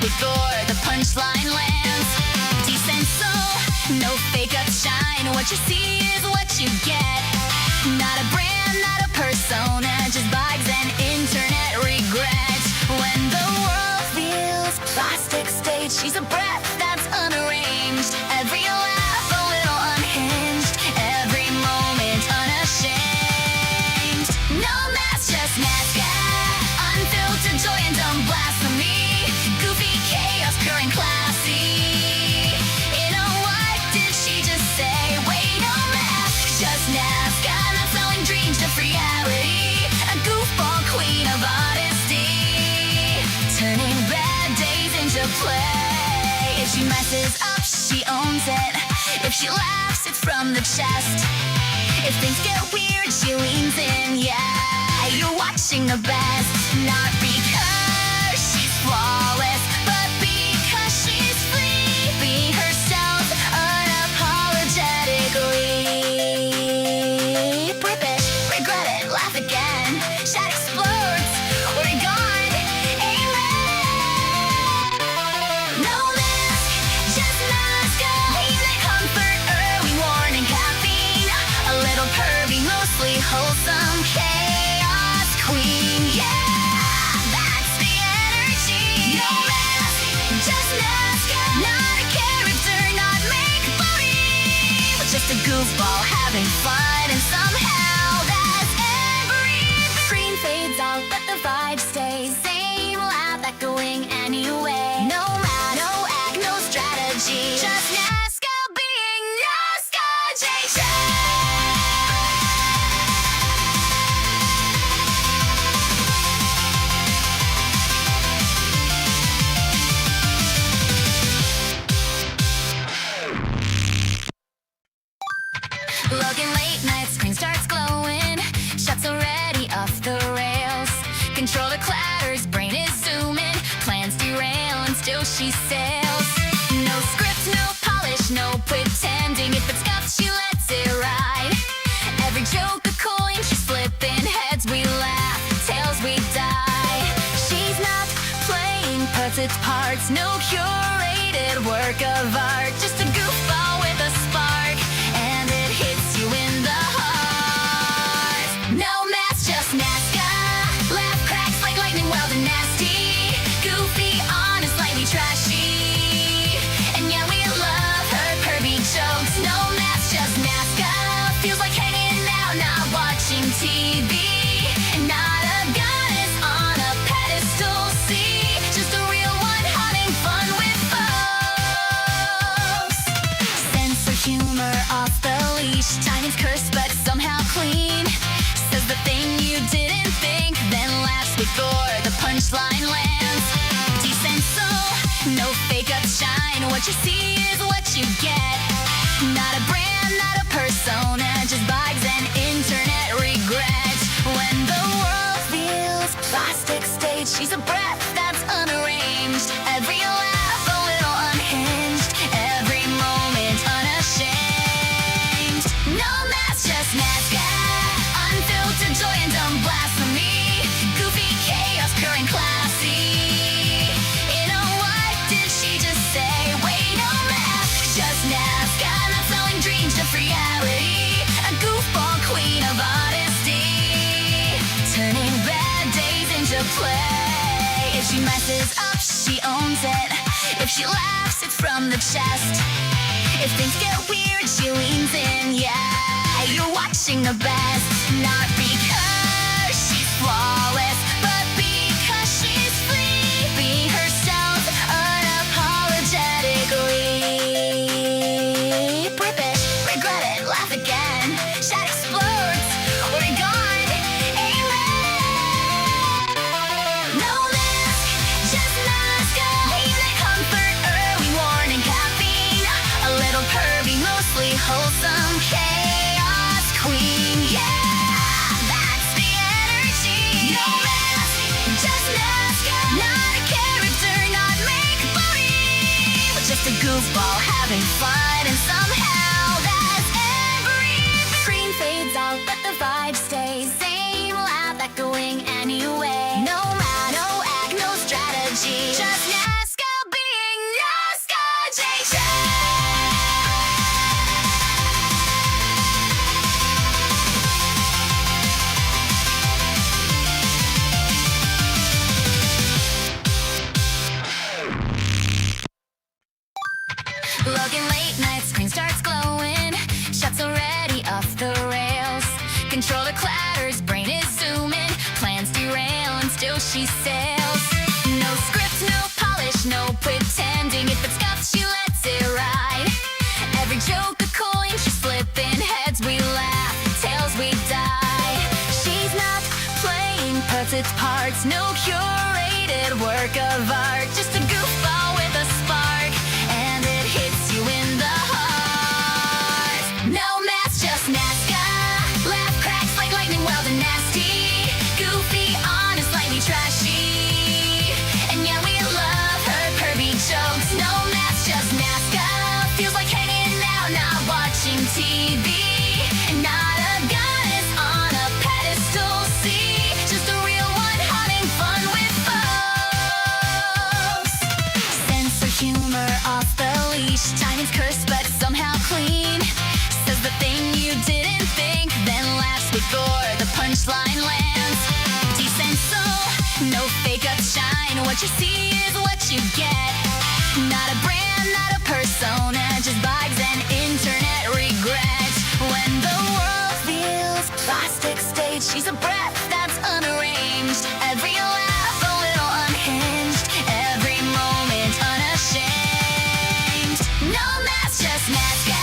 before the punchline lands. Decent soul, no fake upshine. What you see is what you get. Not a brand, not a persona, just vibes and internet regret. When the world feels plastic stage, she's a breath that's unarranged. Every laugh a little unhinged, every moment unashamed. No mask, just Nazca, unfiltered joy and dumb blasphemy. Goofy chaos, pure and classy. You know what did she just say? Wait, no mask, just Nazca, not selling dreams, just reality. A goofball queen of honesty, turning bad days into play. If she messes up, she owns it. If she laughs, it's from the chest. If things get weird, she leans in. Yeah, you're watching the best. Not because she's flawless, but because she's free, being herself unapologetically. Rip it, regret it, laugh again. Chat explodes, we're gone. Amen. No mask, just Nazca. Leave the comfort, early warning, caffeine. A little pervy, mostly wholesome. Chaos queen, yeah, that's the energy. No mask, just Nazca. Not a character, not make-believe, but just a goofball having fun, and somehow that's everything. Screen fades out, but the vibe stays. Same laugh echoing anyway. No man, no act, no strategy. Just Nazca being Nazca. JJ. Logging late night, screen starts glowing. Shots already off the rails. Controller clatters, brain is zooming. Plans derail and still she sails. No script, no polish, no pretending. If it's scuffed, she lets it ride. Every joke a coin, she's flipping heads. We laugh, tails we die. She's not playing puppets parts. No curated work of art. Just a goofball with a spark, and it hits you in the heart. No mask, just Nazca. Laugh cracks like lightning, wild and nasty. Goofy, honest, slightly trashy. And yeah, we love her pervy jokes. No mask, just Nazca. Feels like hanging out, not watching TV. And not a goddess on a pedestal. See, just a real one having fun with folks. Sense of humor off the leash. Timing's cursed, but somehow clean. Says the thing you didn't think, then laughs before the punchline lands. Decent soul, no fake upshine. What you see is what you get. Not a brand, not a persona, just vibes and internet regret. When the world feels plastic stage, she's a breath that's unarranged. Every laugh a little unhinged, every moment unashamed. No mask, just Nazca, unfiltered joy and dumb blasphemy. Goofy chaos, pure and classy. You know what did she just say? Wait, no mask, just Nazca, not selling dreams, just reality. A goofball queen of honesty, turning bad days into play. If she messes up, she owns it. If she laughs, it's from the chest. If things get weird, she leans in. Yeah, you're watching the best. Not because she's flawless, but because she's free, being herself unapologetically. Rip it, regret it, laugh again. Chat explodes, we're gone. Amen. No mask, just Nazca. Leave the comfort, early warning, caffeine. A little pervy, mostly wholesome. Chaos queen, yeah, that's the energy. No mask, just Nazca. Not a character, not make-believe, but just a goofball having fun, and somehow that's everything. Screen fades out, but the vibe stays. Same laugh echoing anyway. No man, no act, no strategy. Just Nazca Looking late night, screen starts glowing. Shots already off the rails. Controller clatters, brain is zooming. Plans derail and still she sails. No script, no polish, no pretending. If it's scuffed, she lets it ride. Every joke a coin, she's flipping heads. We laugh, tails we die. She's not playing puppets parts. No curated work of art. Just a goofball with a spark, and it hits you in the heart. No mask, just Nazca. Laugh cracks like lightning, wild and nasty. Goofy, honest, slightly trashy. And yeah, we love her pervy jokes. No mask, just Nazca. Feels like hanging out, not watching TV. And not a goddess on a pedestal. See, just a real one having fun with folks. Sense of humor off the leash. Timing's cursed, but somehow clean. Says the thing you didn't think, then laughs before the punchline lands. Decent soul, no fake upshine. What you see is what you get. Not a brand, not a persona, just vibes and internet regret. When the world feels plastic stage, she's a breath that's unarranged. Every laugh a little unhinged, every moment unashamed. No mask, just Nazca.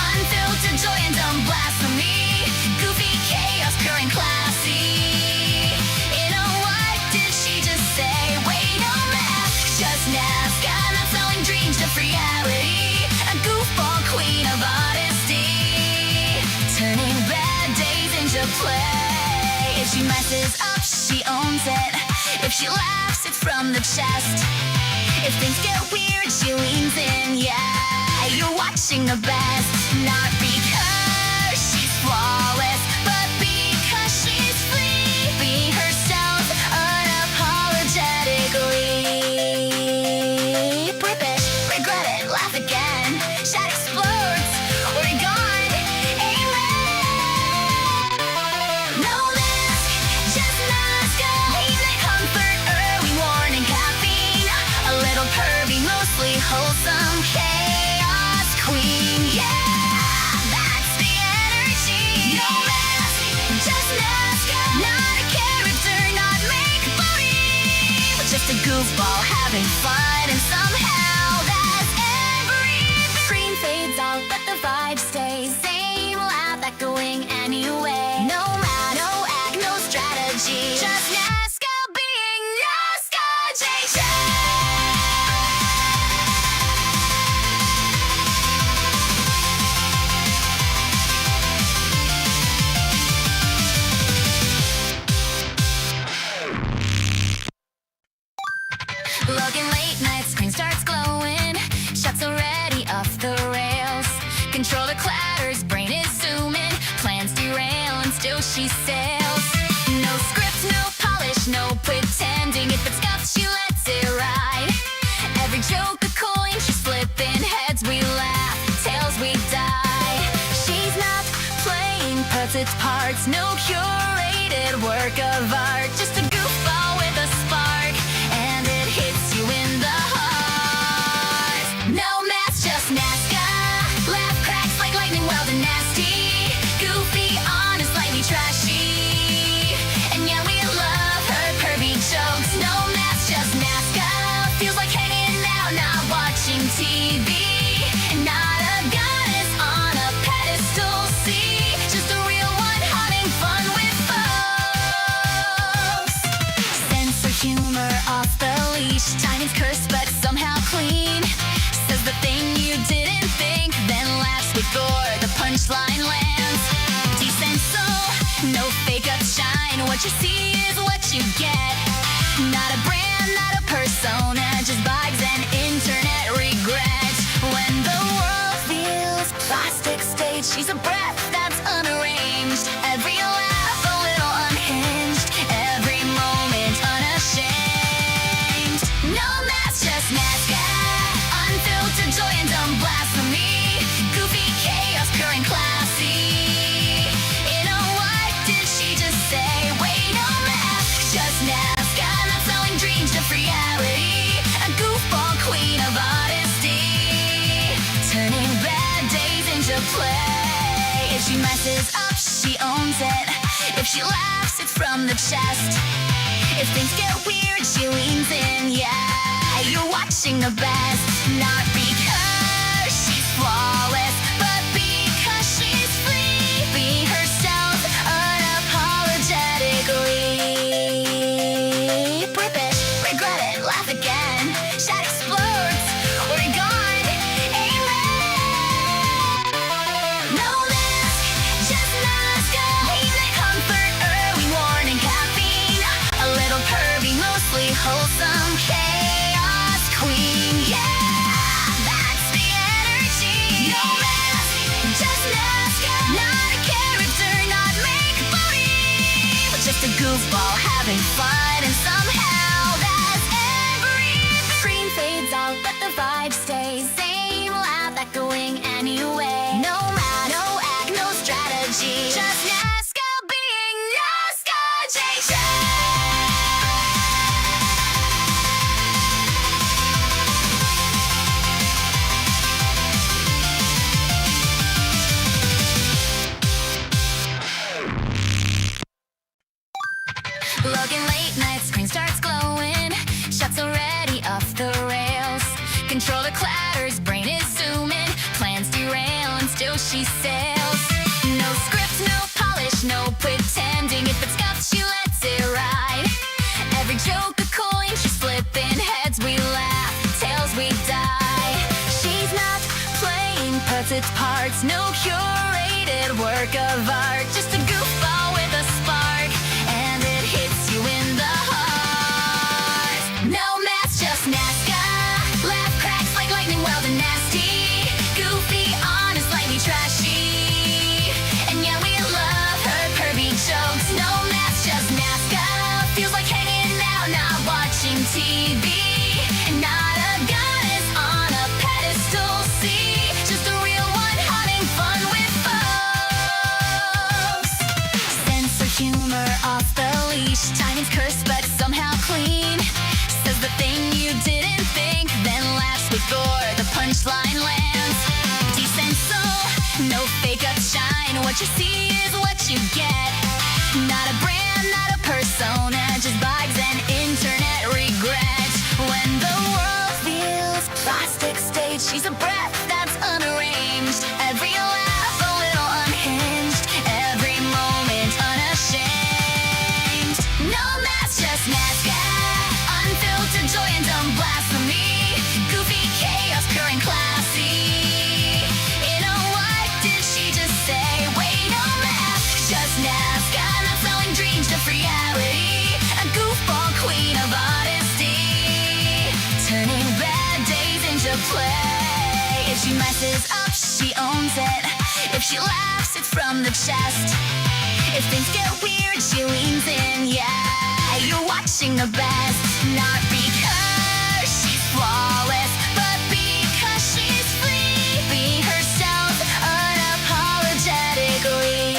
Unfiltered joy and dumb blasphemy. Goofy chaos, current classy. You know what did she just say? Wait, no mask, just Nazca. Not selling dreams to reality. A goofball queen of honesty. Turning bad days into play. If she messes up, she owns it. If she laughs, it's from the chest. If things get weird, she leans in. Yeah, you're watching the best. Not because she's flawless, but because she's free. Being herself unapologetically. Rip it, regret it, laugh again. Chat explodes, we're gone. Amen. No mask, just Nazca. Leave the comfort, early warning, caffeine. A little pervy, mostly wholesome. Chaos queen, yeah, that's the energy. No mask, just Nazca. Not a character, not make-believe, but just a goofball having fun, and somehow that's everything. Screen fades out, but the vibe stays. Same laugh echoing anyway. No mask, no act, no strategy. Just Nazca being Nazca. JJ. Looking late night, screen starts glowing. Shots already off the rails. Controller clatters, brain is zooming. Plans derail and still she sails. No script, no polish, no pretending. If it's scuffed, she lets it ride. Every joke a coin, she's flipping heads. We laugh, tails we die. She's not playing puppets parts. No curated work of art. Just a goofball with a spark, and it hits you in the heart. No mask, just Nazca. Laugh cracks like lightning, wild and nasty. Goofy, honest, slightly trashy. And yeah, we love her pervy jokes. No mask, just Nazca. Feels like hanging out, not watching TV. And not a goddess on a pedestal. See, just a real one having fun with folks. Sense of humor off the leash. Timing's cursed, but somehow clean. Says the thing you didn't think, then laughs before the punchline lands. Decent soul, no fake upshine. What you see is what you get. Not a brand, not a persona, just vibes and internet regret. When the world feels plastic stage, she's a breath that's unarranged. Every laugh a little unhinged, every moment unashamed. No mask, just Nazca. Unfiltered joy and dumb blasphemy. Goofy chaos, current classy. You know what did she just say? Wait, no mask, just Nazca. Not selling dreams to reality. A goofball queen of honesty. she messes up, she owns it. If she laughs, it's from the chest. If things get weird, she leans in, yeah. You're watching the best. Not because she's flawless, but because she's free. Be herself unapologetically. Rip it, regret it, laugh again. Chat explodes, we're gone. Amen. No mask, just Nazca. Leave the comfort, early warning, caffeine. A little pervy, mostly wholesome. Chaos queen, yeah, that's the energy. No mask, just Nazca. Not a character, not make-believe, but just a goofball having fun, and somehow that's everything. Screen fades out, but the vibe stays. Same laugh echoing anyway. No math, no act, no strategy. Just Nazca being Nazca. JJ. Looking late night, screen starts glowing. Shots already off the rails. Controller clatters, brain is zooming. Plans derail and still she sails. No script, no polish, no pretending. If it's scuffed, she lets it ride. Every joke a coin, she's flipping heads. We laugh, tails we die. She's not playing puppet parts. No curated work of art. Just a goofball with a spark, and it hits you in the heart. No mask, just Nazca. Laugh cracks like lightning, wild and nasty. Goofy, honest, slightly trashy. And yeah, we love her pervy jokes. No mask, just Nazca. Feels like hanging out, not watching TV. And not a goddess on a pedestal. See, just a real one having fun with folks. Sense of humor off the leash. Timing's cursed, but somehow clean. Says the thing you didn't think, then laughs before the punchline lands. Decent soul, no fake upshine. What you see is what you get. Not a brand, not a persona, just vibes and internet regret. When the world feels plastic stage, she's a breath that's unarranged. Every laugh a little unhinged, every moment unashamed. No mask, just Nazca. Unfiltered joy and dumb blasphemy. Goofy chaos, pure and classy. You know what did she just say? Wait, no mask, just Nazca. Not selling dreams, just reality. A goofball queen of honesty, turning bad days into play. If she messes up, she owns it. If she laughs, it's from the chest. If things get weird, she leans in, yeah. You're watching the best. Not because she's flawless, but because she's free. Be herself unapologetically.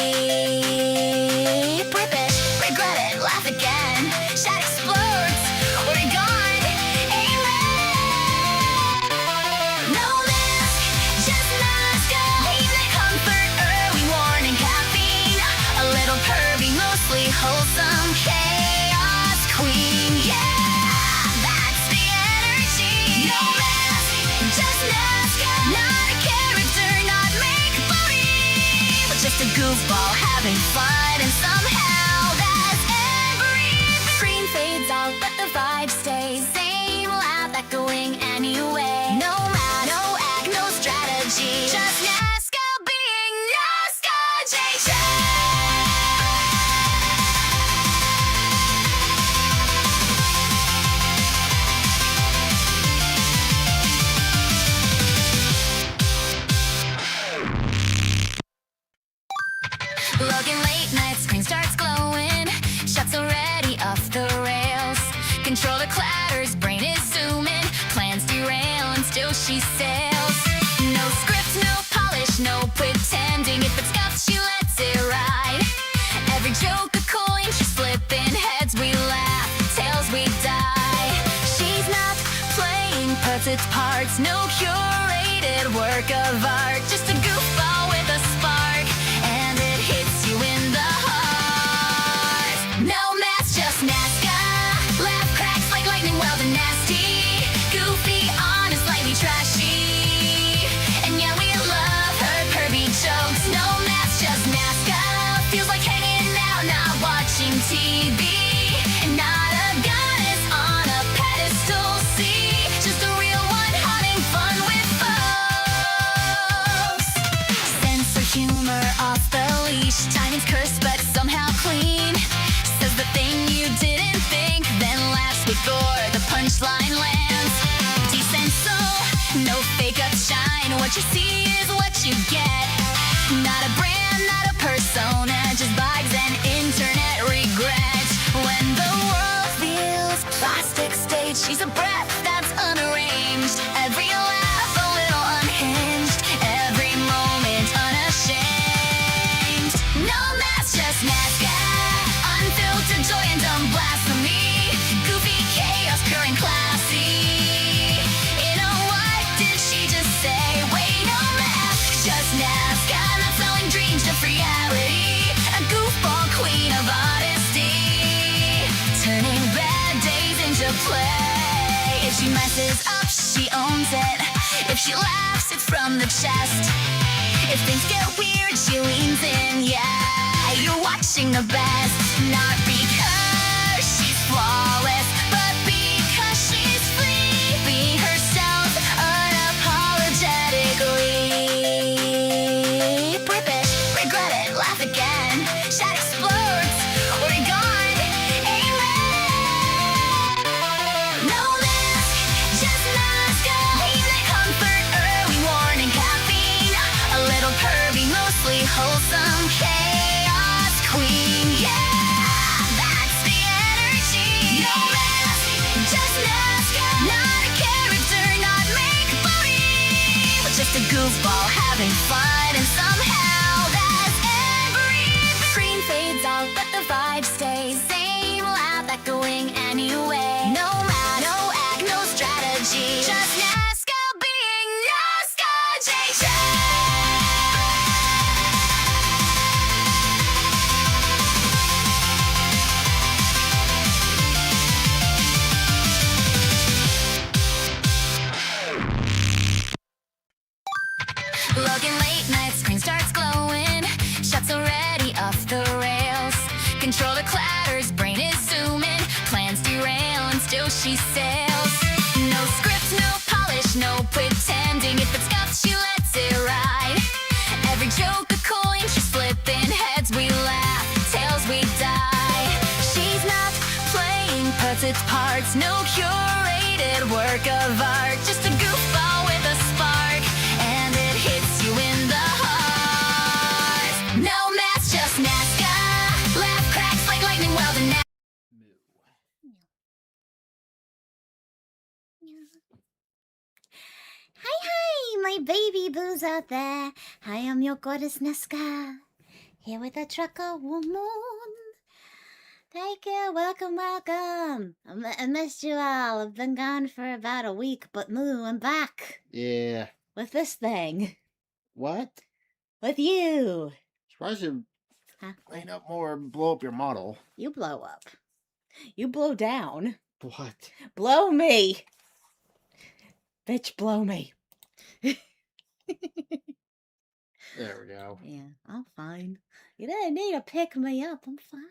Rip it, regret it, laugh again. Chat explodes, we're gone. Amen. No mask, just Nazca. Leave the comfort, early warning, caffeine. A little pervy, mostly wholesome. Chaos queen, yeah, that's the energy. No mask, just Nazca. Not a character, not make-believe, but just a goofball having fun, and somehow that's everything. Screen fades out, but the vibe stays. Same laugh echoing anyway. No math, no act, no strategy. Just Nazca being Nazca. JJ. Looking late night, screen starts glowing. Shots already off the rails. Controller clatters, brain is zooming. Plans derail and still she sails. No script, no polish, no pretending. If it's scuffed, she lets it ride. Every joke a coin, she's flipping heads. We laugh, tails we die. She's not playing puppet parts. No curated work of art. Just a goofball with a spark, and What you see is what you get. Not a brand, not a persona, just vibes and internet regret. When the world feels plastic stage, she's a breath that's unarranged. Every laugh a little unhinged, every moment unashamed. No mask, just Nazca, unfiltered joy and dumb blasphemy. Goofy chaos, pure and classy. You know what did she just say? Wait, no mask, just Nazca, not selling dreams, just reality. A goofball queen of honesty, turning bad days into play. If she messes up, she owns it. If she laughs, it's from the chest. If things get weird, she leans in. Yeah, you're watching the best. Not because she's flawless, but because she's free, being herself unapologetically. Rip it, regret it, laugh again. Chat explodes, we're gone. Amen. No mask, just Nazca. Leave the comfort, early warning, caffeine. A little curvy, mostly wholesome. Chaos queen, yeah, that's the energy. No mask, just Nazca. Not a character, not make-believe, but just a goofball having fun, and somehow that's everything. Screen fades out, but the vibe stays. Same laugh echoing anyway. No mask, no act, no strategy. Just Nazca being Nazca. JJ. Looking late night, screen starts glowing. Shots already off the rails. Controller clatters, brain is zooming. Plans derail and still she sails. No script, no polish, no pretending. If it's scuffed, she lets it ride. Every joke a coin, she's flipping heads. We laugh, tails we die. She's not playing puppets parts. No curated work of art. Just a goofball with a spark, and it hits you in the heart. No mask, just Nazca. Laugh cracks like lightning, well the Hi, hi, my baby boos out there. Hi, I'm your goddess Nazca, here with a trucker woman. Thank you, welcome, welcome. I missed you all. I've been gone for about a week, but moo, I'm back. Yeah. With this thing. What? With you. Surprised you Huh? clean up more and blow up your model. You blow up. You blow down. What? Blow me. Bitch, blow me. There we go. Yeah, I'm fine. You didn't need to pick me up. I'm fine.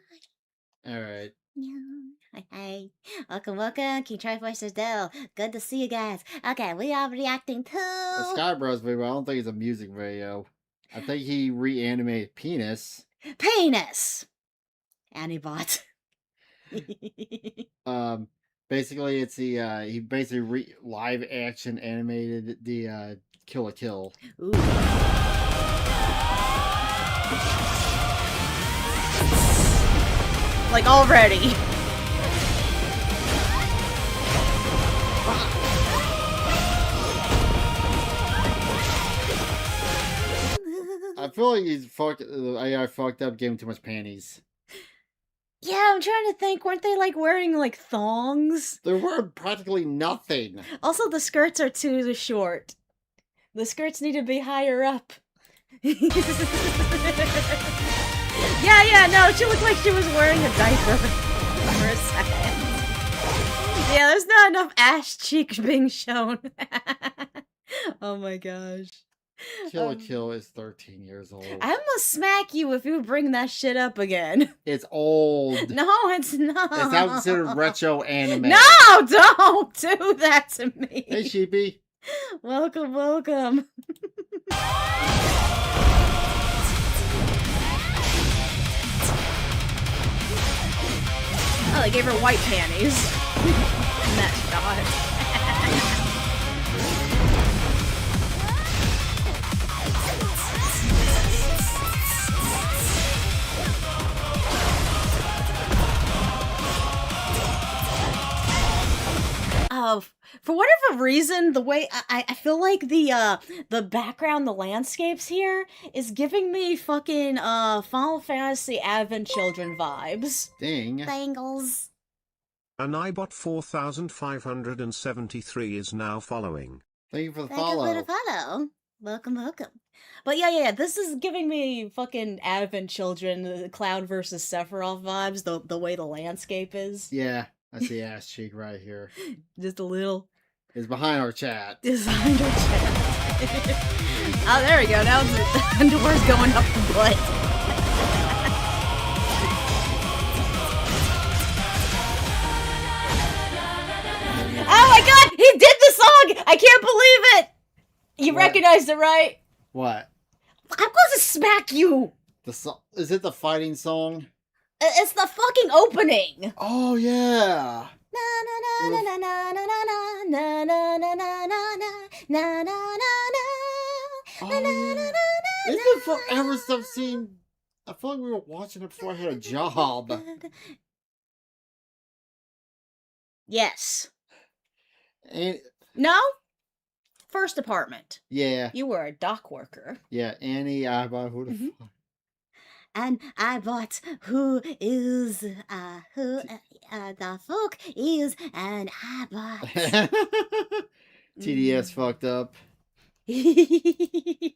Alright. Yeah. Hey, welcome, welcome. King Triforce is Dell. Good to see you guys. Okay, we are reacting The to Sky Bros video, I don't think it's a music video. I think he reanimated Penis. Penis. Antibot. Basically it's the he basically live action animated the Kill la Kill. Ooh. Like already. I feel like he's AI fucked up, gave him too much panties. Yeah, I'm trying to think. Weren't they like wearing like thongs? There were practically nothing. Also, the skirts are too short. The skirts need to be higher up. Yeah, no, she looked like she was wearing a diaper for a second. Yeah, there's not enough ass cheeks being shown. Oh my gosh. Kill la Kill is 13 years old. I'm gonna smack you if you bring that shit up again. It's old. No, it's not. It's now considered retro anime. No, don't do that to me. Hey, Sheepy. Welcome, welcome. Oh, they gave her white panties. In that shot. For whatever reason, the way I feel like the background, the landscapes here is giving me fucking Final Fantasy Advent Children vibes. Dang. Bangles. An iBot 4573 is now following. Thank you for the Thank you follow. for the follow. Welcome, welcome. But yeah, this is giving me fucking Advent Children, the Cloud versus Sephiroth vibes, the way the landscape is. Yeah, that's the ass cheek right here. Just a little. It's behind our chat. Designed or chat. Oh, there we go. Now the underwear's going up the butt. Oh my god! He did the song! I can't believe it! You What? recognized it, right? What? I'm going to smack you! Is it the fighting song? It's the fucking opening! Oh yeah. Na na na na na na na na na na na na na na na na. Oh, yeah. It's been forever since I've seen. I feel like we were watching it before I had a job. Yes. And No? First apartment. yeah, You were a dock worker. yeah, Annie, I bought who the Mhm. fuck? And I bought who is the folk is and I bought TDS fucked up. Insert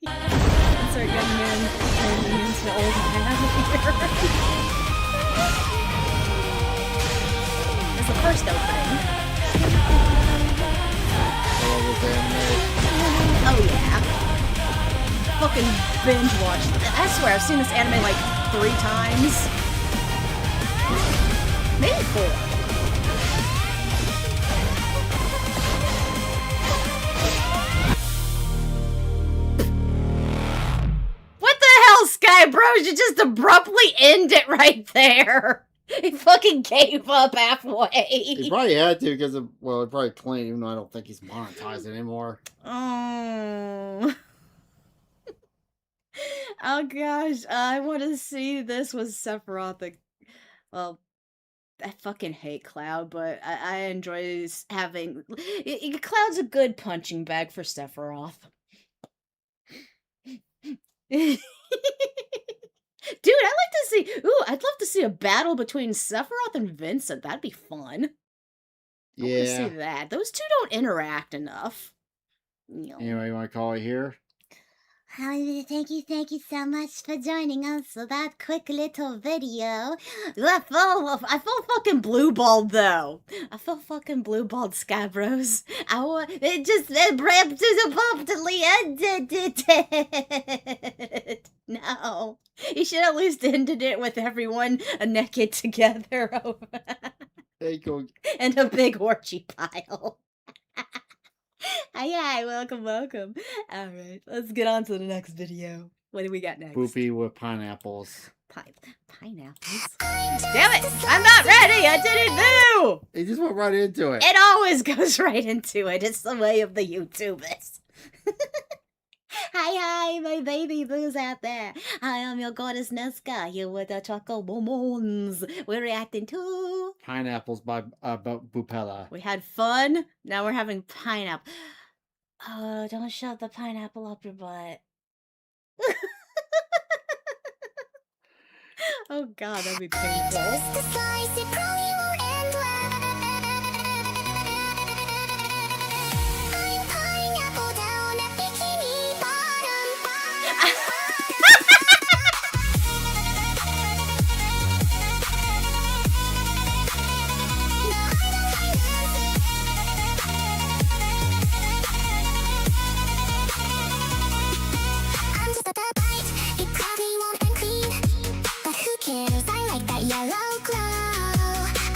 young men turning into old man here. It's the first opening. I love this anime. Oh yeah. Fucking binge watched. I swear I've seen this anime like 3 times. Maybe 4. What the hell, Sky Bros? You just abruptly end it right there. He fucking gave up He halfway. probably had to because of, well, he probably clean, even though I don't think he's monetized anymore. Oh. Oh gosh, I want to see this with Sephiroth. Well, I fucking hate Cloud, but I enjoy having. Cloud's a good punching bag for Sephiroth. Dude, I'd like to see. Ooh, I'd love to see a battle between Sephiroth and Vincent. That'd be fun. I want to see Yeah. that. Those two don't interact enough. Anyway, you want to call it here? Thank you so much for joining us for that quick little video. I feel fucking blue balled though. I feel fucking blue balled, Sky Bros. It abruptly ended it. No, you should at least ended it with everyone naked together Hey, cool. and a big orgy pile. Hi, welcome. Alright, let's get on to the next video. What do we got next? Poopy with pineapples. Pineapples? Damn it! I'm not ready! I didn't know! He just went right into it. It always goes right into it. It's the way of the YouTubers. Hi, my baby boos out there. I am your goddess Nesca, here with the Choco Momons. We're reacting to... Pineapples by Bupella. We had fun, now we're having pineapple. Oh, don't shove the pineapple up your butt. Oh god, that'd be painful. I like that yellow glow.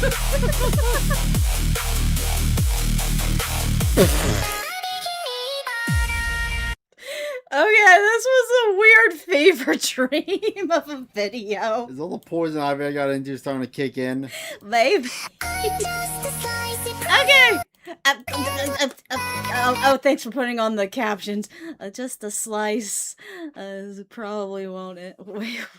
Okay, this was a weird fever dream of a video. Is all the poison ivy I got into starting to kick in? Maybe. Okay. Oh, thanks for putting on the captions. Just a slice. Probably won't. Wait, what?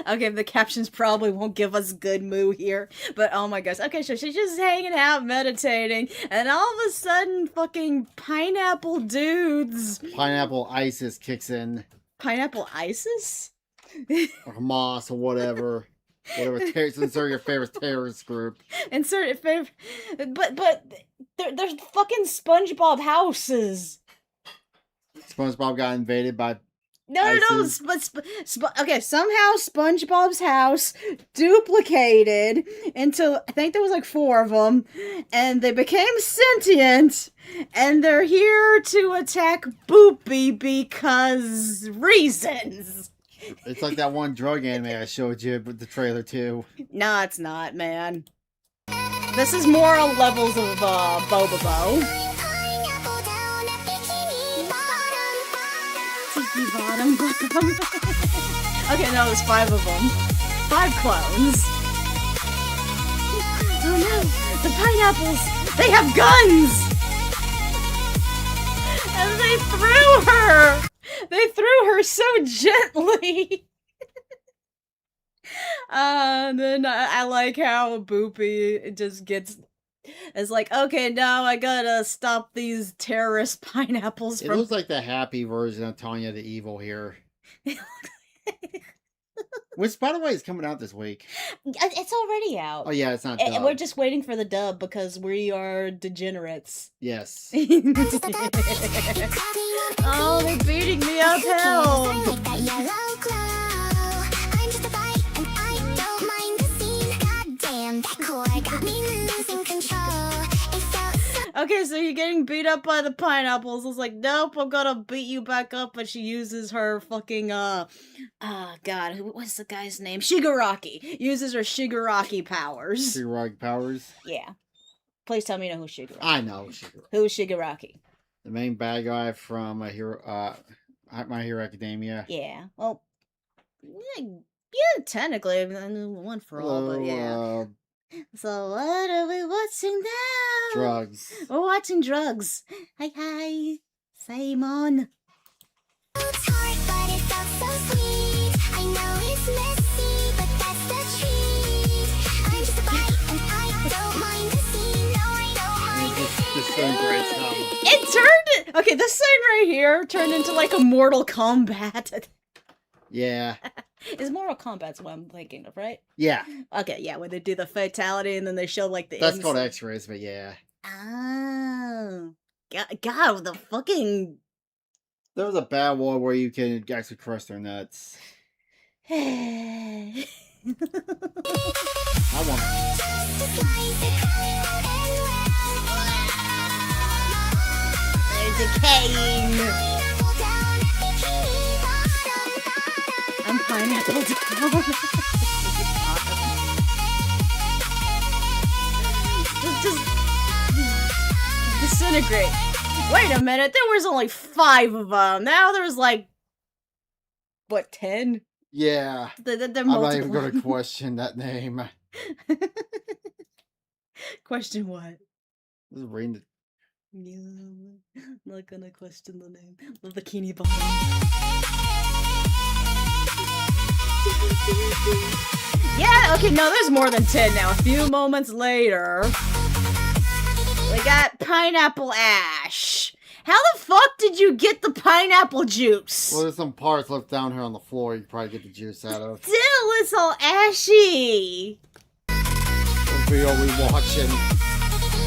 Okay, the captions probably won't give us good moo here. But oh my gosh. Okay, so she's just hanging out, meditating, and all of a sudden, fucking pineapple dudes. Pineapple ISIS kicks in. Pineapple ISIS? Or Hamas or whatever. Insert your favorite terrorist group. Insert it favorite. But there's fucking SpongeBob houses. SpongeBob got invaded by No, ISIS. okay, somehow SpongeBob's house duplicated into, I think there was like 4 of them, and they became sentient, and they're here to attack Boopy because reasons. It's like that one drug anime I showed you with the trailer too. No, it's not, man. This is more levels of Bobobo. Tiki bottom. Okay, no, there's 5 of them. 5 clones. Oh no, the pineapples! They have guns! And they threw her! They threw her so gently! And then I like how Boopy just gets... It's like, okay, now I gotta stop these terrorist pineapples It from... looks like the happy version of Tanya the Evil here. Which, by the way, is coming out this week. It's already out. Oh yeah, it's not And dub. we're just waiting for the dub because we are degenerates. Yes. Oh, they're beating me up hell. Okay, so you're getting beat up by the pineapples. I was like, nope, I'm gonna beat you back up. But she uses her fucking, God, what's the guy's name? Shigaraki. Uses her Shigaraki powers. Shigaraki powers. Yeah. Please tell me you know who Shigaraki. I know Shigaraki. Who's Shigaraki? The main bad guy from My Hero Academia. Yeah. Well, yeah, technically, one for all, but yeah. So what are we watching now? Drugs. We're watching Drugs. Hi, Simon. It's hard, but it felt so sweet. I know it's messy, but that's the treat. I'm just a bite, and I don't mind the scene. No, I don't mind the scene. This is so great stuff. It turned. Okay, this scene right here turned into like a Mortal Kombat. Yeah. Is Mortal Kombat's what I'm thinking of, right? Yeah. Okay, yeah, when they do the fatality and then they show like the. That's called X-rays, but yeah. Oh, God, the fucking. There was a bad one where you can actually crush their nuts. There's I want. a cane. I'm pineapple down. Just disintegrate. Wait a minute, there was only 5 of them. Now there's like, what, 10? Yeah. They're I'm not even going to multiplying. question that name. Question what? This is reading Yeah, I'm not gonna question the name of the Bikini Bottom. Yeah, okay, no, there's more than 10 now. A few moments later, we got Pineapple Ash. How the fuck did you get the pineapple juice? Well, there's some parts left down here on the floor you can probably get the juice out of. Still, it's all ashy. What video are we watching?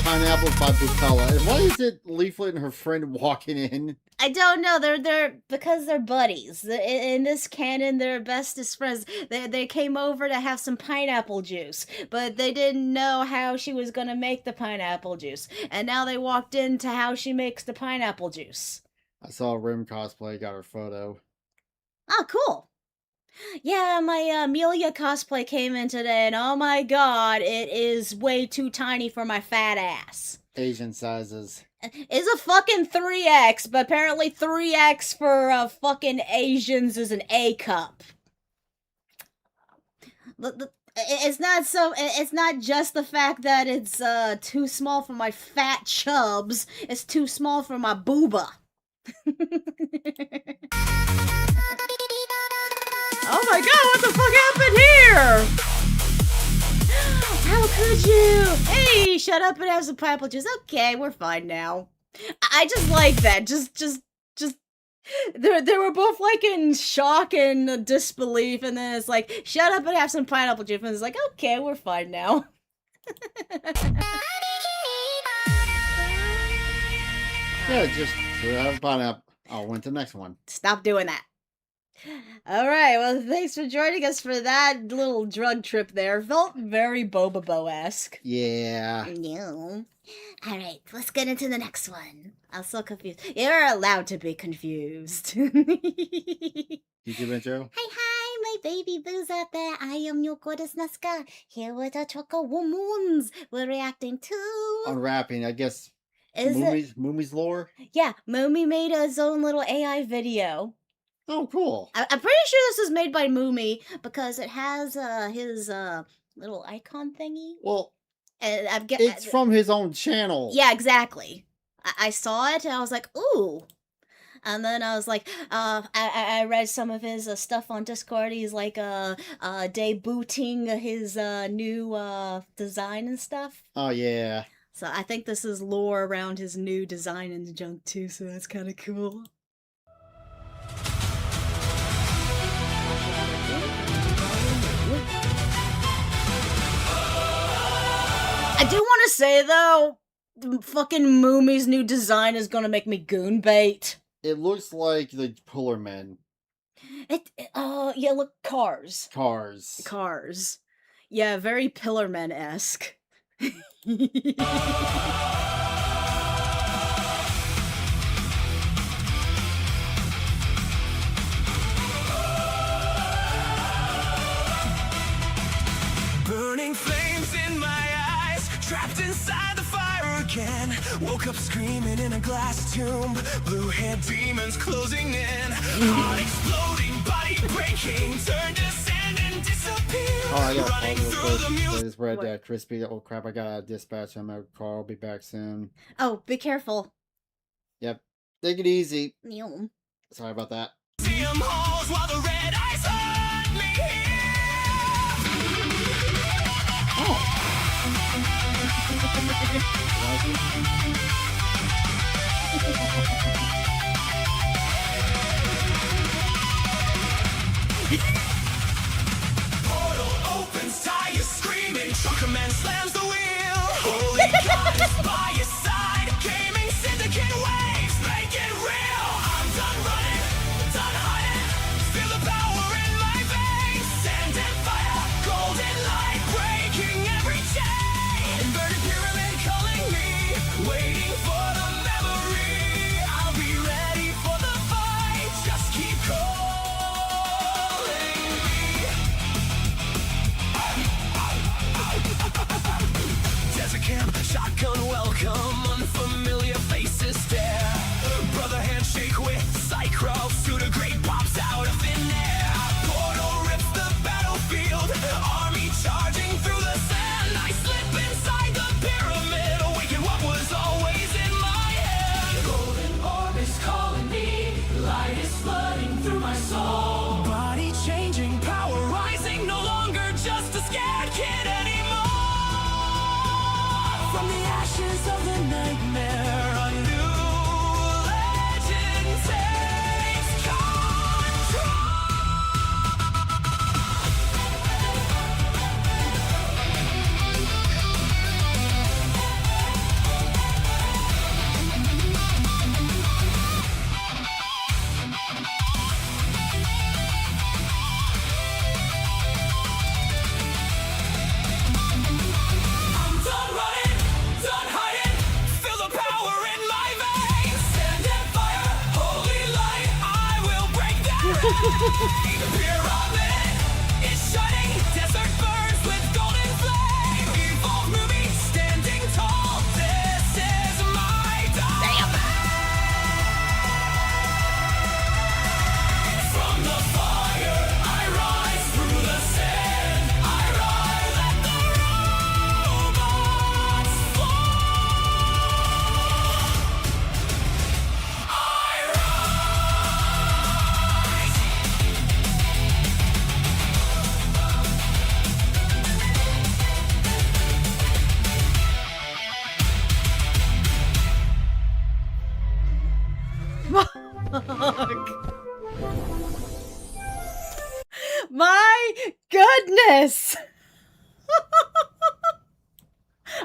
Pineapples by Butella. And why is it Leaflet and her friend walking in? I don't know. They're because they're buddies. In this canon, they're bestest friends. They came over to have some pineapple juice, but they didn't know how she was gonna make the pineapple juice. And now they walked into how she makes the pineapple juice. I saw Rim cosplay, got her photo. Oh, cool. Yeah, my Amelia cosplay came in today, and oh my god, it is way too tiny for my fat ass. Asian sizes. It's a fucking 3X, but apparently 3X for fucking Asians is an A cup. It's not just the fact that it's too small for my fat chubs, it's too small for my booba. Oh my god, what the fuck happened here? How could you? Hey, shut up and have some pineapple juice. Okay, we're fine now. I just like that. Just they were both like in shock and disbelief, and then it's like, shut up and have some pineapple juice, and it's like, okay, we're fine now. Yeah, just have pineapple. I'll went to the next one. Stop doing that. Alright, well, thanks for joining us for that little drug trip there. Felt very Boba-Bo-esque. Yeah. No. Alright, let's get into the next one. I'm so confused. You're allowed to be confused. YouTube intro. Hi, my baby boos out there. I am your goddess Nazca, here with our Choco Womoons. We're reacting to... Unwrapping, I guess. Is it? Moomy's lore? Yeah, Moomy made his own little AI video. Oh, cool. I'm pretty sure this is made by Moomy because it has his little icon thingy. Well, And it's from his own channel. Yeah, exactly. I saw it and I was like, ooh. And then I was like, I read some of his stuff on Discord. He's like debuting his new design and stuff. Oh, yeah. So I think this is lore around his new design and junk too, so that's kind of cool. I do want to say, though, fucking Moomy's new design is gonna make me goon bait. It looks like the Pillar Men. Yeah, look, Cars. Cars. Yeah, very Pillar Men-esque. Burning flames in my eyes, trapped inside the fire again. Woke up screaming in a glass tomb, blue-haired demons closing in. Heart exploding, body breaking, turn to sand and disappear. Oh, I got Running through the I music. just read What? that. Crispy. Oh, crap. I got a dispatch on my car. I'll be back soon. Oh, be careful. Yep. Take it easy. Meow. Sorry about that. Museum halls while the red eyes hunt me Portal opens, tires screaming, trucker man slams the wheel. Holy God is by your side, gaming syndicate waves, make it real. I'm done running, done hiding, feel the power in my veins. Sand and fire, golden light breaking every chain. Inverted pyramid calling me, waiting for the memory. I'll be ready for the fight, just keep calling me. Desert camp, shotgun welcome, unfamiliar faces stare. Brother handshake with Psychro, Suda great pops out of thin air. Portal rips the battlefield, army charging through the sand. I slip inside the pyramid, awaken what was always in my head. Golden orb is calling me, light is flooding through my soul. Body changing, power rising, no longer just a scared kid anymore. From the ashes of the nightmare, a new legend takes control. I'm done running, done hiding, feel the power in my veins. Sand and fire, holy light, I will break that. The pyramid Fuck. My goodness!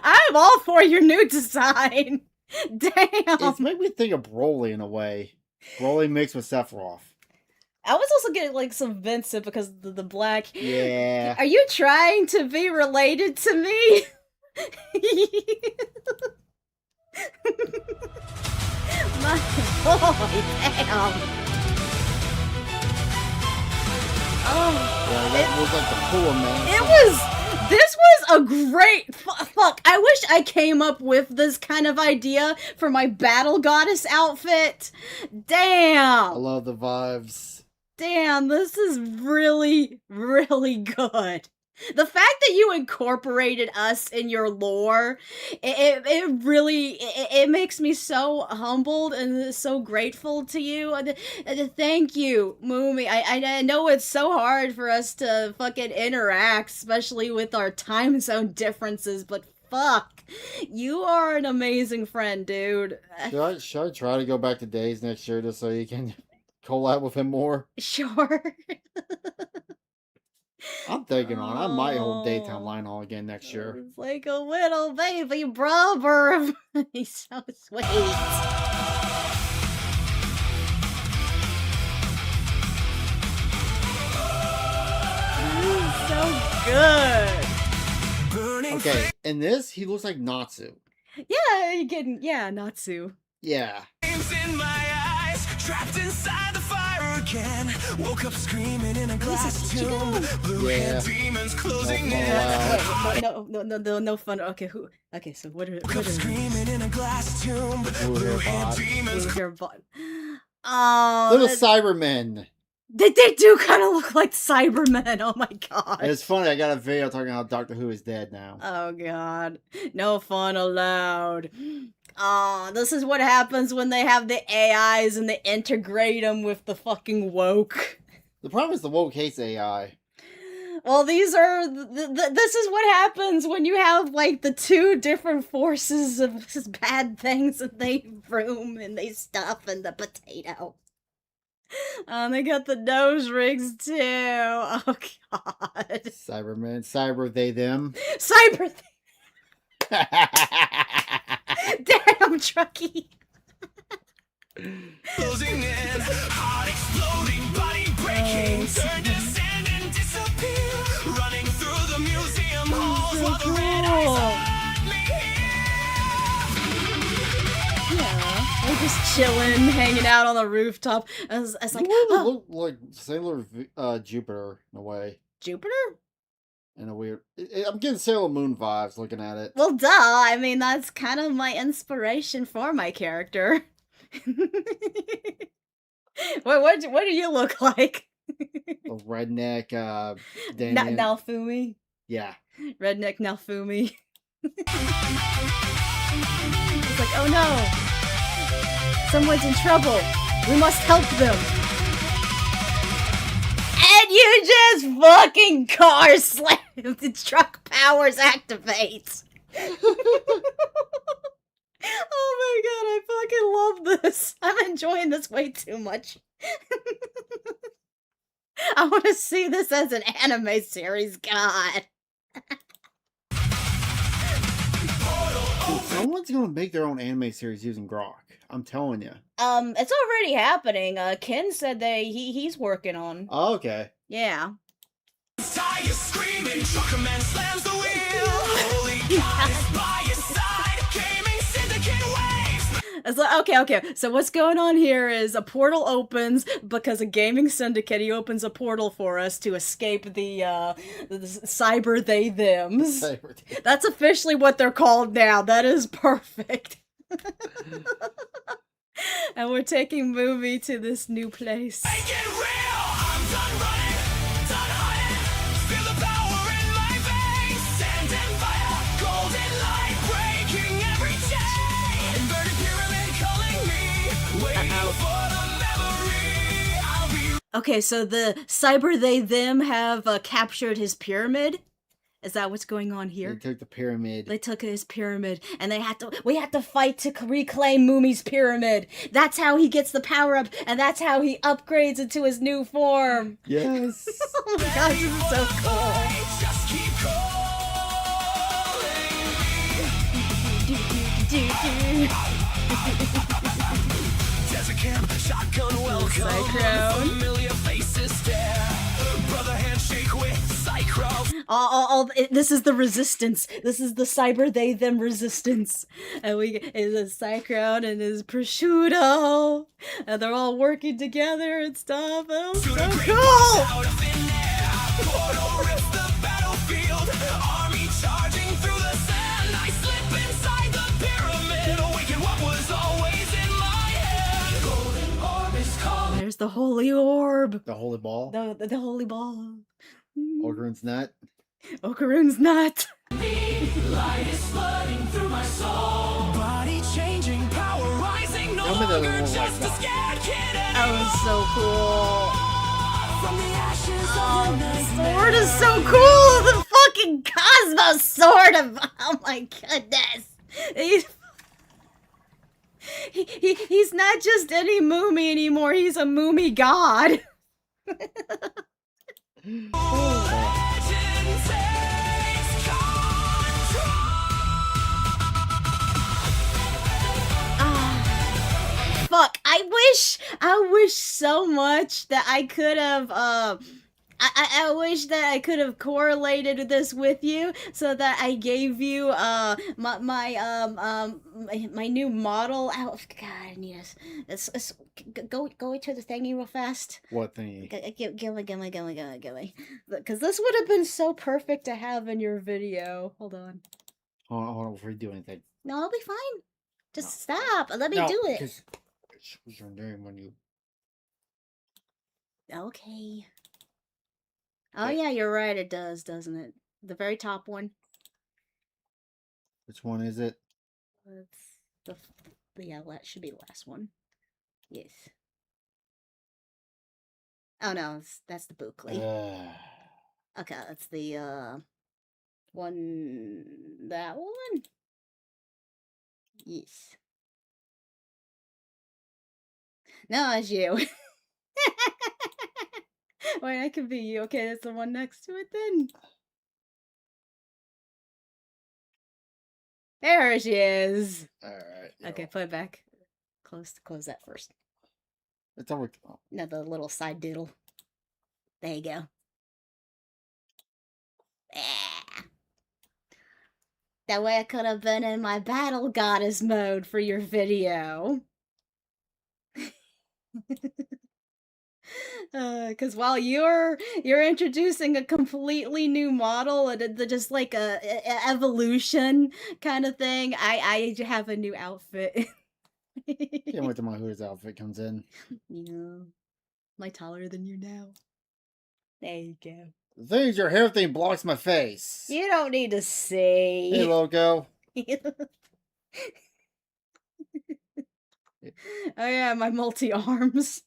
I'm all for your new design. Damn. It's made me think of Broly in a way. Broly mixed with Sephiroth. I was also getting like some Vincent because of the black. Yeah. Are you trying to be related to me? My boy, damn. Oh, Yeah, that was like the poor man. it was. This was a great. Fuck. I wish I came up with this kind of idea for my battle goddess outfit. I Damn. love the vibes. Damn, this is really, really good. The fact that you incorporated us in your lore, it really, it makes me so humbled and so grateful to you. Thank you, Moomy. I know it's so hard for us to fucking interact, especially with our time zone differences, but fuck, you are an amazing friend, dude. Should I try to go back to Days next year just so you can collab with him more? Sure. I'm thinking on it. I might hold Oh. Daytime Line Hall again next year. It's like a little baby brother. He's so sweet. He's so good. Burning Okay, in this, he looks like Natsu. Yeah, you getting Natsu. Yeah. flames in my eyes, trapped inside the fire again. Woke up screaming in a glass did you go? tomb. Blue-haired Yeah. demons closing No in. fun No fun. Okay, who? Okay, so what are Woke up screaming in a glass tomb. Blue-haired Blue-haired bot. demons. your bot? Oh, Little Cybermen. they do kind of look like Cybermen. Oh my god. And it's funny, I got a video talking about Doctor Who is dead now. Oh god. No fun allowed. Oh, this is what happens when they have the AIs and they integrate them with the fucking woke. The problem is the woke hates AI. Well, these are this is what happens when you have like the two different forces of bad things and they room and they stuff and the potato. They got the nose rings too. Oh god. Cybermen. Cyber they them. Cyber Damn, Trucky. Closing in, heart exploding, body breaking, turn to sand and disappear. Running through the museum halls while the red eyes haunt me here. Yeah, we're just chilling, hanging out on the rooftop. I was like, You oh, look like Sailor Jupiter in a way. Jupiter? In a weird. I'm getting Sailor Moon vibes looking at it. Well, duh. I mean, that's kind of my inspiration for my character. What do you look like? A redneck, Damien. Nalfumi? Yeah. Redneck Nalfumi. It's like, oh no! Someone's in trouble! We must help them! And you just fucking car slammed! The truck powers activate! Oh my god, I fucking love this! I'm enjoying this way too much. I want to see this as an anime series, god. Dude, someone's gonna make their own anime series using Grok. I'm telling you. It's already happening. Ken said he's working on. Oh, okay. Yeah. Tire screaming, trucker man slams the wheel. Holy God is by your side. Gaming syndicate waves. It's like, okay. So what's going on here is a portal opens because a gaming syndicate, he opens a portal for us to escape the cyber they thems. That's officially what they're called now. That is perfect. And we're taking Movie to this new place. Make it real. I'm done running, done hiding. Feel the power in my veins. Sand and fire, golden light breaking every chain. Inverted pyramid calling me, waiting for the memory. I'll be Okay, so the cyber they them have captured his pyramid. Is that what's going on They here? took the pyramid. They took his pyramid, and we had to fight to reclaim Mumi's pyramid. That's how he gets the power up, and that's how he upgrades into his new form. Yes. Oh my gosh, this is so cool. Just keep calling. Desert camp, shotgun welcome. Cyclone. Familiar faces stare. Brother handshake with Cycro. This is the resistance. This is the cyber they them resistance. And is a Cyclone and his prosciutto, and they're all working together and stuff. Oh, so cool! Out of thin air. Portal rips the battlefield. Army charging through the sand. I slip inside the pyramid. Awaken what was always in my head. Golden orb is calling. There's the holy orb, The holy ball. the holy ball. Ogren's nut. Okarune's nut. Light is flooding through my soul. Body changing, power rising. No Tell me that longer it won't just like a scared kid That was so cool. from the ashes Oh, of the nightmare. sword is so cool! The fucking Cosmos sword of... Oh my goodness! He's not just any Moomy anymore, he's a Moomy god! Legend takes control. Fuck, I wish so much that I could have, I wish that I could have correlated this with you so that I gave you my new model out. God, I need go to the thingy real fast. What thing? Give me. Because this would have been so perfect to have in your video. Hold on. Hold on before you do anything. No, I'll be fine. Just stop and let me do it. Because it was your name when you. Okay. Oh Okay. yeah, you're right. It does, doesn't it? The very top one. Which one is it? That's yeah, that should be the last one. Yes. Oh no, that's the booklet. Okay, that's the one. That one. Yes. No, it's you. Wait, I could be you. Okay, that's the one next to it then. There she is. Alright. Okay, put it back. Close that first. It's over. Oh, No, the little side doodle. There you go. Yeah. That way I could have been in my battle goddess mode for your video. Because while you're introducing a completely new model and just like a evolution kind of thing, I have a new outfit. can't wait till my Hooters outfit comes in. You know, am I taller than you now? There you go. The thing is, your hair thing blocks my face. You don't need to see. Hey, logo. Oh yeah, my multi-arms.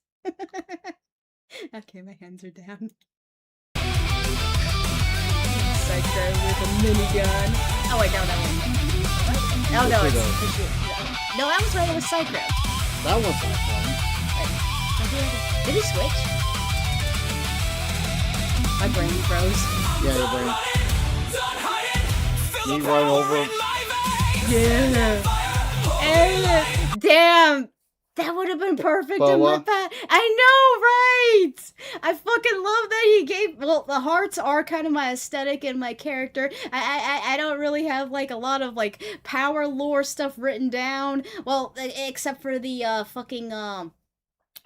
Okay, my hands are down. Psycho with a minigun. Oh wait, no, that one. Oh no, it's... No, that was right, it was Psycho. That one's not fun. Did he switch? My brain froze. Yeah, your brain. Don't hide it. Feel Me the run power over. in my veins. Yeah. And, damn! That would have been perfect in my Boa. path. I know, right? I fucking love that he gave. Well, the hearts are kind of my aesthetic and my character. I don't really have like a lot of like power lore stuff written down. Well, except for the fucking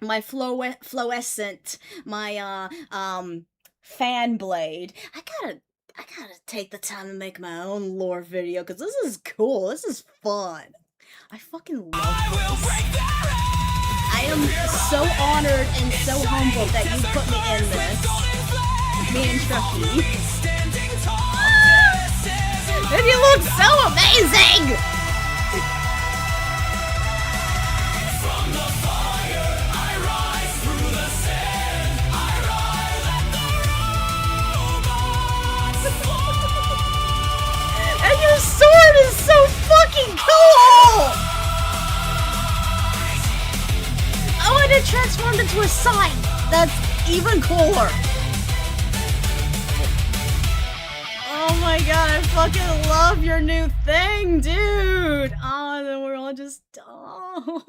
my fluorescent, my fan blade. I gotta take the time to make my own lore video because this is cool. This is fun. I fucking love I will this. break their I am so honored and so humbled that you put me in this. Me and Chucky. standing tall. And you look so amazing! From the fire, I rise through the sand. I rise at the robots fall. then it transformed into a sign. That's even cooler. Oh my god, I fucking love your new thing, dude. Oh, and then we're all just. Oh.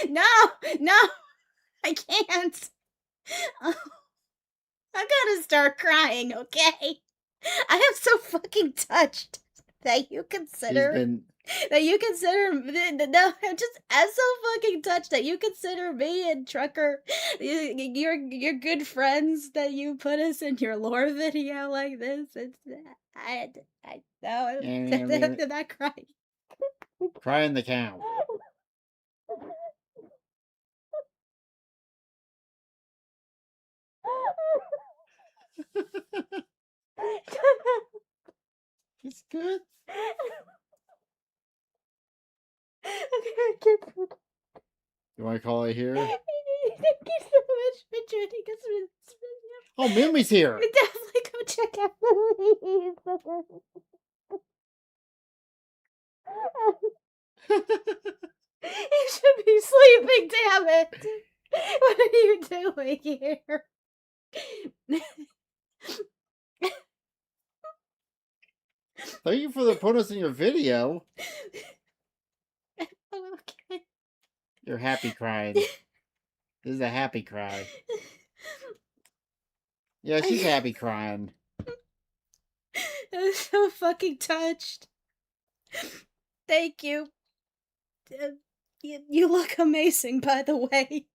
No, I can't. Oh, I gotta start crying, okay? I am so fucking touched that you He's consider been no, I'm so fucking touched that you consider me and Trucker you're good friends, that you put us in your lore video like this. It's I no, I'm not crying. crying the cow. It's good. You want to call it here? Thank you so much for joining us for this video. Oh, Mimmy's here. Definitely go check out You should be sleeping, damn it! What are you doing here? Thank you for putting us in your video. Okay. You're happy crying. This is a happy cry. Yeah, she's happy crying. I'm so fucking touched. Thank you. You look amazing, by the way.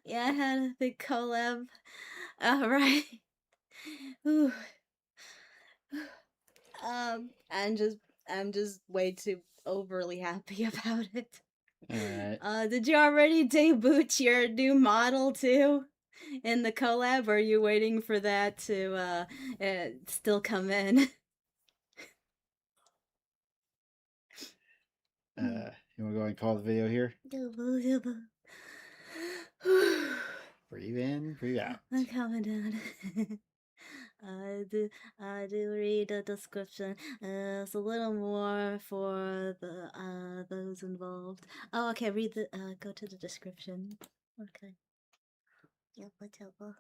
Yeah, I had a big collab. Alright. I'm just way too overly happy about it. Alright. Did you already debut your new model too? In the collab, or are you waiting for that to still come in? You want to go and call the video here? Breathe in, breathe out. I'm coming down. I do read the description. It's a little more for the those involved. Oh, okay. Read the go to the description. Okay. Yep, whatever.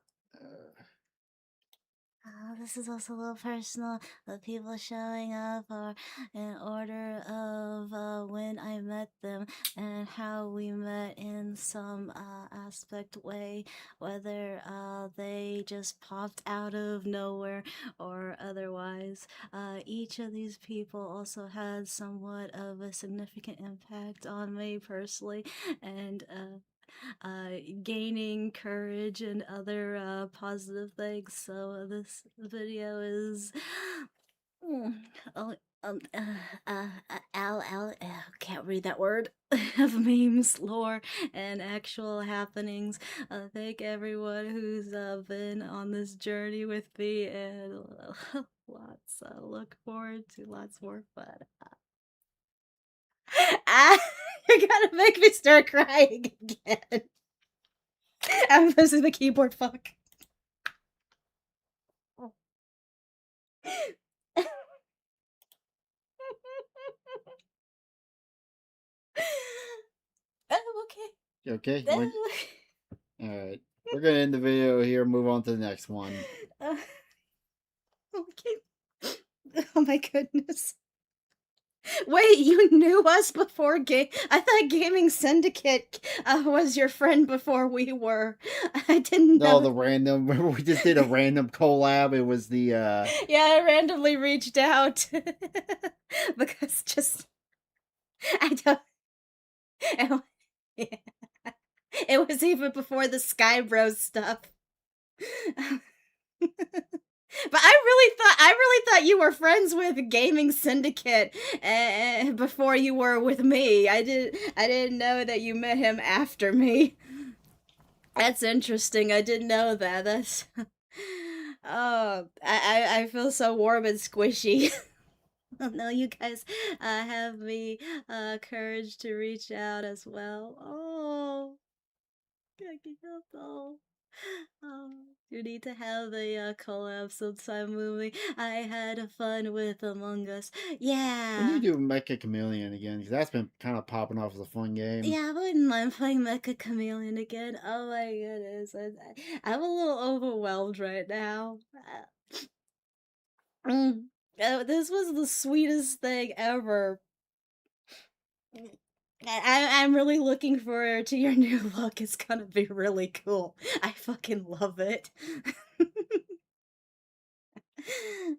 This is also a little personal. The people showing up are in order of when I met them and how we met in some aspect way, whether they just popped out of nowhere or otherwise. Each of these people also had somewhat of a significant impact on me personally, and gaining courage and other positive things. So this video is can't read that word of memes, lore, and actual happenings. Thank everyone who's been on this journey with me, and lots. Look forward to lots more fun. You're gonna make me start crying again. I'm pressing the keyboard, fuck. Oh, okay. You okay? Alright. We're gonna end the video here, move on to the next one. Okay. Oh my goodness. Wait, you knew us before I thought Gaming Syndicate was your friend before we were. I didn't know. No, the random. Remember, we just did a random collab. It was the. Yeah, I randomly reached out because just I don't. It was even before the Sky Bros stuff. But I really thought you were friends with Gaming Syndicate before you were with me. I didn't know that you met him after me. That's interesting. I didn't know that. That's oh, I feel so warm and squishy. No, you guys have me courage to reach out as well. Oh, Oh, you need to have a collab sometime, movie. I had fun with Among Us. When Yeah. do you do Mecha Chameleon again? Because that's been kind of popping off as a fun game. Yeah, I wouldn't mind playing Mecha Chameleon again. Oh my goodness. I'm a little overwhelmed right now. This was the sweetest thing ever. I'm really looking forward to your new look. It's gonna be really cool. I fucking love it.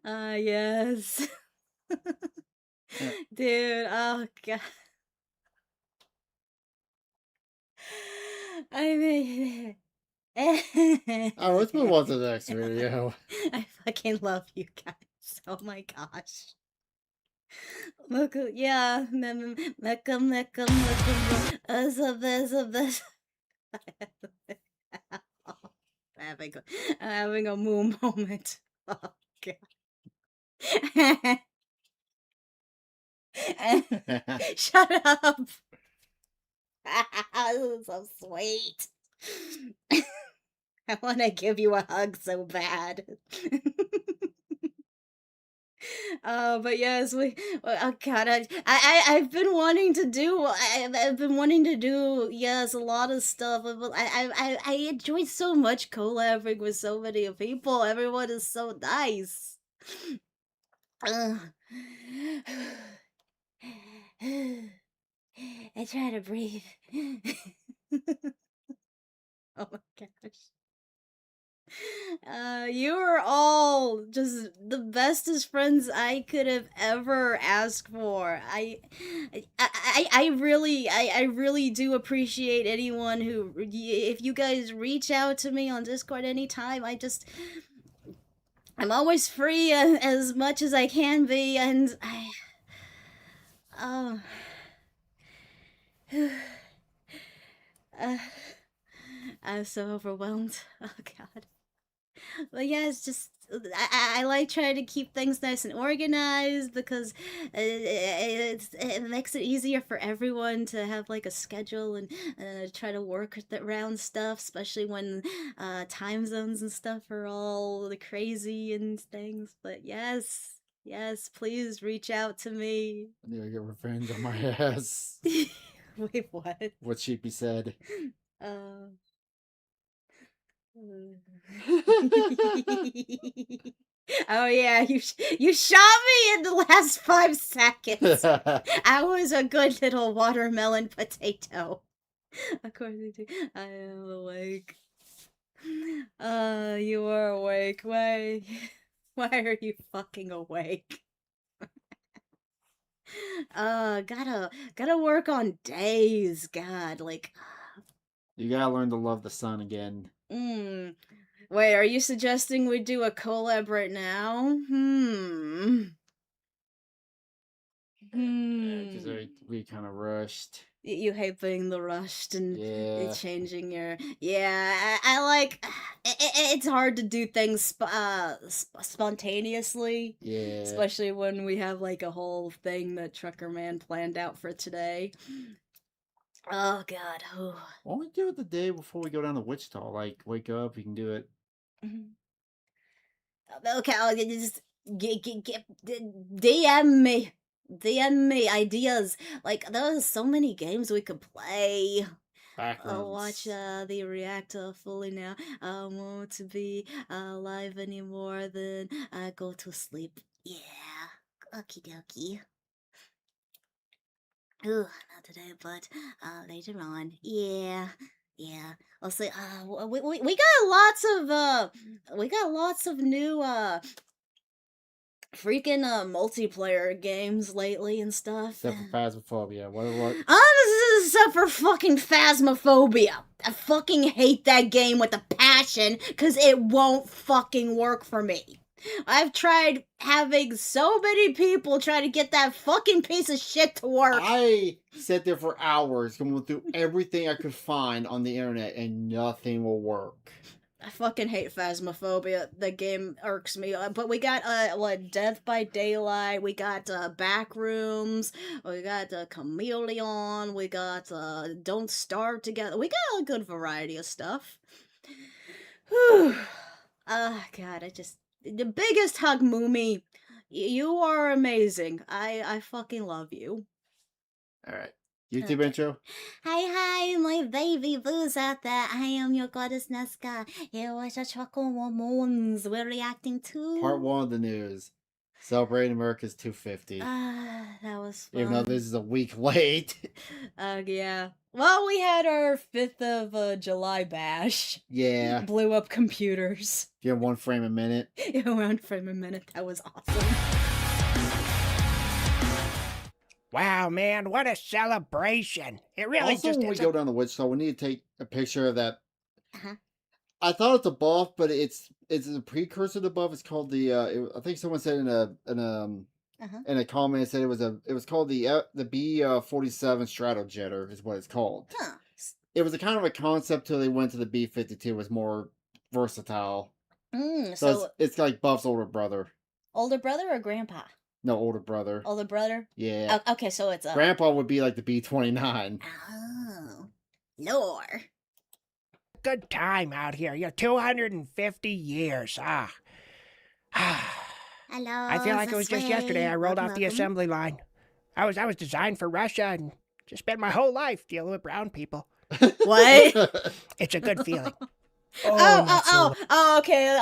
Yes. Dude, oh god. I mean, Alright, let's move on to the next video. I fucking love you guys. Oh my gosh. Mecha, yeah, mecha, mecha, mecha, having a moo moment. Oh god. Shut up. This is so sweet. I want to give you a hug so bad. But yes, oh god, I've been wanting to do, I've been wanting to do, yes, a lot of stuff. But I enjoy so much collabing with so many people. Everyone is so nice. Ugh. I try to breathe. Oh my gosh. You are all just the bestest friends I could have ever asked for. I really do appreciate anyone who, if you guys reach out to me on Discord anytime, I'm always free as much as I can be, and oh. I'm so overwhelmed. Oh god. But yeah, it's just I like trying to keep things nice and organized because it makes it easier for everyone to have like a schedule and try to work around stuff, especially when time zones and stuff are all crazy and things. But yes, please reach out to me. I need to get revenge on my ass. Wait, what? What Sheepy said. Oh yeah, you shot me in the last 5 seconds. I was a good little watermelon potato. According to I am awake. You are awake. Why are you fucking awake? Gotta work on days. God, like. You gotta learn to love the sun again. Wait, are you suggesting we do a collab right now? Because we kind of rushed. You hate being the rushed and Yeah. changing your. Yeah, I like. It's hard to do things spontaneously. Yeah. Especially when we have like a whole thing that Trucker Man planned out for today. Oh god. Oh. Why don't we do it the day before we go down to Wichita? Like, wake up, you can do it. Okay, I'll just DM me. DM me ideas. Like, there's so many games we could play. I'll watch the reactor fully now. I want to be alive anymore, then I go to sleep. Yeah. Okie dokie. Ooh, not today, but later on. Yeah. Also, we got lots of new freaking multiplayer games lately and stuff. Except for Phasmophobia. What? Except for fucking Phasmophobia. I fucking hate that game with a passion because it won't fucking work for me. I've tried having so many people try to get that fucking piece of shit to work. I sat there for hours going through everything I could find on the internet and nothing will work. I fucking hate Phasmophobia. The game irks me. But we got Death by Daylight. We got Backrooms. We got Chameleon. We got Don't Starve Together. We got a good variety of stuff. Whew. God, the biggest hug, Moomy. You are amazing. I fucking love you. All right. YouTube Okay. intro. Hi, my baby boos out there. I am your goddess Nazca. Here was a chocolate moons we're reacting to. Part 1 of the news. Celebrating America's 250. That was fun. Even though this is a week late. Yeah. Well, we had our 5th of July bash. Yeah. Blew up computers. Give 1 frame a minute. Around frame a minute. That was awesome. Wow, man, what a celebration. It really Also, just when we is go down the witch stone, we need to take a picture of that. Uh-huh. I thought it's a buff, but it's a precursor to buff. It's called the. I think someone said in a comment, said it was called the B-47 Stratojetter is what it's called. Huh. It was a kind of a concept till they went to the B-52. It was more versatile. So So it's like Buff's older brother. older brother or grandpa? No, older brother. Older brother? Yeah. Okay, so it's a... Grandpa would be like the B-29. Oh. Lore. good time out here. 250 years. Hello. I feel like it was just yesterday I rolled off the assembly line. I was designed for Russia and just spent my whole life dealing with brown people. What? It's a good feeling. Okay.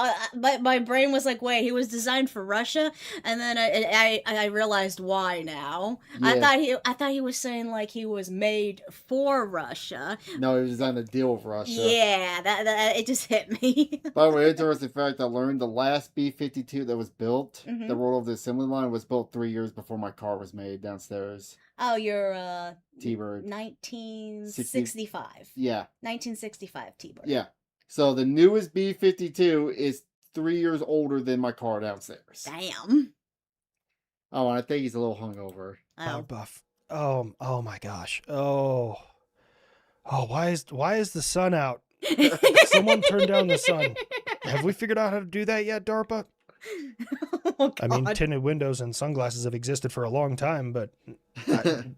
My brain was like, wait, he was designed for Russia, and then I realized why now. Yeah. I thought he was saying like he was made for Russia. No, he was designed to deal with Russia. Yeah, that it just hit me. By the way, interesting fact I learned: the last B-52 that was built, Mhm. that rolled off the assembly line, was built 3 years before my car was made downstairs. Oh, you're T-Bird. 1965. Yeah, 1965 T-Bird. yeah. So the newest B-52 is 3 years older than my car downstairs. Damn. Oh, and I think he's a little hungover. Oh. Buff. Oh my gosh. Oh, why is the sun out? Someone turn down the sun. Have we figured out how to do that yet, DARPA? Oh, I mean, God. tinted windows and sunglasses have existed for a long time, but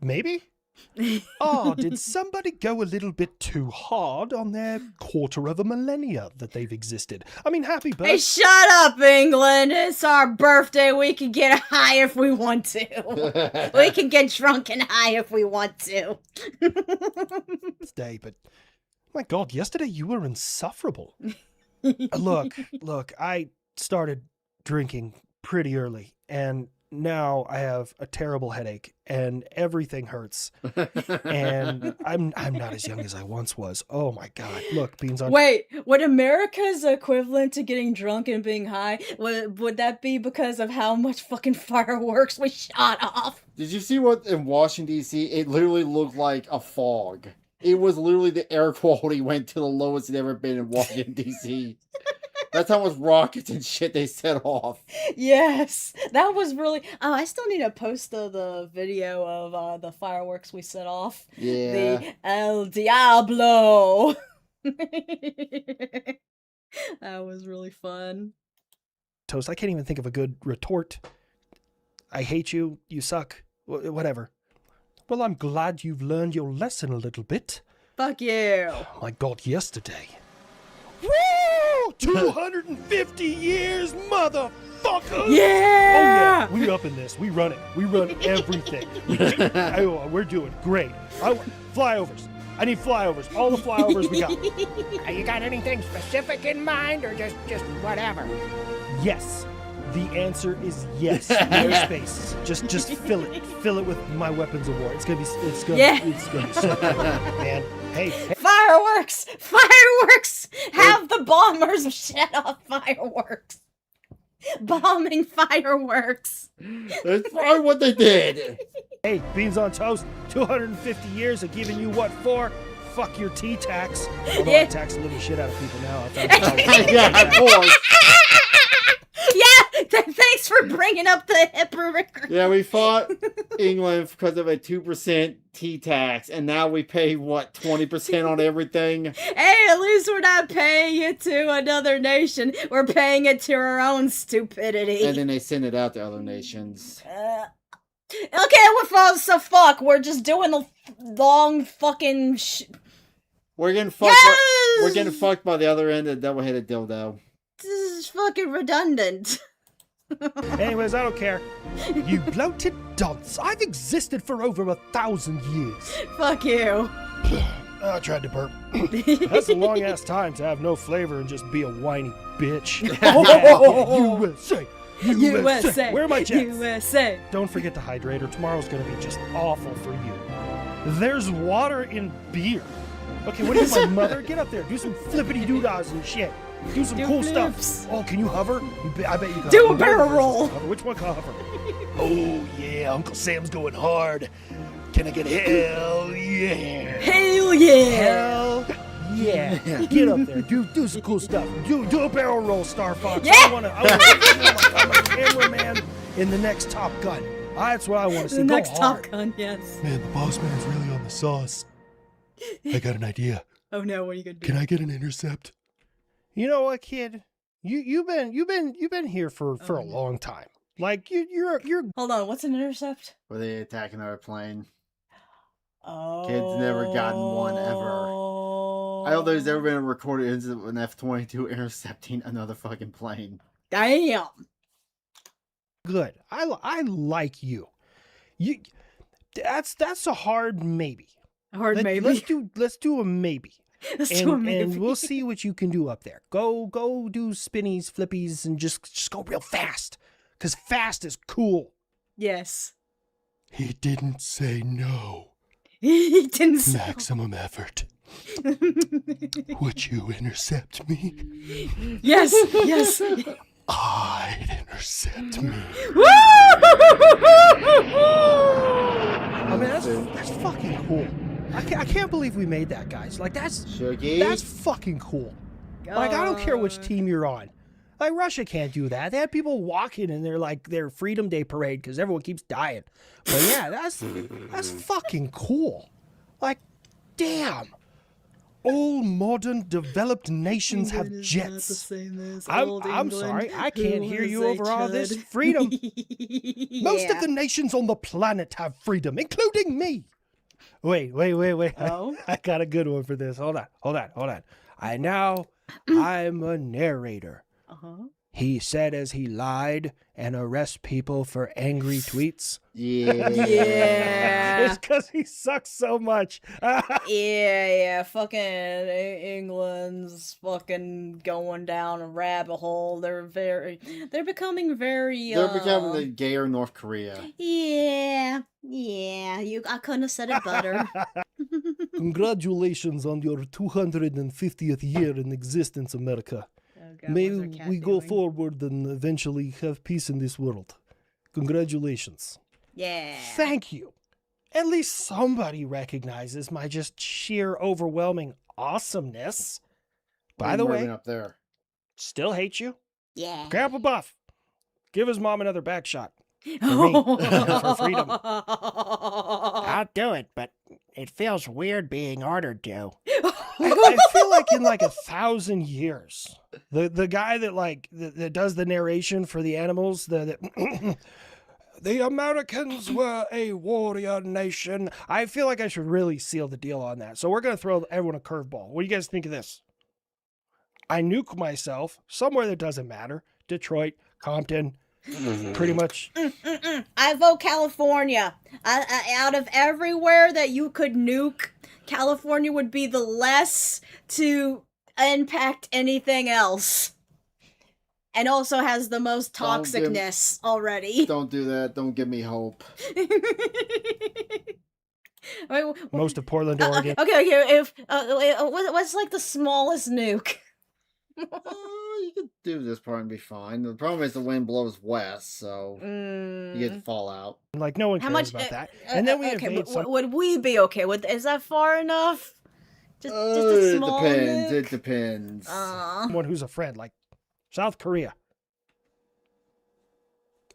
maybe? Oh, did somebody go a little bit too hard on their quarter of a millennia that they've existed? I mean, happy Hey, birthday. shut up, England. It's our birthday. We can get high if we want to. We can get drunk and high if we want to. But my God, yesterday you were insufferable. Look, I started drinking pretty early, and now I have a terrible headache, and everything hurts. And I'm not as young as I once was. Oh my God! Look, Beans on. Wait, would America's equivalent to getting drunk and being high, would that be because of how much fucking fireworks we shot off? Did you see what in Washington, D.C., it literally looked like a fog? It was literally the air quality went to the lowest it ever been in Washington, D.C. That's how much rockets and shit they set off. Yes, that was really... Oh, I still need to post the video of the fireworks we set off. Yeah. The El Diablo. That was really fun. Toast. I can't even think of a good retort. I hate you. You suck. Whatever. Well, I'm glad you've learned your lesson a little bit. Fuck you. Oh my God, yesterday. Woo! 250 years, motherfucker! Yeah! Oh yeah, we up in this. We run it. We run everything. We're doing great. Flyovers. I need flyovers. All the flyovers we got. You got anything specific in mind or just whatever? Yes. The answer is yes. Airspace. Just fill it. Fill it with my weapons of war. It's gonna be so fun, man. Hey, Fireworks! Fireworks! Have the bombers set off fireworks. Bombing fireworks. That's probably what they did. hey, Beans on Toast. 250 years of giving you what for? Fuck your tea tax. Although I tax the living shit out of people now. I found out. Yeah, of course. Yeah! Thanks for bringing up the hypocrite. Yeah, we fought England because of a 2% tea tax, and now we pay, what, 20% on everything? Hey, at least we're not paying it to another nation. We're paying it to our own stupidity. And then they send it out to other nations. Okay, so fuck. We're just doing the long fucking We're getting fucked. Yes! We're getting fucked by the other end of the double-headed dildo. This is fucking redundant. Anyways, I don't care. You bloated dunce. I've existed for over 1,000 years. Fuck you. I tried to burp. That's a long ass time to have no flavor and just be a whiny bitch. USA! USA! Where are my jets? USA. Don't forget the hydrator. Tomorrow's gonna be just awful for you. There's water in beer. Okay, what is my mother? Get up there. Do some flippity doodads and shit. Do some Do cool flips. stuff. Oh, can you hover? I bet you can. Do a hover. barrel roll. Which one can hover? Oh yeah, Uncle Sam's going hard. Can I get hell yeah? Hell yeah. Hell yeah. Get up there. Do some cool stuff. Do a barrel roll, Star Fox. Yeah. I want to feel like I'm a cameraman in the next Top Gun. That's what I want to see. The Go next hard. Top Gun, yes. Man, the boss man's really on the sauce. I got an idea. Oh no, what are you gonna do? Can I get an intercept? You know what, kid? You've been here for a long time. Like you're Hold on, what's an intercept? Were they attacking our plane? Oh. Kids never gotten one ever. I don't think there's ever been a recorded incident with an F-22 intercepting another fucking plane. Damn. good. I like you. That's a hard maybe. Maybe. Let's do a maybe. And we'll see what you can do up there. Go do spinnies, flippies, and just go real fast. Cause fast is cool. Yes. He didn't say no. He didn't say Maximum effort. Would you intercept me? Yes, yes. I'd intercept me. Woo! I mean, that's fucking cool. I can't believe we made that, guys. Like, that's fucking cool. Like, I don't care which team you're on. Like, Russia can't do that. They had people walking in their Freedom Day parade because everyone keeps dying. But yeah, that's fucking cool. Like, damn. All modern developed nations have jets. I'm sorry, I can't hear you over all this freedom. Most of the nations on the planet have freedom, including me. Wait. Oh? I got a good one for this. Hold on. I'm a narrator. Uh-huh. He said as he lied and arrest people for angry tweets. Yeah. Yeah. It's because he sucks so much. Yeah. Fucking England's fucking going down a rabbit hole. They're becoming very. They're becoming the gayer North Korea. Yeah. I couldn't have said it better. Congratulations on your 250th year in existence, America. God, May what's our cat we go doing? forward and eventually have peace in this world. Congratulations. Yeah. Thank you. At least somebody recognizes my just sheer overwhelming awesomeness. By the way, up there. still hate you? Yeah. Grandpa Buff, give his mom another back shot. For me. For freedom. I'll do it, but it feels weird being ordered to. I feel like in like 1,000 years, the guy that does the narration for the animals, the Americans were a warrior nation. I feel like I should really seal the deal on that. So we're gonna throw everyone a curveball. What do you guys think of this? I nuke myself somewhere that doesn't matter. Detroit, Compton, pretty much. I vote California. Out of everywhere that you could nuke, California would be the less to impact anything else. And also has the most toxicness already. Don't do that. Don't give me hope. Most of Portland, Oregon. Okay. If what's like the smallest nuke? You could do this part and be fine. The problem is the wind blows west, so you get fallout. Like no one How cares much? about that. And then we invade some. Would we be okay with? Is that far enough? Just a It small depends. nuke? It depends. Someone who's a friend, like South Korea.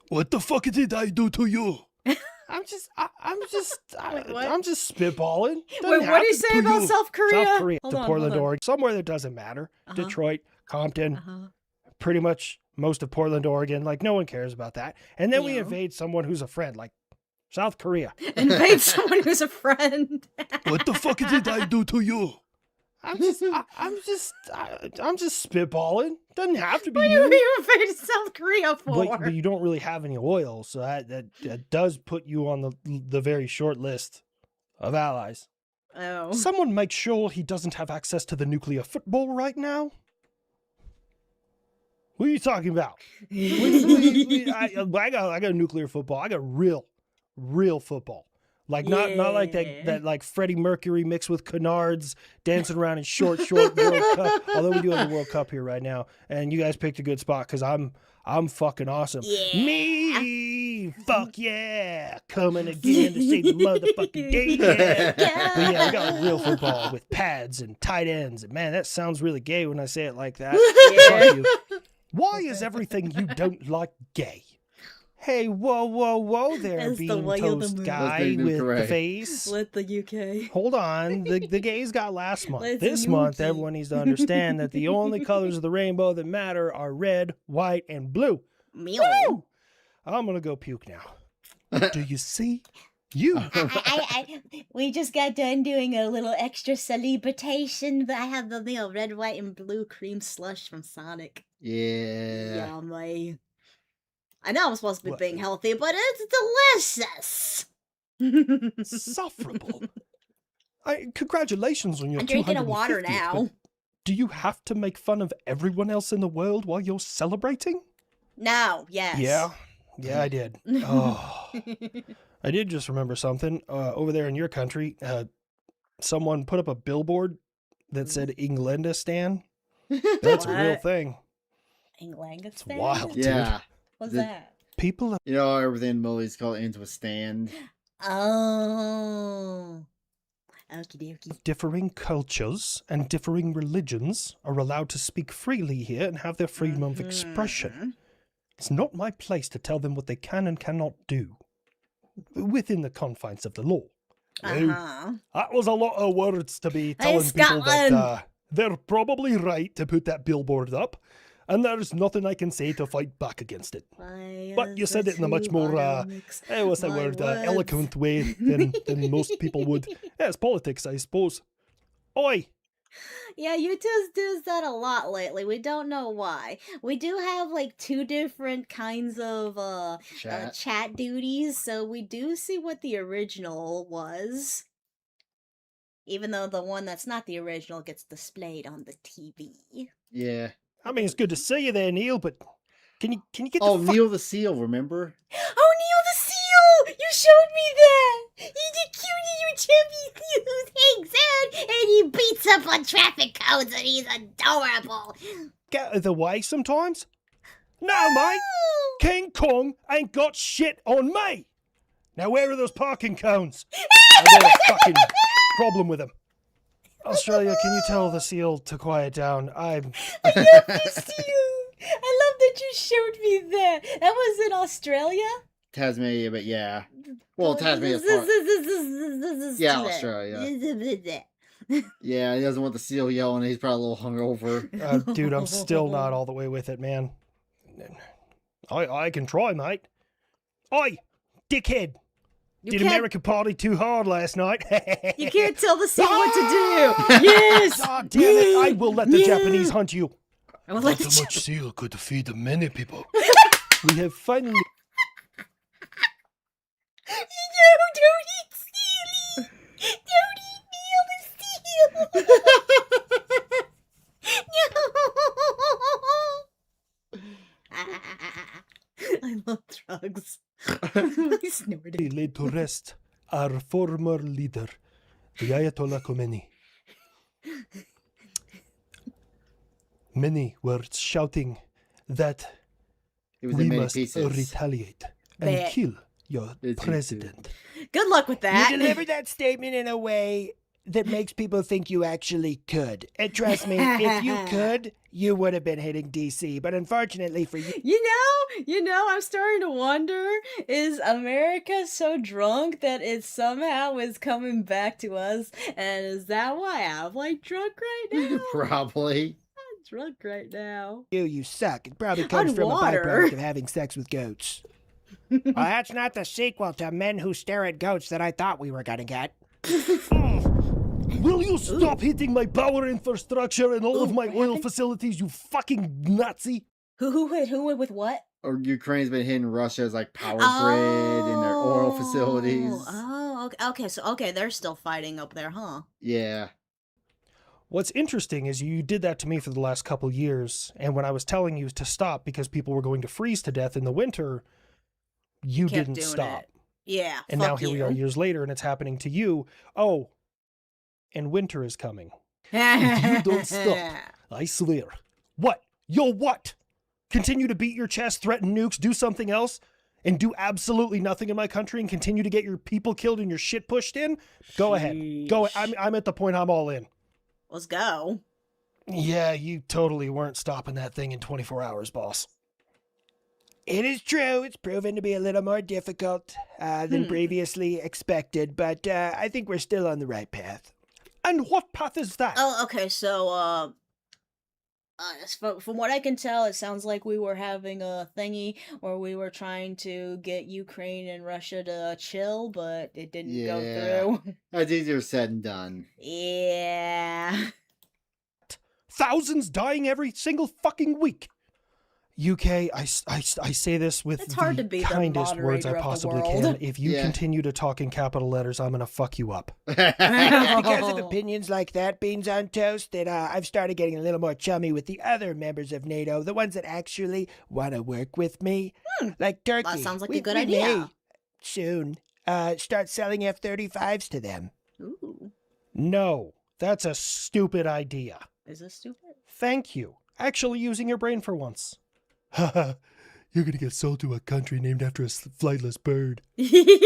What the fuck did I do to you? I'm just what? spitballing. Wait, what do you say about South Korea? South Korea, Hold to on, Portland, hold on. Oregon, somewhere that doesn't matter. Uh-huh. Detroit, Compton, pretty much most of Portland, Oregon. Like no one cares about that. And then we Yeah. invade someone who's a friend, like South Korea. Invade someone who's a friend. What the fuck did I do to you? I'm just spitballing. Doesn't have to be What are you. you afraid of South Korea for? But you don't really have any oil, so that does put you on the very short list of allies. Oh. Someone make sure he doesn't have access to the nuclear football right now. What are you talking about? I got a nuclear football. I got real football. Like not like that like Freddie Mercury mixed with canards dancing around in short World Cup. Although we do have the World Cup here right now, and you guys picked a good spot because I'm fucking awesome. Yeah. Me, fuck yeah, coming again to save the motherfucking day. But yeah, we got real football with pads and tight ends, and man, that sounds really gay when I say it like that. Fuck you. Why is everything you don't like gay? Hey, whoa there, That's the bean way of the toast moon. guy That's with the correct. face. Let the UK. Hold on, the gays got last month. Let's This month, nuke it. everyone needs to understand that the only colors of the rainbow that matter are red, white, and blue. Woo! I'm gonna go puke now. Do you see? You. We just got done doing a little extra celebration, but I have the red, white, and blue cream slush from Sonic. Yeah. Yummy. I know I'm supposed to be What? being healthy, but it's delicious. Insufferable. Congratulations on your I'm drinking a water 250th, but now. do you have to make fun of everyone else in the world while you're celebrating? No, yes. Yeah, I did. Oh, I did just remember something. Over there in your country, someone put up a billboard that said Englandistan. That's a real What? thing. England. It's wild. Dude. Yeah. What's The- that? People are You know, everything in the Middle East called ends with stand. Oh. Okie dokie. differing cultures and differing religions are allowed to speak freely here and have their freedom of expression. It's not my place to tell them what they can and cannot do within the confines of the law. Uh-huh. That was a lot of words to be telling people that Scotland! they're probably right to put that billboard up, and there's nothing I can say to fight back against it. But you said it in a much more, what's that word, eloquent way than most people would. Yeah, it's politics, I suppose. Oi! Yeah, YouTube does that a lot lately. We don't know why. We do have like two different kinds of Chat. chat duties, so we do see what the original was. Even though the one that's not the original gets displayed on the TV. Yeah. I mean, it's good to see you there, Neil, but can you get Oh, the fuck... Neil the Seal, remember? Oh, Neil the Seal! You showed me that! He's a cutie, you chubby Seal hangs out and he beats up on traffic codes and he's adorable. get out of the way sometimes? No, mate! King Kong ain't got shit on me! Now where are those parking cones? I've got a fucking problem with them. Australia, can you tell the seal to quiet down? I love the seal! I love that you showed me that. That was in Australia? Tasmania, but yeah. Well, Tasmania's part. Yeah, Australia. Yeah, he doesn't want the seal yelling. He's probably a little hungover. Dude, I'm still not all the way with it, man. I can try, mate. Oi, dickhead! Did can't- America party too hard last night? You can't tell the seal what to do. Yes! Ah, damn it! I will let the Japanese hunt you. I will let the seal could feed many people. We have finally... No, don't eat Sealy! Don't eat Neil the Seal! No! I love drugs. I snorted. laid to rest our former leader, the Ayatollah Khomeini. Many were shouting that He was we in many must pieces. retaliate and Bet. kill your It's president. Good luck with that. You delivered that statement in a way that makes people think you actually could. And trust me, if you could, you would have been hitting DC. But unfortunately for you, You know, I'm starting to wonder, is America so drunk that it somehow is coming back to us? And is that why I'm like drunk right now? Probably. I'm drunk right now. you suck. It probably comes from a water. byproduct of having sex with goats. Well, that's not the sequel to Men Who Stare at Goats that I thought we were gonna get. Will you stop hitting my power infrastructure and all of Ooh, my what oil happened? facilities, you fucking Nazi? Who hit with what? Or Ukraine's been hitting Russia's like power grid and their oil facilities. Oh, okay. So they're still fighting up there, huh? Yeah. What's interesting is you did that to me for the last couple years, and when I was telling you to stop because people were going to freeze to death in the winter, you Kept didn't doing stop. it. Yeah. And now here we are years later, and it's happening to you. Oh, and winter is coming. If you don't stop, I swear. What? You'll what? Continue to beat your chest, threaten nukes, do something else, and do absolutely nothing in my country and continue to get your people killed and your shit pushed in? Go ahead. Go. I'm at the point I'm all in. Let's go. Yeah, you totally weren't stopping that thing in 24 hours, boss. It is true. It's proven to be a little more difficult than previously expected, but I think we're still on the right path. And what path is that? Oh, okay. So, from what I can tell, it sounds like we were having a thingy where we were trying to get Ukraine and Russia to chill, but it didn't go through. That's easier said than done. Yeah. Thousands dying every single fucking week. UK, I say this with It's hard the to be the kindest words I moderator of the possibly world. can. If you Yeah. continue to talk in capital letters, I'm going to fuck you up. Because of opinions like that, Beans on Toast, that I've started getting a little more chummy with the other members of NATO, the ones that actually want to work with me. Like Turkey. That sounds like a We- good we may idea. soon start selling F-35s to them. Ooh. No, that's a stupid idea. Is this stupid? Thank you. Actually using your brain for once. Haha, you're gonna get sold to a country named after a flightless bird.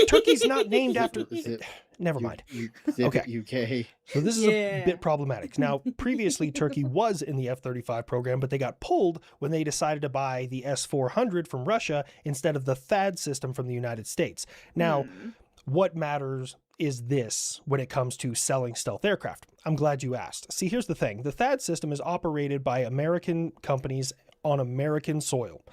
Turkey's not named after... Is it- Never mind. Okay. Okay. UK. So this is Yeah. a bit problematic. Now, previously, Turkey was in the F-35 program, but they got pulled when they decided to buy the S-400 from Russia instead of the THAAD system from the United States. Now, what matters is this when it comes to selling stealth aircraft. I'm glad you asked. See, here's the thing. The THAAD system is operated by American companies on American soil.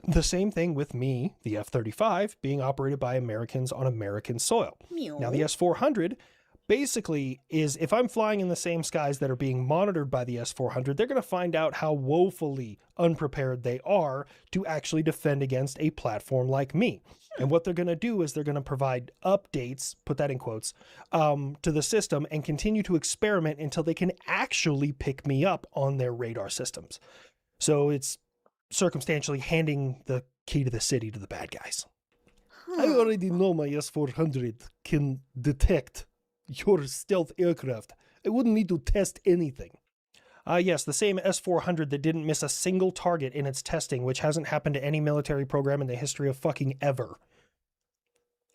The same thing with me, the F-35, being operated by Americans on American soil. Now, the S-400 basically is, if I'm flying in the same skies that are being monitored by the S-400, they're going to find out how woefully unprepared they are to actually defend against a platform like me. And what they're going to do is they're going to provide updates, put that in quotes, to the system and continue to experiment until they can actually pick me up on their radar systems. So it's circumstantially handing the key to the city to the bad guys. I already know my S-400 can detect your stealth aircraft. I wouldn't need to test anything. Yes, the same S-400 that didn't miss a single target in its testing, which hasn't happened to any military program in the history of fucking ever.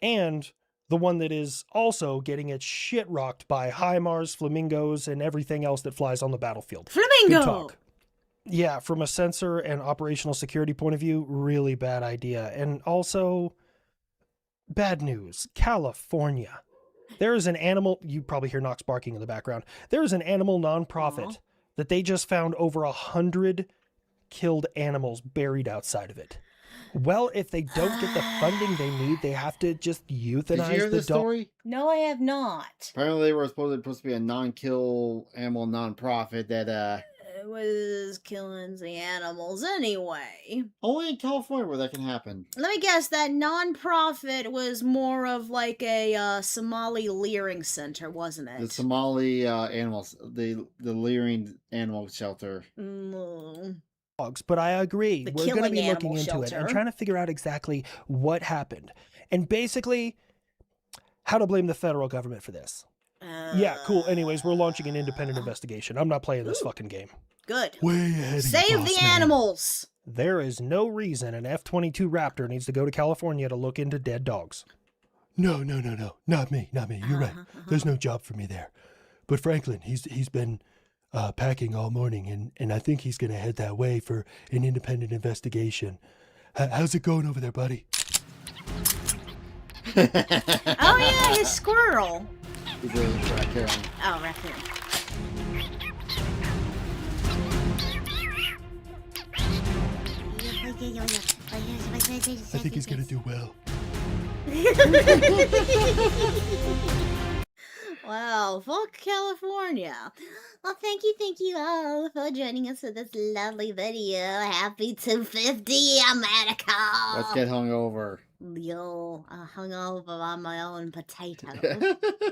And the one that is also getting its shit rocked by HIMARS, flamingos, and everything else that flies on the battlefield. Good Flamingo! talk. Yeah, from a sensor and operational security point of view, really bad idea. And also, bad news. California. There is an animal, you probably hear Knox barking in the background. There is an animal nonprofit that they just found over 100 killed animals buried outside of it. Well, if they don't get the funding they need, they have to just euthanize Did you hear the this dog. story? No, I have not. Apparently, they were supposed to be a non-kill animal non-profit that It was killing the animals anyway. only in California where that can happen. Let me guess, that non-profit was more of like a Somali leering center, wasn't it? The Somali animals, the Leering Animal Shelter. Mm. Dogs, but I agree. The We're going to killing be looking animal into it and shelter. trying to figure out exactly what happened. And basically, how to blame the federal government for this. Yeah, cool. Anyways, we're launching an independent investigation. I'm not playing this fucking game. Good. Way ahead of you, Save boss the man. animals! There is no reason an F-22 Raptor needs to go to California to look into dead dogs. No. Not me. You're right. There's no job for me there. But Franklin, he's been packing all morning, and I think he's gonna head that way for an independent investigation. How's it going over there, buddy? Oh yeah, his squirrel. He's a raccoon. Oh, raccoon. I think he's gonna do well. Wow, fuck California. Well, thank you all for joining us for this lovely video. Happy 250, America. Let's get hungover. Yo, hung over on my own potato.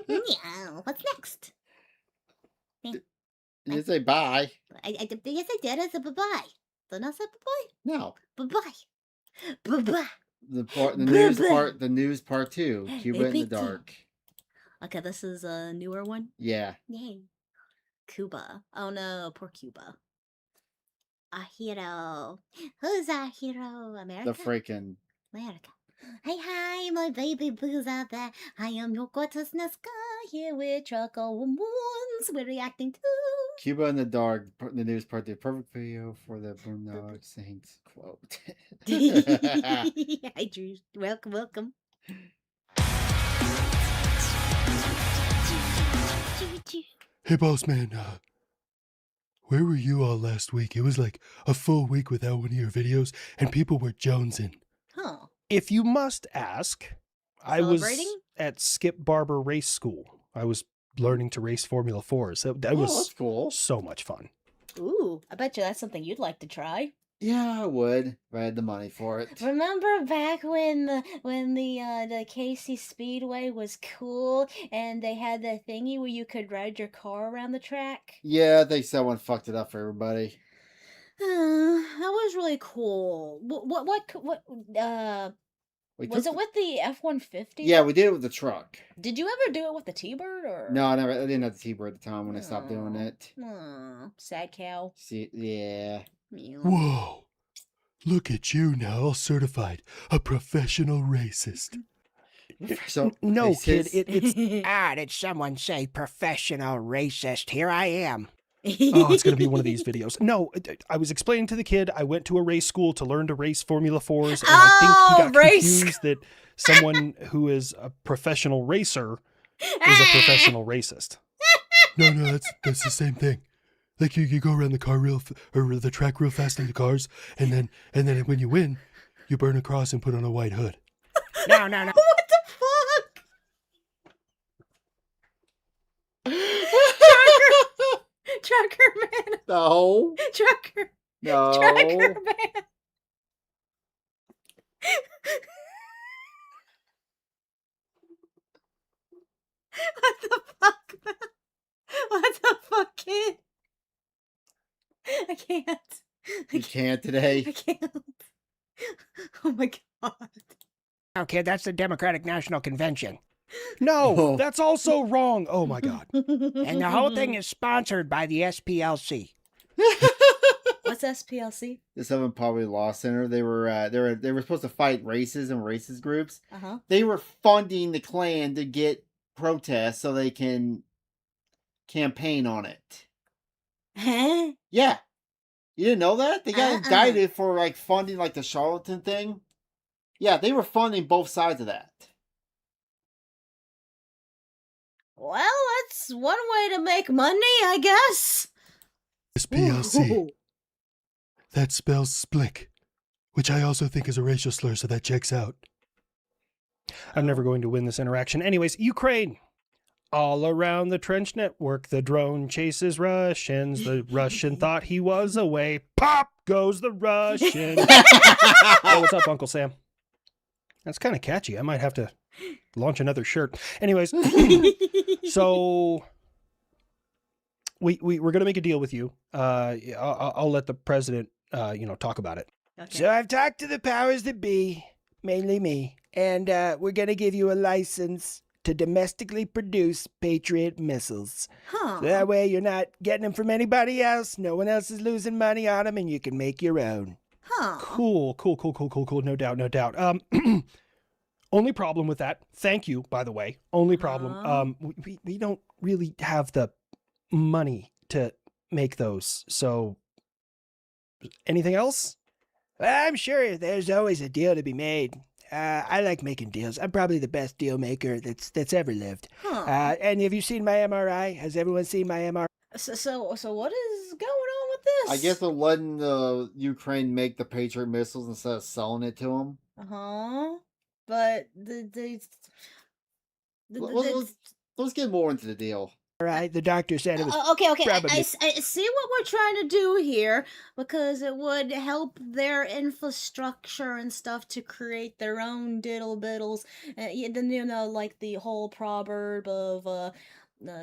Yeah, what's next? You say bye. Yes, I did. I said bye-bye. Didn't I say bye-bye? No. Bye-bye. Bye-bye. The news part 2. Cuba in the Big deal. dark. Okay, this is a newer one. Yeah. Yay. Cuba. Oh no, poor Cuba. Our hero. Who's our hero? America? The freaking. America. Hey, hi, my baby boos out there. I am your gorgeous Nesca here with Choco Moons. We're reacting to. Cuba in the dark. The news part 2. Perfect video for the Boondock Saints quote. Hi, Drew. Welcome. Hey, boss man, where were you all last week? It was like a full week without one of your videos, and people were jonesing. Huh. If you must ask, I was Celebrating? at Skip Barber Race School. I was learning to race Formula 4s. That Oh, was that's cool. so much fun. Ooh, I bet you that's something you'd like to try. Yeah, I would if I had the money for it. Remember back when the Casey Speedway was cool and they had that thingy where you could ride your car around the track? Yeah, I think someone fucked it up for everybody. That was really cool. We Was took it with the F-150? Yeah, we did it with the truck. Did you ever do it with the T-Bird or? No, I didn't have the T-Bird at the time when I stopped doing Aw. it. Aw, sad cow. See, yeah. Meow. Whoa. Look at you now, all certified. A professional racist. So No, kid, racist. it's did someone say professional racist? Here I am. Oh, it's going to be one of these videos. No, I was explaining to the kid, I went to a race school to learn to race Formula 4s, and I think he got race. confused that someone who is a professional racer is a professional racist. No, that's the same thing. Like you go around the car or the track real fast in the cars, and then when you win, you burn a cross and put on a white hood. No. What the fuck? Trucker man. No. Trucker No. man. What the fuck, man? What the fuck, kid? I can't. You can't today. I can't. Oh my god. No, kid, that's the Democratic National Convention. No, Oh. that's also wrong. Oh my God. And the whole thing is sponsored by the SPLC. What's SPLC? The Southern Poverty Law Center. They were supposed to fight races and racist groups. Uh-huh. They were funding the Klan to get protests so they can campaign on it. Huh? Yeah. You didn't know that? They got Uh-uh. indicted for like funding like the charlatan thing. Yeah, they were funding both sides of that. Well, that's one way to make money, I guess. SPLC. Ooh. That spells splick, which I also think is a racial slur, so that checks out. I'm never going to win this interaction. Anyways, Ukraine. All around the trench network, the drone chases Russians. The Russian thought he was away. Pop goes the Russian. Oh, what's up, Uncle Sam? That's kind of catchy. I might have to launch another shirt. Anyways, so we're going to make a deal with you. I'll let the president, talk about it. Okay. So I've talked to the powers that be, mainly me, and we're going to give you a license to domestically produce Patriot missiles. Huh. So that way you're not getting them from anybody else, no one else is losing money on them, and you can make your own. Huh. Cool. No doubt. Only problem with that. Thank you, by the way. Only problem. We don't really have the money to make those. So, anything else? Well, I'm sure there's always a deal to be made. I like making deals. I'm probably the best deal maker that's ever lived. Huh. And have you seen my MRI? Has everyone seen my MRI? So what is going on with this? I guess they're letting Ukraine make the Patriot missiles instead of selling it to them. Uh-huh. But the Let's let's get more into the deal. All right, the doctor said it was Okay. I probably- see what we're trying to do here, because it would help their infrastructure and stuff to create their own diddle biddles. Like the whole proverb of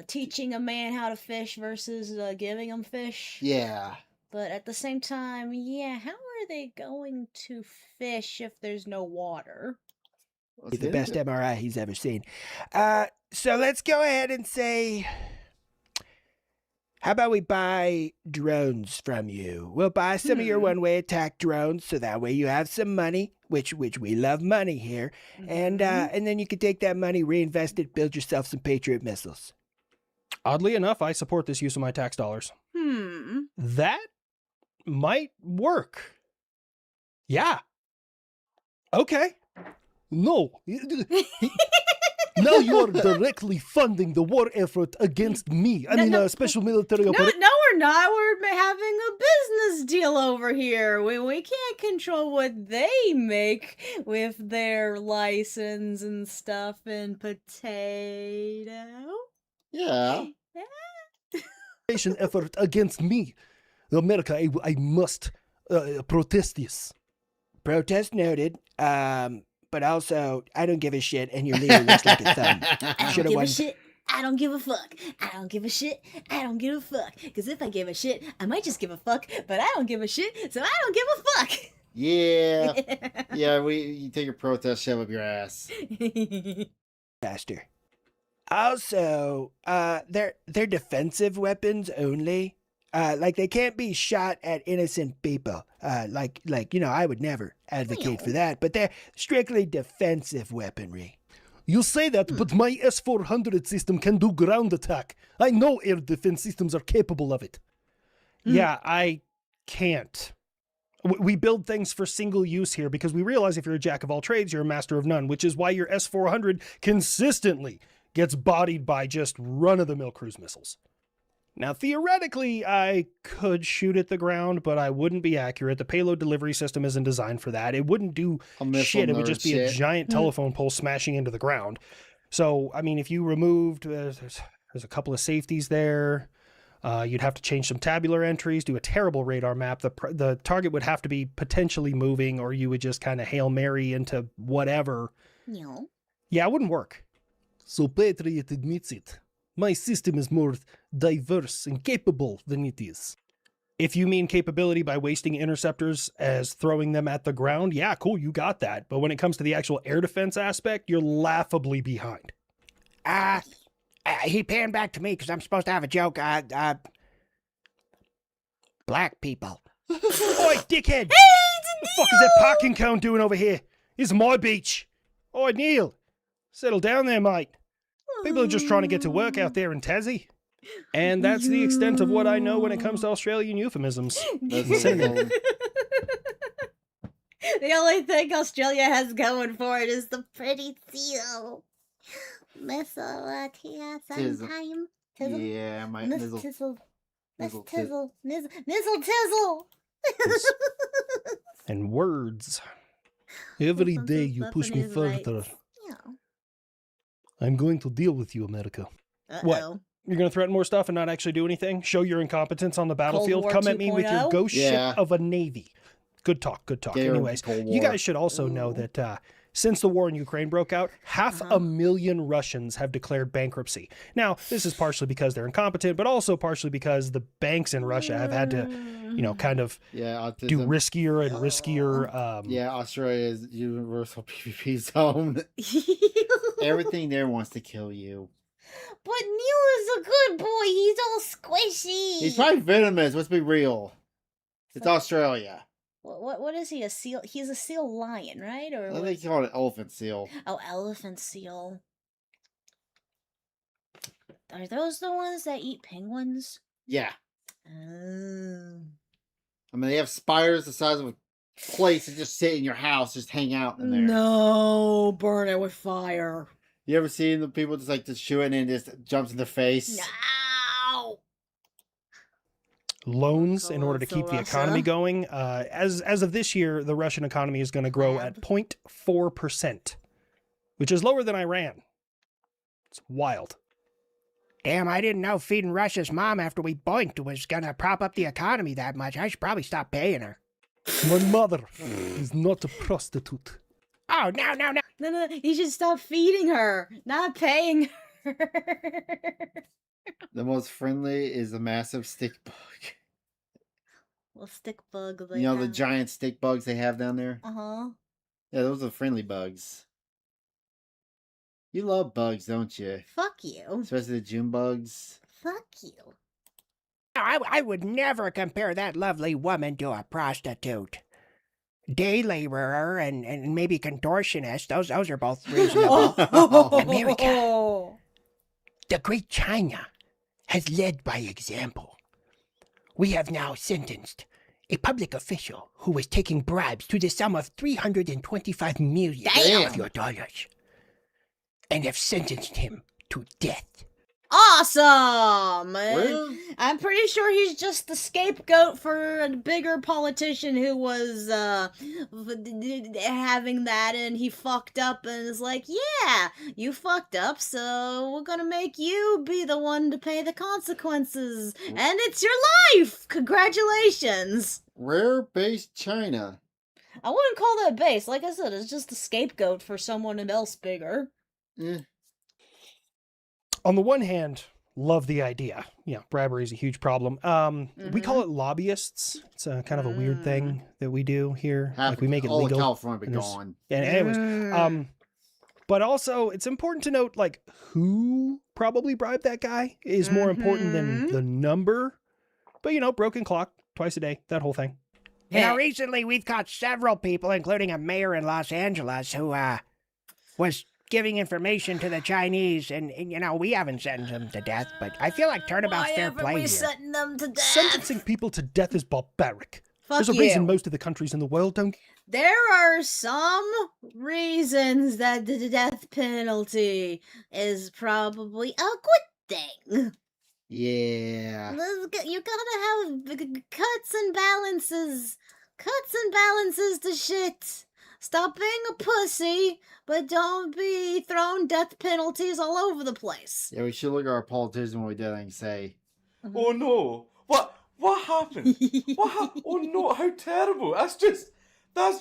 teaching a man how to fish versus giving him fish. Yeah. But at the same time, yeah, how are they going to fish if there's no water? Let's the get best into it. MRI he's ever seen. So let's go ahead and say, how about we buy drones from you? We'll buy some of your one-way attack drones, so that way you have some money, which we love money here, and then you can take that money, reinvest it, build yourself some Patriot missiles. Oddly enough, I support this use of my tax dollars. That might work. Yeah. Okay. No. Now you are directly funding the war effort against me. I mean, special military No, operation. we're not. We're having a business deal over here. We can't control what they make with their license and stuff and potato. Yeah. Effort against me. America, I must protest this. Protest noted. But also, I don't give a shit, and your leader looks like a thumb. I Should've don't give won. a shit. I don't give a fuck. I don't give a shit. I don't give a fuck. Because if I give a shit, I might just give a fuck, but I don't give a shit, so I don't give a fuck. Yeah. Yeah, you take a protest, shove up your ass. Faster. Also, they're defensive weapons only. Like they can't be shot at innocent people. Like I would never advocate for that. But they're strictly defensive weaponry. You say that, but my S-400 system can do ground attack. I know air defense systems are capable of it. Yeah, I can't. We build things for single use here because we realize if you're a jack of all trades, you're a master of none, which is why your S-400 consistently gets bodied by just run-of-the-mill cruise missiles. Now, theoretically, I could shoot at the ground, but I wouldn't be accurate. The payload delivery system isn't designed for that. It wouldn't do A missile shit. It would nerd just be a shit. giant telephone pole smashing into the ground. So, I mean, if you removed, there's a couple of safeties there. You'd have to change some tabular entries, do a terrible radar map. The target would have to be potentially moving, or you would just kind of Hail Mary into whatever. No. Yeah, it wouldn't work. So Patriot admits it. My system is more diverse and capable than it is. If you mean capability by wasting interceptors as throwing them at the ground, yeah, cool, you got that. But when it comes to the actual air defense aspect, you're laughably behind. He panned back to me because I'm supposed to have a joke. Black people. Oi, dickhead! What the fuck is that parking cone doing over here? This is my beach. Oi, Neil. Settle down there, mate. People are just trying to get to work out there in Tassie. And that's the extent of what I know when it comes to Australian euphemisms. That's a little- The only thing Australia has going for it is the pretty seal. Missile sometime. Tizzle. Yeah, my Miss nizzle. Tizzle. Miss Nizzle tit- Tizzle. Nizzle Tizzle. And words. Every Something day you push me Japanese rights. further. Yeah. I'm going to deal with you, America. What? Uh-oh. You're going to threaten more stuff and not actually do anything? Show your incompetence on the battlefield? War Come at me with your 2.0? ghost Yeah. ship of a navy. Good talk, good talk. Gay or Anyways, Cold you War. guys should also know that since the war in Ukraine broke out, 500,000 Russians have declared bankruptcy. Now, this is partially because they're incompetent, but also partially because the banks in Russia have had to, kind of Yeah, autism. do riskier and riskier. Yeah, Australia is universal PvP zone. Everything there wants to kill you. But Neil is a good boy. He's all squishy. He's probably venomous. Let's be real. It's Australia. What is he? A seal? He's a seal lion, right? Or I what? think you call it an elephant seal. Oh, elephant seal. Are those the ones that eat penguins? Yeah. Oh. I mean, they have spires the size of a place to just sit in your house, just hang out in there. No, burn it with fire. You ever seen the people just shoot it and it just jumps in their face? No. loans in Oh, order to so keep the Russia. economy going. As of this year, the Russian economy is going to grow at 0.4%, which is lower than Iran. It's wild. Damn, I didn't know feeding Russia's mom after we boinked was gonna prop up the economy that much. I should probably stop paying her. My mother is not a prostitute. Oh, no. No, you should stop feeding her, not paying her. The most friendly is the massive stick bug. Well, stick bug. You know the giant stick bugs they have down there? Uh-huh. Yeah, those are friendly bugs. You love bugs, don't you? Fuck you. Especially the June bugs. Fuck you. I would never compare that lovely woman to a prostitute. Day laborer and maybe contortionist, those are both reasonable. America. The great China has led by example. We have now sentenced a public official who was taking bribes to the sum of $325 million of your dollars, and have sentenced him to death. Awesome! Well- I'm pretty sure he's just the scapegoat for a bigger politician who was having that, and he fucked up and is like, yeah, you fucked up, so we're gonna make you be the one to pay the consequences. And it's your life! Congratulations! Rare-based China. I wouldn't call that base. Like I said, it's just the scapegoat for someone else bigger. Eh. On the one hand, love the idea. Yeah, bribery is a huge problem. We call it lobbyists. It's a kind of a weird thing that we do here. Like we make it all legal. of California be and there's- gone. And anyways, but also it's important to note like who probably bribed that guy is more important than the number. But you know, broken clock twice a day, that whole thing. You know, recently we've caught several people, including a mayor in Los Angeles, who was giving information to the Chinese, and you know, we haven't sentenced them to death, but I feel like turnabout's fair play here. Setting them to death? Sentencing people to death is barbaric. Fuck There's a you. reason most of the countries in the world don't. There are some reasons that the death penalty is probably a good thing. Yeah. You gotta have cuts and balances. Cuts and balances to shit. Stop being a pussy, but don't be throwing death penalties all over the place. Yeah, we should look at our politicians when we do that and say, Oh no! What happened? Oh no! How terrible! That's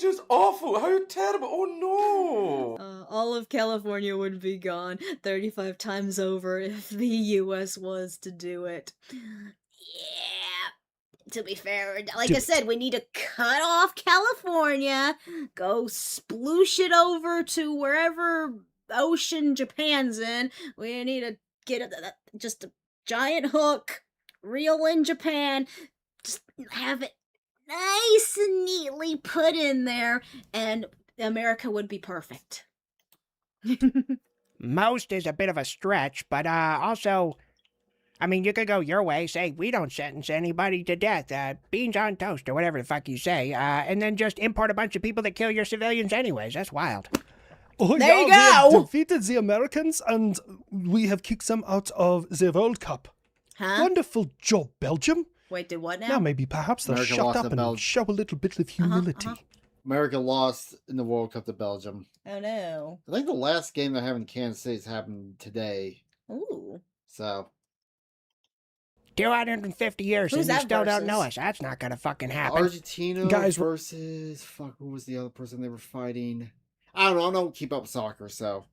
just awful! How terrible! Oh no! All of California would be gone 35 times over if the U.S. was to do it. Yeah. To be fair, like I said, we need to cut off California, go sploosh it over to wherever ocean Japan's in. We need to get just a giant hook, reel in Japan, just have it nice and neatly put in there, and America would be perfect. Most is a bit of a stretch, but also, I mean, you could go your way, say, we don't sentence anybody to death, beans on toast, or whatever the fuck you say, and then just import a bunch of people that kill your civilians anyways. That's wild. Oh, There yeah, you we have go. defeated the Americans and we have kicked them out of the World Cup. Huh? Wonderful job, Belgium. Wait, did what now? Now maybe perhaps they'll America shut lost up to and Belgium. show a little bit of humility. America lost in the World Cup to Belgium. Oh no. I think the last game they're having in Kansas City has happened today. Ooh. So, 250 years Who's and you that still don't know versus? us. That's not gonna fucking happen. Argentina Guys, versus... Fuck, who was the other person they were fighting? I don't know. I don't keep up with soccer, so...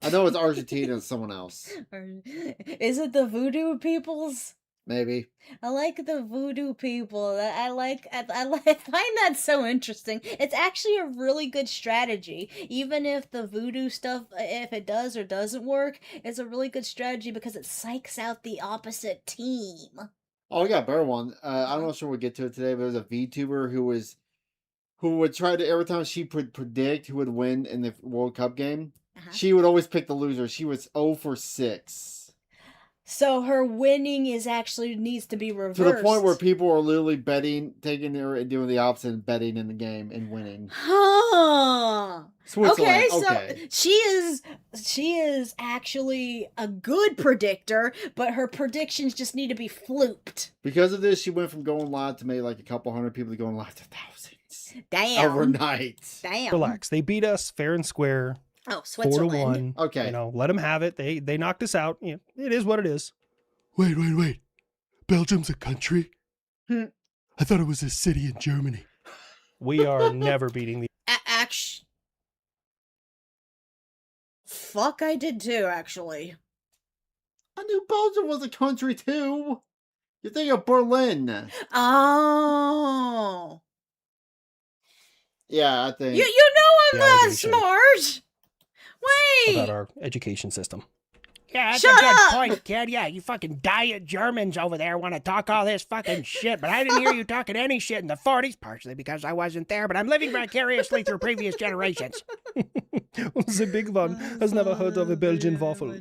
I know it's Argentina and someone else. Is it the voodoo peoples? Maybe. I like the voodoo people. I find that so interesting. It's actually a really good strategy. Even if the voodoo stuff, if it does or doesn't work, it's a really good strategy because it psychs out the opposite team. Oh, we got a better one. I'm not sure we'll get to it today, but there was a VTuber who would try to, every time she would predict who would win in the World Cup game, she would always pick the loser. She was 0 for 6. So her winning is actually needs to be reversed. To the point where people are literally betting, taking her and doing the opposite and betting in the game and winning. Huh. Switzerland, Okay, so she is actually a good predictor, but her predictions just need to be flooped. Because of this, she went from going live to maybe like a couple hundred people to going live to thousands. Damn. Overnight. Damn. Relax. They beat us fair and square. Oh, 4 to Switzerland. 1. Okay. You know, let them have it. They knocked us out. You know, it is what it is. Wait. Belgium's a country? Hmm. I thought it was a city in Germany. We are never beating the Fuck, I did too, actually. I knew Belgium was a country too. You think of Berlin. Oh. Yeah, I think. You know I'm that allegation. smart. Wait. about our education system. Yeah, that's Shut a good up! point, kid. Yeah, you fucking diet Germans over there want to talk all this fucking shit, but I didn't hear you talking any shit in the 40s, partially because I wasn't there, but I'm living vicariously through previous generations. The big one has never heard of a Belgian waffle.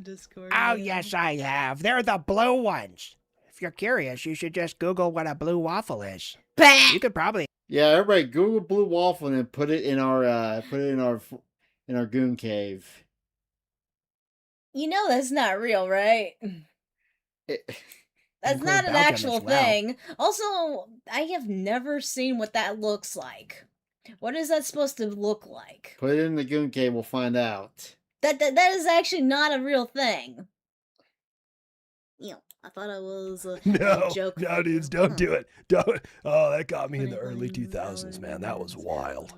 Oh, yes, I have. They're the blue ones. If you're curious, you should just Google what a blue waffle is. Bah! You could probably. Yeah, everybody Google blue waffle and put it in our goon cave. You know that's not real, right? It, That's Include not an Belgium actual as well. thing. Also, I have never seen what that looks like. What is that supposed to look like? put it in the goon cave. We'll find out. That is actually not a real thing. You know, I thought it was a No, joke. no, dudes, don't do it. Don't. Oh, that got me in the early 2000s, man. That was wild.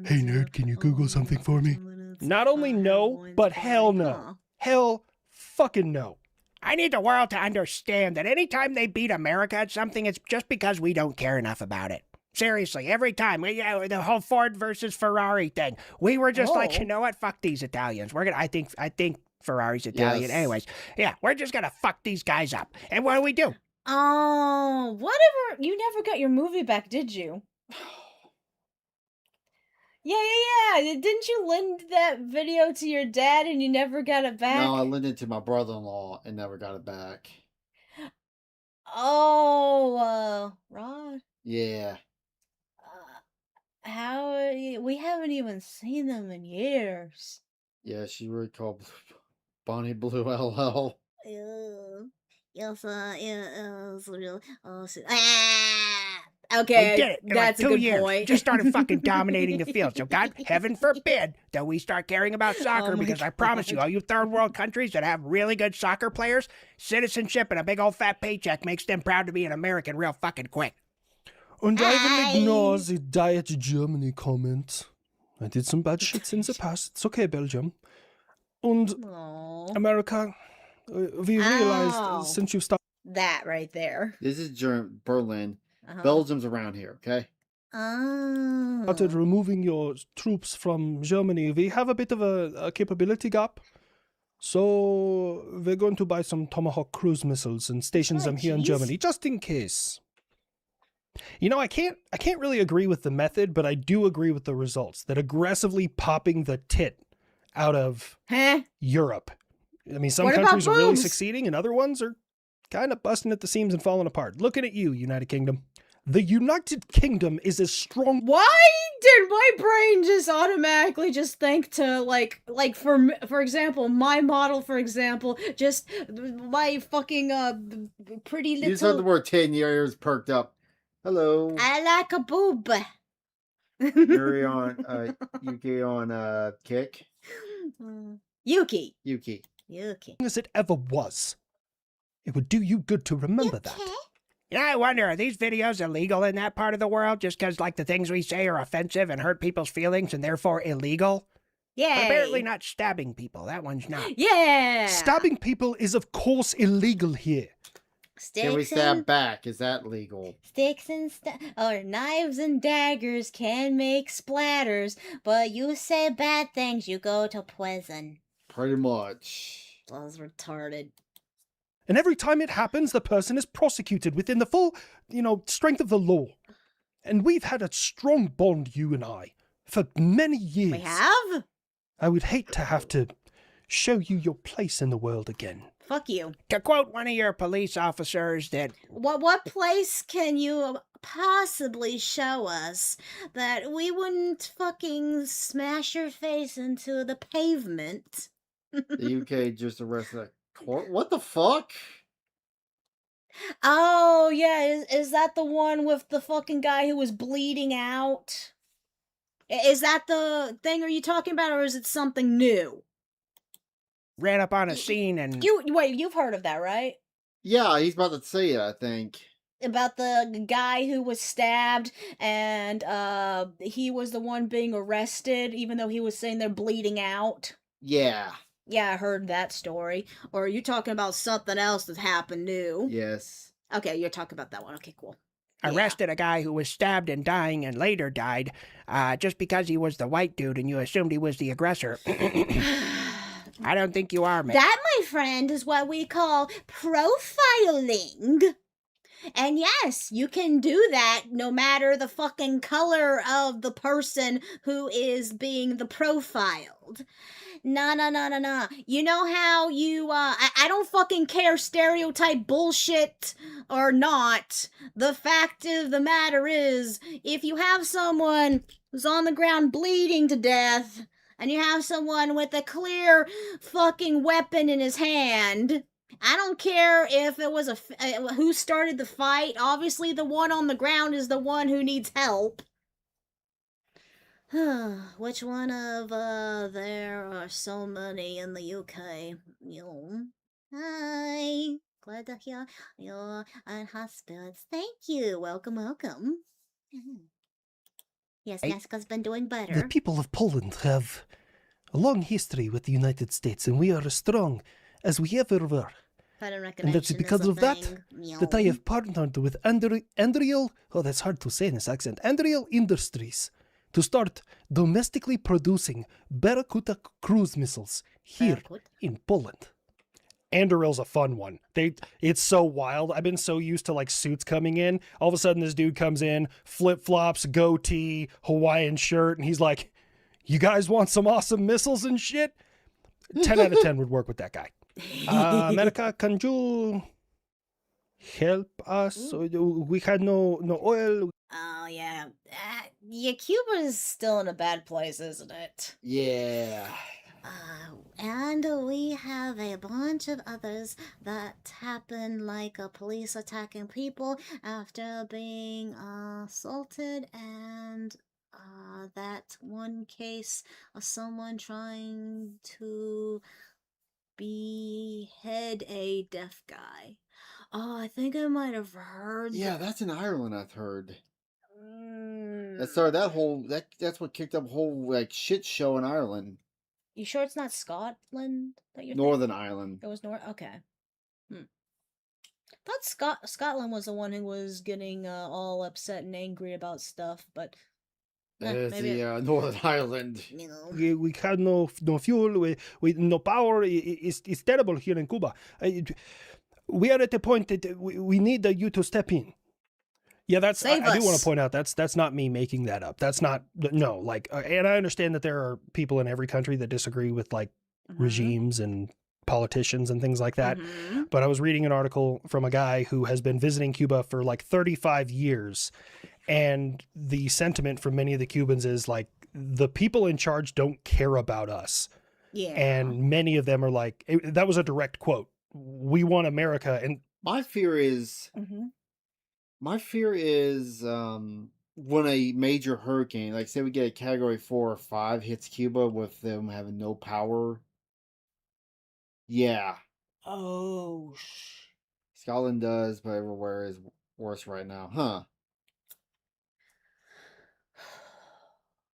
Hey, nerd, can you Google something for me? Not only no, but hell no. Hell fucking no. I need the world to understand that anytime they beat America at something, it's just because we don't care enough about it. Seriously, every time. The whole Ford versus Ferrari thing. We were just like, Oh. you know what? Fuck these Italians. I think Ferrari's Italian. Yes. Anyways, yeah, we're just gonna fuck these guys up. And what do? Oh, whatever. You never got your movie back, did you? Yeah. Didn't you lend that video to your dad and you never got it back? No, I lent it to my brother-in-law and never got it back. Oh, Rod. Yeah. We haven't even seen them in years. Yeah, she really called Bonnie Blue LL. Yes, it's real. Oh, shit. Okay, We did it in that's like a 2 good years. point. Just started fucking dominating the field. So God, heaven forbid that we start caring about soccer, Oh my because I promise you, God. all you third world countries that have really good soccer players, citizenship and a big old fat paycheck makes them proud to be an American real fucking quick. And I will ignore the Diet Germany comment. I did some bad shits in the past. It's okay, Belgium. And Aw. America, we realized Ow. since you started That right there. This is Berlin. Uh-huh. Belgium's around here, okay? Oh. removing your troops from Germany, we have a bit of a capability gap. So we're going to buy some Tomahawk cruise missiles and station Oh, them here in jeez. Germany, just in case. You know, I can't really agree with the method, but I do agree with the results. That aggressively popping the tit out of Huh? Europe. I mean, some What about countries are really boobs? succeeding, and other ones are kind of busting at the seams and falling apart. Looking at you, United Kingdom. The United Kingdom is as strong. Why did my brain just automatically just think to like for example, my model, for example, just my fucking pretty You just heard the little. word 10 years perked up. Hello. I like a boob. You're on, Yuki on, Kick. Yuki. Yuki. as it ever was. It would do you good to remember that. Yeah, I wonder, are these videos illegal in that part of the world just because, like, the things we say are offensive and hurt people's feelings and therefore illegal? Yeah. But apparently not stabbing people. That one's not. Yeah. Stabbing people is, of course, illegal here. Can we Sticks stab and back? Is that legal? sticks and or knives and daggers can make splatters, but you say bad things, you go to prison. Pretty much. That's retarded. And every time it happens, the person is prosecuted within the full, strength of the law. And we've had a strong bond, you and I, for many years. We have? I would hate to have to show you your place in the world again. Fuck you. To quote one of your police officers that, What place can you possibly show us that we wouldn't fucking smash your face into the pavement? The UK just arrested a court. What the fuck? Oh, yeah, is that the one with the fucking guy who was bleeding out? Is that the thing are you talking about, or is it something new? Ran up on a scene and You've heard of that, right? Yeah, he's about to say it, I think. About the guy who was stabbed and he was the one being arrested even though he was sitting there bleeding out. Yeah. Yeah, I heard that story. Or are you talking about something else that happened new? Yes. Okay, you're talking about that one. Okay, cool. arrested a guy who was stabbed and dying and later died, just because he was the white dude and you assumed he was the aggressor. I don't think you are, man. That, my friend, is what we call profiling. And yes, you can do that no matter the fucking color of the person who is being the profiled. Nah. You know how you, I don't fucking care stereotype bullshit or not. The fact of the matter is, if you have someone who's on the ground bleeding to death, and you have someone with a clear fucking weapon in his hand, I don't care if it was who started the fight. Obviously, the one on the ground is the one who needs help. Which one of, there are so many in the UK. Hi. Glad to hear you're in hot spirits. Thank you. Welcome. Yes, Nesca's been doing better. The people of Poland have a long history with the United States, and we are as strong as we ever were. And that's because of that I have partnered with Andriel, oh, that's hard to say in this accent, Andriel Industries, to start domestically producing Barracuda cruise missiles here in Poland. Andurill's a fun one. It's so wild. I've been so used to like suits coming in. All of a sudden this dude comes in, flip-flops, goatee, Hawaiian shirt, and he's like, you guys want some awesome missiles and shit? 10 out of 10 would work with that guy. America, can you help us? We had no oil. Oh, yeah. Cuba's still in a bad place, isn't it? Yeah. And we have a bunch of others that happen, like police attacking people after being assaulted, and that one case of someone trying to behead a deaf guy. Oh, I think I might have heard. Yeah, that's in Ireland, I've heard. That started that whole that's what kicked up a whole like shit show in Ireland. You sure it's not Scotland that you're Northern thinking? Ireland. It was Okay. Thought Scotland was the one who was getting all upset and angry about stuff, but Maybe Northern Ireland. We had no fuel, we no power. It's terrible here in Cuba. We are at a point that we need you to step in. Yeah, I do want to point out that's not me making that up. That's not and I understand that there are people in every country that disagree with like regimes and politicians and things like that. But I was reading an article from a guy who has been visiting Cuba for like 35 years. And the sentiment from many of the Cubans is like, the people in charge don't care about us. Yeah. And many of them are like, that was a direct quote. We want America. And my fear is when a major hurricane, like say we get a category 4 or 5, hits Cuba with them having no power. Yeah. Oh. Scotland does, but everywhere is worse right now. Huh.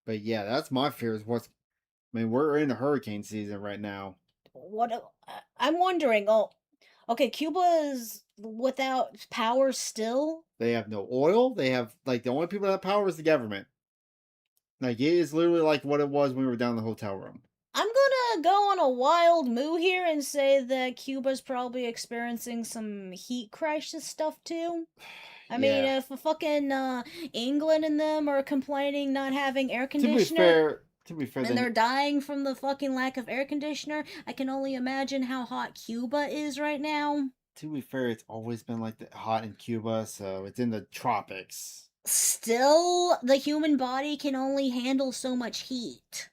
But yeah, that's my fear. We're in a hurricane season right now. I'm wondering. Oh, okay. Cuba's without power still. They have no oil. They have the only people that have power is the government. Like it is literally like what it was when we were down in the hotel room. I'm gonna go on a wild moo here and say that Cuba's probably experiencing some heat crisis stuff too. I mean, if fucking England and them are complaining not having air conditioner, to be fair, and they're dying from the fucking lack of air conditioner, I can only imagine how hot Cuba is right now. To be fair, it's always been hot in Cuba, so it's in the tropics. Still, the human body can only handle so much heat.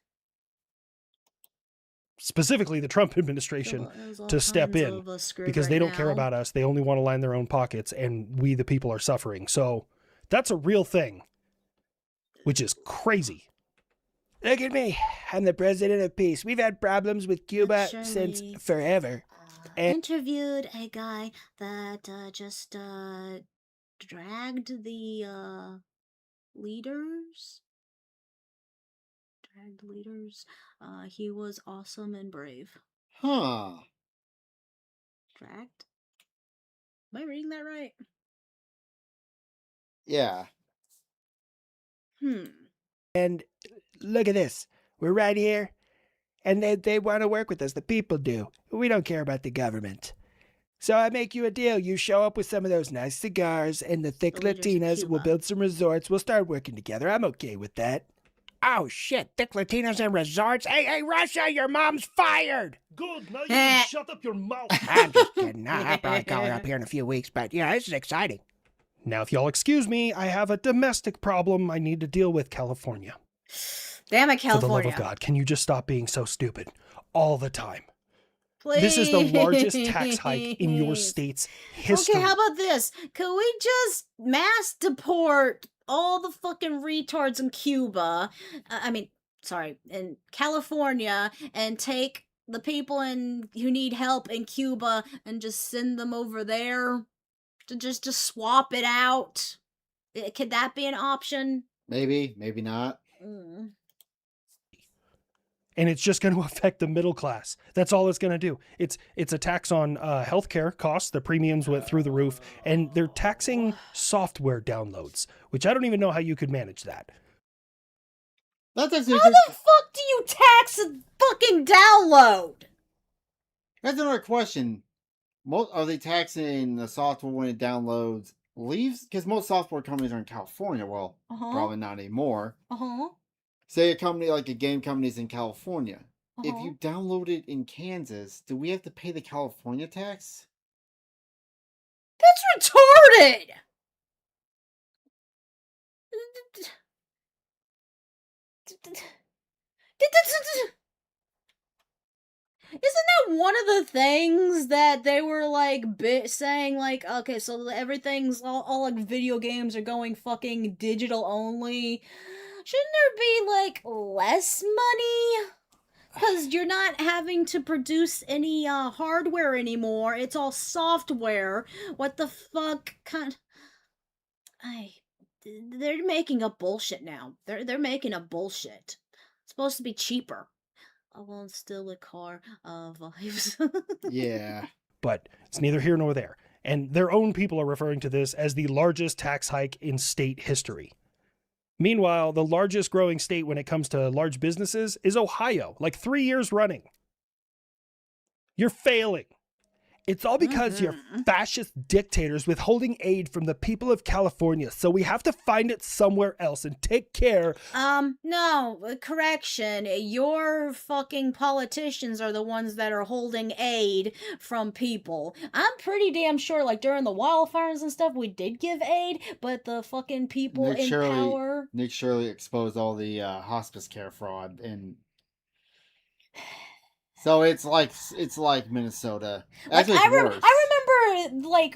specifically the Trump administration to step in because they don't care about us. They only want to line their own pockets, and we, the people, are suffering. So that's a real thing, which is crazy. Look at me. I'm the president of peace. We've had problems with Cuba Surely, since forever. And- interviewed a guy that just dragged the leaders. Dragged leaders. He was awesome and brave. Huh. Dragged? Am I reading that right? Yeah. And look at this. We're right here. And they want to work with us. The people do. We don't care about the government. So I make you a deal. You show up with some of those nice cigars and the thick The leaders of Latinas. We'll Cuba. build some resorts. We'll start working together. I'm okay with that. Oh, shit. Thick Latinas and resorts? Hey, Russia, your mom's fired. Good, now you can shut up your mouth. I'm just kidding. I'll probably call her up here in a few weeks. But, yeah, this is exciting. Now, if y'all excuse me, I have a domestic problem I need to deal with, California. Damn it, For the love California. of God, can you just stop being so stupid all the time? Please. This is the largest tax hike in your state's history. Okay, how about this? Could we just mass deport all the fucking retards in Cuba? In California, and take the people who need help in Cuba and just send them over there to just swap it out? Could that be an option? Maybe, maybe not. And it's just going to affect the middle class. That's all it's going to do. It's a tax on healthcare costs. The premiums went through the roof, and they're taxing software downloads, which I don't even know how you could manage that. That's How the fuck do you tax a fucking download? That's another question. Are they taxing the software when it downloads leaves? Because most software companies are in California. Well, probably not anymore. Say a company like a game company is in California. If you download it in Kansas, do we have to pay the California tax? That's retarded! Isn't that one of the things that they were like saying, like, okay, so everything's all like video games are going fucking digital only? Shouldn't there be like less money? Because you're not having to produce any hardware anymore. It's all software. What the fuck kind? They're making up bullshit now. They're making up bullshit. It's supposed to be cheaper. I won't steal a car of lives. Yeah. But it's neither here nor there. And their own people are referring to this as the largest tax hike in state history. Meanwhile, the largest growing state when it comes to large businesses is Ohio, like 3 years running. You're failing. It's all because you're fascist dictators withholding aid from the people of California, so we have to find it somewhere else and take care. No, correction. Your fucking politicians are the ones that are holding aid from people. I'm pretty damn sure, like, during the wildfires and stuff, we did give aid, but the fucking people in power... Nick Shirley exposed all the hospice care fraud, and so it's like Minnesota. Actually, it's worse. I remember, like,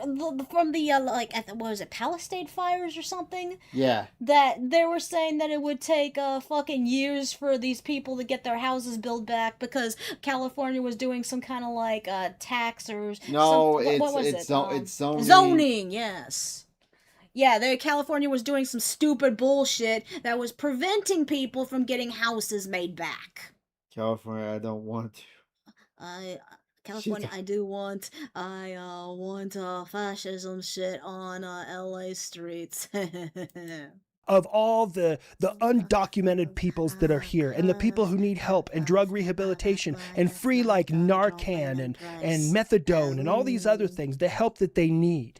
from the what was it, Palisade fires or something? Yeah. That they were saying that it would take fucking years for these people to get their houses built back because California was doing some kind of like tax or No, it's zoning. Zoning, yes. Yeah, California was doing some stupid bullshit that was preventing people from getting houses made back. California, I don't want to. California, I do want. I want fascism shit on LA streets. Of all the undocumented peoples that are here and the people who need help and drug rehabilitation and free like Narcan and methadone and all these other things, the help that they need.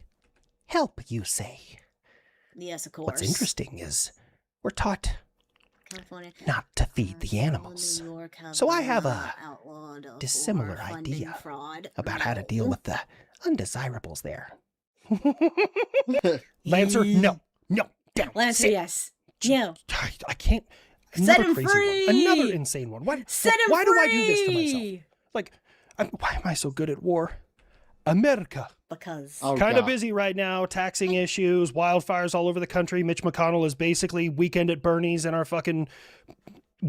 Help, you say? Yes, of course. What's interesting is we're taught California, not to feed the animals. So I have a dissimilar idea about how to deal with the undesirables there. Lancer, no, down. Lancer, sit. yes. No. I can't. Set Another him crazy free. one. Another insane one. Why do I do this to myself? Like, why am I so good at war? America. Because. Kind of busy right now, taxing issues, wildfires all over the country. Mitch McConnell is basically Weekend at Bernie's in our fucking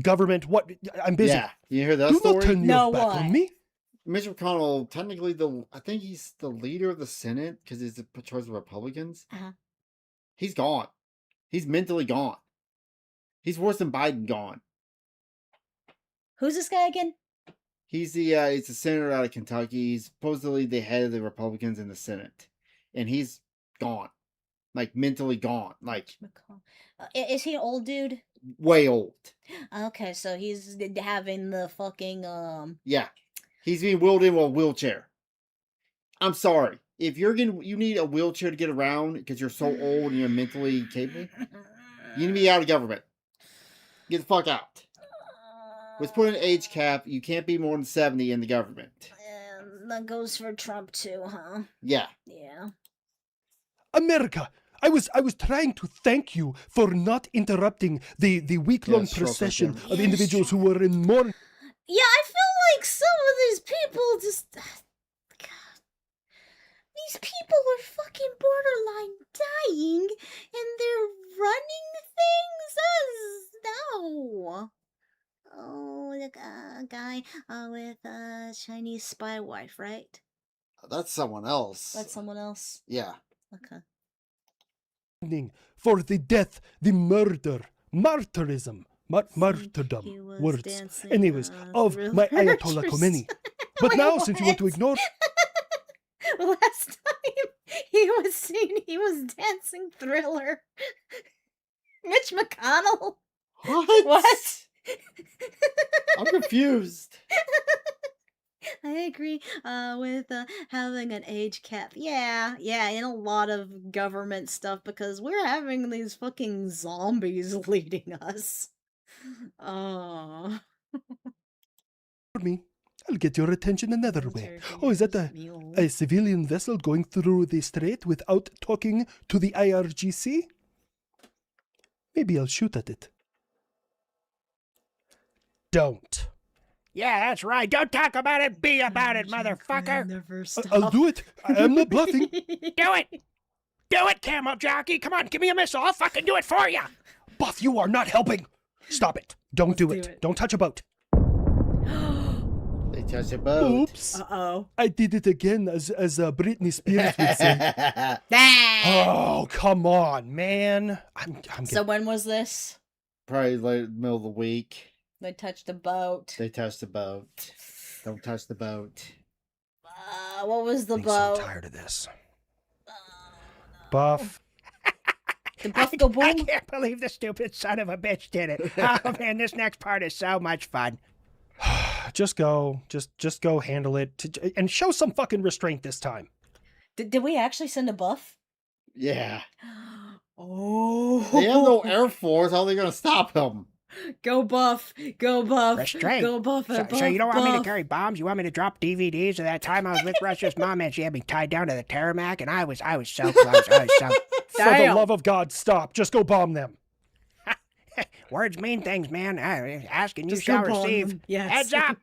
government. What? I'm busy. Yeah, you hear that Do not story? turn your No, back why? on me. Mitch McConnell, technically I think he's the leader of the Senate because he's the choice of Republicans. Uh-huh. He's gone. He's mentally gone. He's worse than Biden gone. Who's this guy again? He's the he's a senator out of Kentucky. He's supposedly the head of the Republicans in the Senate, and he's gone, like mentally gone, like McCall. Is he an old dude? way old. Okay, so he's having the fucking Yeah, he's being wheeled in with a wheelchair. I'm sorry if you need a wheelchair to get around because you're so old and you're mentally capable. You need to be out of government. Get the fuck out. Let's put an age cap. You can't be more than 70 in the government. That goes for Trump too, huh? Yeah. Yeah. America, I was trying to thank you for not interrupting the week-long Yeah, sure, procession thank of you. individuals who were in mourning. Yeah, I feel like some of these people just. God. These people are fucking borderline dying and they're running things? No. Oh, the guy with a Chinese spy wife, right? That's someone else. That's someone else? Yeah. Okay. For the death, the murder, martyrism, He martyrdom, was words. dancing, Anyways, of my Thriller Ayatollah for Khomeini. s- But Wait, now, since you want to what? ignore, Last time he was seen, he was dancing Thriller. Mitch McConnell. What? What? I'm confused. I agree with having an age cap. Yeah, in a lot of government stuff because we're having these fucking zombies leading us. Oh. me, I'll get your attention another way. Turkey Oh, is that is mule. a civilian vessel going through the strait without talking to the IRGC? Maybe I'll shoot at it. Don't. Yeah, that's right. Don't talk about it. Be about it, motherfucker. Never I'll do it. I'm not bluffing. Do it. Do it, camel jockey. Come on, give me a missile. I'll fucking do it for you. Buff, you are not helping. Stop it. Don't Let's do do it. it. Don't touch a boat. They touch a boat. Oops. Uh-oh. I did it again, as Britney Spears would say. Ah! Oh, come on, man. I'm So when was this? Probably like middle of the week. They touched a boat. They touch the boat. Don't touch the boat. What was the getting boat? so tired of this. Buff. The Buffalo I Boom? can't believe the stupid son of a bitch did it. Oh man, this next part is so much fun. Just go. Just go handle it. And show some fucking restraint this time. Did we actually send a buff? Yeah. Oh. They have no Air Force. How are they going to stop him? Go buff. Go buff. Restraint. Go buff. So you don't want me to carry bombs? You want me to drop DVDs of that time I was with Russia's mom and she had me tied down to the Tarmac and I was so close. I was so... For the Damn. love of God, stop. Just go bomb them. Words mean things, man. Ask and you Just shall go bomb receive. them. Yes. Heads up.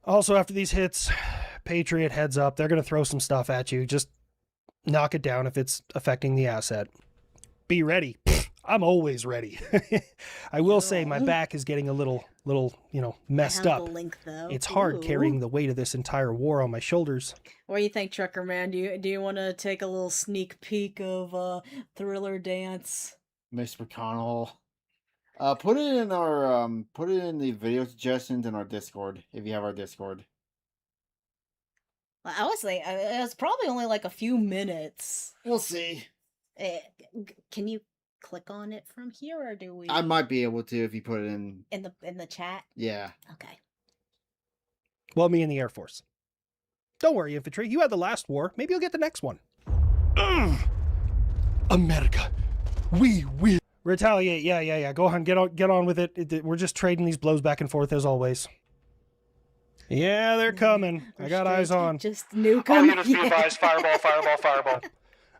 Also, after these hits, Patriot heads up. They're going to throw some stuff at you. Just knock it down if it's affecting the asset. Be ready. I'm always ready. I will say my back is getting a little, messed I have up. the link, though. It's hard Ooh. carrying the weight of this entire war on my shoulders. What do you think, Trucker Man? Do you want to take a little sneak peek of Thriller Dance? Mr. McConnell. Put it in our put it in the video suggestions in our Discord if you have our Discord. I would say it's probably only like a few minutes. We'll see. Can you click on it from here, or do we? I might be able to if you put it in. in the chat. Yeah. Okay. Well, me and the Air Force. Don't worry, infantry. You had the last war. Maybe you'll get the next one. America, we will. Retaliate. Yeah. Go on. Get on with it. We're just trading these blows back and forth as always. Yeah, they're coming. I got eyes on. Just nuke All them. units be advised. Fireball.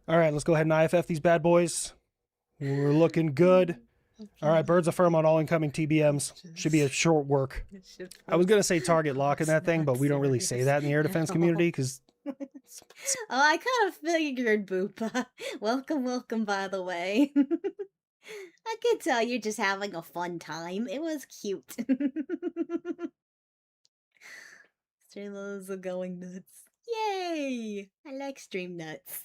All right, let's go ahead and IFF these bad boys. We're looking good. All right, birds affirm on all incoming TBMs. Should be a short work. I was going to say target lock in that thing, but we don't really say that in the air defense community because... Oh, I kind of figured, Boop. Welcome, by the way. I could tell you're just having a fun time. It was cute. Streamers are going nuts. Yay! I like stream nuts.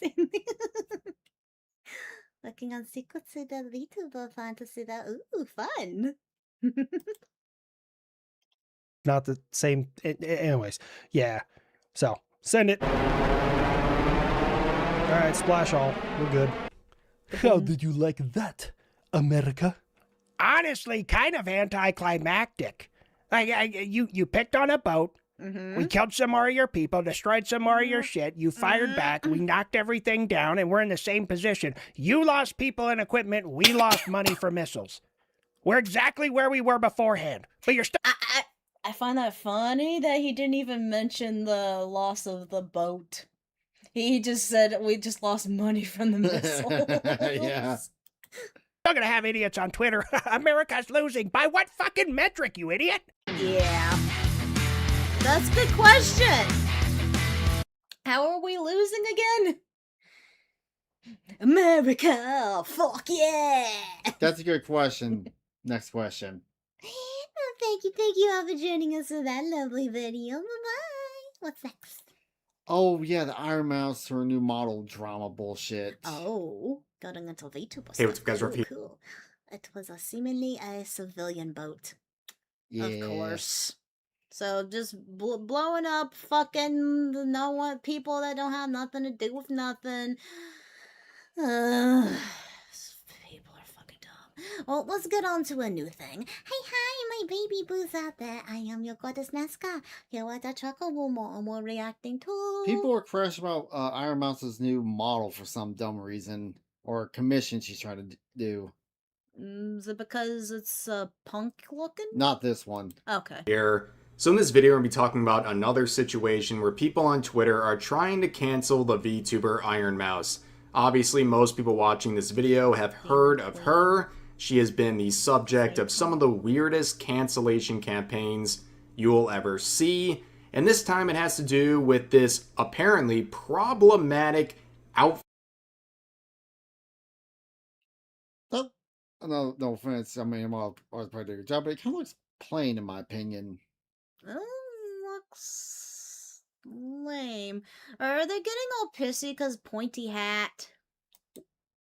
Working on secrets to the VTuber fantasy that ooh fun. Not the same. Anyways, yeah. So send it. All right, splash all. We're good. How did you like that, America? Honestly, kind of anticlimactic. You picked on a boat. Mm-hmm. We killed some more of your people, destroyed some more of your shit. You fired Mm-hmm. back. We knocked everything down, and we're in the same position. You lost people and equipment. We lost money for missiles. We're exactly where we were beforehand. But you're still. I find that funny that he didn't even mention the loss of the boat. He just said we just lost money from the missiles. Yeah. Still gonna have idiots on Twitter. America's losing. By what fucking metric, you idiot? Yeah. That's a good question. How are we losing again? America! Fuck yeah! That's a good question. Next question. Oh, thank you all for joining us for that lovely video. Bye-bye. What's next? Oh yeah, the Iron Mouse or new model drama bullshit. Oh, going into VTuber Hey, what's stuff. up, guys? Cool, Rafi. cool. It was seemingly a civilian boat. Yeah. Of course. So just blowing up fucking people that don't have nothing to do with nothing. People are fucking dumb. Well, let's get on to a new thing. Hey, hi, my baby boos out there. I am your goddess Nazca. Here are the Chocobo and we're reacting to... People are fresh about Iron Mouse's new model for some dumb reason, or commission she's trying to do. Is it because it's punk looking? Not this one. Okay. Here. So in this video, I'm going to be talking about another situation where people on Twitter are trying to cancel the VTuber Iron Mouse. Obviously, most people watching this video have heard of her. She has been the subject of some of the weirdest cancellation campaigns you'll ever see. And this time it has to do with this apparently problematic outfit. No offense. I mean, well, I was probably doing a good job, but it kind of looks plain in my opinion. Looks lame. Are they getting all pissy because pointy hat?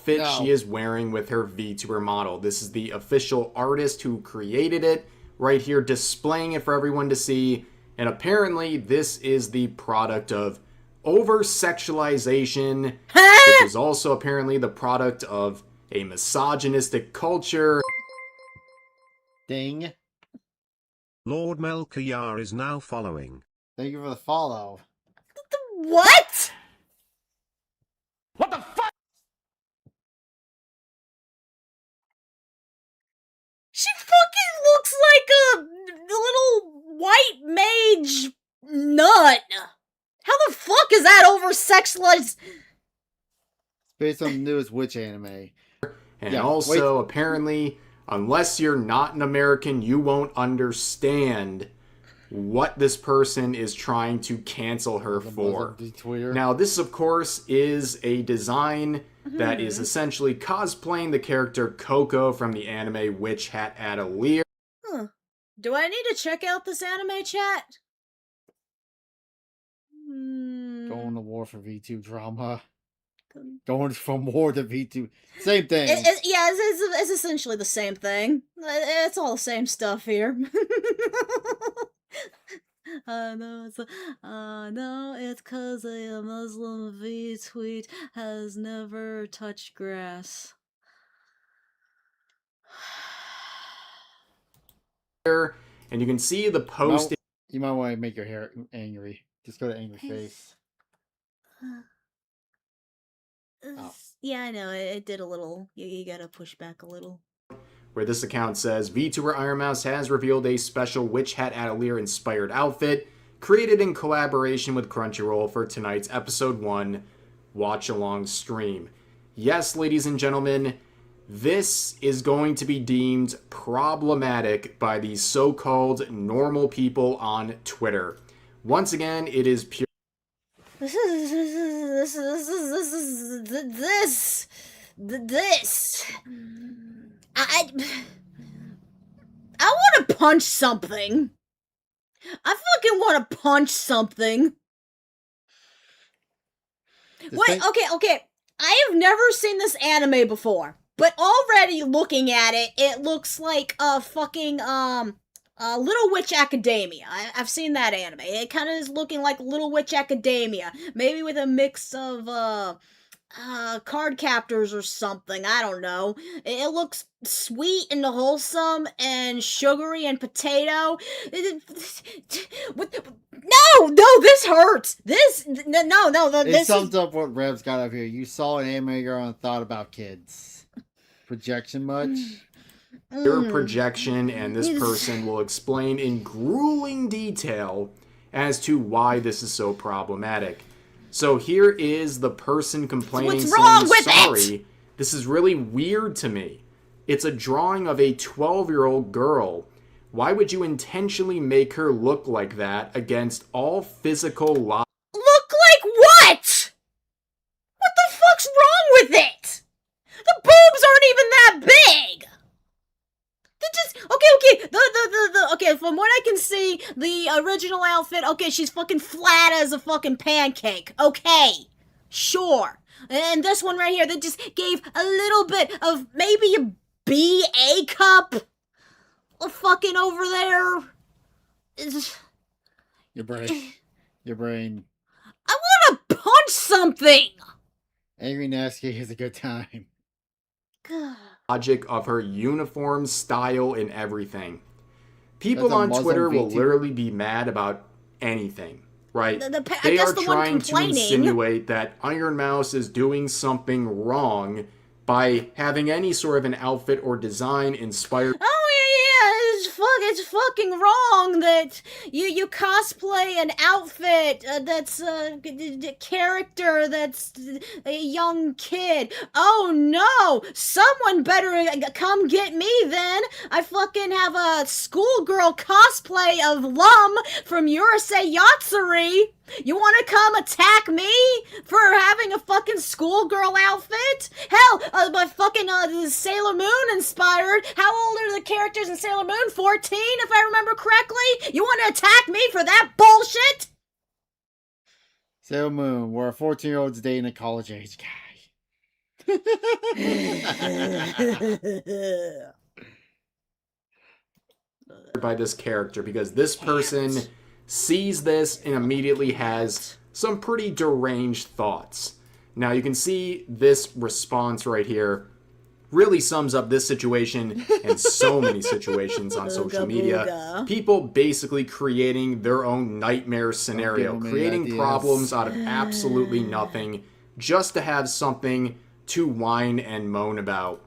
No. She is wearing with her VTuber model. This is the official artist who created it, right here displaying it for everyone to see. And apparently this is the product of over-sexualization, which is also apparently the product of a misogynistic culture. Ding. Lord Melkayar is now following. Thank you for the follow. What? What the fuck? She fucking looks like a little white mage nut. How the fuck is that over-sexualized? It's based on the newest witch anime. And Yeah, also, apparently, unless you're not an American, you won't understand what this person is trying to cancel her for. Twitter. Now, this, of course, is a design that is essentially cosplaying the character Coco from the anime Witch Hat Atelier. Huh. Do I need to check out this anime chat? Going to war for V2 drama. Going from war to V2. Same thing. It's essentially the same thing. It's all the same stuff here. I know it's cause a Muslim V-tweet has never touched grass. And you can see the post. No, you might want to make your hair angry. Just go to angry face. Oh. Yeah, I know. It did a little. You gotta push back a little. Where this account says, VTuber Iron Mouse has revealed a special Witch Hat Atelier inspired outfit created in collaboration with Crunchyroll for tonight's episode 1 watch along stream. Yes, ladies and gentlemen, this is going to be deemed problematic by these so-called normal people on Twitter. Once again, it is pure. This. I want to punch something. I fucking want to punch something. Wait, okay. I have never seen this anime before, but already looking at it, it looks like a fucking Little Witch Academia. I've seen that anime. It kind of is looking like Little Witch Academia, maybe with a mix of card captors or something. I don't know. It looks sweet and wholesome and sugary and potato. No, this hurts. No, It this sums up what Rev's got up here. You saw an anime girl and thought about kids. Projection much? Your projection, and this person will explain in grueling detail as to why this is so problematic. So here is the person complaining, What's wrong with sorry, it? This is really weird to me. It's a drawing of a 12-year-old girl. Why would you intentionally make her look like that against all physical logic? Look like what? What the fuck's wrong with it? The boobs aren't even that big. Okay. Okay, from what I can see, the original outfit, okay, she's fucking flat as a fucking pancake. Okay, sure. And this one right here, they just gave a little bit of maybe a B-A cup fucking over there. Your brain. I want to punch something. Angry Nasty has a good time. Logic of her uniform, style, and everything. People That's a on Muslim Twitter will VTuber. literally be mad about anything, right? I They guess are the one trying to complaining. insinuate that Iron Mouse is doing something wrong by having any sort of an outfit or design inspired. Oh yeah, it's fucking wrong that you cosplay an outfit that's a character that's a young kid. Oh no, someone better come get me then. I fucking have a schoolgirl cosplay of Lum from Urusei Yatsuri. You want to come attack me for having a fucking schoolgirl outfit? Hell, my fucking Sailor Moon inspired. How old are the characters in Sailor Moon? 14, if I remember correctly? You want to attack me for that bullshit? Sailor Moon, where a 14-year-old's dating a college-age guy. by this character, because this person sees this and immediately has some pretty deranged thoughts. Now you can see this response right here really sums up this situation and so many situations on social media. People basically creating their own nightmare scenario, give 'em any creating ideas. problems out of absolutely nothing just to have something to whine and moan about.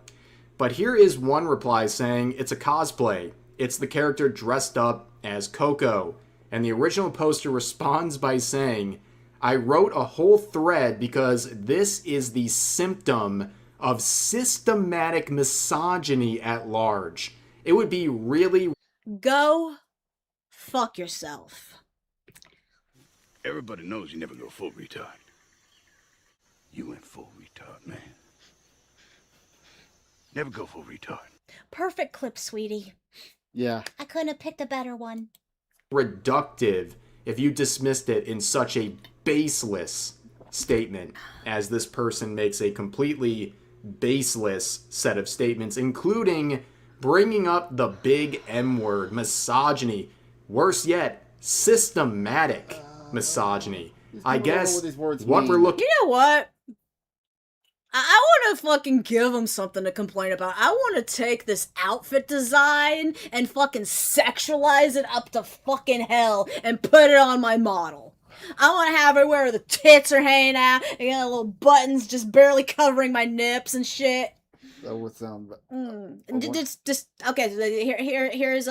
But here is one reply saying it's a cosplay. It's the character dressed up as Coco. And the original poster responds by saying, I wrote a whole thread because this is the symptom of systematic misogyny at large. It would be really... Go fuck yourself. Everybody knows you never go full retard. You went full retard, man. Never go full retard. Perfect clip, sweetie. Yeah. I couldn't have picked a better one. reductive if you dismissed it in such a baseless statement as this person makes a completely baseless set of statements, including bringing up the big M word, misogyny. Worse yet, systematic misogyny. I guess what we're looking... You know what? I want to fucking give them something to complain about. I want to take this outfit design and fucking sexualize it up to fucking hell and put it on my model. I want to have it where the tits are hanging out and got little buttons just barely covering my nips and shit. That would sound. Just okay. So here's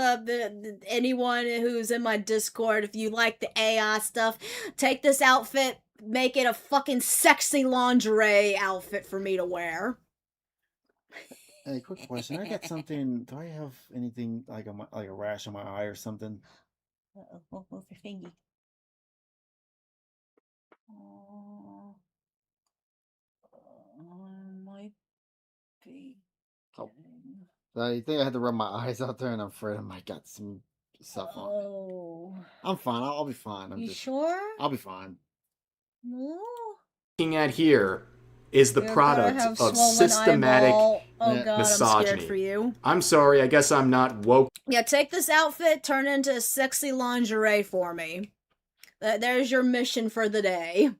anyone who's in my Discord. If you like the AI stuff, take this outfit. Make it a fucking sexy lingerie outfit for me to wear. Hey, quick question. I got something. Do I have anything like a rash on my eye or something? Uh-oh, move your fingy. Might be. How I think I had to rub my eyes out there, and I'm afraid I might got some stuff on. Oh. I'm fine. I'll be fine. You sure? I'll be fine. No. Looking at here is the You're gonna product have of swollen systematic eyeball. Oh god, misogyny. I'm scared for you. I'm sorry, I guess I'm not woke Yeah, take this outfit, turn it into sexy lingerie for me. There's your mission for the day.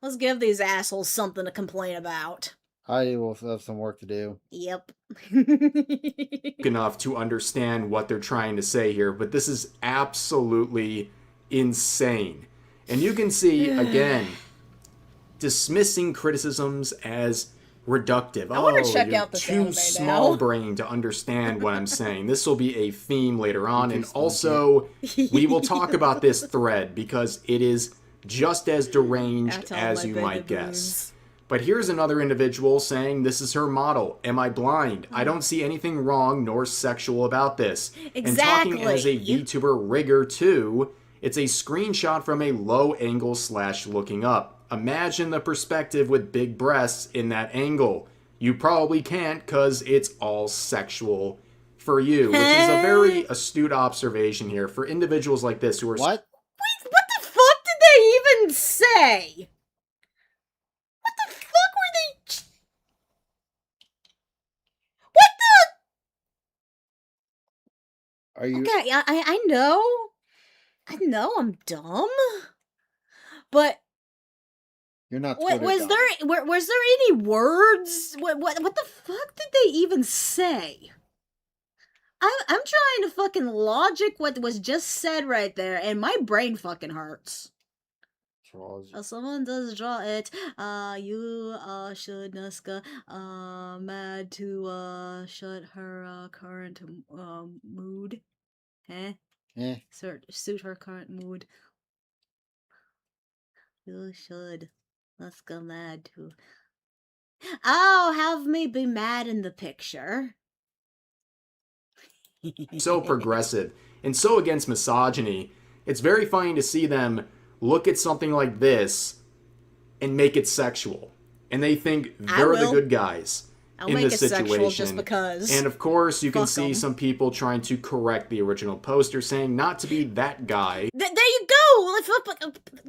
Let's give these assholes something to complain about. I will have some work to do. Yep. enough to understand what they're trying to say here, but this is absolutely insane. And you can see, again, dismissing criticisms as reductive. I wanna Oh, check you're out this too anime small now. brain to understand what I'm saying. This will be a theme later on, and also we will talk about this thread because it is just as deranged That's all as my you baby might guess. boobs. But here's another individual saying this is her model. Am I blind? I don't see anything wrong nor sexual about this. And talking as a Exactly. VTuber rigger too, it's a screenshot from a low angle / looking up. Imagine the perspective with big breasts in that angle. You probably can't because it's all sexual for you, which is a very astute observation here for individuals like this who are What? Wait, what the fuck did they even say? What the fuck were they? What Are you? the? Okay, I know. I know I'm dumb. But You're not. what Twitter was dumb. there? Was there any words? What the fuck did they even say? I'm trying to fucking logic what was just said right there, and my brain fucking hurts. Someone does draw it. You should Nuska mad to shut her current mood. Eh? Eh. Suit her current mood. You should Nuska mad to. Oh, have me be mad in the picture. so progressive and so against misogyny. It's very funny to see them look at something like this and make it sexual. And they think they're the good guys I'll in make this it situation. sexual just because. And of course, you can Fuck see 'em. some people trying to correct the original poster, saying not to be that guy. There you go!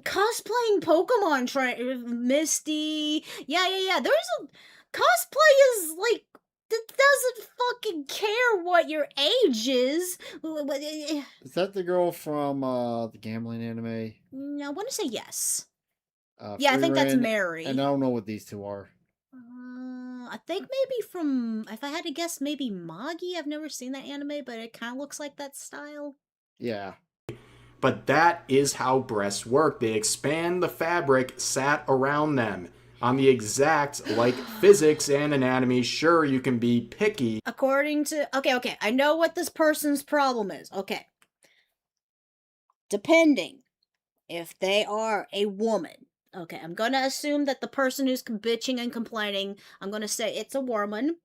Cosplaying Pokemon Misty. Yeah. There's a cosplay is like that doesn't fucking care what your age is. Is that the girl from the gambling anime? I want to say yes. Yeah, I think that's Frieren, Mary. And I don't know what these two are. I think maybe from, if I had to guess, maybe Magi. I've never seen that anime, but it kind of looks like that style. Yeah. But that is how breasts work. They expand the fabric sat around them. On the exact, like physics and anatomy, sure, you can be picky. According to... Okay. I know what this person's problem is. Okay. Depending if they are a woman. Okay, I'm gonna assume that the person who's bitching and complaining, I'm gonna say it's a woman.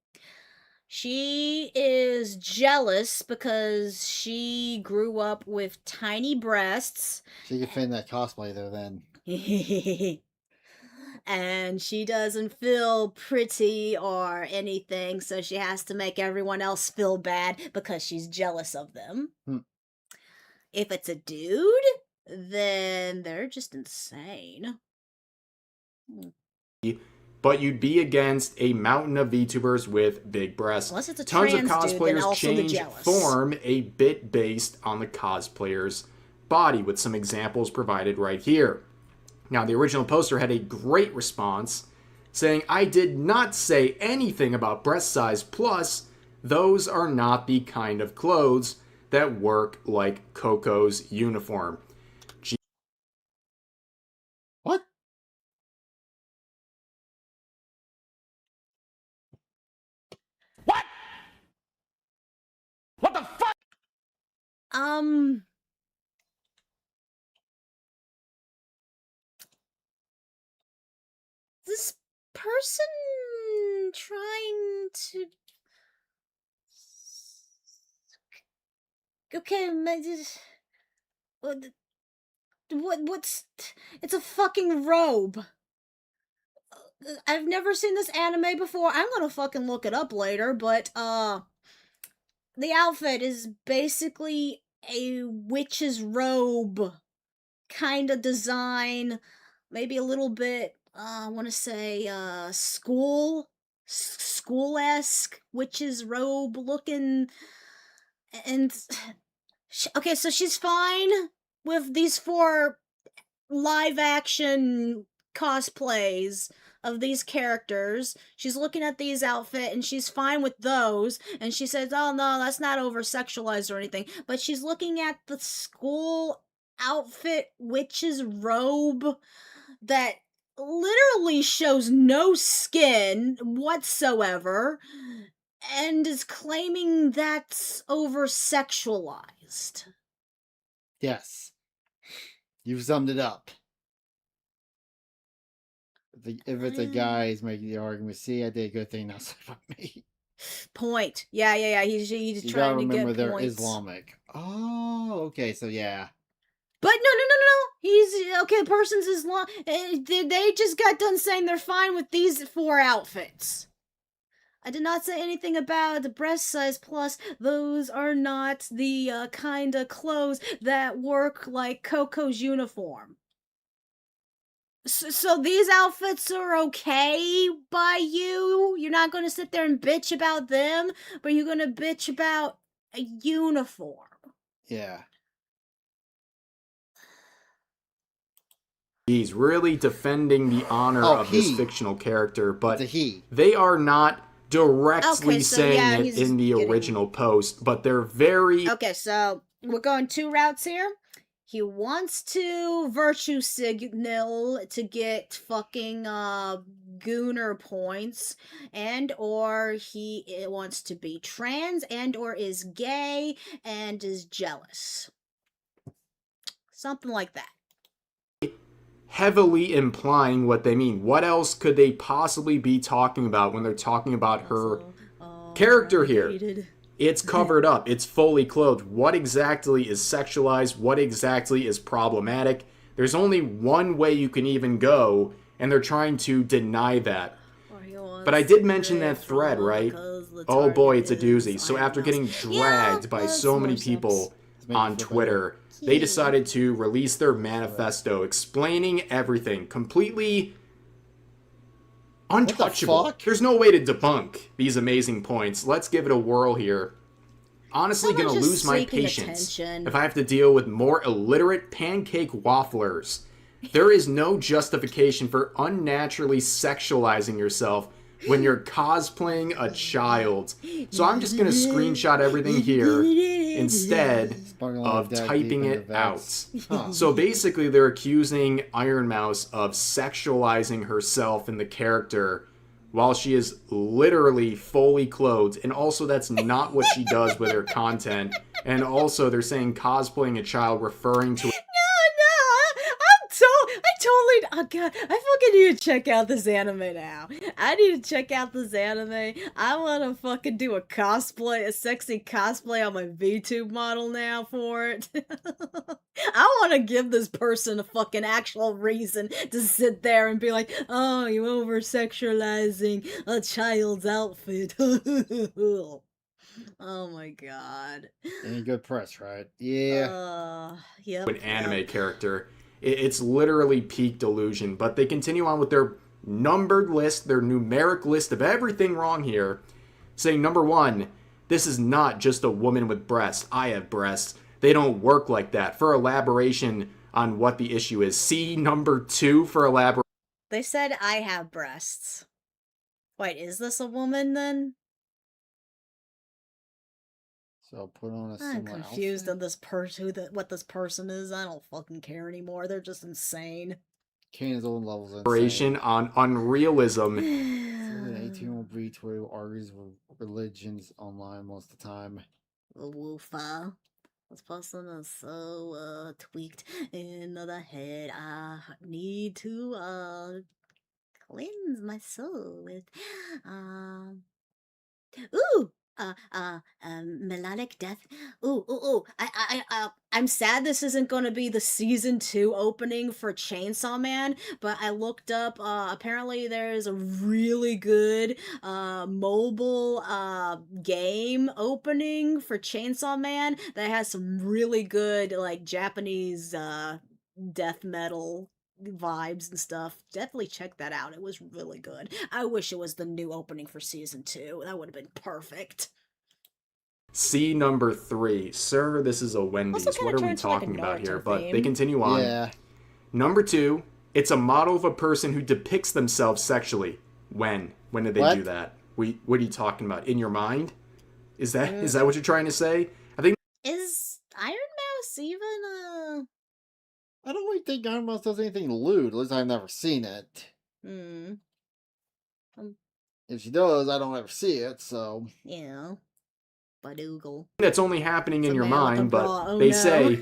She is jealous because she grew up with tiny breasts. So you can fit in that cosplay though then. And she doesn't feel pretty or anything, so she has to make everyone else feel bad because she's jealous of them. If it's a dude, then they're just insane. But you'd be against a mountain of VTubers with big breasts. Unless it's a Tons of trans dude, then cosplayers also the change jealous. form a bit based on the cosplayer's body, with some examples provided right here. Now, the original poster had a great response, saying, I did not say anything about breast size, plus, those are not the kind of clothes that work like Coco's uniform. What? What? What the fuck? This person trying to... Okay, what's... It's a fucking robe. I've never seen this anime before. I'm gonna fucking look it up later, but, the outfit is basically a witch's robe kind of design, maybe a little bit, I want to say, school-esque witch's robe looking, and okay, so she's fine with these 4 live action cosplays of these characters. She's looking at these outfits and she's fine with those, and she says, oh no, that's not over sexualized or anything, but she's looking at the school outfit witch's robe that literally shows no skin whatsoever and is claiming that's over sexualized. Yes. You've summed it up. If it's a guy, he's making the argument. See, I did a good thing, not so about me. Point. Yeah. He's You gotta trying to remember get they're points. Islamic. Oh, okay, so yeah. But no. He's okay. Person's Islam. They just got done saying they're fine with these 4 outfits. I did not say anything about the breast size plus. Those are not the kind of clothes that work like Coco's uniform. So these outfits are okay by you? You're not going to sit there and bitch about them, but you're going to bitch about a uniform. Yeah. He's really defending the honor of this fictional character, but they are not directly saying it in the original post, but they're very... Okay, so we're going 2 routes here. He wants to virtue signal to get fucking gooner points, and or he wants to be trans, and or is gay and is jealous. Something like that. Heavily implying what they mean. What else could they possibly be talking about when they're talking about her character here? It's covered up. It's fully clothed. What exactly is sexualized? What exactly is problematic? There's only one way you can even go, and they're trying to deny that. But I did mention that thread, right? Oh boy, it's a doozy. So after getting dragged by so many people on Twitter, they decided to release their manifesto explaining everything. Completely untouchable. There's no way to debunk these amazing points. Let's give it a whirl here. Honestly, gonna lose my patience if I have to deal with more illiterate pancake wafflers. There is no justification for unnaturally sexualizing yourself when you're cosplaying a child. So I'm just gonna screenshot everything here instead of typing it out. So basically they're accusing Iron Mouse of sexualizing herself in the character while she is literally fully clothed, and also that's not what she does with her content. And also they're saying cosplaying a child, referring to Oh god, I fucking need to check out this anime now. I need to check out this anime. I want to fucking do a cosplay, a sexy cosplay on my VTube model now for it. I want to give this person a fucking actual reason to sit there and be like, oh, you over-sexualizing a child's outfit. Oh my god. Any good press, right? Yeah. Yep. An anime character. It's literally peak delusion, but they continue on with their numbered list, their numeric list of everything wrong here, saying number 1, this is not just a woman with breasts. I have breasts. They don't work like that. For elaboration on what the issue is, see number 2 for elaboration. They said I have breasts. Wait, is this a woman then? So put on a I'm similar confused on this what this person is. I don't fucking care anymore. They're just insane. Kane's own levels Elaboration on unrealism. 18-year-old retweet who argues with religions online most of the time. Woofa. This person is so tweaked in the head. I need to cleanse my soul with ooh! melodic death. Ooh. I'm sad this isn't going to be the season 2 opening for Chainsaw Man, but I looked up. Apparently, there's a really good mobile game opening for Chainsaw Man that has some really good like Japanese death metal vibes and stuff. Definitely check that out. It was really good. I wish it was the new opening for season 2. That would have been perfect. C number 3. Sir, this is a Wendy's. What are we talking about here? But they continue on. Yeah. Number 2, it's a model of a person who depicts themselves sexually. When? When did they do that? What are you talking about? In your mind? Is that what you're trying to say? I think. Is Iron Mouse even I don't really think Iron Mouse does anything lewd. At least I've never seen it. If she does, I don't ever see it, so... Yeah. Badoogle. That's only happening in your mind, but Oh, they no. say,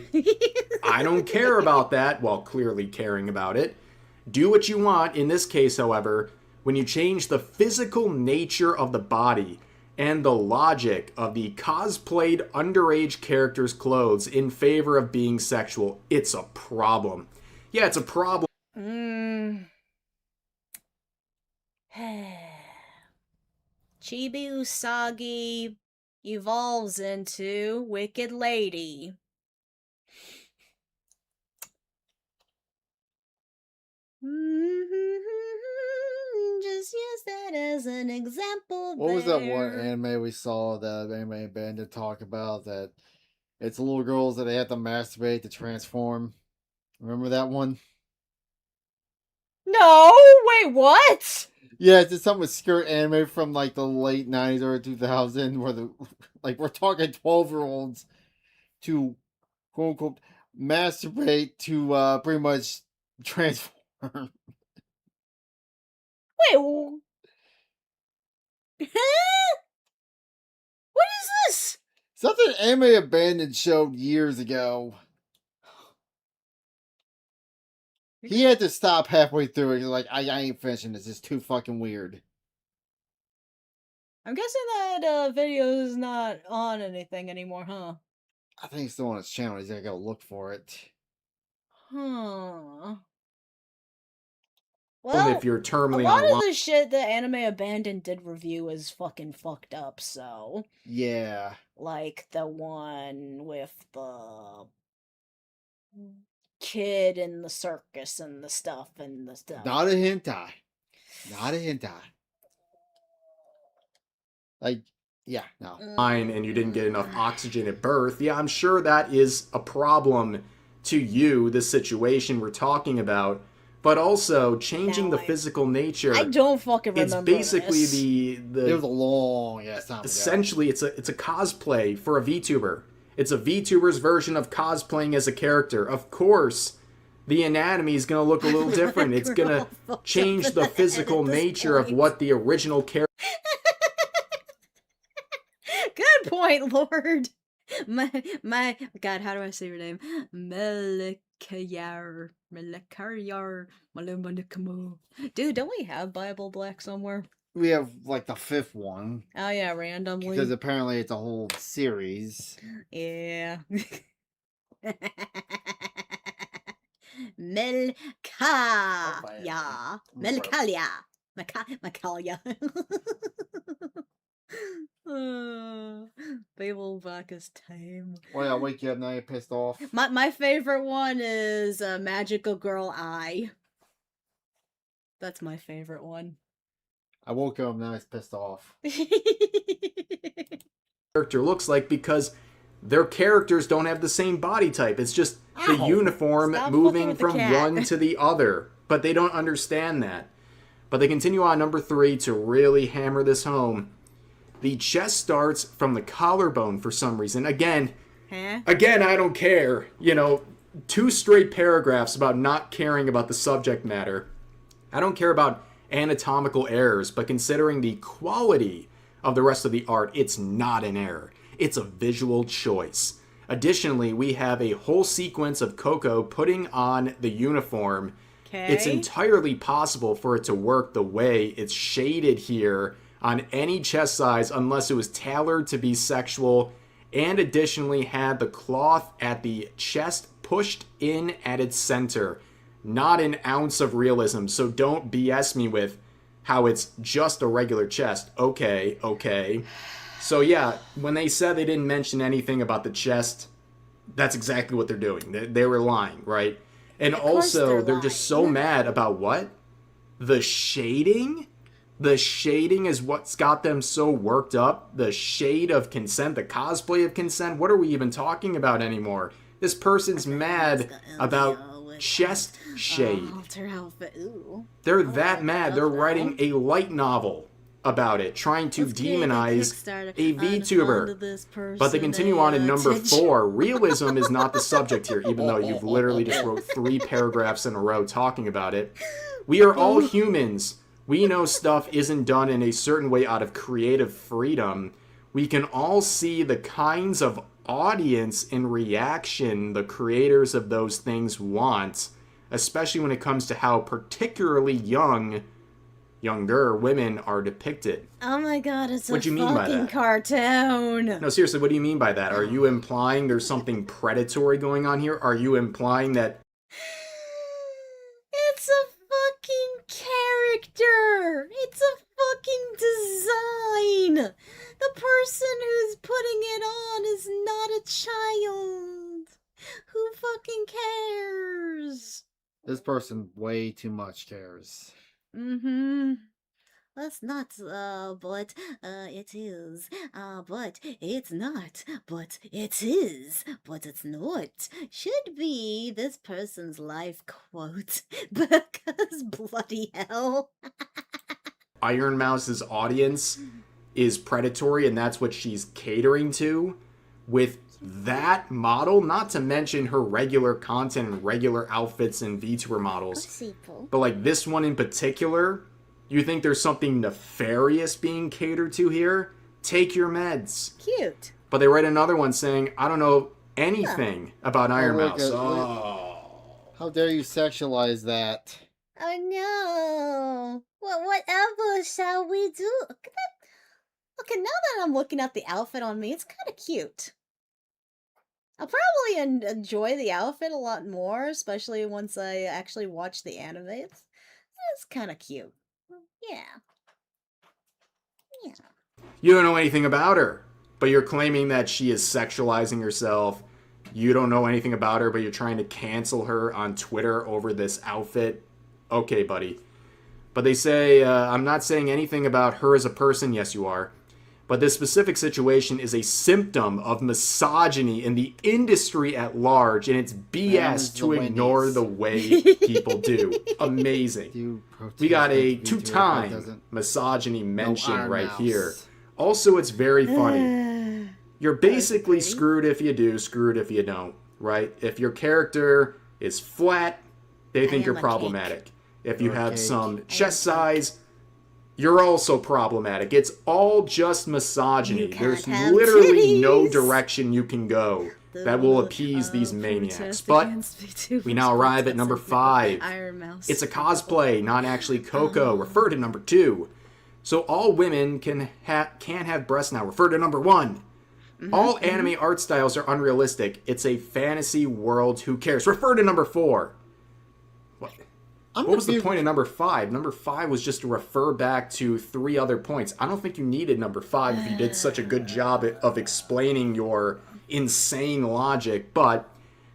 I don't care about that, while clearly caring about it. Do what you want. In this case, however, when you change the physical nature of the body and the logic of the cosplayed underage character's clothes in favor of being sexual, it's a problem. Yeah, it's a problem. Chibi Usagi evolves into Wicked Lady. Just use that as an example. What was that one anime we saw that Anime Bandit talk about? That it's little girls that they have to masturbate to transform. Remember that one? No, wait, what? Yeah, it's just some obscure anime from like the late 90s or 2000 where we're talking 12-year-olds to quote unquote masturbate to pretty much transform. Wait, what is this? Something Anime Abandoned showed years ago. He had to stop halfway through it. He's like, I ain't finishing this. It's too fucking weird. I'm guessing that video is not on anything anymore, huh? I think it's still on his channel. He's gotta go look for it. Huh. Well, If you're terminally a lot online. of the shit that Anime Abandoned did review is fucking fucked up, so... Yeah. Like the one with the kid in the circus and the stuff and the stuff. Not a hentai. Not a hentai. Like, yeah, no. And you didn't get enough oxygen at birth, yeah, I'm sure that is a problem to you, the situation we're talking about. But also, changing the physical nature. I don't fucking remember. It's basically this. the It was a long time ago. essentially it's a cosplay for a VTuber. It's a VTuber's version of cosplaying as a character. Of course, the anatomy is going to look a little different. It's going to change the physical nature of what the original character. Good point, Lord. My God, how do I say your name? Melekayar. Dude, don't we have Bible Black somewhere? We have like the 5th one. Oh yeah, randomly. Because apparently it's a whole series. Yeah. Melkaya. Melkalia. Makalia. Babel Black is tame. Well, I'll wake you up now you're pissed off. My favorite one is Magical Girl Eye. That's my favorite one. I woke up now he's pissed off. Character looks like, because their characters don't have the same body type. It's just the uniform Stop moving fucking with the from cat. one to the other. But they don't understand that. But they continue on number 3 to really hammer this home. The chest starts from the collarbone for some reason. Again, I don't care. 2 straight paragraphs about not caring about the subject matter. I don't care about anatomical errors, but considering the quality of the rest of the art, it's not an error. It's a visual choice. Additionally, we have a whole sequence of Coco putting on the uniform. It's entirely possible for it to work the way it's shaded here on any chest size unless it was tailored to be sexual, and additionally had the cloth at the chest pushed in at its center. Not an ounce of realism, so don't BS me with how it's just a regular chest. Okay. So yeah, when they said they didn't mention anything about the chest, that's exactly what they're doing. They were lying, right? And also, they're just so mad about what? The shading? The shading is what's got them so worked up. The shade of consent, the cosplay of consent. What are we even talking about anymore? This person's mad about chest shade. Alter outfit. Ooh. They're that mad. They're writing a light novel about it, trying to demonize a VTuber. But they continue on in number 4. Realism is not the subject here, even though you've literally just wrote 3 paragraphs in a row talking about it. We are all humans. We know stuff isn't done in a certain way out of creative freedom. We can all see the kinds of audience and reaction the creators of those things want, especially when it comes to how particularly younger women are depicted. Oh my god, it's What a do you mean by fucking that? cartoon. No, seriously, what do you mean by that? Are you implying there's something predatory going on here? Are you implying that... It's a fucking character. It's a fucking design. The person who's putting it on is not a child. Who fucking cares? This person way too much cares. Mm-hmm. That's not, but, it is. But it's not. But it is. But it's not. Should be this person's life quote. Because bloody hell. Iron Mouse's audience is predatory, and that's what she's catering to with that model, not to mention her regular content and regular outfits and VTuber models. But like this one in particular, you think there's something nefarious being catered to here? Take your meds. Cute. But they write another one saying, I don't know anything about Iron look Mouse. at- How dare you sexualize that? Oh no. Well, whatever shall we do? Look at that. Okay, now that I'm looking at the outfit on me, it's kind of cute. I'll probably enjoy the outfit a lot more, especially once I actually watch the anime. It's kind of cute. Yeah. You don't know anything about her, but you're claiming that she is sexualizing herself. You don't know anything about her, but you're trying to cancel her on Twitter over this outfit. Okay, buddy. But they say, I'm not saying anything about her as a person. Yes, you are. But this specific situation is a symptom of misogyny in the industry at large, and it's BS to ignore the way people do. Amazing. We got a 2-time misogyny mention right here. Also, it's very funny. You're basically screwed if you do, screwed if you don't, right? If your character is flat, they think you're problematic. If you have some chest size, you're also problematic. It's all just misogyny. There's literally no direction you can go that will appease these maniacs. But we now arrive at number 5. It's a cosplay, not actually Coco. Refer to number 2. So all women can't have breasts now. Refer to number 1. All anime art styles are unrealistic. It's a fantasy world. Who cares? Refer to number 4. What was the point of number 5? Number 5 was just to refer back to 3 other points. I don't think you needed number 5 if you did such a good job of explaining your insane logic, but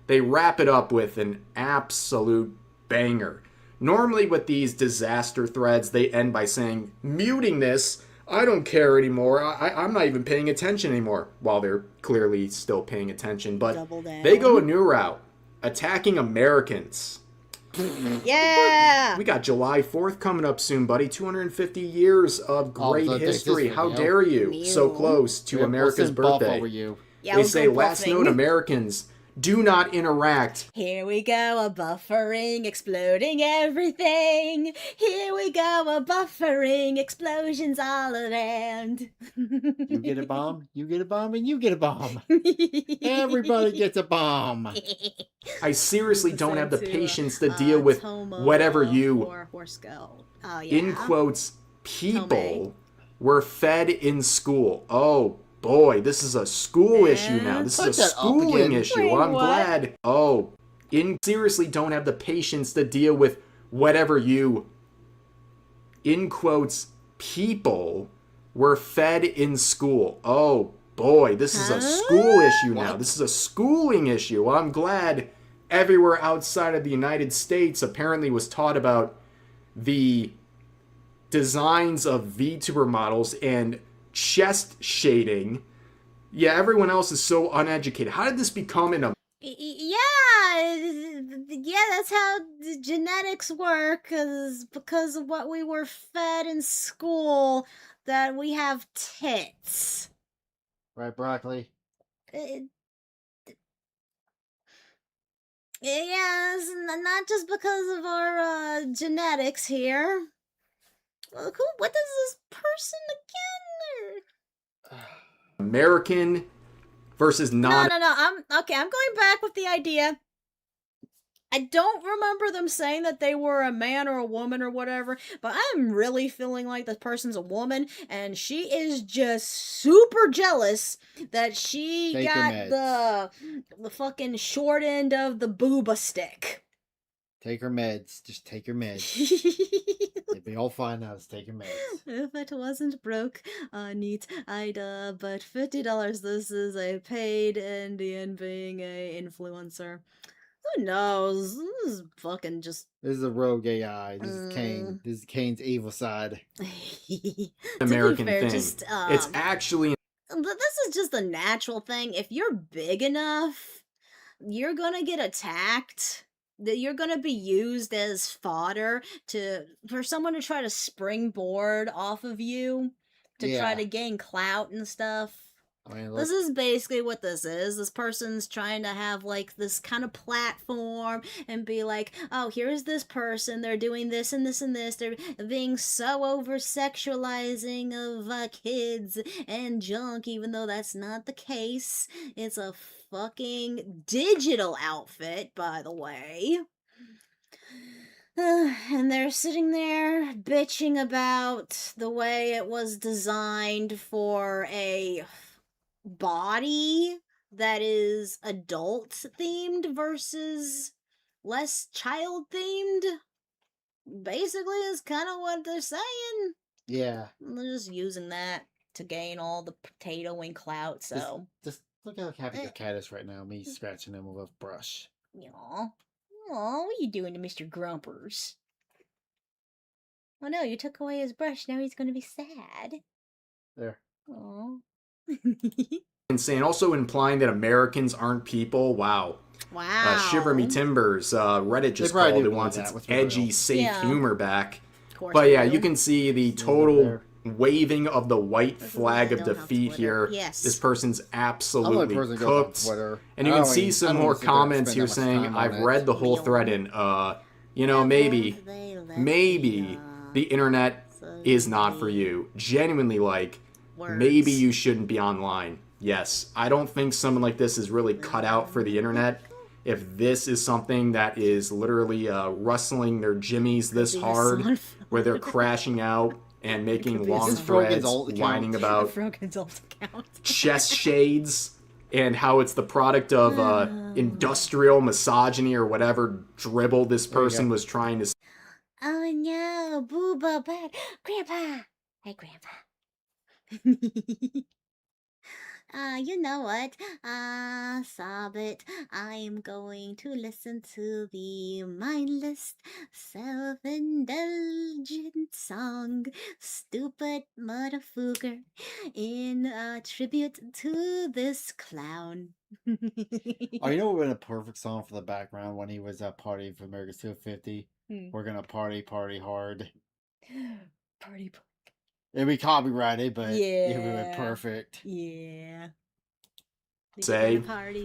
they wrap it up with an absolute banger. Normally with these disaster threads, they end by saying, muting this, I don't care anymore, I'm not even paying attention anymore, while they're clearly still paying attention, but they go a new route, attacking Americans. Yeah! We got July 4th coming up soon, buddy. 250 years of great history. How dare you? So close to America's birthday. They say, last note, Americans, do not interact. Here we go, a buffering, exploding everything. Here we go, a buffering, explosions all around. You get a bomb, you get a bomb, and you get a bomb. Everybody gets a bomb. I seriously don't have the patience to deal with whatever you, in quotes, people were fed in school. Oh boy, this is a school issue now. This is a Put that up schooling again. issue. Wait, Well, I'm what? glad. Oh, seriously don't have the patience to deal with whatever you, in quotes, people were fed in school. Oh boy, this is a school issue now. What? This is a schooling issue. Well, I'm glad everywhere outside of the United States apparently was taught about the designs of VTuber models and chest shading. Yeah, everyone else is so uneducated. How did this become in a Yeah, that's how the genetics work, is because of what we were fed in school, that we have tits. Right, broccoli? It- yeah, it's not just because of our genetics here. What does this person again? American versus No, non no, no. I'm going back with the idea. I don't remember them saying that they were a man or a woman or whatever, but I'm really feeling like this person's a woman, and she is just super jealous that she Take your got meds. the fucking short end of the booba stick. Take your meds. Just take your meds. It'll be all fine now. Just take your meds. If it wasn't broke, neat, I'd but $50. This is a paid Indian being a influencer. Who knows? This is fucking just. This is a rogue AI. This is Kane. This is Kane's evil side. American fair, thing. just, It's actually But this is just a natural thing. If you're big enough, you're gonna get attacked. That you're gonna be used as fodder for someone to try to springboard off of you to try Yeah. to gain clout and stuff. I mean, This is basically what this is. This person's trying to have like this kind of platform and be like, oh, here's this person. They're doing this and this and this. They're being so over sexualizing of kids and junk, even though that's not the case. It's a fucking digital outfit, by the way. And they're sitting there bitching about the way it was designed for a body that is adult themed versus less child themed. Basically, is kind of what they're saying. yeah. They're just using that to gain all the potato and clout. So, Just look how happy your cat is right now. Me scratching him with a brush. aw, what are you doing to Mr. Grumpers? Oh no, you took away his brush. Now he's gonna be sad. There. Aw. insane. Also implying that Americans aren't people. Wow. Wow. Shiver Me Timbers. Reddit just probably called do it wants believe its that was edgy, real. safe Yeah. humor back. Of course But they yeah, do. you can see the over total there. waving of the white This is flag why I of don't have defeat Twitter. here. Yes. This person's I'm the absolutely person who goes on cooked. Twitter. And you I can don't see even- I some don't more even sit there and comments spend here that much saying, time on I've it." read the whole thread and, you know, maybe the internet is not for you. Genuinely, like, maybe you shouldn't be online. Yes, I don't think someone like this is really cut out for the internet. If this is something that is literally rustling their jimmies this be a hard, smartphone. where they're crashing out and making be a long This is Rogan's threads, alt account. whining A about Frogan's alt account. chest shades and how it's the product of industrial misogyny or whatever dribble this There you person go. was trying to Oh no, booba bad. Grandpa! Hey, Grandpa. You know what? Sob it. I am going to listen to the mindless, self-indulgent song, Stupid Motherfucker, in tribute to this clown. Oh, you know what would have been a perfect song for the background when he was at Party for America's 250? We're gonna party hard. Party. It'd be copyrighted, but it would Yeah. be perfect. Yeah. say.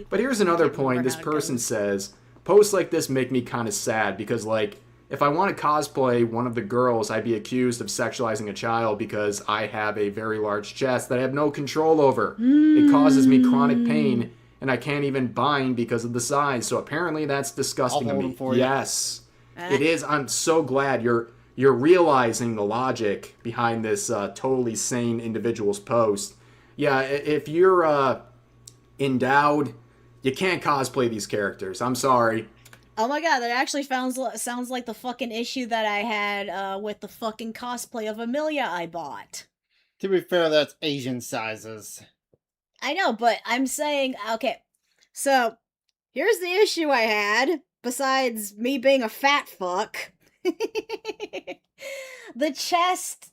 But here's another point. This person says, posts like this make me kind of sad because, like, if I want to cosplay one of the girls, I'd be accused of sexualizing a child because I have a very large chest that I have no control over. It causes me chronic pain, and I can't even bind because of the size. So apparently that's disgusting I'll to hold me. him for you. Yes, it is. I'm so glad you're you're realizing the logic behind this totally sane individual's post. Yeah, if you're endowed, you can't cosplay these characters. I'm sorry. Oh my god, that actually sounds like the fucking issue that I had with the fucking cosplay of Amelia I bought. To be fair, that's Asian sizes. I know, but I'm saying, okay, so here's the issue I had, besides me being a fat fuck. The chest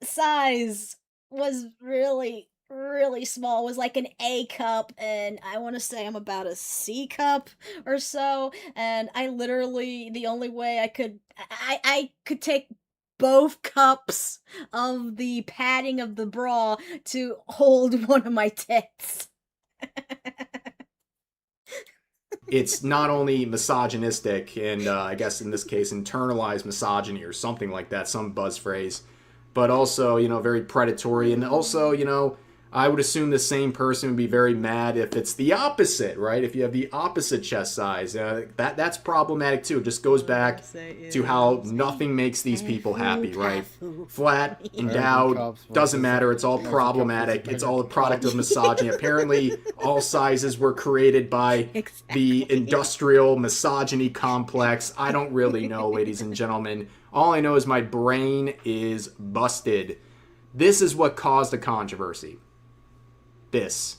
size was really, really small. It was like an A cup, and I want to say I'm about a C cup or so, and I literally, the only way I could take both cups of the padding of the bra to hold one of my tits. It's not only misogynistic and I guess in this case internalized misogyny or something like that, some buzz phrase, but also, you know, very predatory. And also, you know, I would assume the same person would be very mad if it's the opposite, right? If you have the opposite chest size, that's problematic too. It just goes back to how nothing makes these people happy, right? Flat, endowed, doesn't matter. It's all problematic. It's all a product of misogyny. Apparently, all sizes were created by the industrial misogyny complex. I don't really know, ladies and gentlemen. All I know is my brain is busted. This is what caused the controversy. This.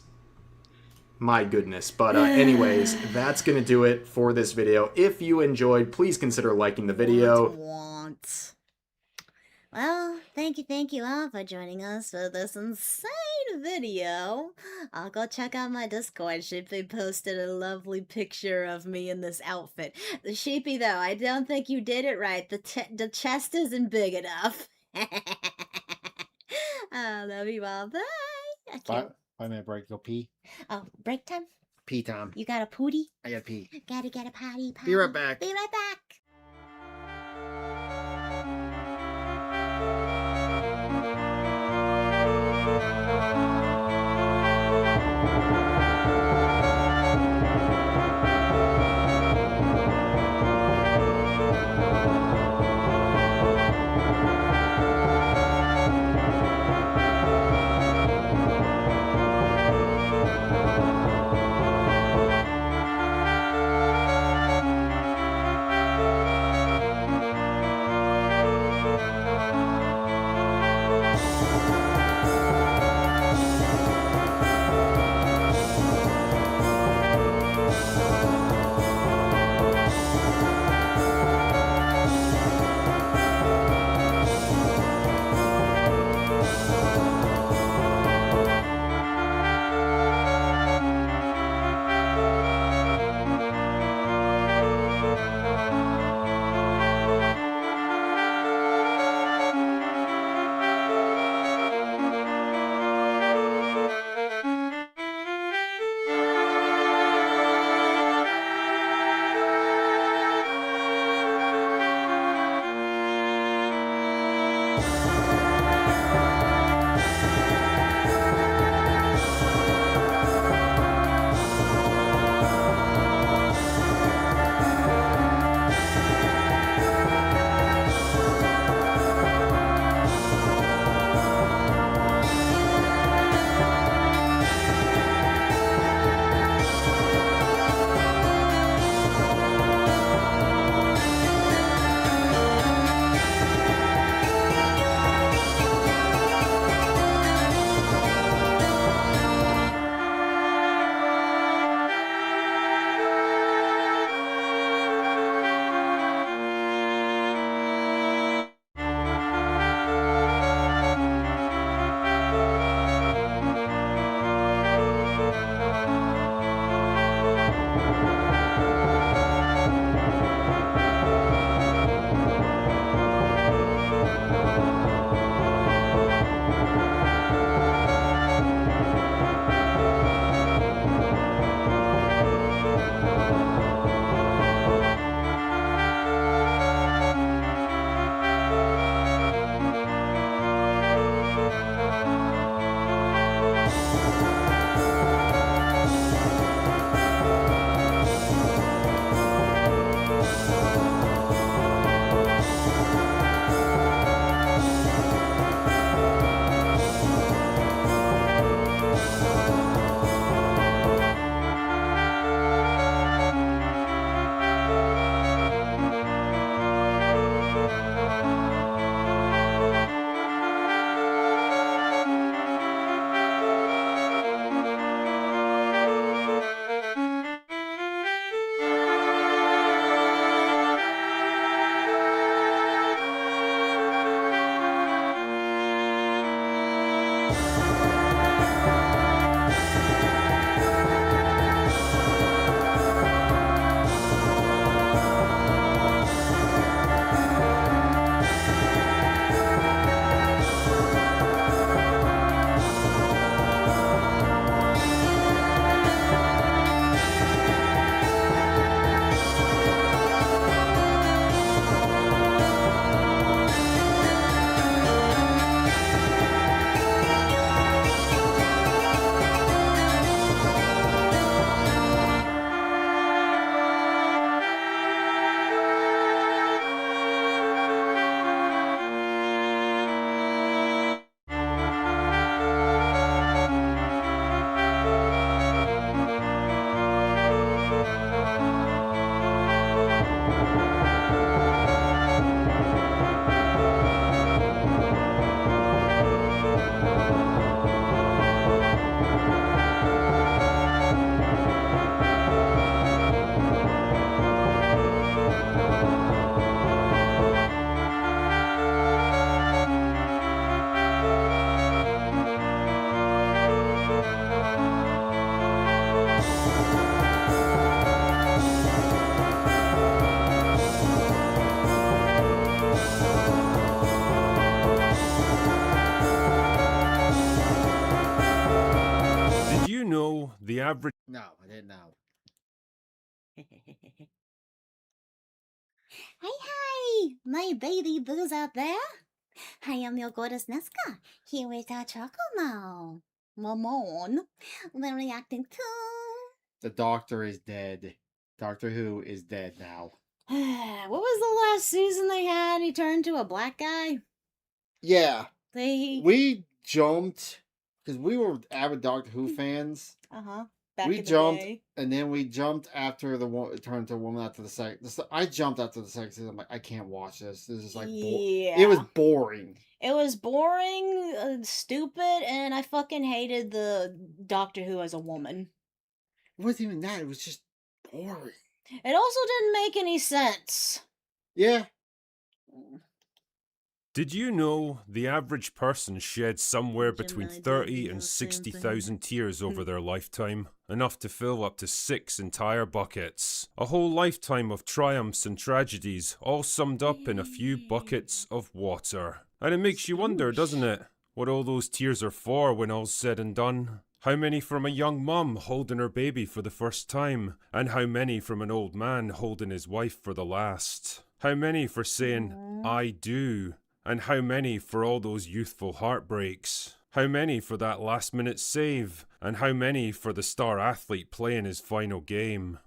My goodness. But anyways, that's going to do it for this video. If you enjoyed, please consider liking the video. Well, thank you all for joining us for this insane video. I'll go check out my Discord. Sheepy posted a lovely picture of me in this outfit. Sheepy, though, I don't think you did it right. The chest isn't big enough. I love you all. Bye. Okay. 5-minute break. Go pee. Oh, break time? Pee time. You got a pooty? I gotta pee. Gotta get a potty. Be right back. Be right back. Did you know the average No, I didn't know. Hi, my baby boos out there. I am your goddess Nesca, here with our Chocomo. Mamon. We're reacting to... The Doctor is dead. Doctor Who is dead now. What was the last season they had? He turned to a black guy? Yeah, They... we jumped because we were avid Doctor Who fans. Uh-huh. Back We in the jumped, day. and then we jumped after the one turned to a woman after the second. I jumped after the second season. I'm like, I can't watch this. This is like, Yeah. it was boring. It was boring, stupid, and I fucking hated the Doctor Who as a woman. It wasn't even that. It was just boring. It also didn't make any sense. Yeah. Did you know the average person sheds somewhere Jim between Nye 30 did and the same thing. 60,000 tears over their lifetime? Enough to fill up to 6 entire buckets. A whole lifetime of triumphs and tragedies, all summed up in a few buckets of water. And it makes you wonder, doesn't it, what all those tears are for when all's said and done? How many from a young mum holding her baby for the first time? And how many from an old man holding his wife for the last? How many for saying, I do? And how many for all those youthful heartbreaks? How many for that last minute save? And how many for the star athlete playing his final game?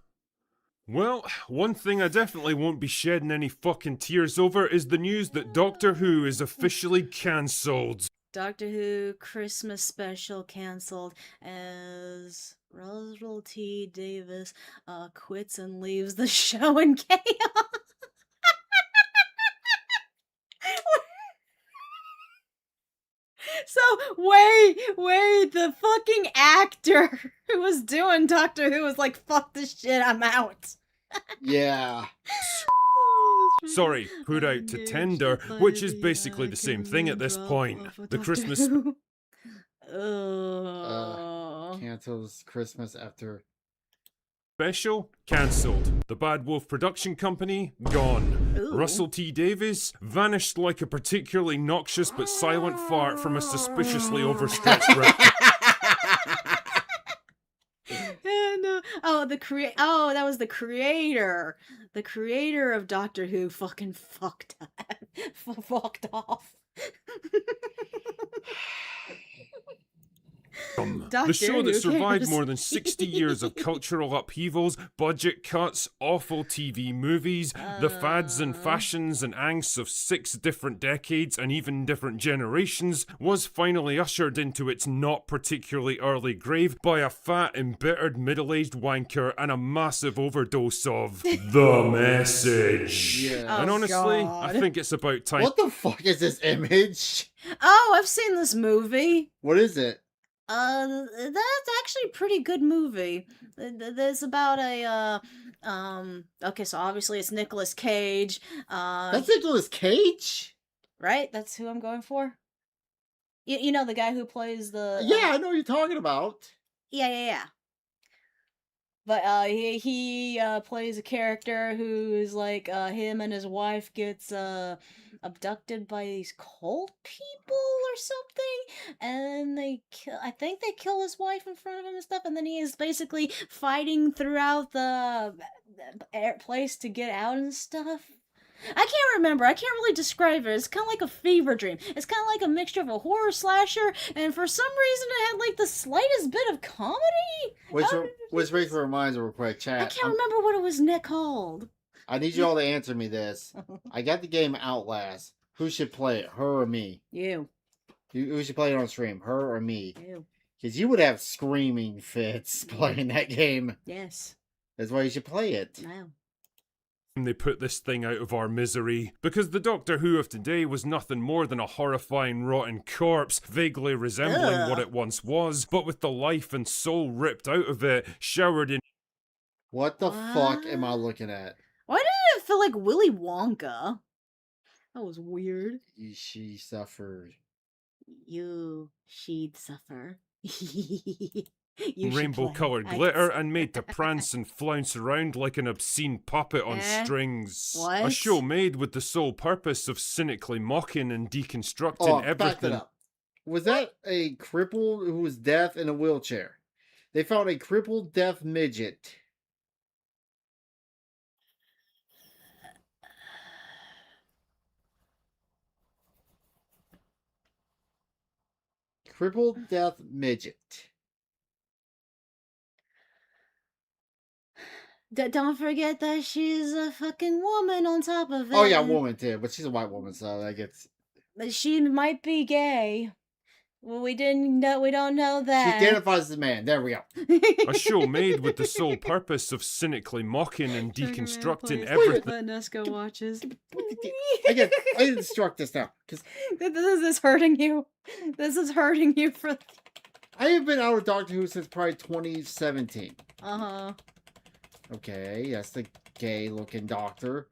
Well, one thing I definitely won't be shedding any fucking tears over is the news that Doctor Who is officially cancelled. Doctor Who Christmas special canceled as Russell T Davis quits and leaves the show in chaos. So, wait, the fucking actor who was doing Doctor Who was like, fuck this shit, I'm out. Yeah. Sorry, put out to tender, which is basically the same thing at this point. The Christmas Cancels Christmas after. special cancelled. The Bad Wolf Production Company gone. Ooh. Russell T Davies vanished like a particularly noxious but silent fart from a suspiciously overstretched rep. And oh, that was the creator. The creator of Doctor Who fucking fucked off. The Doctor show Who that survived cares? more than 60 years of cultural upheavals, budget cuts, awful TV movies, the fads and fashions and angst of 6 different decades and even different generations, was finally ushered into its not particularly early grave by a fat, embittered middle-aged wanker and a massive overdose of the message. Yeah. And Oh, honestly, God. I think it's about time. What the fuck is this image? Oh, I've seen this movie. What is it? That's actually a pretty good movie. There's about a okay, so obviously it's Nicolas Cage. That's Nicolas Cage? Right? That's who I'm going for. You know the guy who plays the Yeah, I know what you're talking about. yeah. But he plays a character who's like him and his wife gets abducted by these cult people or something, and I think they kill his wife in front of him and stuff, and then he is basically fighting throughout the place to get out and stuff. I can't remember. I can't really describe it. It's kind of like a fever dream. It's kind of like a mixture of a horror slasher, and for some reason it had like the slightest bit of comedy. Which makes me remind real quick, chat. I can't remember what it was called. I need you all to answer me this. I got the game Outlast. Who should play it? Her or me? You. Who should play it on stream? Her or me? You. Because you would have screaming fits playing that game. Yes. That's why you should play it. Wow. They put this thing out of our misery, because the Doctor Who of today was nothing more than a horrifying rotten corpse, vaguely resembling what it once was, but with the life and soul ripped out of it, showered in... What the fuck am I looking at? Why did it feel like Willy Wonka? That was weird. She suffered. She'd suffer. rainbow-coloured glitter and made to prance and flounce around like an obscene puppet on strings. What? A show made with the sole purpose of cynically mocking and deconstructing Back that everything. up. Was that a cripple who was deaf in a wheelchair? They found a crippled deaf midget. Crippled deaf midget. Don't forget that she's a fucking woman on top of it. Oh yeah, woman too, but she's a white woman, so that gets. She might be gay. Well, we don't know that. She identifies as a man. There we go. A show made with the sole purpose of cynically mocking and deconstructing Please. everything. Let Nesco watches. I get instruct this now because This is hurting you. This is hurting you for. I have been out of Doctor Who since probably 2017. Uh-huh. Okay, that's the gay-looking Doctor.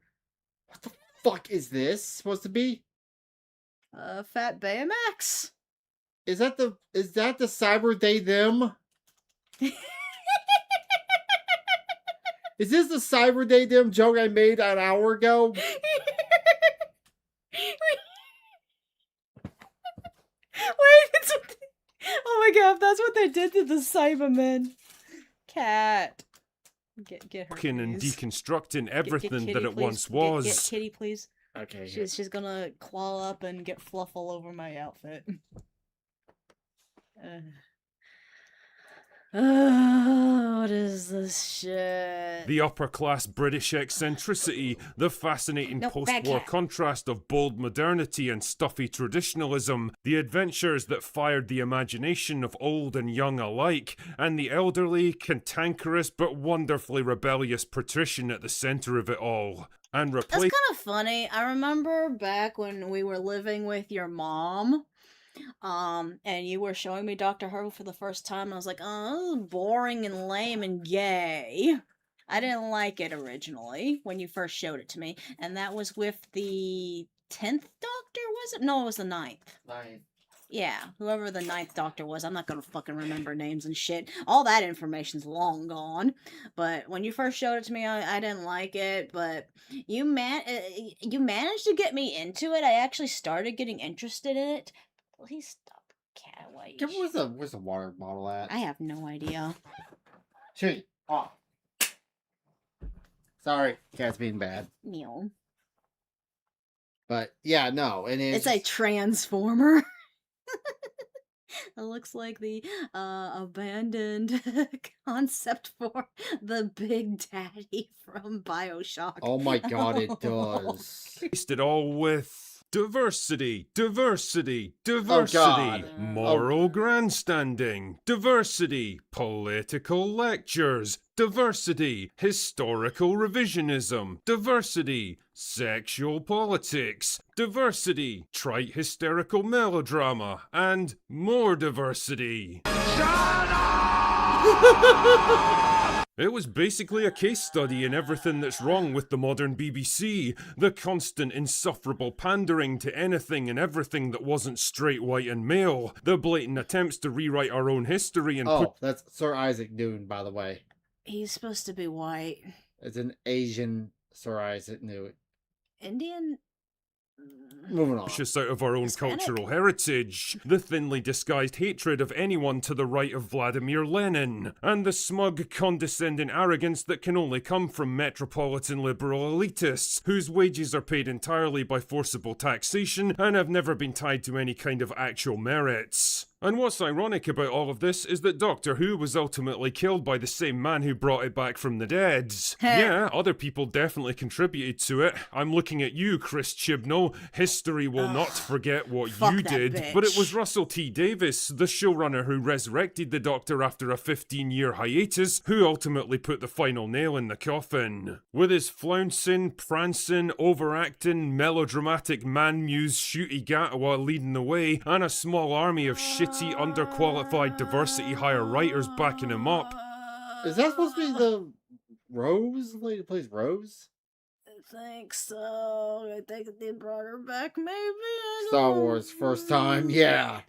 What the fuck is this supposed to be? Fat Baymax. Is that the Cyber They Them? Is this the Cyber They Them joke I made an hour ago? Wait, oh my god, that's what they did to the Cybermen. Cat. Get her. Mocking and please. Deconstructing everything Kitty, that it please. once was. Get Kitty, please. Okay. She's gonna claw up and get fluff all over my outfit. What is this shit? The upper-class British eccentricity, the fascinating No, bad post-war cat. contrast of bold modernity and stuffy traditionalism, the adventures that fired the imagination of old and young alike, and the elderly, cantankerous but wonderfully rebellious patrician at the centre of it all. And That's replace kind of funny. I remember back when we were living with your mom, and you were showing me Dr. Who for the first time, and I was like, oh, this is boring and lame and gay. I didn't like it originally when you first showed it to me, and that was with the 10th Doctor, was it? No, it was the 9th. Yeah, whoever the 9th Doctor was. I'm not gonna fucking remember names and shit. All that information's long gone. But when you first showed it to me, I didn't like it. But you managed to get me into it. I actually started getting interested in it. Please stop, cat. Why? Where's the water bottle at? I have no idea. Shoot. Oh. Sorry, cat's being bad. Meow. But yeah, no, and It's a transformer. It looks like the abandoned concept for the Big Daddy from BioShock. Oh my god, it does. it all with diversity, diversity, God. diversity, moral grandstanding, diversity, political lectures, diversity, historical revisionism, diversity, sexual politics, diversity, trite hysterical melodrama, and more diversity. It was basically a case study in everything that's wrong with the modern BBC. The constant insufferable pandering to anything and everything that wasn't straight, white and male. The blatant attempts to rewrite our own history and put... Oh, that's Sir Isaac Newton, by the way. He's supposed to be white. It's an Asian Sir Isaac Newton. Indian? Moving on. Push us out of our own Hispanic? cultural heritage, the thinly disguised hatred of anyone to the right of Vladimir Lenin, and the smug, condescending arrogance that can only come from metropolitan liberal elitists, whose wages are paid entirely by forcible taxation and have never been tied to any kind of actual merits. And what's ironic about all of this is that Doctor Who was ultimately killed by the same man who brought it back from the dead. Yeah, other people definitely contributed to it. I'm looking at you, Chris Chibnall. History will not forget what fuck you that did. bitch. But it was Russell T Davies, the showrunner who resurrected the Doctor after a 15-year hiatus, who ultimately put the final nail in the coffin. With his flouncing, prancing, overacting, melodramatic man-muse Ncuti Gatwa leading the way, and a small army of shitty, underqualified diversity hire writers backing him up. Is that supposed to be the Rose lady who plays Rose? I think so. I think they brought her back, maybe. I Star don't Wars, first time, yeah.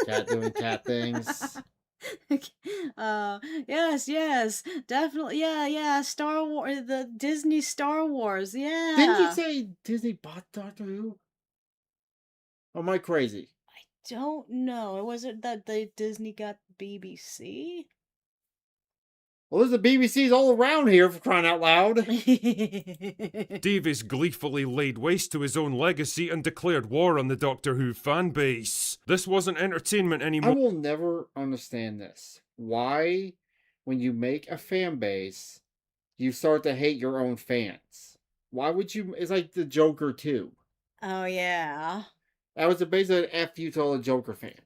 Cat doing cat things. Yes, definitely, yeah, Star Wars, the Disney Star Wars, yeah. Didn't you say Disney bought Doctor Who? Or am I crazy? Don't know. Was it that the Disney got BBC? Well, there's the BBCs all around here, for crying out loud. Davies gleefully laid waste to his own legacy and declared war on the Doctor Who fan base. This wasn't entertainment I anymore. will never understand this. Why, when you make a fan base, you start to hate your own fans? Why would you? It's like the Joker 2. Oh, yeah. That was basically an F you to all the Joker fans.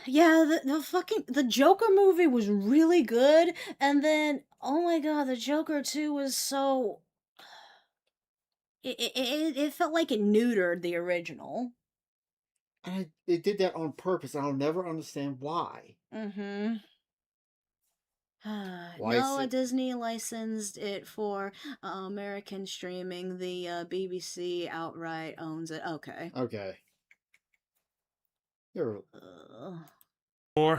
Yeah, the Joker movie was really good, and then, oh my god, the Joker 2 was so... It felt like it neutered the original. And they did that on purpose, and I'll never understand why. Mm-hmm. No, License- Disney licensed it for American streaming. The BBC outright owns it. Okay. Okay. You're...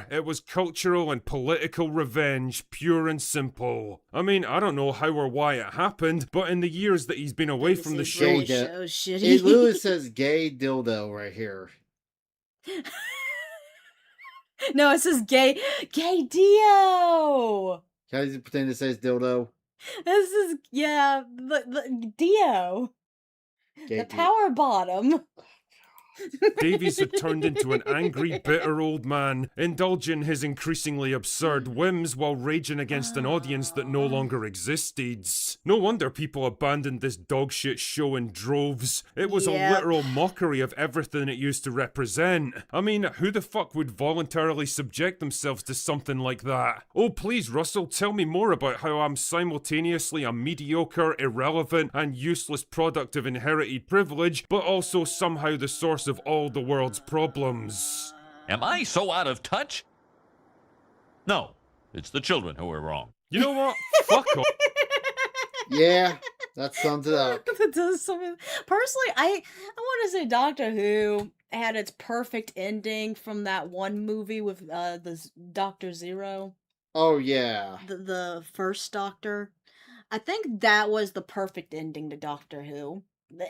It was cultural and political revenge, pure and simple. I mean, I don't know how or why it happened, but in the years that he's been away from the show... Gay so It shitty. literally says gay dildo right here. No, it says gay Dio. Can I pretend it says dildo? This is the Dio, Gay the power bottom. Davies had turned into an angry, bitter old man, indulging his increasingly absurd whims while raging against an audience that no longer existed. No wonder people abandoned this dogshit show in droves. It was a Yep. literal mockery of everything it used to represent. I mean, who the fuck would voluntarily subject themselves to something like that? Oh, please, Russell, tell me more about how I'm simultaneously a mediocre, irrelevant, and useless product of inherited privilege, but also somehow the source of all the world's problems. Am I so out of touch? No, it's the children who are wrong. You know what? Fuck off. Yeah, that sums it up. That does something. Personally, I want to say Doctor Who had its perfect ending from that one movie with Dr. Zero, Oh, yeah. the first Doctor. I think that was the perfect ending to Doctor Who.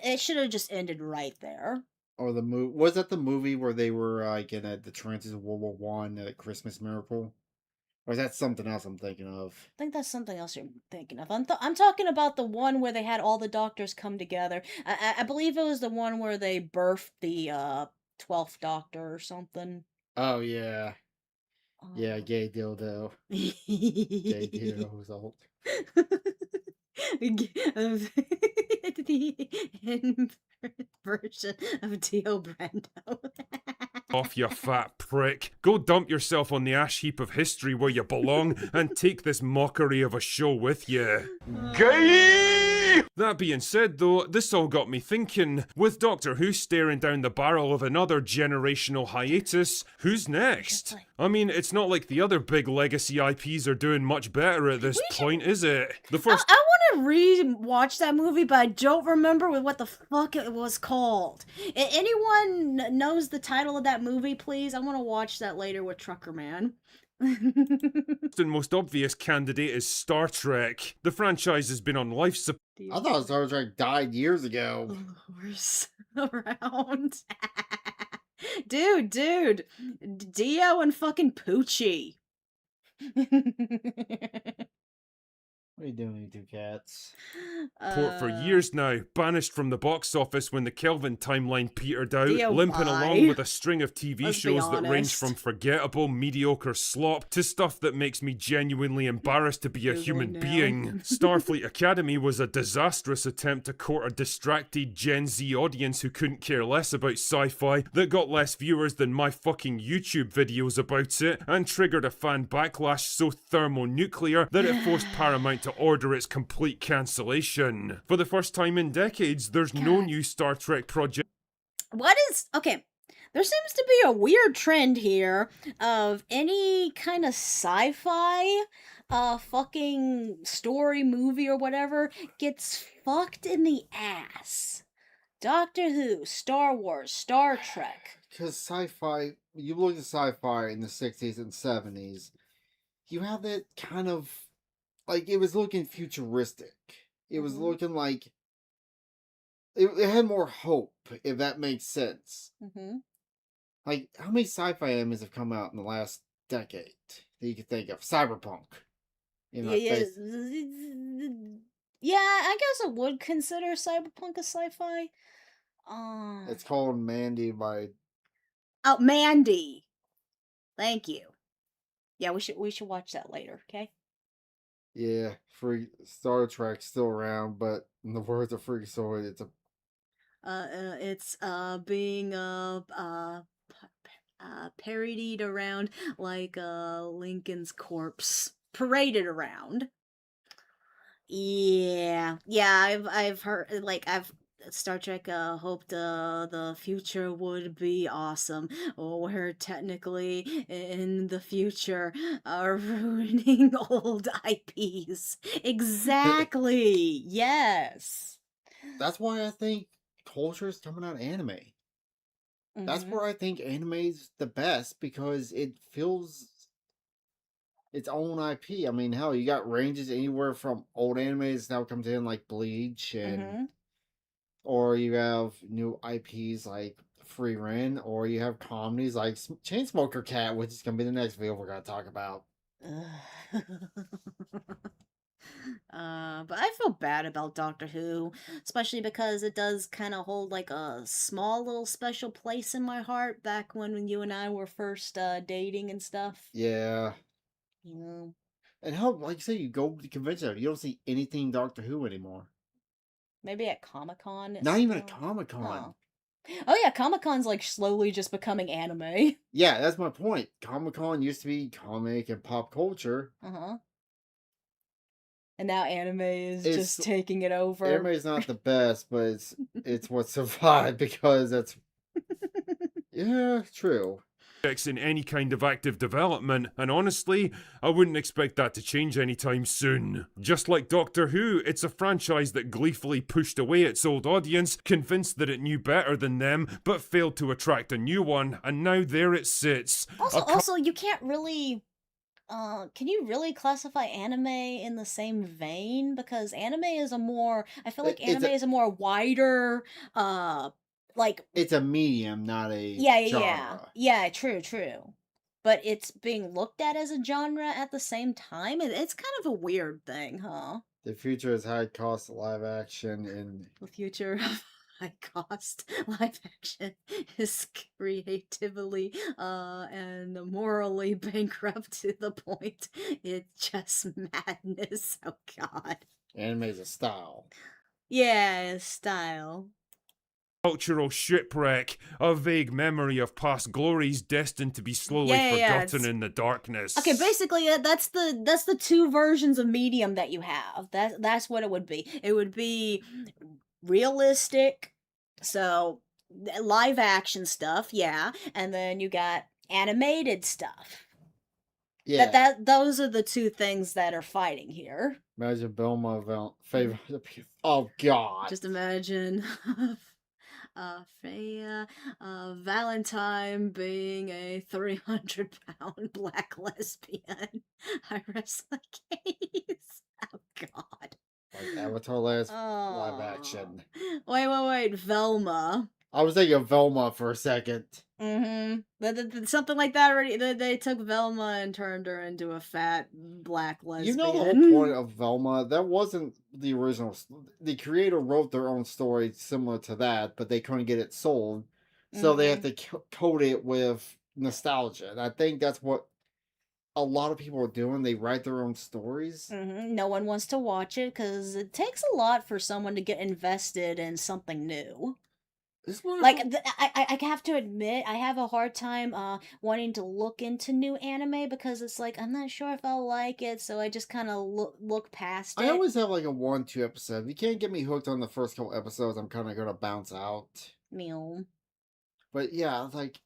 It should have just ended right there. Or the movie. Was that the movie where they were like in the trenches of World War One, Christmas Miracle? Or is that something else I'm thinking of? I think that's something else you're thinking of. I'm talking about the one where they had all the doctors come together. I believe it was the one where they birthed the 12th Doctor or something. Oh, yeah. Yeah, gay dildo. Gay dildo's old. The version of Dio Brando. Off, you fat prick. Go dump yourself on the ash heap of history where you belong and take this mockery of a show with you. Gay! That being said, though, this all got me thinking. With Doctor Who staring down the barrel of another generational hiatus, who's next? I mean, it's not like the other big legacy IPs are doing much better at this point, is it? The first I want to re-watch that movie, but I don't remember what the fuck it was called. Anyone knows the title of that movie, please? I want to watch that later with Trucker Man. and most obvious candidate is Star Trek. The franchise has been on life support. I thought Star Trek died years ago. Horse around. Dude. Dio and fucking Poochie. What are you doing, you two cats? For years now, banished from the box office when the Kelvin timeline petered out, Dio, limping bye. along with a string of TV Let's be shows that range honest. from forgettable, mediocre slop to stuff that makes me genuinely embarrassed to be a Googling human now. being. Starfleet Academy was a disastrous attempt to court a distracted Gen Z audience who couldn't care less about sci-fi that got less viewers than my fucking YouTube videos about it and triggered a fan backlash so thermonuclear that it forced Paramount to order its complete cancellation. For the first time in decades, there's no new Star Trek project. Okay, there seems to be a weird trend here of any kind of sci-fi fucking story, movie, or whatever gets fucked in the ass. Doctor Who, Star Wars, Star Trek. Because sci-fi, you look at sci-fi in the 60s and 70s, you have that kind of, like, it was looking futuristic. It was looking like, it had more hope, if that makes sense. Mm-hmm. Like, how many sci-fi animes have come out in the last decade that you could think of? Cyberpunk. You know, Yeah, I guess I would consider Cyberpunk a sci-fi. It's called Mandy by... Oh, Mandy. Thank you. Yeah, we should watch that later, okay? Yeah, free Star Trek's still around, but in the words of Freaky Sword, it's a... It's being parodied around like Lincoln's corpse, paraded around. Yeah, I've heard, like, Star Trek hoped the future would be awesome. We're technically in the future ruining old IPs. Exactly. Yes. That's why I think culture is coming out of anime. That's Mhm. where I think anime's the best, because it feels its own IP. I mean, hell, you got ranges anywhere from old animes now comes in like Bleach and or you have new IPs like Free Ren, or you have comedies like Chainsmoker Cat, which is gonna be the next video we're gonna talk about. But I feel bad about Doctor Who, especially because it does kind of hold like a small little special place in my heart back when you and I were first dating and stuff. Yeah. You know. And hell, like you say, you go to the convention, you don't see anything Doctor Who anymore. Maybe at Comic-Con. Not even at Comic-Con. Oh yeah, Comic-Con's like slowly just becoming anime. Yeah, that's my point. Comic-Con used to be comic and pop culture. Uh-huh. And now anime is just taking it over. Anime is not the best, but it's what survived, because that's... Yeah, true. In any kind of active development, and honestly, I wouldn't expect that to change anytime soon. Just like Doctor Who, it's a franchise that gleefully pushed away its old audience, convinced that it knew better than them, but failed to attract a new one, and now there it sits. Also, you can't really... can you really classify anime in the same vein? Because anime is a more... I feel like anime is a more wider, like... It's a medium, not a genre. Yeah, true. But it's being looked at as a genre at the same time. It's kind of a weird thing, huh? The future is high cost live action, and The future of high cost live action is creatively and morally bankrupt to the point it's just madness. Oh god. anime is a style. Yeah, style. cultural shipwreck, a vague memory of past glories destined to be slowly forgotten in the darkness. Okay, basically that's the two versions of medium that you have. That's what it would be. It would be realistic, so live action stuff, yeah, and then you got animated stuff. Yeah. Those are the two things that are fighting here. Imagine Velma favorite. Oh God. Just imagine Freya Valentine being a 300-pound black lesbian. I rest my case. Oh God. Like Avatar last live action. Wait. Velma. I was thinking of Velma for a second. Mm-hmm. Something like that already. They took Velma and turned her into a fat black lesbian. You know the whole point of Velma? That wasn't the original. The creator wrote their own story similar to that, but they couldn't get it sold. So they have to code it with nostalgia. And I think that's what a lot of people are doing. They write their own stories. No one wants to watch it because it takes a lot for someone to get invested in something new. Like, I have to admit, I have a hard time wanting to look into new anime because it's like, I'm not sure if I'll like it, so I just kind of look past it. I always have like a 1-2 episode. If you can't get me hooked on the first couple episodes, I'm kind of going to bounce out. Meow. But yeah, like...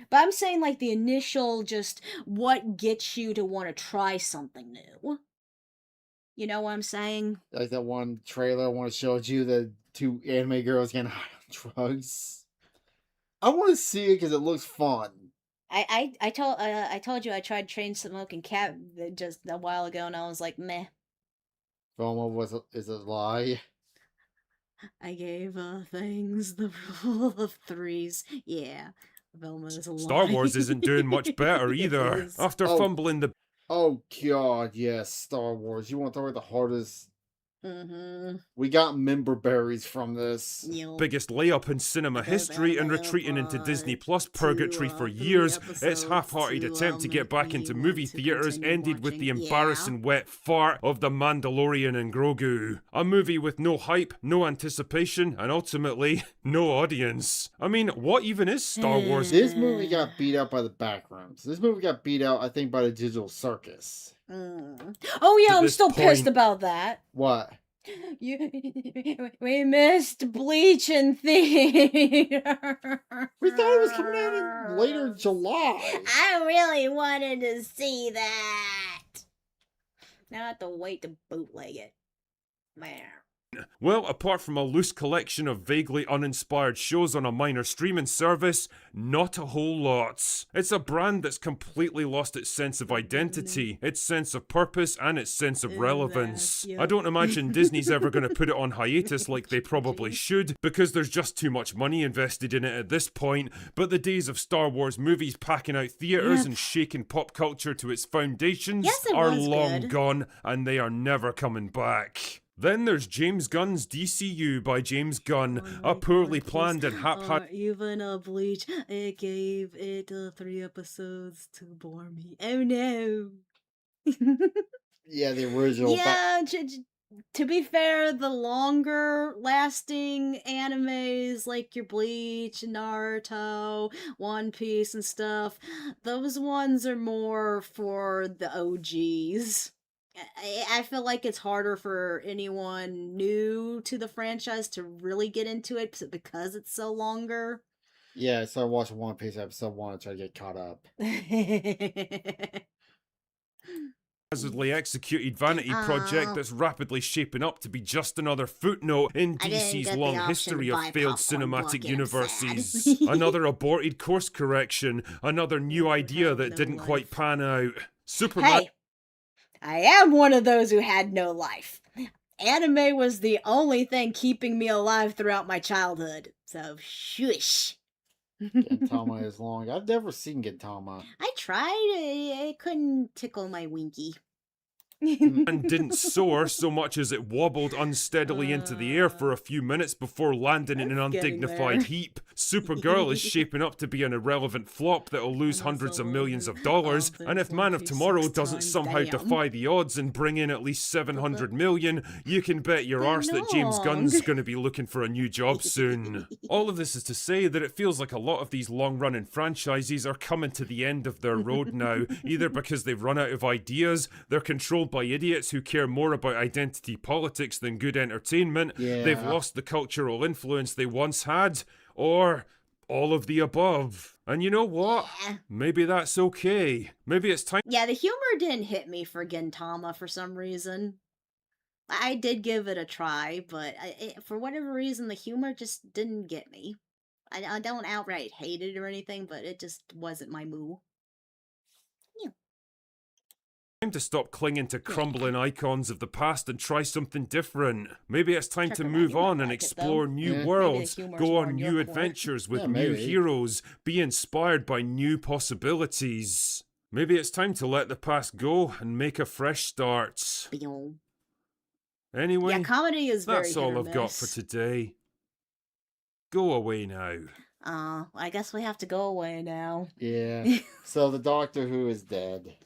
But I'm saying like the initial just what gets you to want to try something new. You know what I'm saying? Like that one trailer I want to show you, the 2 anime girls getting high on drugs. I want to see it because it looks fun. I told you I tried Train Smoking Cat just a while ago and I was like, meh. Velma is a lie. I gave things the rule of 3s. Yeah, Velma is a lie. Star Wars isn't doing much better either. After fumbling the... Oh God, yes, Star Wars. You want to talk about the hardest... We got member berries from this. Biggest layup in cinema history and retreating into Disney Plus purgatory for years. Its half-hearted attempt to get back into movie theaters ended with the embarrassing wet fart of The Mandalorian and Grogu. A movie with no hype, no anticipation, and ultimately, no audience. I mean, what even is Star Wars? This movie got beat out by the backrooms. This movie got beat out, I think, by the digital circus. Oh yeah, I'm still pissed about that. What? We missed Bleach in theater. We thought it was coming out in later July. I really wanted to see that. Now I have to wait to bootleg it. Man. Well, apart from a loose collection of vaguely uninspired shows on a minor streaming service, not a whole lot. It's a brand that's completely lost its sense of identity, its sense of purpose, and its sense of relevance. I don't imagine Disney's ever going to put it on hiatus like they probably should, because there's just too much money invested in it at this point, but the days of Star Wars movies packing out theaters and shaking pop culture to its foundations are long gone, and they are never coming back. Then there's James Gunn's DCU by James Gunn, a poorly planned and haphazard... Even Bleach, it gave it 3 episodes to bore me. Oh no! Yeah, the original... Yeah, to be fair, the longer lasting animes like your Bleach, Naruto, One Piece and stuff, those ones are more for the OGs. I feel like it's harder for anyone new to the franchise to really get into it because it's so longer. Yeah, I started watching One Piece episode 1 to try to get caught up. Haphazardly executed vanity project that's rapidly shaping up to be just another footnote in DC's long history of failed cinematic universes. Another aborted course correction, another new idea that didn't quite pan out. Superman... Hey! I am one of those who had no life. Anime was the only thing keeping me alive throughout my childhood. So, shush. Gintama is long. I've never seen Gintama. I tried. I couldn't tickle my winky. and didn't soar so much as it wobbled unsteadily into the air for a few minutes before landing in an It's getting undignified there. heap. Supergirl is shaping up to be an irrelevant flop that'll lose hundreds of millions of dollars, and if Man of Tomorrow doesn't somehow defy the odds and bring in at least 700 million, you can bet your arse that James Gunn's gonna be looking for a new job soon. All of this is to say that it feels like a lot of these long-running franchises are coming to the end of their road now, either because they've run out of ideas, they're controlled by idiots who care more about identity politics than good entertainment, they've lost the cultural influence they once had, or all of the above. And you know what? Maybe that's okay. Maybe it's time. Yeah, the humor didn't hit me for Gintama for some reason. I did give it a try, but for whatever reason, the humor just didn't get me. I don't outright hate it or anything, but it just wasn't my moo. Time to stop clinging to crumbling icons of the past and try something different. Maybe it's time to move on and explore new worlds, go on new adventures with new heroes, be inspired by new possibilities. Maybe it's time to let the past go and make a fresh start. Anyway, Yeah, comedy is very that's hit all or I've got for miss. today. Go away now. I guess we have to go away now. Yeah. So the Doctor Who is dead.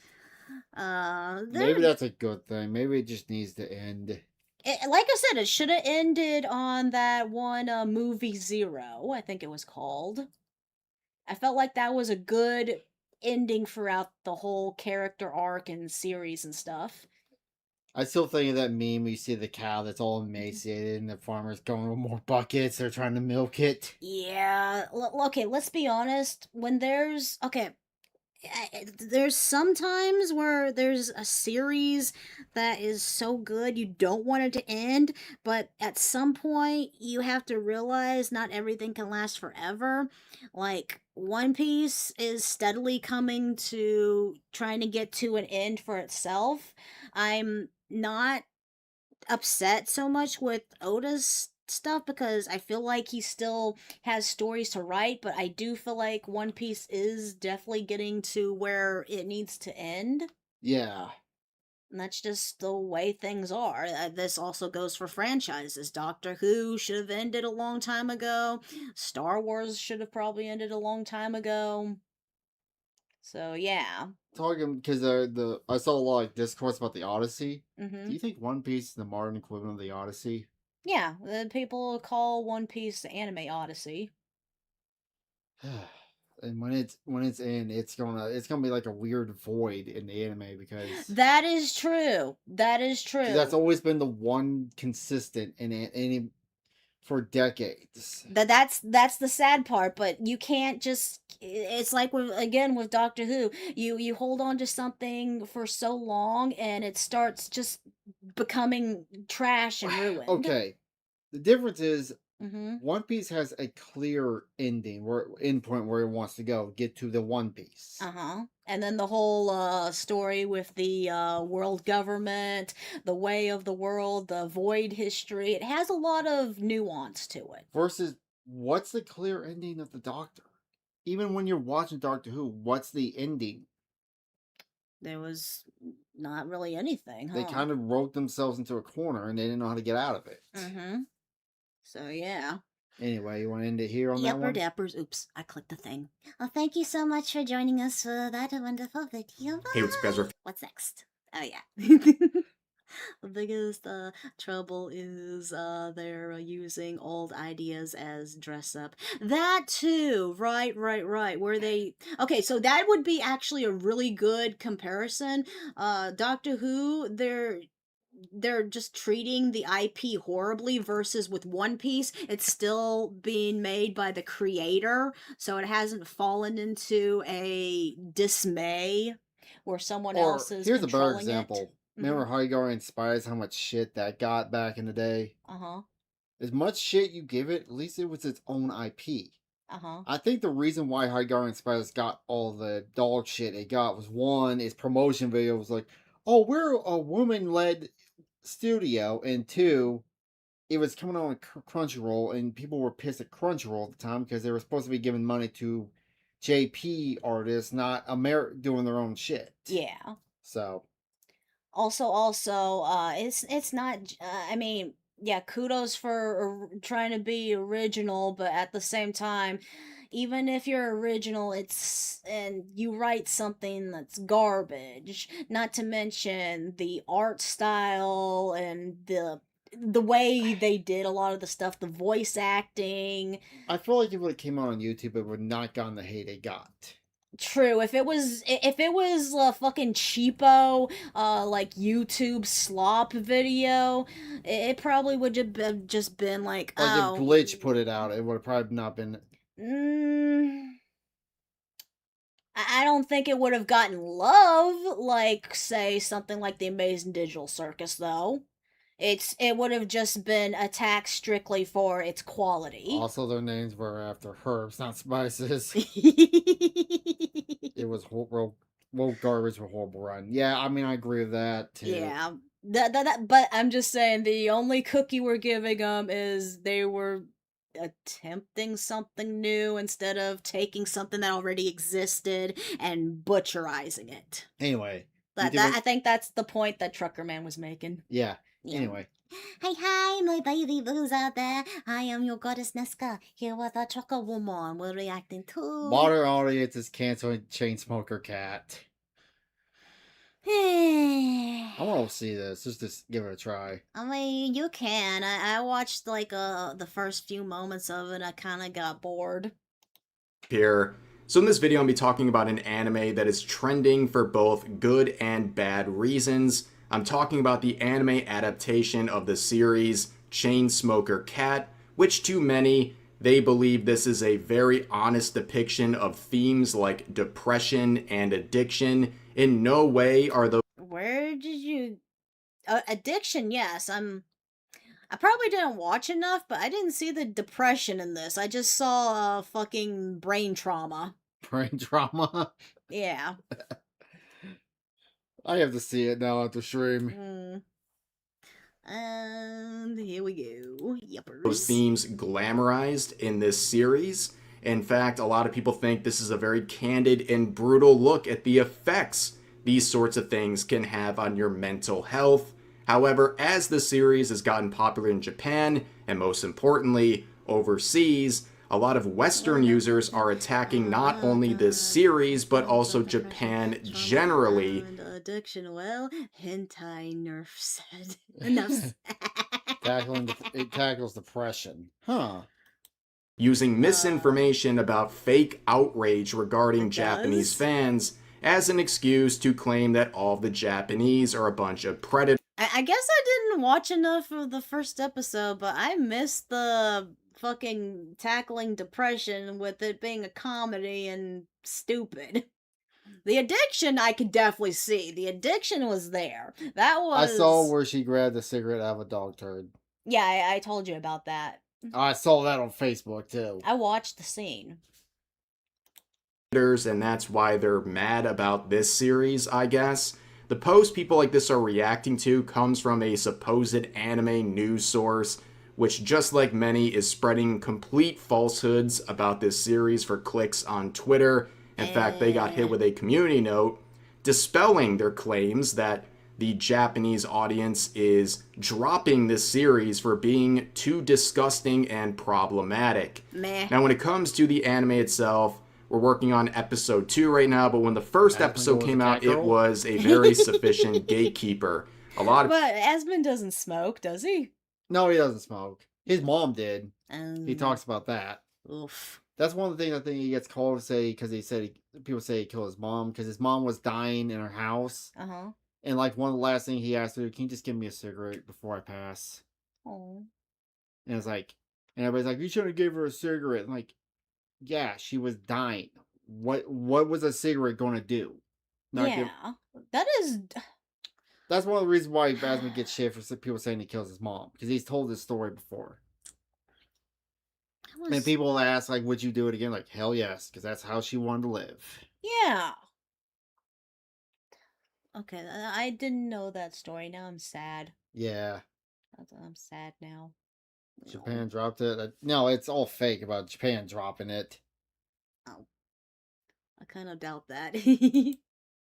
Maybe that's a good thing. Maybe it just needs to end. Like I said, it should have ended on that one movie Zero, I think it was called. I felt like that was a good ending throughout the whole character arc and series and stuff. I still think of that meme where you see the cow that's all emaciated and the farmer's going with more buckets. They're trying to milk it. Yeah, okay, let's be honest. When there's sometimes where there's a series that is so good you don't want it to end, but at some point you have to realize not everything can last forever. Like, One Piece is steadily coming to trying to get to an end for itself. I'm not upset so much with Oda's stuff because I feel like he still has stories to write, but I do feel like One Piece is definitely getting to where it needs to end. Yeah. And that's just the way things are. This also goes for franchises. Doctor Who should have ended a long time ago. Star Wars should have probably ended a long time ago. So yeah. Talking because I saw a lot of discourse about the Odyssey. Mm-hmm. Do you think One Piece is the modern equivalent of the Odyssey? Yeah, people call One Piece the anime Odyssey. And when it's in, it's gonna be like a weird void in the anime because That is true. That is true. 'cause that's always been the one consistent in any for decades. That's the sad part, but you can't just. It's like with Doctor Who, you hold on to something for so long and it starts just becoming trash and ruined. Okay, the difference is Mm-hmm. One Piece has a clear ending endpoint where it wants to go, get to the One Piece. Uh-huh. And then the whole story with the world government, the way of the world, the void history, it has a lot of nuance to it. Versus, what's the clear ending of the Doctor? Even when you're watching Doctor Who, what's the ending? There was not really anything, huh? They kind of wrote themselves into a corner and they didn't know how to get out of it. Mm-hmm. So, yeah. Anyway, you want to end it here on that Yepper one? dappers. Oops, I clicked the thing. Well, thank you so much for joining us for that wonderful video. Hey, what's up, guys? What's next? Oh, yeah. The biggest trouble is they're using old ideas as dress up. That too. Right. Where they... Okay, so that would be actually a really good comparison. Doctor Who, they're just treating the IP horribly versus with One Piece, it's still being made by the creator, so it hasn't fallen into a dismay where someone else is here's a better controlling example. it. Remember Hygar Inspires, how much shit that got back in the day? Uh-huh. As much shit you give it, at least it was its own IP. Uh-huh. I think the reason why Hygar Inspires got all the dog shit it got was, one, its promotion video was like, oh, we're a woman-led studio, and two, it was coming on Crunchyroll, and people were pissed at Crunchyroll at the time because they were supposed to be giving money to JP artists, not doing their own shit. Yeah. So, Also, it's not. I mean, yeah, kudos for trying to be original, but at the same time, even if you're original, it's and you write something that's garbage. Not to mention the art style and the way they did a lot of the stuff, the voice acting. I feel like if it would have came out on YouTube, it would not gotten the hate it got. True. If it was a fucking cheapo, like YouTube slop video, it probably would have just been like, Like oh, if Glitch put it out, it would have probably not been. I don't think it would have gotten love like, say, something like the Amazing Digital Circus, though. It would have just been attacked strictly for its quality. Also, their names were after herbs, not spices. It was real garbage with horrible run. Yeah, I mean, I agree with that too. Yeah. But I'm just saying the only cookie we're giving them is they were attempting something new instead of taking something that already existed and butcherizing it. Anyway, I think that's the point that Trucker Man was making. yeah. Yeah. Anyway, Hi, my baby boos out there. I am your goddess Nesca, here with a trucker woman we're reacting to. modern audience is canceling Chainsmoker Cat. I want to see this. Just to give it a try. I mean, you can. I watched like the first few moments of it. I kind of got bored. Here. So in this video, I'm going to be talking about an anime that is trending for both good and bad reasons. I'm talking about the anime adaptation of the series Chainsmoker Cat, which to many, they believe this is a very honest depiction of themes like depression and addiction. In no way are those Where did you... addiction, yes. I probably didn't watch enough, but I didn't see the depression in this. I just saw fucking brain trauma. Brain trauma. Yeah. I have to see it now after stream. And here we go. Yuppers. those themes glamorized in this series. In fact, a lot of people think this is a very candid and brutal look at the effects these sorts of things can have on your mental health. However, as the series has gotten popular in Japan, and most importantly, overseas, a lot of Western users are attacking not only this series, but also Japan generally. And addiction, well, hentai nerf said. Enough. It tackles depression. Huh. Using misinformation about fake outrage regarding Japanese fans as an excuse to claim that all the Japanese are a bunch of predators. I guess I didn't watch enough of the first episode, but I missed the fucking tackling depression with it being a comedy and stupid. The addiction I could definitely see. The addiction was there. That was... I saw where she grabbed a cigarette out of a dog turd. Yeah, I told you about that. I saw that on Facebook too. I watched the scene. And that's why they're mad about this series, I guess. The post people like this are reacting to comes from a supposed anime news source, which just like many is spreading complete falsehoods about this series for clicks on Twitter. In fact, they got hit with a community note dispelling their claims that the Japanese audience is dropping this series for being too disgusting and problematic. Meh. Now, when it comes to the anime itself, we're working on episode 2 right now, but when the first episode came out, it was a very sufficient gatekeeper. But Asmund doesn't smoke, does he? No, he doesn't smoke. His mom did. Um, He talks about that. Oof. That's one of the things I think he gets called to say because people say he killed his mom because his mom was dying in her house. Uh-huh. And like one of the last things he asked her, can you just give me a cigarette before I pass? Oh. And it's like, and everybody's like, you should have gave her a cigarette. I'm like, yeah, she was dying. What was a cigarette going to do? That is... That's one of the reasons why Basman gets shit for people saying he kills his mom. Because he's told this story before. And people ask, like, would you do it again? Like, hell yes, because that's how she wanted to live. Yeah. Okay, I didn't know that story. Now I'm sad. Yeah. I'm sad now. Japan dropped it. No, it's all fake about Japan dropping it. Oh. I kind of doubt that.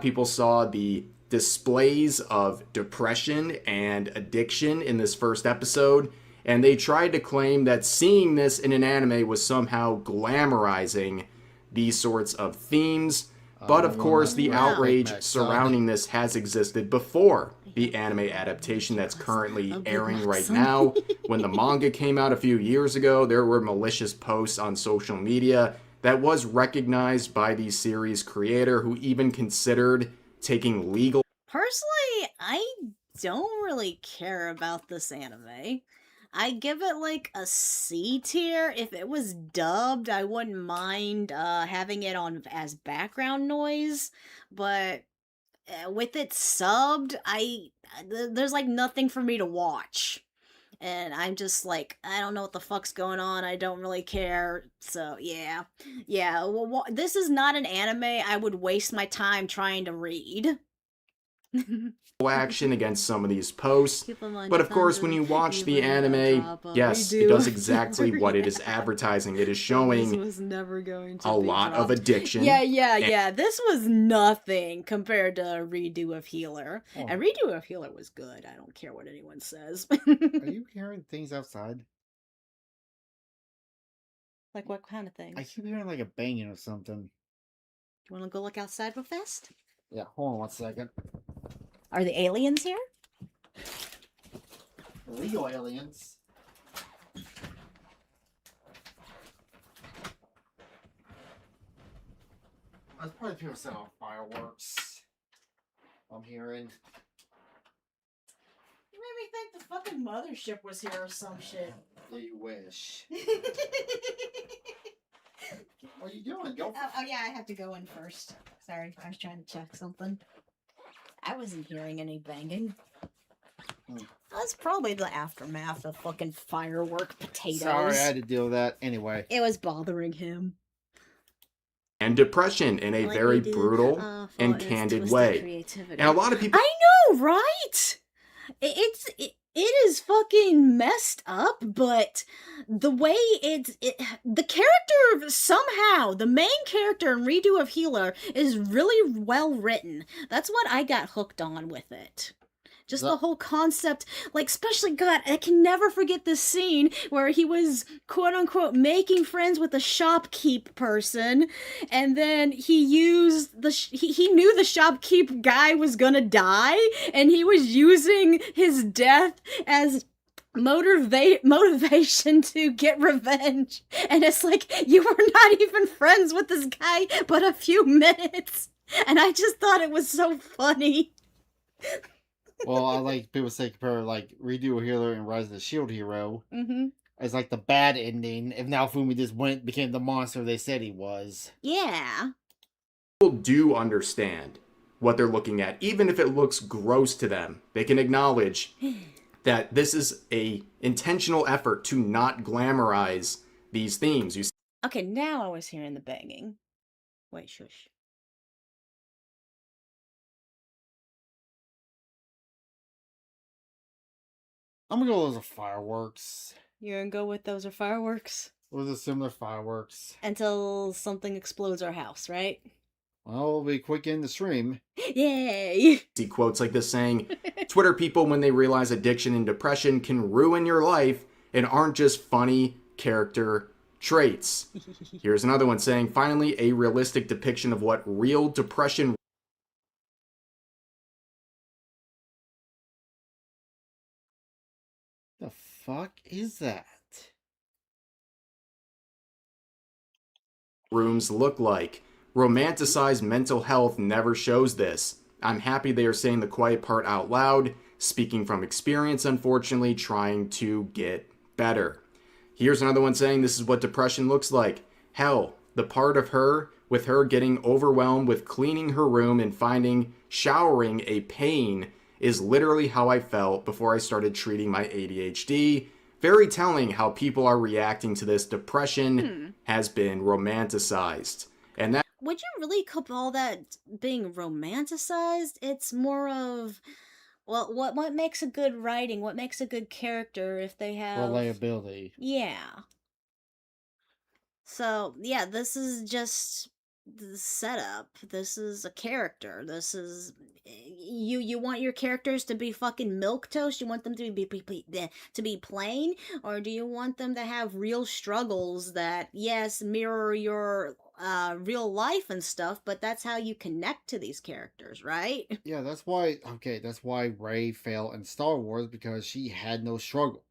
People saw the displays of depression and addiction in this first episode, and they tried to claim that seeing this in an anime was somehow glamorizing these sorts of themes. But of course, the outrage surrounding this has existed before the anime adaptation that's currently airing right now. When the manga came out a few years ago, there were malicious posts on social media that was recognized by the series creator, who even considered taking legal. Personally, I don't really care about this anime. I give it like a C tier. If it was dubbed, I wouldn't mind having it on as background noise, but with it subbed, there's like nothing for me to watch. And I'm just like, I don't know what the fuck's going on. I don't really care. So, yeah. Yeah, well, this is not an anime I would waste my time trying to read. Action against some of these posts, but of course when you watch the anime, yes, it does exactly what it is advertising. It is showing a lot of addiction. Yeah. This was nothing compared to Redo of Healer. Oh. And Redo of Healer was good. I don't care what anyone says. Are you hearing things outside? Like what kind of things? I keep hearing like a banging or something. You want to go look outside real fast? Yeah, hold on 1 second. Are the aliens here? Illegal aliens. That's probably people setting off fireworks. I'm hearing. You made me think the fucking mothership was here or some shit. Yeah, you wish. What are you doing? Go. Oh yeah, I have to go in first. Sorry, I was trying to check something. I wasn't hearing any banging. That's probably the aftermath of fucking firework potatoes. Sorry, I had to deal with that anyway. It was bothering him. And depression in a very brutal and candid way. And a lot of people. I know, right? It is fucking messed up, but the way the character somehow, the main character in Redo of Healer is really well written. That's what I got hooked on with it. Just the whole concept, like, especially, God, I can never forget this scene where he was, quote-unquote, making friends with a shopkeep person, and then he used he knew the shopkeep guy was gonna die, and he was using his death as motivation to get revenge. And it's like, you were not even friends with this guy but a few minutes, and I just thought it was so funny. Well, I like people say compare like Redo a Healer and Rise of the Shield Hero Mm-hmm. as like the bad ending. If Naofumi just became the monster they said he was. Yeah. People do understand what they're looking at, even if it looks gross to them. They can acknowledge that this is a intentional effort to not glamorize these themes. You Okay, now I was hearing the banging. Wait, shush. I'm gonna go with those are fireworks. You're gonna go with those are fireworks? Those are similar fireworks. Until something explodes our house, right? Well, we'll be quick in the stream. Yay! see quotes like this saying, Twitter people, when they realize addiction and depression can ruin your life and aren't just funny character traits. Here's another one saying, finally, a realistic depiction of what real depression The fuck is that? rooms look like. Romanticized mental health never shows this. I'm happy they are saying the quiet part out loud, speaking from experience, unfortunately, trying to get better. Here's another one saying this is what depression looks like. Hell, the part of her with her getting overwhelmed with cleaning her room and finding showering a pain is literally how I felt before I started treating my ADHD. Very telling how people are reacting to this. Depression has been romanticized. And that Would you really call that being romanticized? It's more of, well, what makes a good writing? What makes a good character if they have Relatability. Yeah. So, yeah, this is just the setup. This is a character. This is, you want your characters to be fucking milquetoast? You want them to be plain, or do you want them to have real struggles that yes mirror your real life and stuff, but that's how you connect to these characters, right? Yeah, that's why. Okay, that's why Rey failed in Star Wars, because she had no struggle.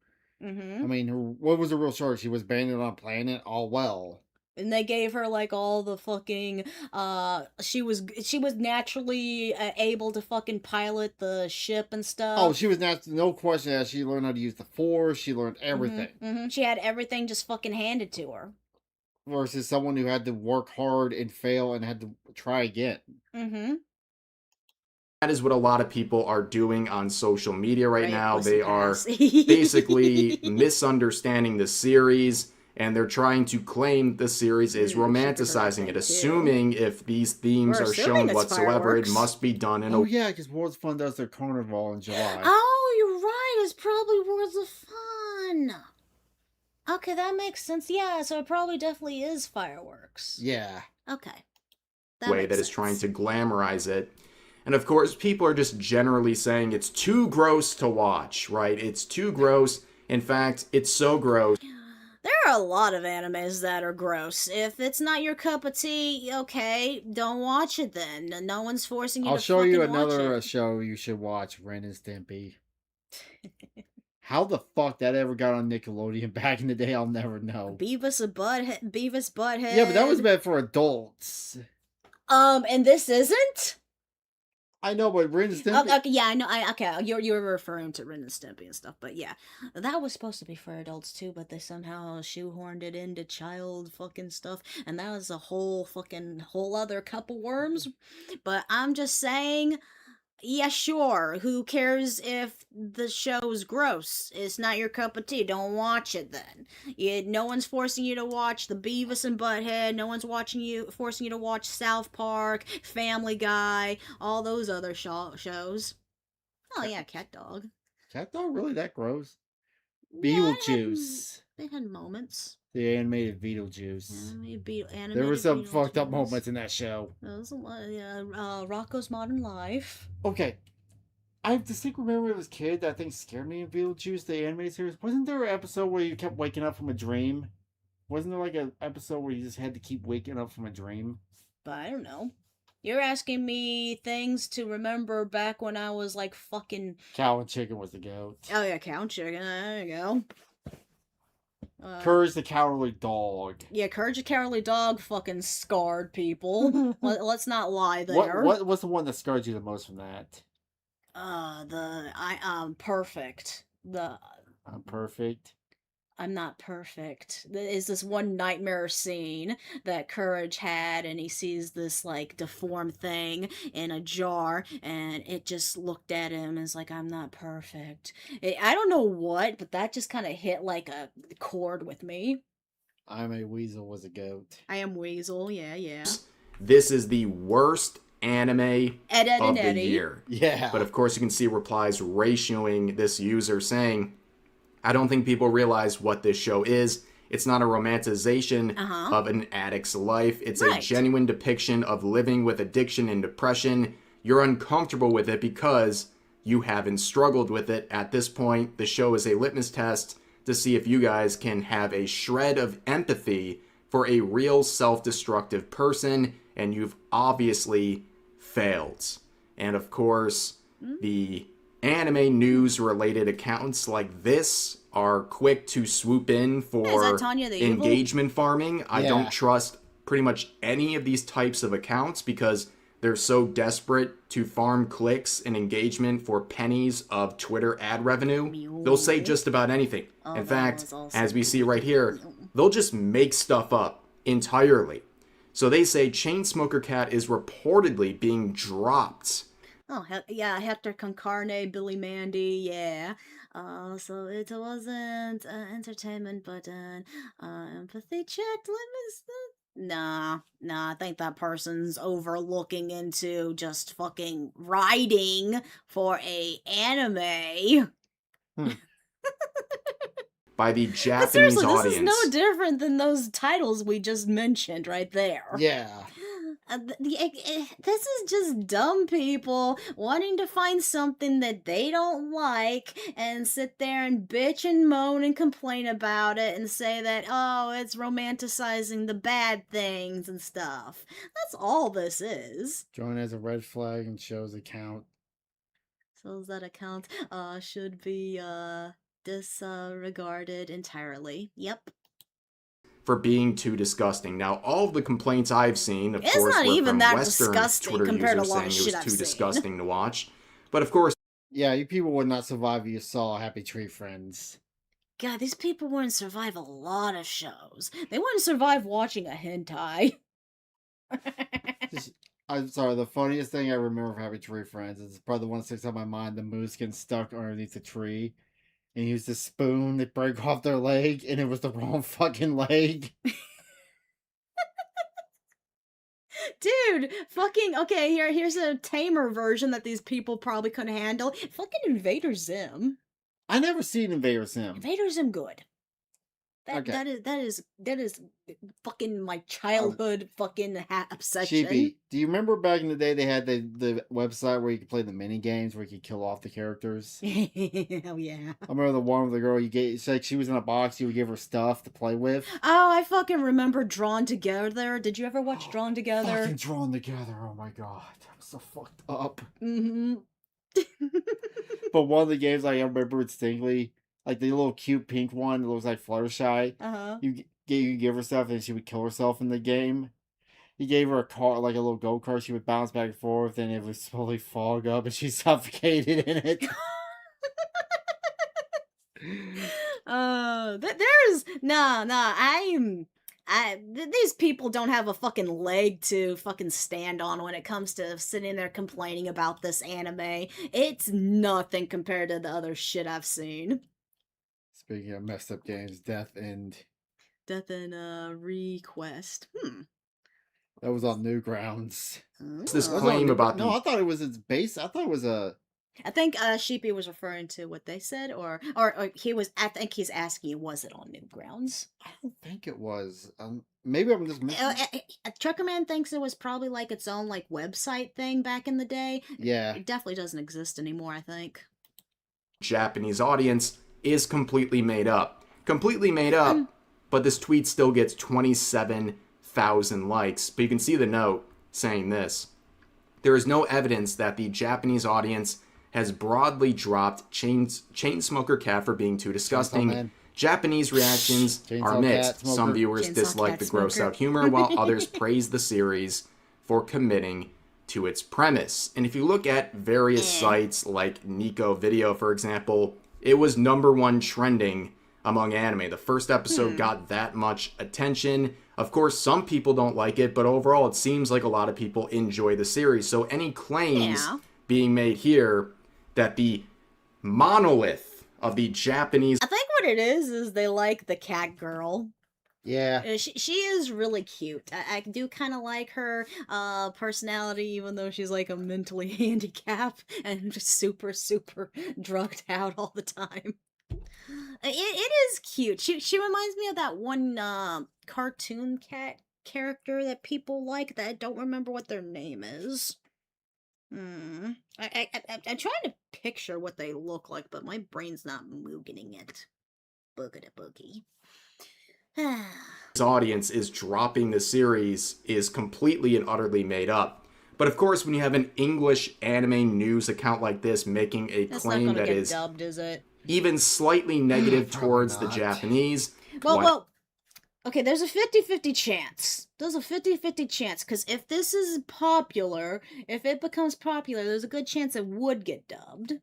Mm-hmm. I mean, what was the real struggle? She was abandoned on a planet. All well. And they gave her like all the fucking she was naturally able to fucking pilot the ship and stuff. Oh, she was not, no question that she learned how to use the Force. She learned everything. Mm-hmm. She had everything just fucking handed to her. Versus someone who had to work hard and fail and had to try again. Mm-hmm. That is what a lot of people are doing on social media right now. pussy They are ass. basically misunderstanding the series, and they're trying to claim the series is romanticizing it, assuming if these themes We're are assuming shown it's whatsoever, it fireworks. must be done in Oh a yeah, because World's Fun does their carnival in July. Oh, you're right. It's probably Worlds of Fun. Okay, that makes sense. Yeah, so it probably definitely is fireworks. Yeah. Okay. way makes that is sense. trying to glamorize it. And of course, people are just generally saying it's too gross to watch, right? It's too gross. In fact, it's so gross. There are a lot of animes that are gross. If it's not your cup of tea, okay, don't watch it then. No one's forcing you I'll to show you fucking watch another it. show you should watch, Ren and Stimpy. How the fuck that ever got on Nickelodeon back in the day, I'll never know. Beavis Butthead. Yeah, but that was meant for adults. And this isn't? I know, but Ren and Stimpy... Okay, yeah, I know. Okay, you're referring to Ren and Stimpy and stuff, but yeah, that was supposed to be for adults too, but they somehow shoehorned it into child fucking stuff, and that was a whole other cup of worms. But I'm just saying, yeah, sure. Who cares if the show's gross? It's not your cup of tea. Don't watch it then. No one's forcing you to watch the Beavis and Butthead. No one's forcing you to watch South Park, Family Guy, all those other shows. Oh yeah, Cat Dog. Cat Dog really that gross? Yeah, Beetlejuice. They had moments. The animated Beetlejuice. Animated There were some fucked up Beetlejuice. moments in that show. There was a lot, yeah, Rocco's Modern Life. Okay. I distinctly remember as a kid that I think scared me in Beetlejuice, the animated series. Wasn't there an episode where you kept waking up from a dream? Wasn't there like an episode where you just had to keep waking up from a dream? But I don't know. You're asking me things to remember back when I was like fucking... Cow and Chicken was the goat. Oh yeah, Cow and Chicken, there you go. Courage the Cowardly Dog. Yeah, Courage the Cowardly Dog fucking scarred people. Let's not lie there. What's the one that scarred you the most from that? Perfect. I'm perfect. I'm not perfect. There is this one nightmare scene that Courage had, and he sees this like deformed thing in a jar, and it just looked at him and is like, I'm not perfect. I don't know what, but that just kind of hit like a chord with me. I'm a Weasel was a goat. I am Weasel, yeah. This is the worst anime Ed, of and the Eddie. year. Yeah. But of course, you can see replies ratioing this user saying, I don't think people realize what this show is. It's not a romanticization of an addict's life. It's a genuine depiction of living with addiction and depression. You're uncomfortable with it because you haven't struggled with it. At this point, the show is a litmus test to see if you guys can have a shred of empathy for a real self-destructive person, and you've obviously failed. And of course, the anime news related accounts like this are quick to swoop in for Is that Tanya the Evil? engagement farming. I Yeah. don't trust pretty much any of these types of accounts because they're so desperate to farm clicks and engagement for pennies of Twitter ad revenue. They'll say just about anything. In fact, as we see right here, they'll just make stuff up entirely. So they say Chainsmoker Cat is reportedly being dropped. Oh, yeah, Hector Concarne, Billy Mandy, yeah. So it wasn't entertainment, but empathy checked. Nah, I think that person's overlooking into just fucking writing for a anime. By the But Japanese seriously, audience. this is no different than those titles we just mentioned right there. Yeah. This is just dumb people wanting to find something that they don't like and sit there and bitch and moan and complain about it and say that, oh, it's romanticizing the bad things and stuff. That's all this is. Join as a red flag and shows account. So that account should be disregarded entirely. Yep. For being too disgusting. Now, all of the complaints I've seen, of It's course, not were even from that Western disgusting Twitter compared to a users lot of saying it shit was I've too seen. disgusting to watch. But of course, Yeah, you people would not survive if you saw Happy Tree Friends. God, these people wouldn't survive a lot of shows. They wouldn't survive watching a hentai. I'm sorry, the funniest thing I remember from Happy Tree Friends is probably the one that sticks out in my mind, the moose getting stuck underneath the tree. And he used a spoon to break off their leg, and it was the wrong fucking leg. Dude, fucking, okay, here's a tamer version that these people probably couldn't handle. Fucking Invader Zim. I never seen Invader Zim. Invader Zim good. Okay. That is fucking my childhood fucking obsession. Sheepy, do you remember back in the day they had the website where you could play the mini games where you could kill off the characters? Hell yeah. I remember the one with the girl it's like she was in a box, you would give her stuff to play with. Oh, I fucking remember Drawn Together. Did you ever watch Drawn Together? Fucking Drawn Together, oh my god. That was so fucked up. Mm-hmm. But one of the games I remember distinctly, like the little cute pink one that looks like Fluttershy. Uh-huh. You give her stuff and she would kill herself in the game. He gave her a car, like a little go-kart. She would bounce back and forth, and it would slowly fog up, and she suffocated in it. These people don't have a fucking leg to fucking stand on when it comes to sitting there complaining about this anime. It's nothing compared to the other shit I've seen. Speaking of messed up games, Death and Request. That was on Newgrounds. this claim about No, I thought it was its base. I thought it was a... I think Sheepy was referring to what they said, or he was. I think he's asking, was it on Newgrounds? I don't think it was. Maybe I'm just missing. Truckerman thinks it was probably like its own like website thing back in the day. Yeah, it definitely doesn't exist anymore. I think. Japanese audience is completely made up. But this tweet still gets 27,000 likes. But you can see the note saying this. There is no evidence that the Japanese audience has broadly dropped Chainsmoker Cat for being too disgusting. Japanese reactions are mixed. Some viewers dislike the gross out humor, while others praise the series for committing to its premise. And if you look at various sites like Nico Video, for example, it was #1 trending among anime. The first episode got that much attention. Of course, some people don't like it, but overall it seems like a lot of people enjoy the series. So any claims being made here that the monolith of the Japanese... I think what it is they like the cat girl. Yeah. She is really cute. I do kind of like her personality, even though she's like a mentally handicapped and just super, super drugged out all the time. It is cute. She reminds me of that one cartoon cat character that people like that I don't remember what their name is. I'm trying to picture what they look like, but my brain's not moogening it. Boogada boogie. This audience is dropping the series is completely and utterly made up. But of course, when you have an English anime news account like this making a claim that is dubbed, is it? Even slightly negative towards the Japanese... Well, okay, there's a 50-50 chance. There's a 50-50 chance, because if this is popular, if it becomes popular, there's a good chance it would get dubbed.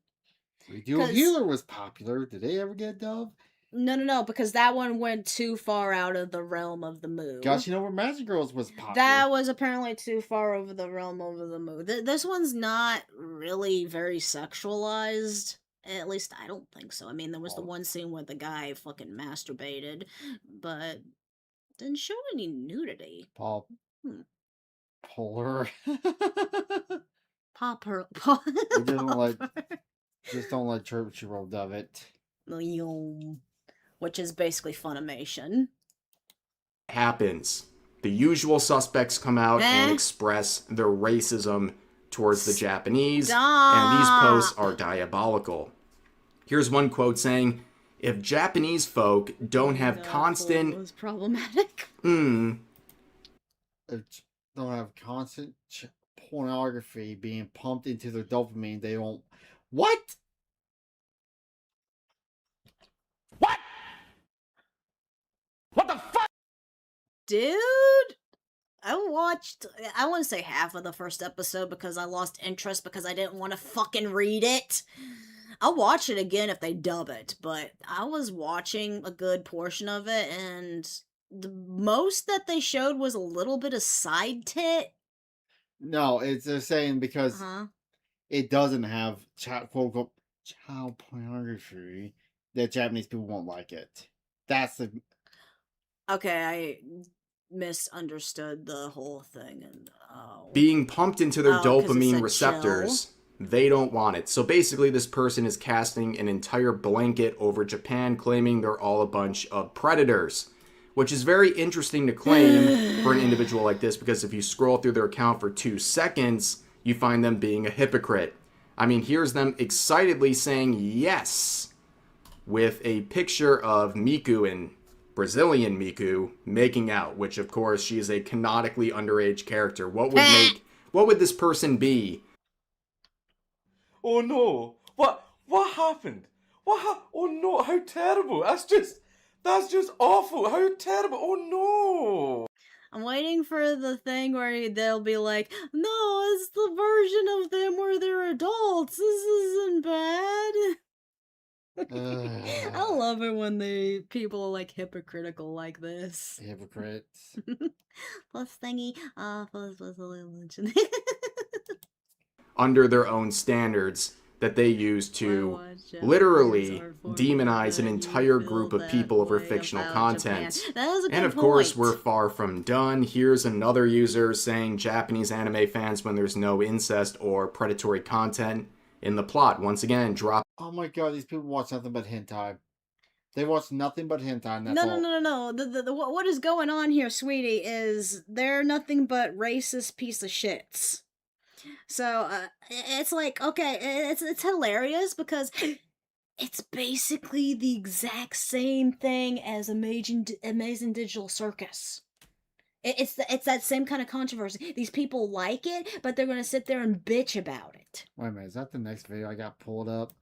Radio Healer was popular. Did they ever get dubbed? No, because that one went too far out of the realm of the moo. Gosh, you know where Magic Girls was popular. That was apparently too far over the realm of the moo. This one's not really very sexualized. At least I don't think so. I mean, there was the one scene where the guy fucking masturbated, but didn't show any nudity. Polar. Popper. Just don't like Crunchyroll dub it. Which is basically Funimation. Happens The usual suspects come out and Eh? express their racism towards the Japanese, Stop. and these posts are diabolical. Here's one quote saying, "If Japanese folk don't have That constant was problematic. Don't have constant pornography being pumped into their dopamine. They don't. What? What the fuck? Dude, I want to say half of the first episode because I lost interest because I didn't want to fucking read it. I'll watch it again if they dub it, but I was watching a good portion of it, and the most that they showed was a little bit of side tit. No, it's they're saying because Uh-huh. it doesn't have quote unquote child pornography that Japanese people won't like it. That's the Okay, I misunderstood the whole thing, and being pumped into their 'cause it dopamine said receptors. They don't want it. So basically, this person is casting an entire blanket over Japan, claiming they're all a bunch of predators, which is very interesting to claim for an individual like this, because if you scroll through their account for 2 seconds, you find them being a hypocrite. I mean, here's them excitedly saying yes, with a picture of Miku and Brazilian Miku making out, which of course she is a canonically underage character. What would this person be? Oh no! What happened? Oh no! How terrible! That's just awful! How terrible! Oh no! I'm waiting for the thing where they'll be like, no, it's the version of them where they're adults. This isn't bad. I love it when the people are like hypocritical like this. hypocrites. Plus thingy, plus a little mention. Under their own standards that they use to literally demonize an entire group of people over fictional content. That was a good And of course, point. we're far from done. Here's another user saying Japanese anime fans when there's no incest or predatory content in the plot. Once again, drop. Oh my god, these people watch nothing but hentai. They watch nothing but hentai, and that's all. No. What is going on here, sweetie, is they're nothing but racist piece of shits. So, it's like, okay, it's hilarious because it's basically the exact same thing as Amazing Digital Circus. It's that same kind of controversy. These people like it, but they're gonna sit there and bitch about it. Wait a minute, is that the next video I got pulled up?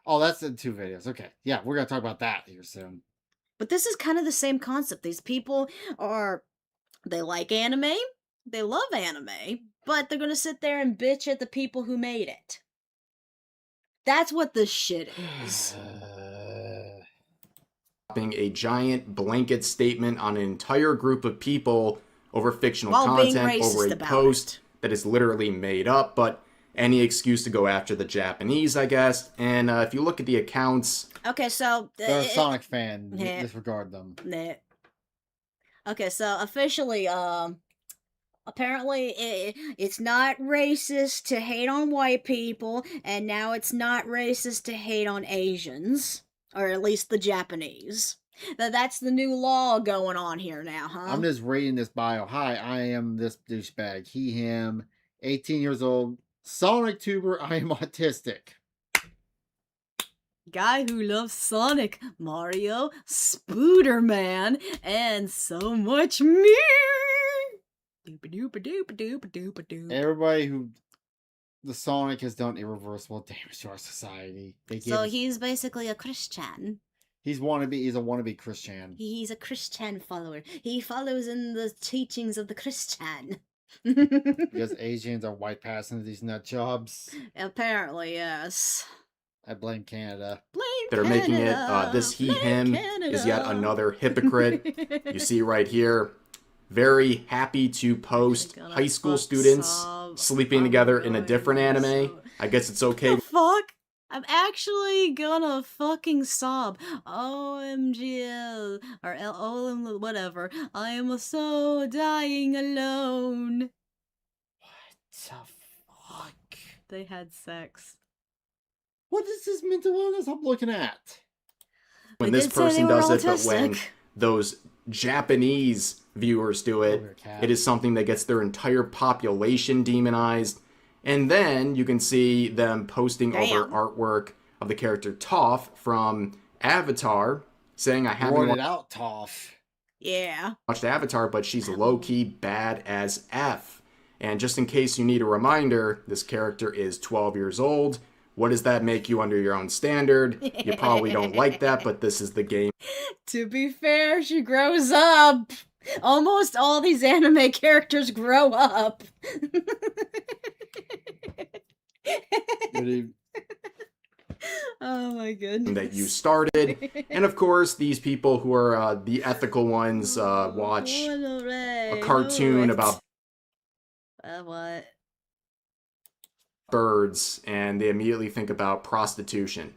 Oh, that's in 2 videos. Okay, yeah, we're gonna talk about that here soon. But this is kind of the same concept. These people they like anime, they love anime, but they're gonna sit there and bitch at the people who made it. That's what this shit is. A giant blanket statement on an entire group of people over fictional While being content, over racist a about post that is literally made up, but any excuse to go after the Japanese, I guess. And if you look at the accounts... Okay, so... They're a Sonic fan. Nah. Disregard them. Nah. Okay, so officially, apparently it's not racist to hate on white people, and now it's not racist to hate on Asians. Or at least the Japanese. That's the new law going on here now, huh? I'm just reading this bio. Hi, I am this douchebag. He, him, 18 years old, Sonic tuber. I am autistic. Guy who loves Sonic, Mario, Spooderman, and so much more. Doop-a-doop-a-doop-a-doop-a-doop-a-doop. Everybody who the Sonic has done irreversible damage to our society. So he's basically a Christian. He's a wannabe Christian. He's a Christian follower. He follows in the teachings of the Christian. Because Asians are white passing these nut jobs. Apparently, yes. I blame Canada. that are making it this he him is yet another hypocrite. You see right here, very happy to post high school students sleeping together in a different anime. I guess it's okay. The fuck? I'm actually gonna fucking sob. OMG, or LOM, whatever. I am so dying alone. What the fuck? They had sex. What is this mental illness I'm looking at? When They this did say they person were does it, but when autistic. those Japanese viewers do it. Over cat. It is something that gets their entire population demonized. And then you can see them posting over artwork of the character Toph from Avatar, saying, I haven't Wrote it out, Toph. Yeah. watched Avatar, but she's low-key bad as F. And just in case you need a reminder, this character is 12 years old. What does that make you under your own standard? You probably don't like that, but this is the game. To be fair, she grows up. Almost all these anime characters grow up. Oh my goodness. That you started. And of course, these people who are the ethical ones watch a cartoon about what? birds, and they immediately think about prostitution.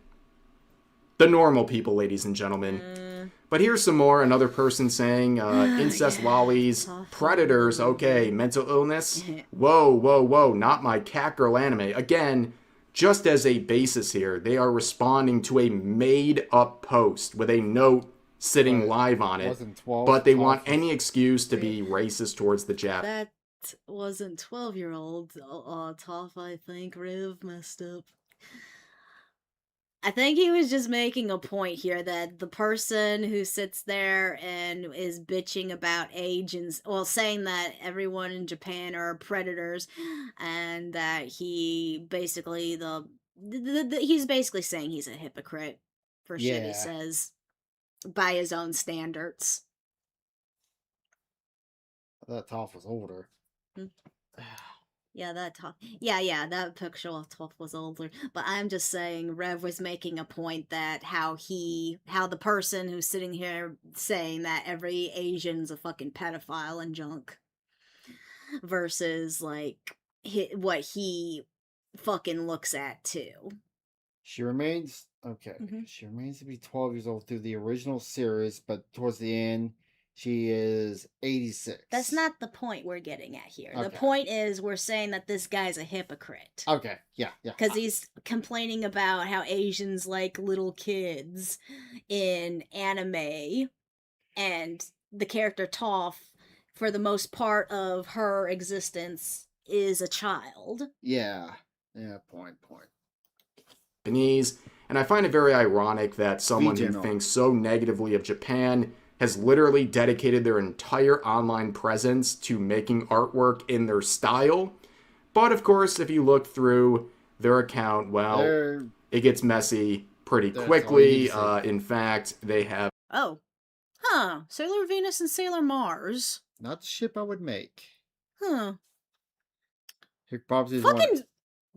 The normal people, ladies and gentlemen. But here's some more. Another person saying, incest lollies, predators, okay, mental illness. Whoa, whoa, whoa, not my cat girl anime. Again, just as a basis here, they are responding to a made-up post with a note sitting live on it. But they want any excuse to be racist towards the Jap. That wasn't 12-year-old Toph, I think. Riv messed up. I think he was just making a point here that the person who sits there and is bitching about age and, well, saying that everyone in Japan are predators, and that he basically, he's basically saying he's a hypocrite for shit he says by his own standards. I thought Toph was older. Yeah, that picture of Toph was older. But I'm just saying, Rev was making a point that how the person who's sitting here saying that every Asian's a fucking pedophile and junk, versus like what he fucking looks at too. She remains She remains to be 12 years old through the original series, but towards the end, she is 86. That's not the point we're getting at here. The Okay. point is we're saying that this guy's a hypocrite. Okay, yeah. Because he's complaining about how Asians like little kids in anime, and the character Toph, for the most part of her existence, is a child. Yeah, point. Japanese, and I find it very ironic that someone who Regional. thinks so negatively of Japan has literally dedicated their entire online presence to making artwork in their style. But of course, if you look through their account, well, it gets messy pretty quickly. In fact, they have Sailor Venus and Sailor Mars. Not the ship I would make. Huh. Probably Fucking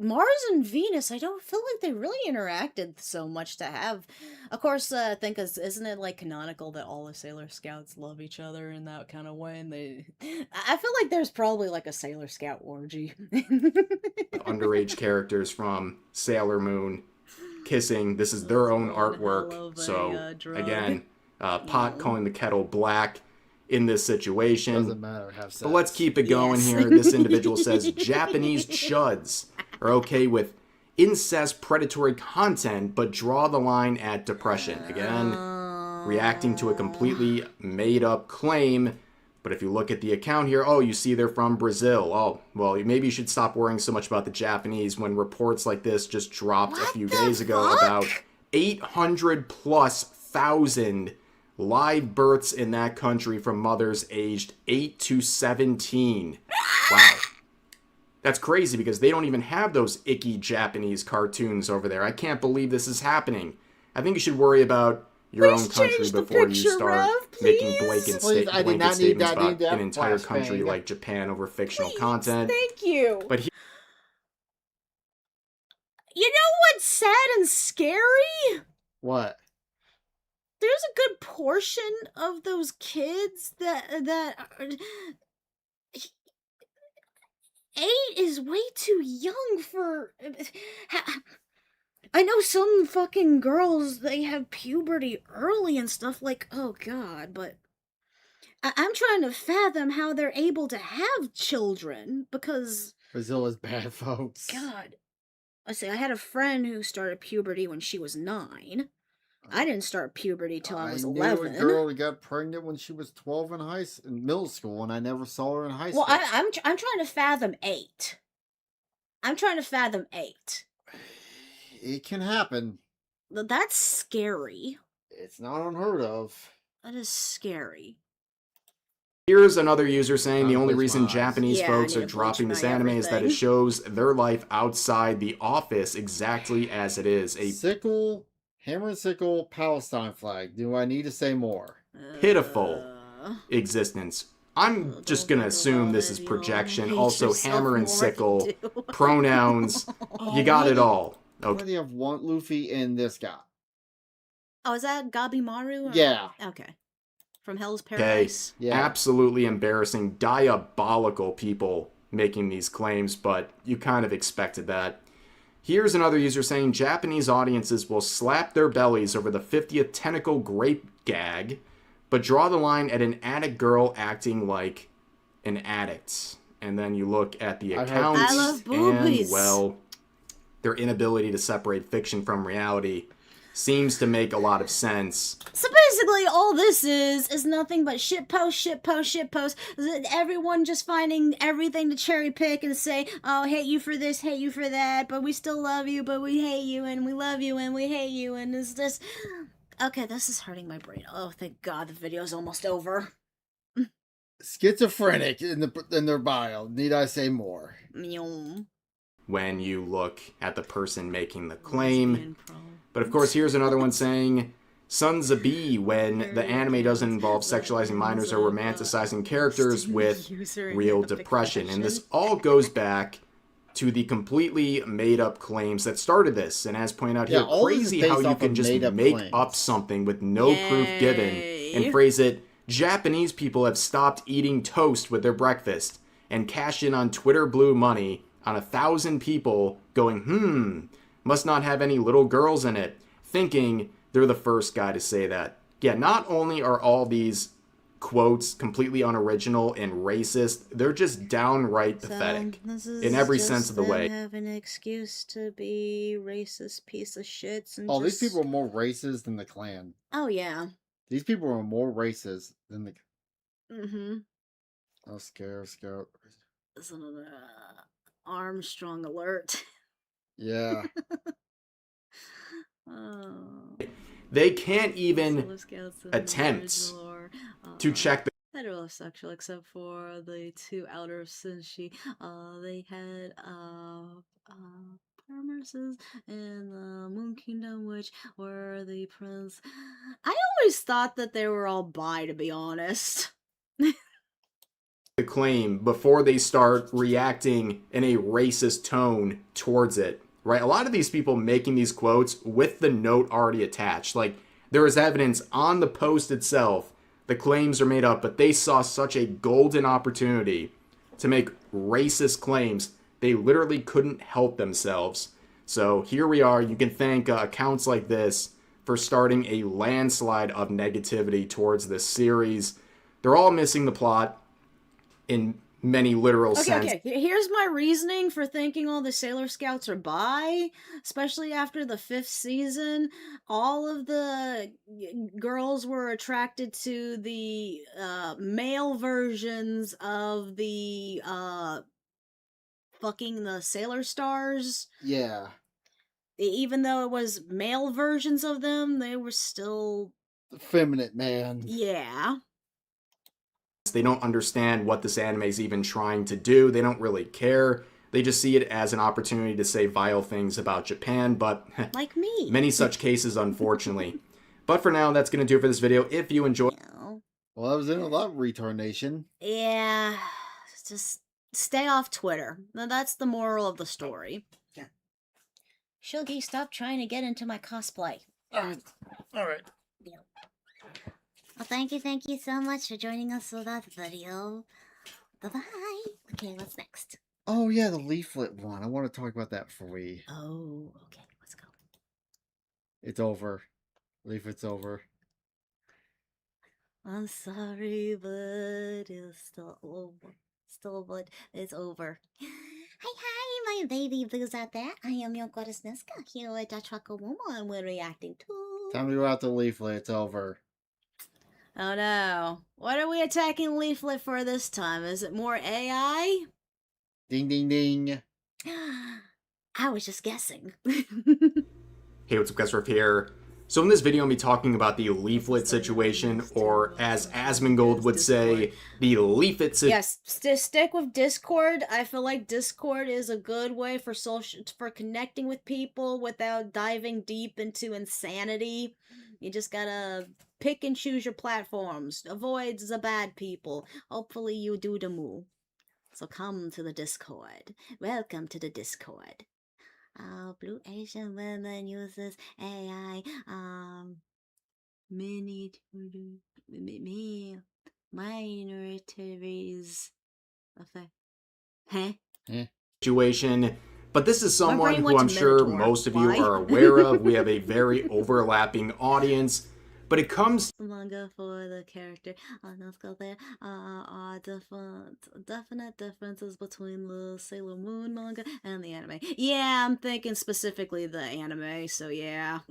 Mars and Venus, I don't feel like they really interacted so much to have. Of course, I think isn't it like canonical that all the Sailor Scouts love each other in that kind of way? And I feel like there's probably like a Sailor Scout orgy. underage characters from Sailor Moon kissing. This is their own artwork. So again, pot calling the kettle black in this situation. Doesn't matter. Have sex. But let's keep it going here. This individual says Japanese chuds are okay with incest predatory content, but draw the line at depression. Again, reacting to a completely made up claim. But if you look at the account here, you see they're from Brazil. Oh, well, maybe you should stop worrying so much about the Japanese when reports like this just dropped a few days ago about 800,000+ live births in that country from mothers aged 8 to 17. Wow. That's crazy because they don't even have those icky Japanese cartoons over there. I can't believe this is happening. I think you should worry about your own country before you start making blanket statements about an entire country like Japan over fictional content. Thank you. But you know what's sad and scary? What? There's a good portion of those kids that 8 is way too young for. I know some fucking girls, they have puberty early and stuff, like, oh god, but I'm trying to fathom how they're able to have children, because Brazil is bad, folks. God. I had a friend who started puberty when she was 9. I didn't start puberty till I was knew 11. a girl who got pregnant when she was 12 in middle school, and I never saw her in high school. Well, I'm trying to fathom 8. I'm trying to fathom 8. It can happen. That's scary. It's not unheard of. That is scary. Here's another user saying the Time only close reason my eyes. Japanese Yeah, I folks need are to dropping bleach this my anime is that it everything. shows their life outside the office exactly as it is. A Sickle, hammer and sickle, Palestine flag. Do I need to say more? pitiful Uh, existence. I'm just gonna assume this is projection. Also, yourself hammer and more sickle, than you do. pronouns. You got it all. Why Okay. do you have one Luffy and this guy? Oh, is that Gabimaru? Or... Yeah. Okay. From Hell's Okay. Paradise? Yeah. Absolutely embarrassing, diabolical people making these claims, but you kind of expected that. Here's another user saying Japanese audiences will slap their bellies over the 50th tentacle grape gag, but draw the line at an addict girl acting like an addict. And then you look at the I heard- accounts, I love and, boobies. well, their inability to separate fiction from reality seems to make a lot of sense. So basically, all this is nothing but shitpost, shitpost, shitpost. Everyone just finding everything to cherry pick and say, oh, hate you for this, hate you for that, but we still love you, but we hate you, and we love you, and we hate you, and it's just... Okay, this is hurting my brain. Oh, thank God the video's almost over. Schizophrenic in their bio. Need I say more? Meow. When you look at the person making the claim. But of course, here's another one saying, Sons of B, when the anime doesn't involve sexualizing minors or romanticizing characters with real depression. And this all goes back to the completely made-up claims that started this. And as pointed out Yeah, here, all this is crazy based how you off can of just made-up make claims. up something with no proof given and Yay. phrase it, Japanese people have stopped eating toast with their breakfast, and cash in on Twitter Blue money on 1,000 people going, must not have any little girls in it, thinking they're the first guy to say that. Yeah, not only are all these quotes completely unoriginal and racist, they're just downright pathetic in every sense of the way. Have an excuse to be racist piece of shits. And Oh, just... these people are more racist than the Klan. Oh, yeah. These people are more racist than the... Mm-hmm. Oh, Scout. This is another Armstrong alert. Yeah. Oh. They can't even Solo Scouts and attempt original or, to check the heterosexual, except for the two outer Senshi. They had Paramerses in the Moon Kingdom, which were the prince. I always thought that they were all bi, to be honest. claim before they start reacting in a racist tone towards it, right? A lot of these people making these quotes with the note already attached. Like, there is evidence on the post itself. The claims are made up, but they saw such a golden opportunity to make racist claims. They literally couldn't help themselves. So here we are. You can thank accounts like this for starting a landslide of negativity towards this series. They're all missing the plot in many literal sense. Okay. Here's my reasoning for thinking all the Sailor Scouts are bi, especially after the 5th season. All of the girls were attracted to the male versions of the fucking the Sailor Stars. Yeah. Even though it was male versions of them, they were still Effeminate, man. yeah. They don't understand what this anime is even trying to do. They don't really care. They just see it as an opportunity to say vile things about Japan, but Like me. many such cases, unfortunately. But for now, that's going to do it for this video. If you enjoyed... Well, I was in a lot of Retard Nation. Yeah, just stay off Twitter. Now, that's the moral of the story. Yeah. Shuggy, stop trying to get into my cosplay. Alright. Well, thank you so much for joining us for that video. Bye-bye. Okay, what's next? Oh, yeah, the leaflet one. I want to talk about that for we. Oh, okay, let's go. It's over. Leaflet's over. I'm sorry, but it's still over. But it's over. Hi, my baby blues out there. I am your goddess Niska here at Chaco Woman, and we're reacting to Time to go out the Leaflet. It's over. Oh no. What are we attacking Leaflet for this time? Is it more AI? Ding, ding, ding. I was just guessing. Hey, what's up, guys? Riff here. So in this video, I'm going to be talking about the Leaflet situation, or as Asmongold would say, the Leaflet situation. Yes, stick with Discord. I feel like Discord is a good way for connecting with people without diving deep into insanity. You just gotta pick and choose your platforms. Avoid the bad people. Hopefully you do the move. So come to the Discord. Welcome to the Discord. Blue Asian woman uses AI, minorities. Situation. But this is someone brain who went I'm to sure Minotaur. most of you Why? are aware of. We have a very overlapping audience. But it comes Manga for the character. Let's go there. Are definite differences between the Sailor Moon manga and the anime. Yeah, I'm thinking specifically the anime, so yeah.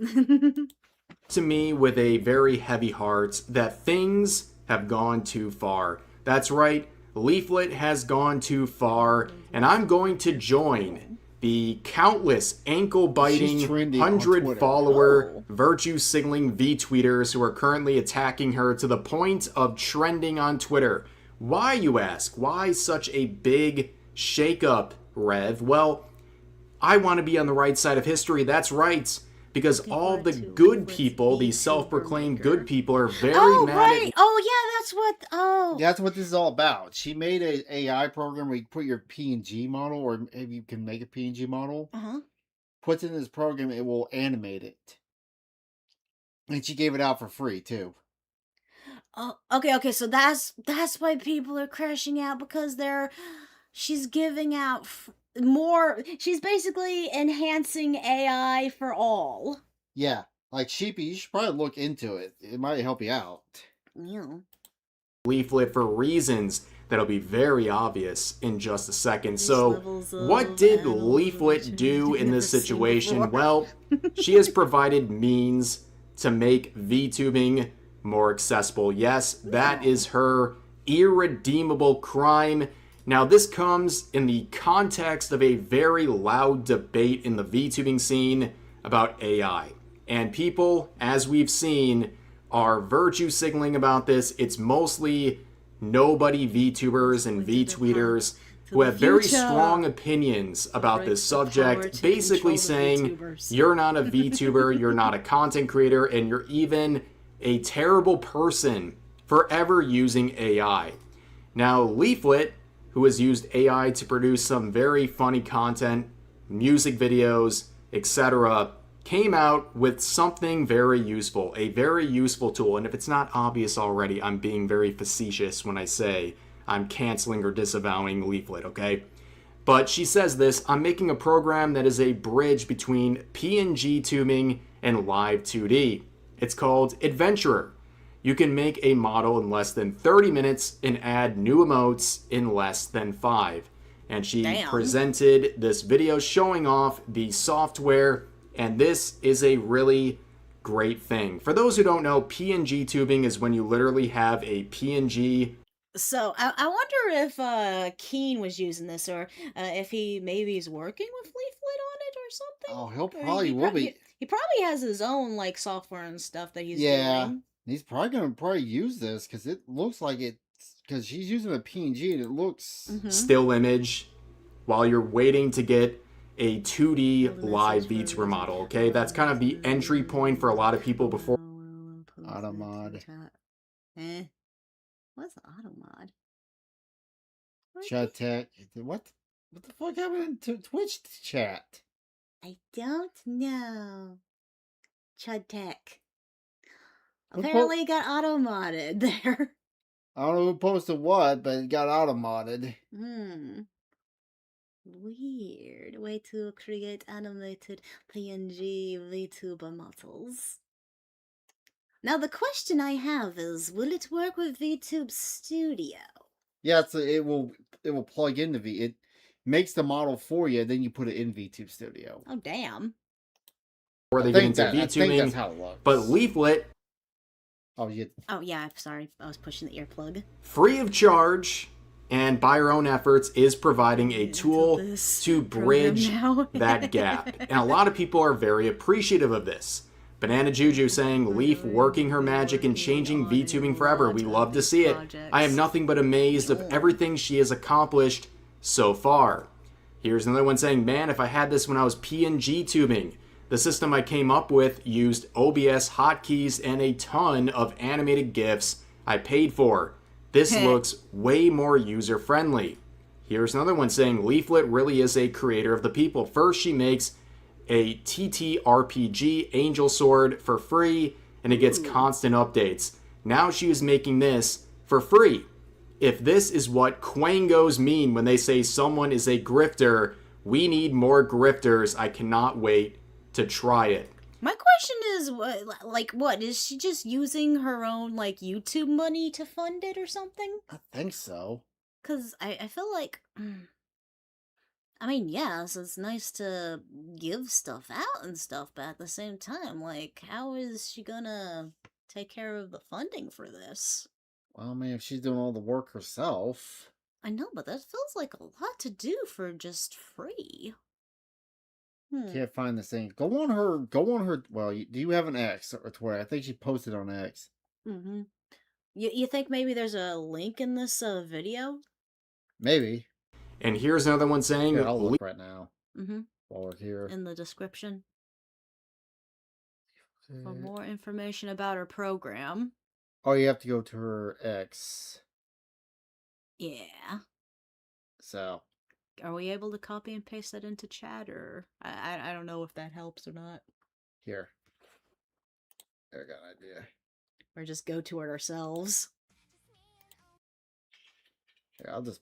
to me with a very heavy heart that things have gone too far. That's right, Leaflet has gone too far, and I'm going to join the countless ankle-biting, She's trending on 100-follower, virtue-signaling V-tweeters who are currently attacking her to the point of trending on Twitter. Why, you ask? Why such a big shakeup, Rev? Well, I want to be on the right side of history, that's right. Because all the good people, the self-proclaimed good people, are very mad right. at... Oh, yeah, that's what... Oh. That's what this is all about. She made an AI program where you put your PNG model, or maybe you can make a PNG model. Uh-huh. Puts it in this program, it will animate it. And she gave it out for free, too. Oh, okay, so that's why people are crashing out, because she's giving out more, she's basically enhancing AI for all. Yeah. Like, Sheepy, you should probably look into it. It might help you out. Yeah. Leaflet for reasons that'll be very obvious in just a second. These So, levels of what did animal Leaflet version do you've in this never seen situation? before. Well, she has provided means to make VTubing more accessible. Yes, that is her irredeemable crime. Now, this comes in the context of a very loud debate in the VTubing scene about AI. And people, as we've seen, are virtue signaling about this. It's mostly nobody VTubers and VTweeters who have very strong opinions about this subject, basically saying you're not a VTuber, you're not a content creator, and you're even a terrible person for ever using AI. Now, Leaflet, who has used AI to produce some very funny content, music videos, etc., came out with something very useful, a very useful tool. And if it's not obvious already, I'm being very facetious when I say I'm canceling or disavowing Leaflet, okay? But she says this: I'm making a program that is a bridge between PNG tubing and live 2D. It's called Adventurer. You can make a model in less than 30 minutes and add new emotes in less than 5. And she presented this video showing off the software, and this is a really great thing. For those who don't know, PNG tubing is when you literally have a PNG. So, I wonder if Keen was using this, or if maybe he's working with Leaflet on it or something. Oh, he'll Or probably will be. He probably has his own, like, software and stuff that he's Yeah. doing. He's probably going to use this because it looks like it's... Because she's using a PNG and it looks... Still image while you're waiting to get a 2D live VTuber model, okay? That's kind of the entry point for a lot of people before. Automod. What's Automod? Chat tech. What the fuck happened to Twitch chat? I don't know. Chud Tech. Who Apparently got auto-modded there. I don't know who posted what, but it got auto-modded. Weird way to create animated PNG VTuber models. Now the question I have is, will it work with VTube Studio? Yeah, it will plug into it makes the model for you, then you put it in VTube Studio. Oh damn. before they I get think into I think that's VTubing. how it looks. But Leaflet, Oh, you. Oh yeah, I'm sorry. I was pushing the earplug. free of charge and by her own efforts, is providing a tool to bridge now. that gap. And a lot of people are very appreciative of this. Banana Juju saying, Leaf working her magic and changing VTubing forever. We love to see it. I am nothing but amazed of everything she has accomplished so far. Here's another one saying, man, if I had this when I was PNG tubing. The system I came up with used OBS hotkeys and a ton of animated GIFs I paid for. This looks way more user-friendly. Here's another one saying, Leaflet really is a creator of the people. First, she makes a TTRPG Angel Sword for free, and it gets constant updates. Now she is making this for free. If this is what Quangos mean when they say someone is a grifter, we need more grifters. I cannot wait to try it. My question is, what is she just using her own YouTube money to fund it or something? I think so. Cause I feel like, I mean, yes, it's nice to give stuff out and stuff, but at the same time, how is she gonna take care of the funding for this? Well, I mean, if she's doing all the work herself. I know, but that feels like a lot to do for just free. Can't find this thing. Go on her. Well, do you have an X or Twitter? I think she posted on X. Mm-hmm. You think maybe there's a link in this video? Maybe. And here's another one saying, Here, I'll look right now. Mm-hmm. While we're here. In the description. For more information about her program. Oh, you have to go to her X. Yeah. So. Are we able to copy and paste that into chat, or I don't know if that helps or not. Here. I got an idea. Or just go to it ourselves. Yeah, I'll just.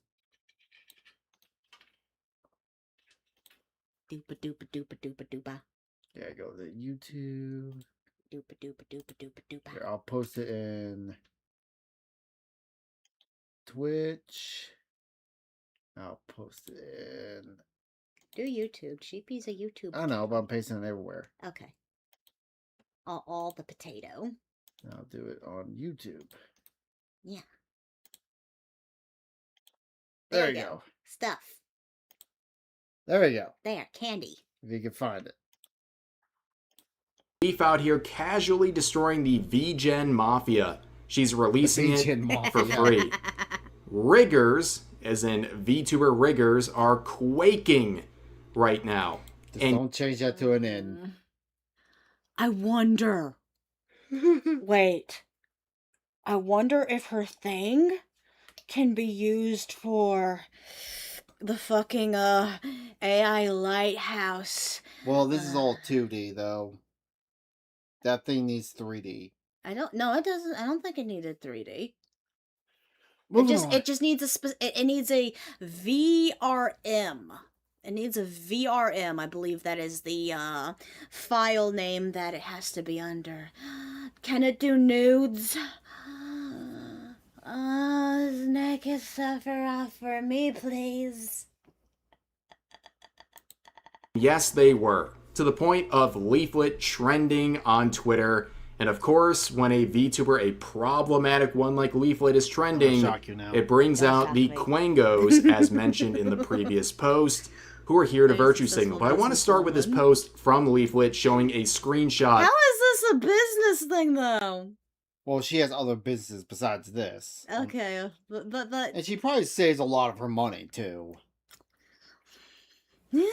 Doopa doopa doopa doopa doopa. Yeah, go to YouTube. Doopa doopa doopa doopa doopa. Here, I'll post it in Twitch. I'll post it in. Do YouTube. Sheepy's a YouTube. I know, but I'm pasting it everywhere. Okay. All the potato. I'll do it on YouTube. Yeah. There you go. Stuff. There you go. There, candy. If you can find it. Leaf out here casually destroying the VGen Mafia. She's releasing it for free. Riggers, as in VTuber Riggers, are quaking right now. Just don't change that to an N. I wonder. Wait. I wonder if her thing can be used for the fucking AI lighthouse. Well, this is all 2D though. That thing needs 3D. I don't. No, it doesn't. I don't think it needed 3D. Moving It just needs it needs a VRM. It needs a VRM. I believe that is the file name that it has to be under. Can it do nudes? His neck is suffer off for me, please. Yes, they were. To the point of Leaflet trending on Twitter. And of course, when a VTuber, a problematic one like Leaflet, is trending, it brings out the Quangos, as mentioned in the previous post, who are here to virtue signal. But I want to start with this post from Leaflet showing a screenshot. How is this a business thing, though? Well, she has other businesses besides this. Okay, but And she probably saves a lot of her money, too. Yeah,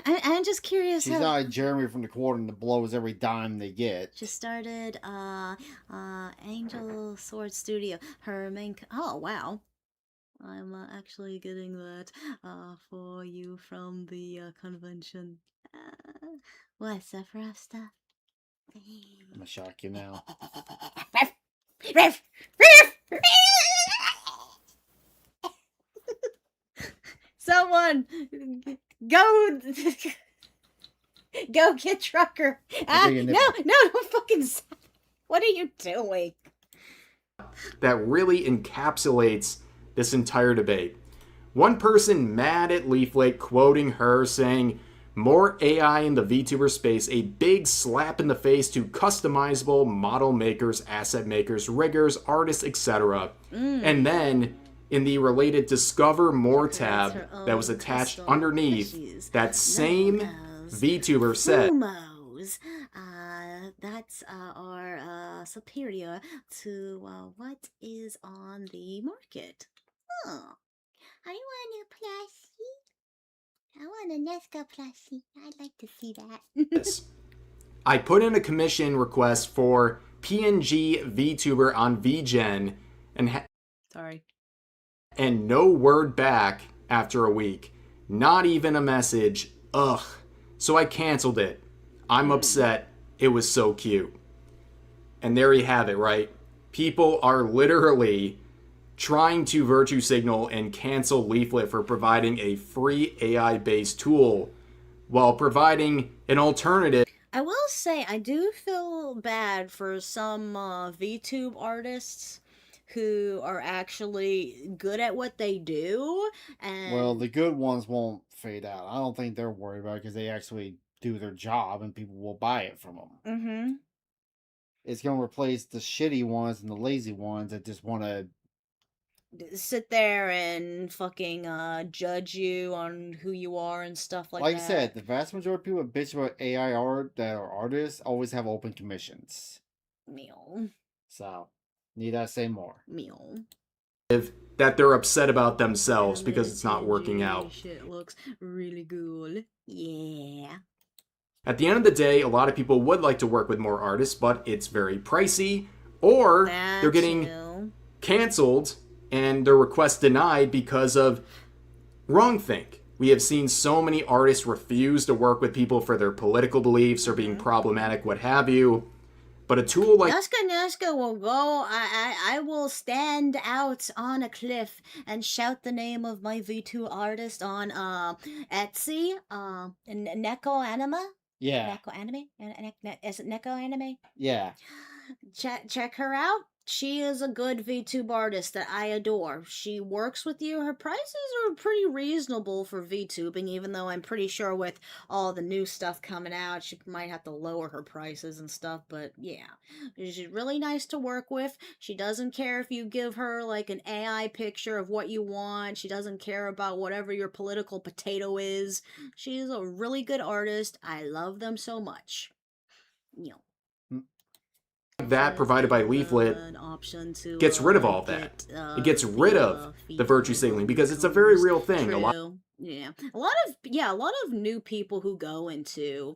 I'm just curious. She's not like Jeremy from the Quarter that blows every dime they get. She started Angel Sword Studio. Her main. Oh wow, I'm actually getting that for you from the convention. What's up, Rasta? I'm gonna shock you now. Someone go get Trucker. No, don't fucking. What are you doing? That really encapsulates this entire debate. One person mad at Leaflet, quoting her, saying, More AI in the VTuber space, a big slap in the face to customizable model makers, asset makers, riggers, artists, etc. And then, in the related Discover More tab that was attached underneath, that same VTuber said, Promos. That's are superior to what is on the market. Oh, I want a plushie. I want a Nesca plushie. I'd like to see that. I put in a commission request for PNG VTuber on VGen and Sorry. and no word back after a week. Not even a message. Ugh. So I canceled it. I'm upset. It was so cute. And there you have it, right? People are literally trying to virtue signal and cancel Leaflet for providing a free AI-based tool while providing an alternative. I will say, I do feel bad for some VTube artists who are actually good at what they do. And Well, the good ones won't fade out. I don't think they're worried about it because they actually do their job and people will buy it from them. Mm-hmm. It's going to replace the shitty ones and the lazy ones that just want to sit there and fucking judge you on who you are and stuff like that. Like I said, the vast majority of people that bitch about AI art that are artists always have open commissions. Meow. So, need I say more? Meow. That they're upset about themselves because it's not working out. Shit looks really good. Yeah. At the end of the day, a lot of people would like to work with more artists, but it's very pricey, or they're getting canceled and their request denied because of wrongthink. We have seen so many artists refuse to work with people for their political beliefs or being problematic, what have you. But a tool like Nesca will go. I will stand out on a cliff and shout the name of my V2 artist on Etsy. Neko Anima. Yeah. Neko Anime. Is it Neko Anime? Yeah. Check her out. She is a good VTube artist that I adore. She works with you. Her prices are pretty reasonable for VTubing, even though I'm pretty sure with all the new stuff coming out, she might have to lower her prices and stuff, but yeah. She's really nice to work with. She doesn't care if you give her like an AI picture of what you want. She doesn't care about whatever your political potato is. She's a really good artist. I love them so much. You know. that provided by Leaflet gets rid of all that. It gets rid of the virtue signaling because it's a very real thing. Yeah, a lot of new people who go into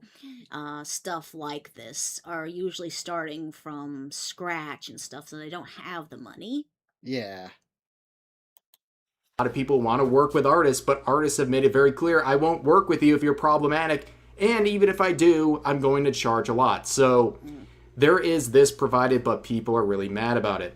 stuff like this are usually starting from scratch and stuff, so they don't have the money. Yeah. A lot of people want to work with artists, but artists have made it very clear, I won't work with you if you're problematic, and even if I do, I'm going to charge a lot. So there is this provided, but people are really mad about it.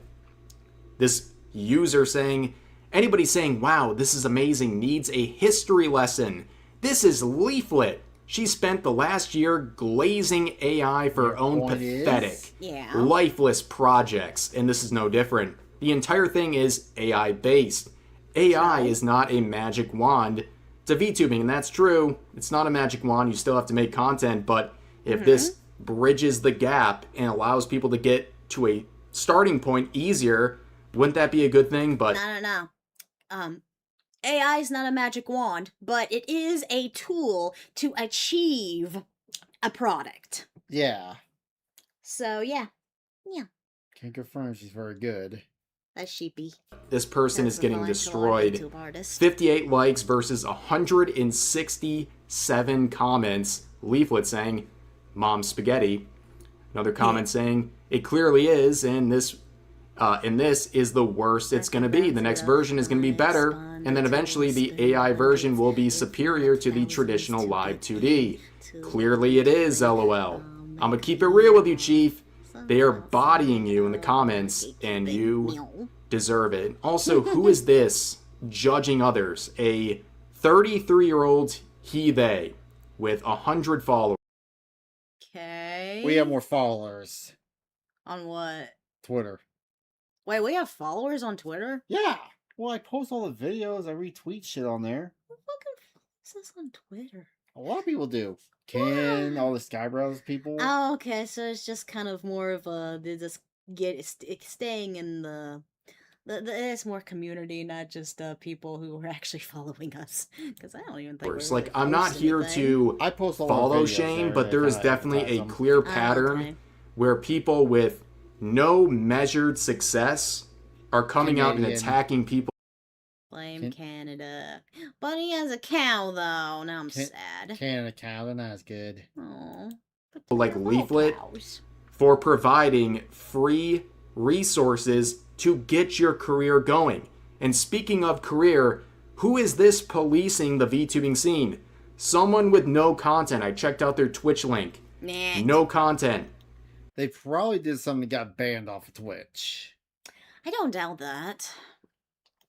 This user saying, anybody saying, wow, this is amazing, needs a history lesson. This is Leaflet. She spent the last year glazing AI for her own pathetic, lifeless projects, and this is no different. The entire thing is AI-based. AI is not a magic wand to VTubing, and that's true. It's not a magic wand. You still have to make content, but if this bridges the gap and allows people to get to a starting point easier, wouldn't that be a good thing? But No. AI is not a magic wand, but it is a tool to achieve a product. Yeah. So, yeah. Can confirm she's very good. That's sheepy. This person is getting destroyed. 58 likes versus 167 comments. Leaflet saying, Mom Spaghetti. Another comment saying, it clearly is, and this is the worst it's going to be. The next version is going to be better, and then eventually the AI version will be superior to the traditional live 2D. Clearly it is, LOL. I'm going to keep it real with you, Chief. They are bodying you in the comments, and you deserve it. Also, who is this judging others? A 33-year-old he/they with 100 followers. Okay. We have more followers. On what? Twitter. Wait, we have followers on Twitter? Yeah. Well, I post all the videos. I retweet shit on there. Who fucking follows us on Twitter? A lot of people do. Ken, all the Skybrows people. Oh, okay. So it's just kind of more of a they just staying in the. It's more community, not just people who are actually following us. Because I don't even think we're Like, really I'm not post here anything. to I post a lot of follow videos Shane, there but that there is kinda definitely a advertise them. clear Oh, pattern okay. where people with no measured success are coming out and Canadian. attacking people Blame Canada. But he has a cow, though. Now I'm sad. Canada cow, they're not as good. Oh. like They're all Leaflet cows. for providing free resources to get your career going. And speaking of career, who is this policing the VTubing scene? Someone with no content. I checked out their Twitch link. Nah. No content. They probably did something that got banned off of Twitch. I don't doubt that.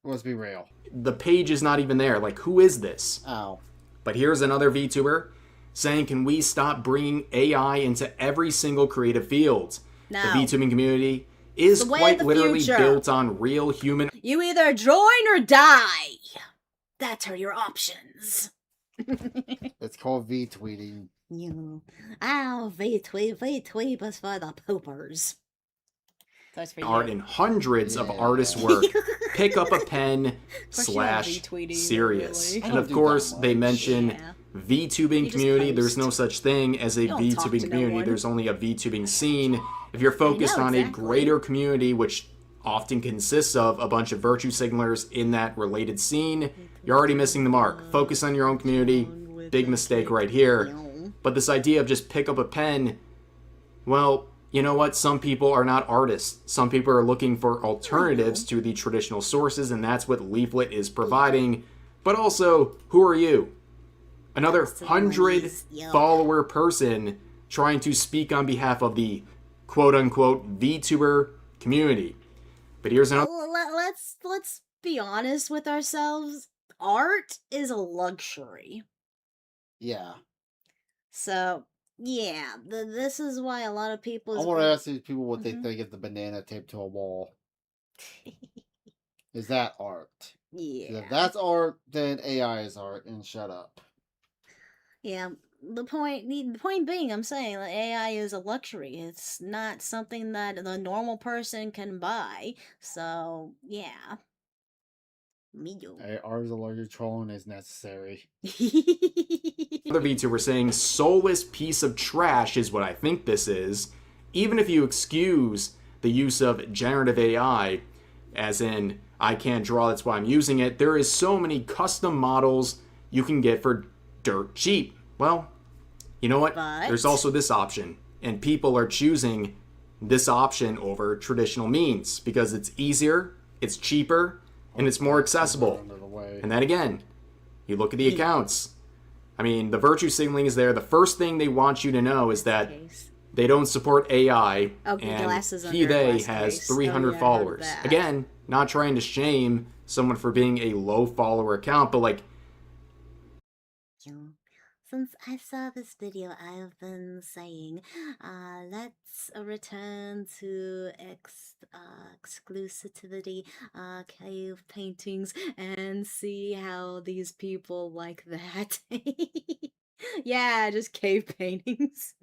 Let's be real. The page is not even there. Like, who is this? Oh. But here's another VTuber saying, can we stop bringing AI into every single creative field? No. The VTubing community is The way of quite the literally future. built on real human You either join or die. That are your options. It's called V-tweeting. You. Oh, V-tweet was for the poopers. That's for art you. and hundreds of Yeah. artists' work. Pick up a pen course, you don't slash V-tweet either, serious. really. I And don't of do course, that they much. mention Yeah. VTubing You just community. There's post. no such thing as a You don't talk to VTubing no community. one. There's only a VTubing scene. If you're focused know, on exactly. a greater community, which often consists of a bunch of virtue signalers in that related scene, you're already missing the mark. Focus on your own community. Big mistake right here. But this idea of just pick up a pen, well, you know what? Some people are not artists. Some people are looking for alternatives to the traditional sources, and that's what Leaflet is providing. But also, who are you? Another 100 Yup. follower person trying to speak on behalf of the quote-unquote VTuber community. But here's another Let's be honest with ourselves. Art is a luxury. Yeah. So, yeah, this is why a lot of people... I want to ask these people what they Mhm. think of the banana taped to a wall. Is that art? 'Cause Yeah. If that's art, then AI is art, and shut up. Yeah, the point being, I'm saying that AI is a luxury. It's not something that the normal person can buy. So, yeah. Meow. Art is a luxury, trolling is necessary. Other VTuber saying soulless piece of trash is what I think this is. Even if you excuse the use of generative AI, as in I can't draw, that's why I'm using it, there is so many custom models you can get for dirt cheap. Well, you know what? But- There's also this option, and people are choosing this option over traditional means because it's easier, it's cheaper, and it's more accessible. Under the way. And then again, you look at the accounts. I mean, the virtue signaling is there. The first thing they want you to know is that Case. they don't support AI, Okay, and glasses he, under they glass has case. 300 Oh, yeah, I heard followers. that. Again, not trying to shame someone for being a low follower account, but like, Since I saw this video, I have been saying, let's return to exclusivity, cave paintings, and see how these people like that. Yeah, just cave paintings.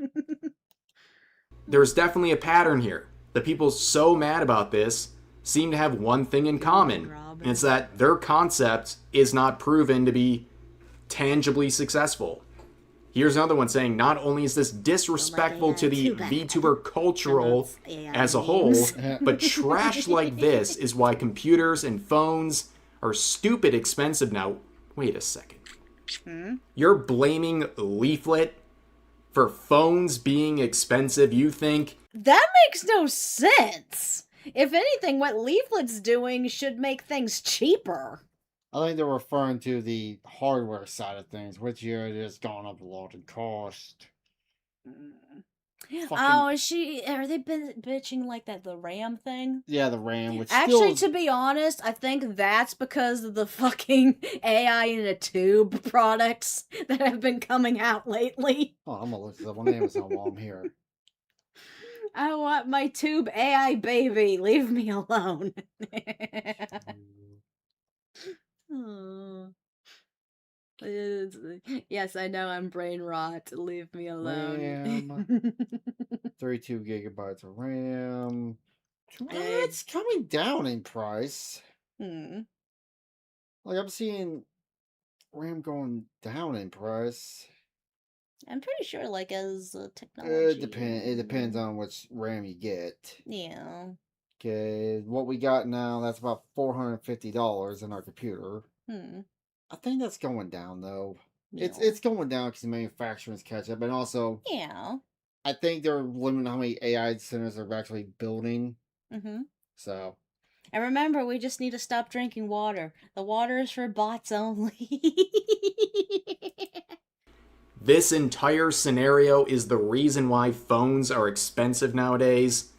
there's definitely a pattern here. The people so mad about this seem to have one thing in common, and it's that their concept is not proven to be tangibly successful. Here's another one saying, not only is this disrespectful to the too bad. VTuber cultural AI as a whole, memes. but trash like this is why computers and phones are stupid expensive now. Wait a second. You're blaming Leaflet for phones being expensive? You think That makes no sense. If anything, what Leaflet's doing should make things cheaper. I think they're referring to the hardware side of things, which year it has gone up a lot in cost. Fucking- Oh, are they bitching like that, the RAM thing? Yeah, the RAM, which Actually, still... to be honest, I think that's because of the fucking AI in a tube products that have been coming out lately. Oh, I'm gonna look this up on Amazon while I'm here. I want my tube AI baby. Leave me alone. Oh. Yes, I know I'm brain rot. Leave me alone. RAM. 32 gigabytes of RAM. It's coming down in price. Like, I'm seeing RAM going down in price. I'm pretty sure, like, as technology. It depends on which RAM you get. Yeah. Okay, what we got now, that's about $450 in our computer. I think that's going down though. It's going down because the manufacturers catch up, and also Yeah. I think they're limiting how many AI centers they're actually building. So. And remember, we just need to stop drinking water. The water is for bots only. This entire scenario is the reason why phones are expensive nowadays.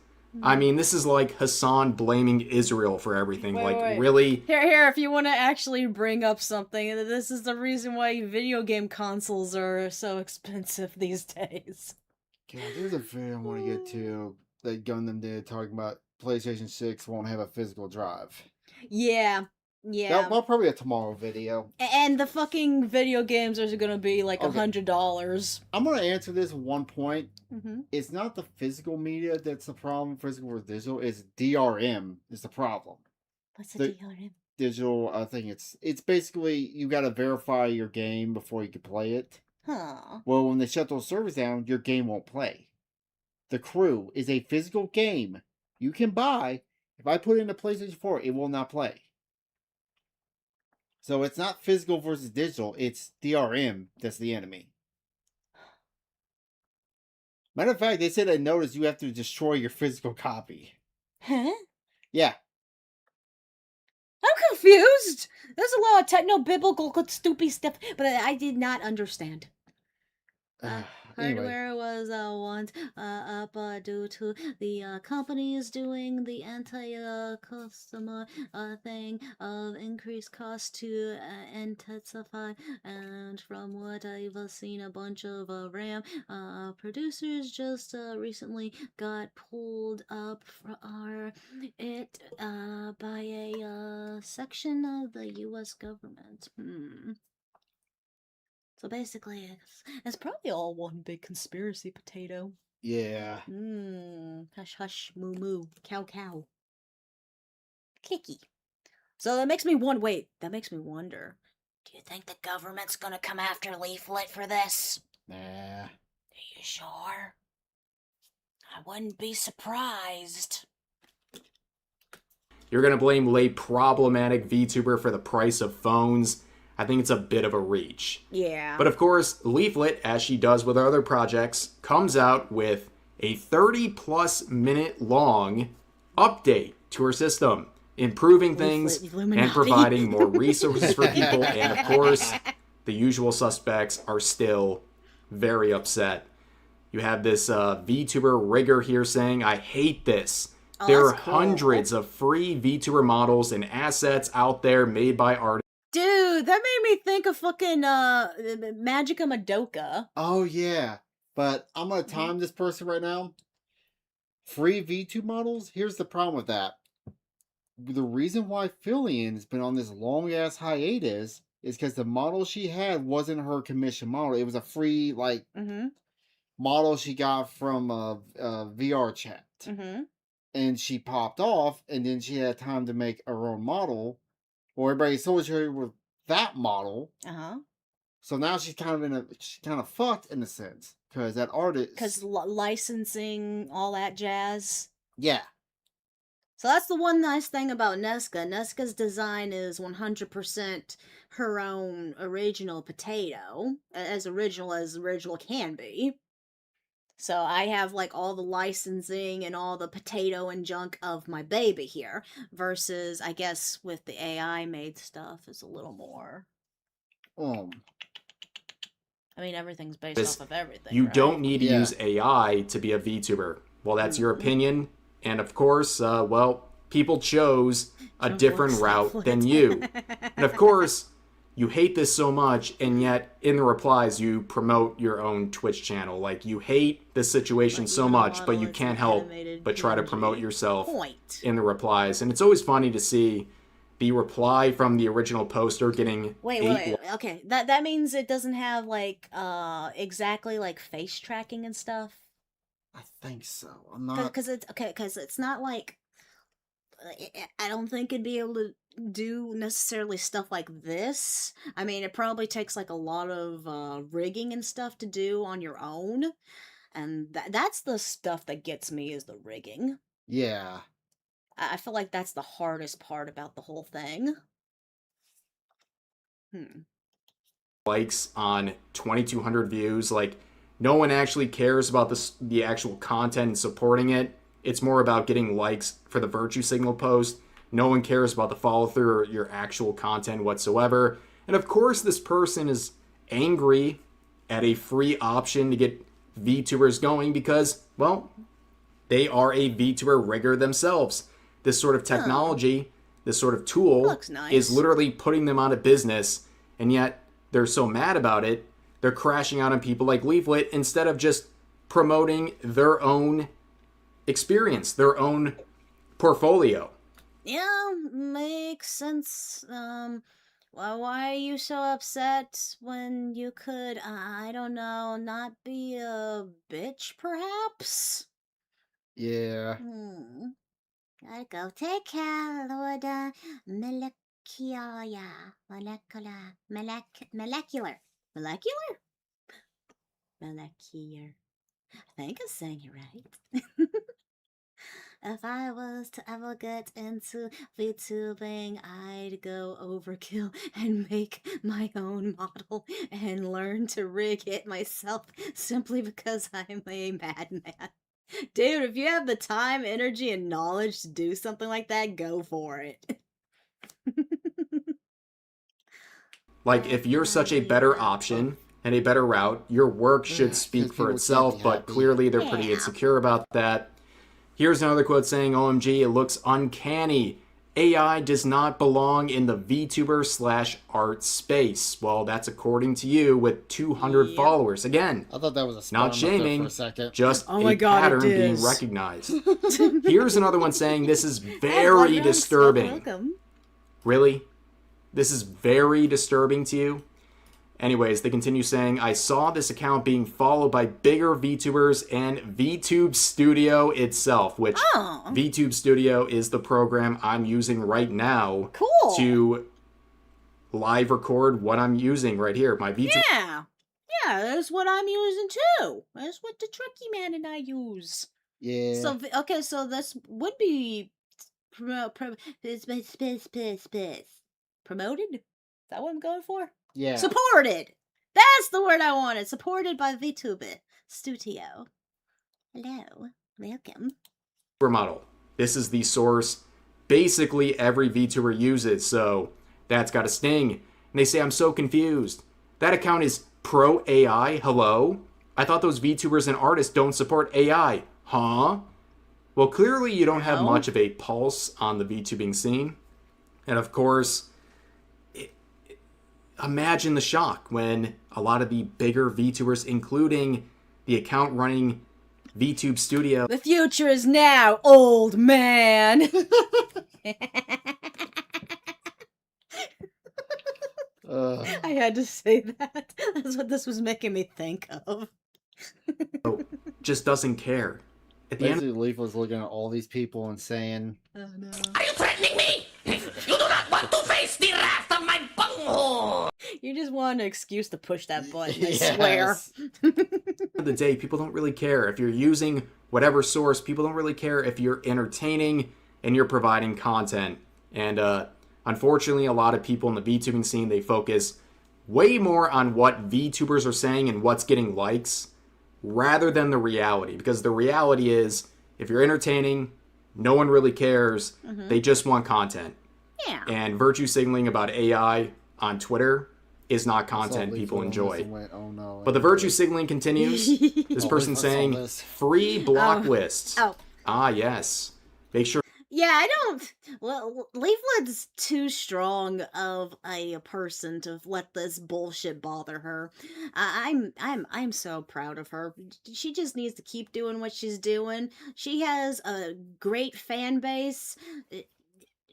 I mean, this is like Hassan blaming Israel for everything. Wait. Really? Here, if you want to actually bring up something, this is the reason why video game consoles are so expensive these days. God, there's a video I want to get to that Gundam did talking about PlayStation 6 won't have a physical drive. Yeah. That'll probably a tomorrow video. And the fucking video games are gonna be like $100. I'm gonna answer this one point. It's not the physical media that's the problem, physical or digital. It's DRM is the problem. What's the DRM? Digital, I think it's basically you gotta verify your game before you can play it. Huh. Well, when they shut those servers down, your game won't play. The Crew is a physical game you can buy. If I put it in a PlayStation 4, it will not play. So it's not physical versus digital, it's DRM that's the enemy. Matter of fact, they said I noticed you have to destroy your physical copy. Huh? Yeah. I'm confused! There's a lot of techno-biblical stupid stuff, but I did not understand. Anyway. Hardware was once up due to the companies doing the anti-customer thing of increased cost to intensify. And from what I've seen, a bunch of RAM producers just recently got pulled up by a section of the U.S. government. So basically, it's probably all one big conspiracy potato. Yeah. Hush hush, moo moo, cow cow. Kicky. So that makes me wonder. Do you think the government's gonna come after Leaflet for this? Nah. Are you sure? I wouldn't be surprised. You're gonna blame a problematic VTuber for the price of phones? I think it's a bit of a reach. Yeah. But of course, Leaflet, as she does with other projects, comes out with a 30-plus minute long update to her system, improving things and providing more resources for people. And of course, the usual suspects are still very upset. You have this VTuber Rigger here saying, I hate this. There are hundreds of free VTuber models and assets out there made by artists. Dude, that made me think of fucking Magica Madoka. Oh yeah, but I'm gonna time this person right now. Free V2 models. Here's the problem with that. The reason why Fillian's been on this long ass hiatus is because the model she had wasn't her commission model. It was a free model she got from VR chat, and she popped off, and then she had time to make her own model. Well, everybody associated with that model. So now she's kind of fucked in a sense because that artist. Because licensing, all that jazz. Yeah. So that's the one nice thing about Nesca. Nesca's design is 100% her own original potato, as original can be. So I have like all the licensing and all the potato and junk of my baby here, versus I guess with the AI made stuff is a little more. I mean, everything's based off of everything. You right? don't need to use AI to be a VTuber. Well, that's your opinion, and of course, people chose a different route than you. And of course, you hate this so much, and yet in the replies you promote your own Twitch channel. Like, you hate this situation so much, but you can't help but try to promote yourself in the replies. And it's always funny to see the reply from the original poster getting Wait. Okay, that means it doesn't have like exactly like face tracking and stuff. I think so. I'm not. Because it's not like I don't think it'd be able to do necessarily stuff like this. I mean, it probably takes like a lot of rigging and stuff to do on your own, and that's the stuff that gets me is the rigging. Yeah. I feel like that's the hardest part about the whole thing. likes on 2,200 views. Like, no one actually cares about the actual content and supporting it. It's more about getting likes for the virtue signal post. No one cares about the follow through or your actual content whatsoever. And of course, this person is angry at a free option to get VTubers going because, well, they are a VTuber rigger themselves. This sort of technology, this sort of tool is literally putting them out of business, and yet they're so mad about it, they're crashing out on people like Leaflet instead of just promoting their own experience, their own portfolio. Yeah, makes sense. Well, why are you so upset when you could, I don't know, not be a bitch, perhaps? Yeah. Gotta go. Take care, Lord Molecular. I think I'm saying it right. If I was to ever get into VTubing, I'd go overkill and make my own model and learn to rig it myself simply because I'm a madman. Dude, if you have the time, energy, and knowledge to do something like that, go for it. Like, if you're such a better option and a better route, your work should speak for itself, but clearly they're pretty insecure about that. Here's another quote saying, OMG, it looks uncanny. AI does not belong in the VTuber/art space. Well, that's according to you with 200 followers. Again, I thought that was a not shaming, for a second. just a pattern being recognized. Here's another one saying, this is very disturbing. Really? This is very disturbing to you? Anyways, they continue saying, I saw this account being followed by bigger VTubers and VTube Studio itself, which VTube Studio is the program I'm using right now to live record what I'm using right here. My VTube. Yeah, that's what I'm using too. That's what the Tricky Man and I use. Yeah. So, okay, so this would be promoted? Is that what I'm going for? Yeah. Supported! That's the word I wanted. Supported by VTube Studio. Hello. Welcome. Model. This is the source basically every VTuber uses, so that's got a sting. And they say, I'm so confused. That account is pro AI? Hello? I thought those VTubers and artists don't support AI. Huh? Well, clearly you don't have much of a pulse on the VTubing scene. And of course, imagine the shock when a lot of the bigger VTubers, including the account running VTube Studio. The future is now, old man! I had to say that. That's what this was making me think of. Just doesn't care. At the Basically, Leaf was looking at all these people and saying, Oh no. Are you threatening me? You do not want to face the wrath of my bunghole! You just want an excuse to push that button, I swear. At the end of the day, people don't really care. If you're using whatever source, people don't really care if you're entertaining and you're providing content. And unfortunately, a lot of people in the VTubing scene, they focus way more on what VTubers are saying and what's getting likes rather than the reality. Because the reality is, if you're entertaining, no one really cares. They just want content. Yeah. And virtue signaling about AI on Twitter is not content people enjoy. But the virtue signaling continues. This person saying, free block lists. Ah, yes. Make sure. Yeah, I don't. Well, Leaflet's too strong of a person to let this bullshit bother her. I'm so proud of her. She just needs to keep doing what she's doing. She has a great fan base.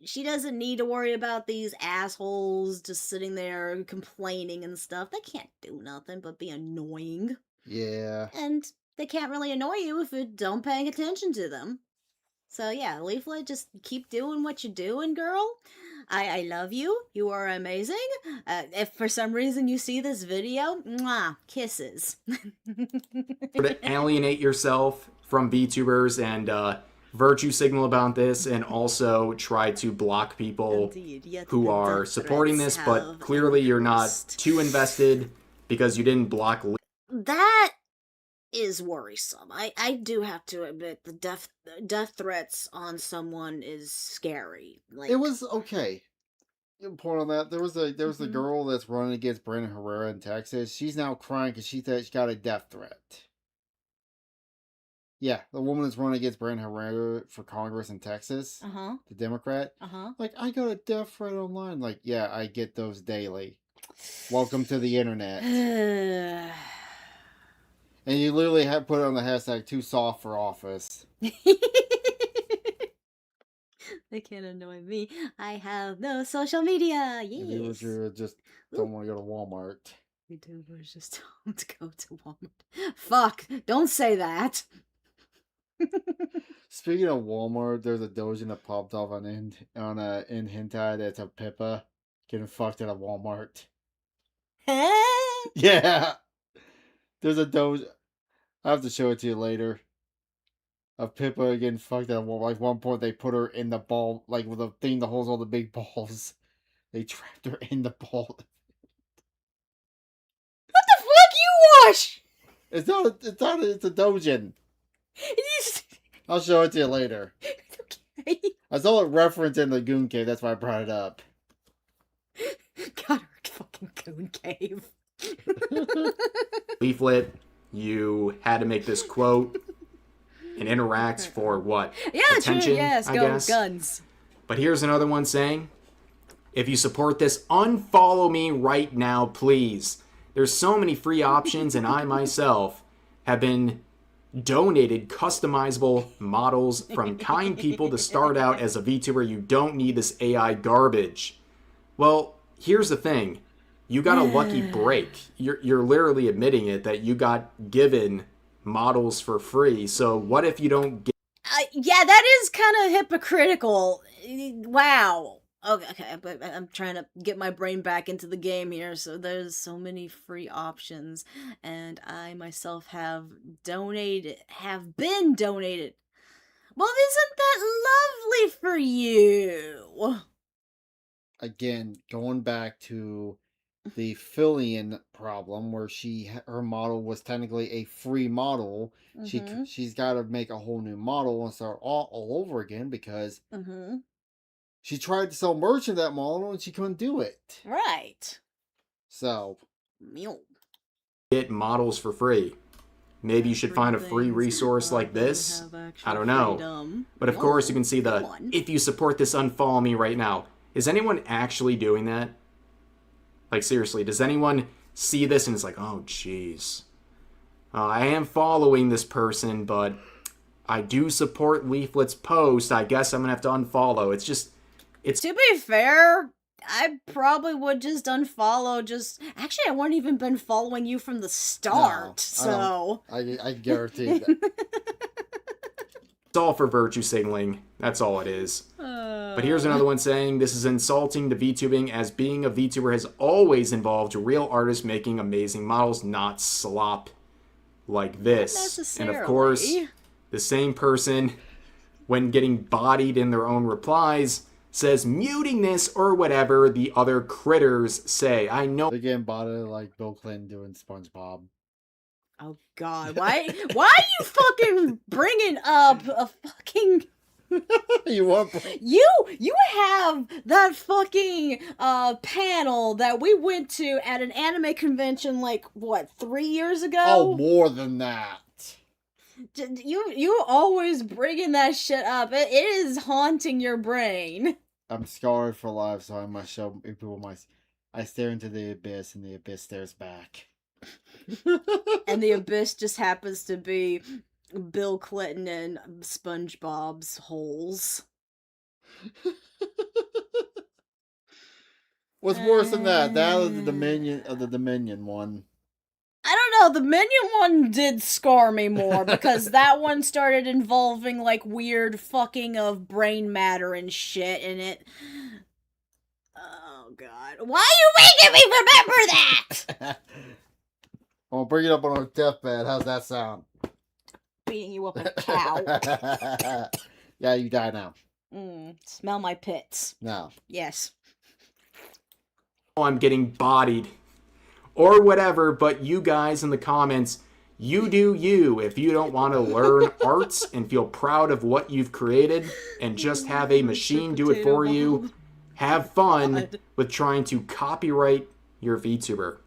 she doesn't need to worry about these assholes just sitting there complaining and stuff. They can't do nothing but be annoying. Yeah. And they can't really annoy you if you don't paying attention to them. So yeah, Leaflet, just keep doing what you're doing, girl. I love you. You are amazing. If for some reason you see this video, mwah, kisses. To alienate yourself from VTubers and virtue signal about this, and also try to block people Indeed, yet who the are death supporting threats this, but have clearly you're not increased. too invested because you didn't block. That is worrisome. I do have to admit the death threats on someone is scary. Like It was okay. Point on that. There was a Mhm. girl that's running against Brandon Herrera in Texas. She's now crying because she said she got a death threat. Yeah, the woman that's running against Brandon Herrera for Congress in Texas, Uh-huh. the Democrat. Uh-huh. Like, I got a death threat online. Like, yeah, I get those daily. Welcome to the internet. And you literally have put on the hashtag too soft for office. They can't annoy me. I have no social media. Viewers Yes. who just don't want to go to Walmart. YouTubers just don't go to Walmart. Fuck! Don't say that. Speaking of Walmart, there's a doujin that popped off on in hentai that's a Pippa getting fucked at a Walmart. Yeah, there's a doujin. I have to show it to you later. Of Pippa getting fucked at a Walmart. Like one point, they put her in the ball, like with a thing that holds all the big balls. They trapped her in the ball. What the fuck you watch? It's a doujin. I'll show it to you later. Okay. I saw it referenced in the Goon Cave, that's why I brought it up. God, her fucking coon cave. Leaflet, you had to make this quote and interact for what? Yeah, Attention, true. Yes, I go guess. guns. But here's another one saying, if you support this, unfollow me right now, please. There's so many free options, and I myself have been donated customizable models from kind people to start out as a VTuber. You don't need this AI garbage. Well, here's the thing. You got a lucky break. You're literally admitting it, that you got given models for free. So what if you don't get... Yeah, that is kind of hypocritical. Wow. Okay, but I'm trying to get my brain back into the game here. So there's so many free options, and I myself have been donated. Well, isn't that lovely for you? Again, going back to the Fillion problem, where her model was technically a free model. Mhm. She's got to make a whole new model and start all over again because Mm-hmm. she tried to sell merch of that model and she couldn't do it. Right. So, get models for free? Maybe you should find a free resource like this. I don't know. But of course, you can see the, if you support this, unfollow me right now. Is anyone actually doing that? Like, seriously, does anyone see this and it's like, oh, jeez. I am following this person, but I do support Leaflet's post. I guess I'm going to have to unfollow. It's just, To be fair, I probably would just unfollow. Actually, I wouldn't even been following you from the start. So I guarantee that. it's all for virtue signaling. That's all it is. But here's another one saying, this is insulting to VTubing, as being a VTuber has always involved real artists making amazing models, not slop like this. And of course, the same person, when getting bodied in their own replies, says muting this or whatever the other critters say. I know. They're getting bodied like Bill Clinton doing SpongeBob. Oh God, why are you fucking bringing up a fucking... You have that fucking panel that we went to at an anime convention like what 3 years ago? Oh, more than that. You always bringing that shit up. It is haunting your brain. I'm scarred for life, so I must show people I stare into the abyss, and the abyss stares back. And the abyss just happens to be Bill Clinton and SpongeBob's holes. What's worse than that? That or the Dominion one. I don't know, the Minion one did scar me more because that one started involving like weird fucking of brain matter and shit in it. Oh god. Why are you making me remember that? I'll bring it up on our deathbed. How's that sound? Beating you up like a cow. Yeah, you die now. Smell my pits. No. Yes. I'm getting bodied or whatever, but you guys in the comments, you do you. If you don't want to learn arts and feel proud of what you've created and just have a machine do it for you, have fun with trying to copyright your VTuber.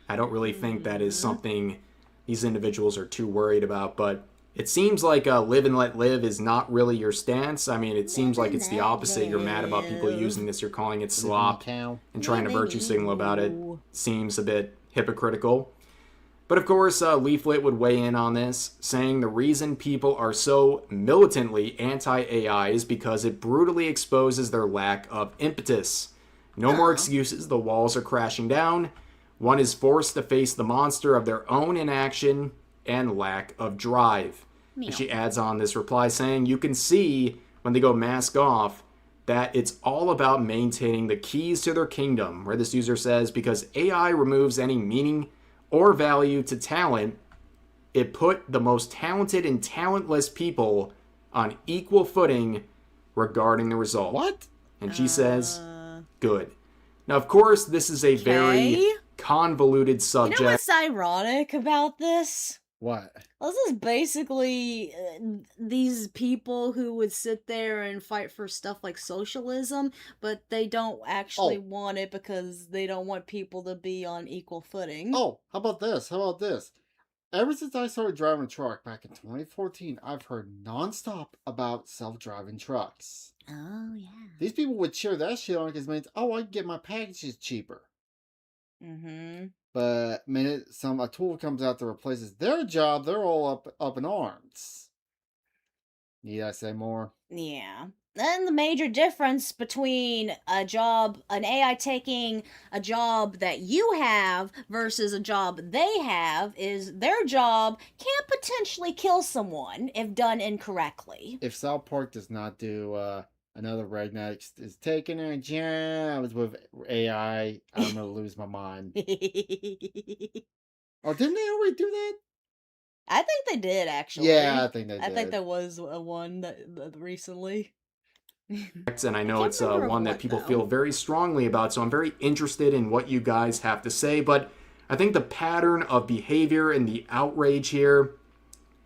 I don't really think that is something these individuals are too worried about, but it seems like live and let live is not really your stance. I mean, it seems like it's the opposite. You're mad about people using this. You're calling it slop and trying to virtue signal about it. Seems a bit hypocritical. But of course, Leaflet would weigh in on this, saying the reason people are so militantly anti-AI is because it brutally exposes their lack of impetus. No more excuses. The walls are crashing down. One is forced to face the monster of their own inaction and lack of drive. And she adds on this reply saying, you can see when they go mask off that it's all about maintaining the keys to their kingdom, where this user says, because AI removes any meaning or value to talent, it put the most talented and talentless people on equal footing regarding the result. What? And she says, good. Now, of course, this is a very convoluted subject. You know what's ironic about this? What? This is basically these people who would sit there and fight for stuff like socialism, but they don't actually want it because they don't want people to be on equal footing. Oh, how about this? Ever since I started driving a truck back in 2014, I've heard nonstop about self-driving trucks. Oh, yeah. These people would cheer that shit on because it means, I can get my packages cheaper. Mm-hmm. But minute a tool comes out that replaces their job, they're all up in arms. Need I say more? Yeah. Then the major difference between an AI taking a job that you have versus a job they have is their job can potentially kill someone if done incorrectly. If South Park does not do another redneck is taking their jobs with AI, I'm gonna lose my mind. Oh, didn't they already do that? I think they did, actually. Yeah, I think they did. I think there was one that recently. And I know it's one that people feel very strongly about, so I'm very interested in what you guys have to say. But I think the pattern of behavior and the outrage here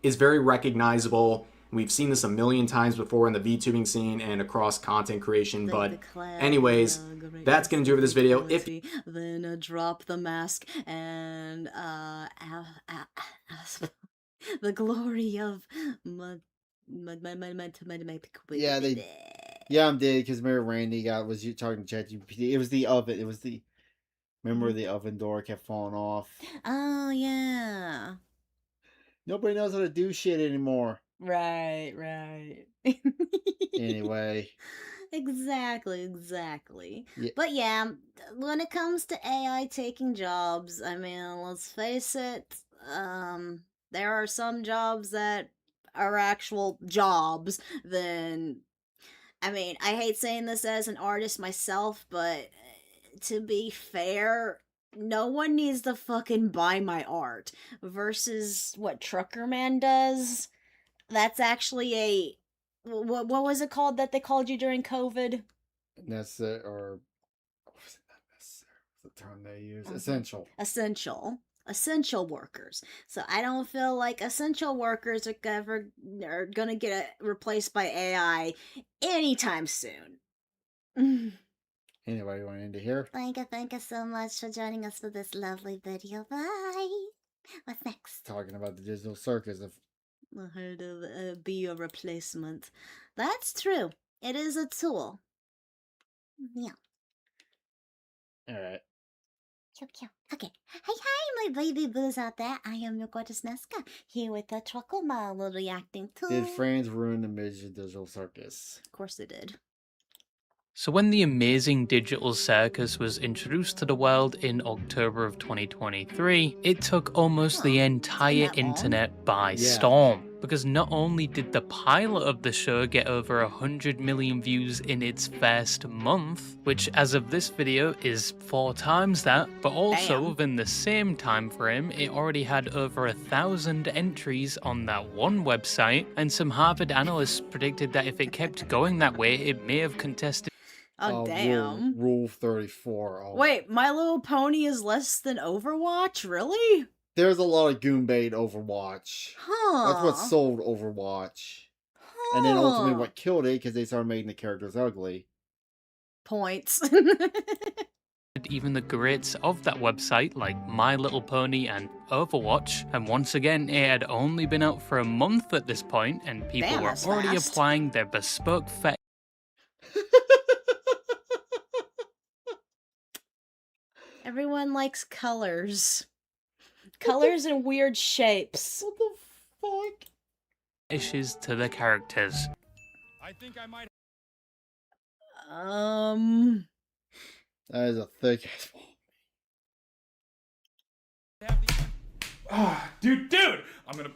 is very recognizable. We've seen this a million times before in the VTubing scene and across content creation. But anyways, that's going to do it for this video. Then drop the mask and the glory of my Yeah, I'm dead because remember Randy was talking to ChatGPT. It was the oven. Remember the oven door kept falling off. Oh yeah. Nobody knows how to do shit anymore. Right. Anyway. Exactly. Yeah. But yeah, when it comes to AI taking jobs, I mean, let's face it, there are some jobs that are actual jobs, then, I mean, I hate saying this as an artist myself, but to be fair, no one needs to fucking buy my art, versus what Trucker Man does. That's actually what was it called that they called you during COVID? Necessary, or what was it? Not necessary. What's the term they use? Essential workers. So I don't feel like essential workers are gonna get replaced by AI anytime soon. Anyway, you want to end it here? Thank you so much for joining us for this lovely video. Bye. What's next? Talking about the digital circus of. I heard of be a replacement. That's true. It is a tool. Yeah. Alright. Cute. Okay. Hi, my baby boos out there. I am your gorgeous Nesca, here with the Truckle Model reacting to... Did Franz ruin the digital circus? Of course they did. So when the amazing digital circus was introduced to the world in October of 2023, it took almost the entire internet by storm. Because not only did the pilot of the show get over 100 million views in its first month, which as of this video is 4 times that, but also within the same time frame, it already had over 1,000 entries on that one website, and some Harvard analysts predicted that if it kept going that way, it may have contested. Oh, damn. Rule 34. Oh. Wait, My Little Pony is less than Overwatch? Really? There's a lot of goon bait Overwatch. Huh. That's what sold Overwatch. And then ultimately what killed it because they started making the characters ugly. Points. Even the greats of that website, like My Little Pony and Overwatch, and once again, it had only been out for a month at this point, and people Damn, were that's already fast. applying their bespoke Everyone likes colors. Colors and weird shapes. What the fuck? fetishes to the characters. I think I might. That is a thick ass. Dude, I'm gonna.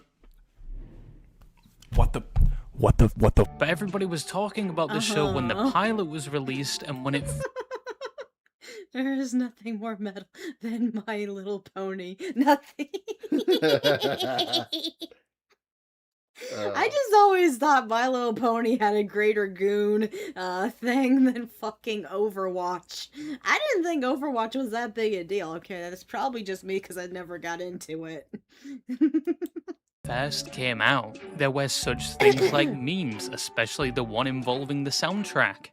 What the? But everybody was talking about the show when the pilot was released and when it There is nothing more metal than My Little Pony. Nothing. I just always thought My Little Pony had a greater goon thing than fucking Overwatch. I didn't think Overwatch was that big a deal. Okay, that's probably just me because I never got into it. first came out, there were such things like memes, especially the one involving the soundtrack.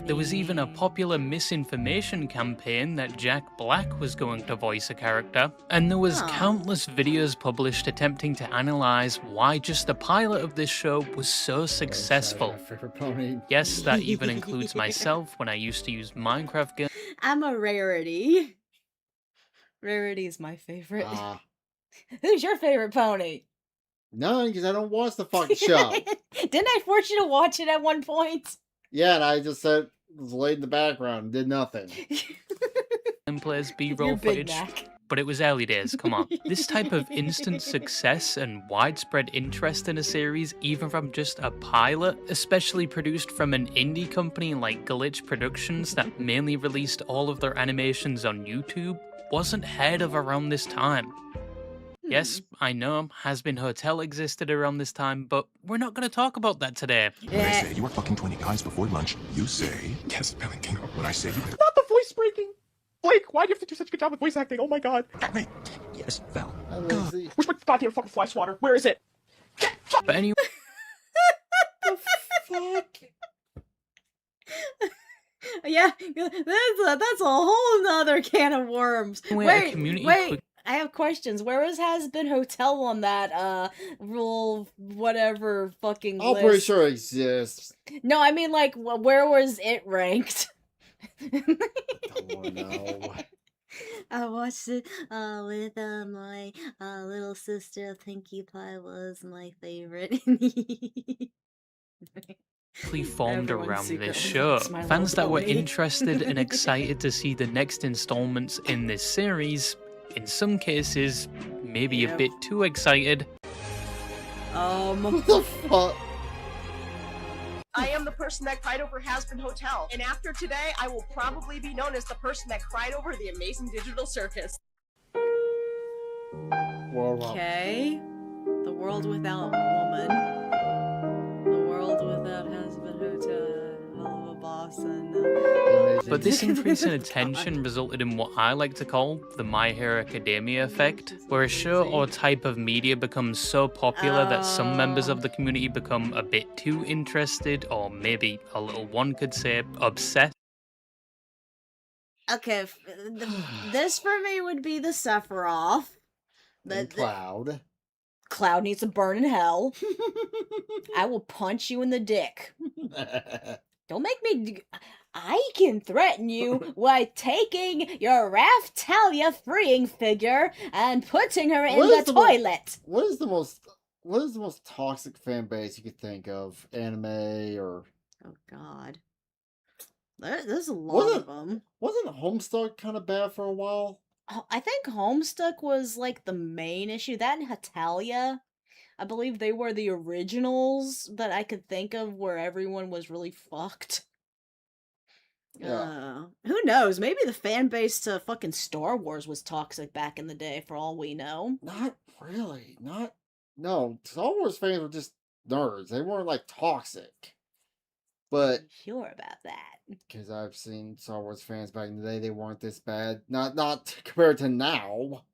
There was even a popular misinformation campaign that Jack Black was going to voice a character, and there was countless videos published attempting to analyze why just the pilot of this show was so successful. Yes, that even includes myself when I used to use Minecraft games. I'm a Rarity. Rarity is my favorite. Who's your favorite pony? None, because I don't watch the fucking show. Didn't I force you to watch it at one point? Yeah, and I just said was laid in the background and did nothing. And plays B-roll footage. But it was early days, come on. This type of instant success and widespread interest in a series, even from just a pilot, especially produced from an indie company like Glitch Productions that mainly released all of their animations on YouTube, wasn't heard of around this time. Yes, I know Has-Been Hotel existed around this time, but we're not going to talk about that today. When I say you are fucking 20 guys before lunch, you say, yes, Pellington. When I say you... Not the voice breaking! Blake, why do you have to do such a good job with voice acting? Oh my god. Yes, Val. Where's my goddamn fucking fly swatter? Where is it? But anyway... The fuck? Yeah, that's a whole nother can of worms. Wait, I have questions. Where was Has-Been Hotel on that rule whatever fucking I'm list? pretty sure it exists. No, I mean like where was it ranked? Oh no. I watched it with my little sister. Pinkie Pie was my favorite. Formed Everyone around secretly this show. likes My Fans that Little were Pony. interested and excited to see the next installments in this series, in some cases, maybe a bit too excited. What the fuck? I am the person that cried over Has-Been Hotel, and after today, I will probably be known as the person that cried over the Amazing Digital Circus. Okay. The World Without Woman. The World Without Has-Been Hotel. Hell of a boss and But this increase in attention resulted in what I like to call the My Hero Academia effect, where a show or type of media becomes so popular that some members of the community become a bit too interested, or maybe a little one could say obsessed. Okay, this for me would be the Sephiroth. Cloud. Cloud needs to burn in hell. I will punch you in the dick. Don't make me... I can threaten you by taking your Raftalia freeing figure and putting her in the toilet. What is the most what is the most toxic fan base you could think of? Anime or Oh God. There's a lot of them. wasn't Homestuck kind of bad for a while? I think Homestuck was like the main issue. That and Hatalia. I believe they were the originals that I could think of where everyone was really fucked. Yeah. Who knows? Maybe the fan base to fucking Star Wars was toxic back in the day, for all we know. Not really. No. Star Wars fans were just nerds. They weren't like toxic. But Sure about that. because I've seen Star Wars fans back in the day, they weren't this bad. Not compared to now.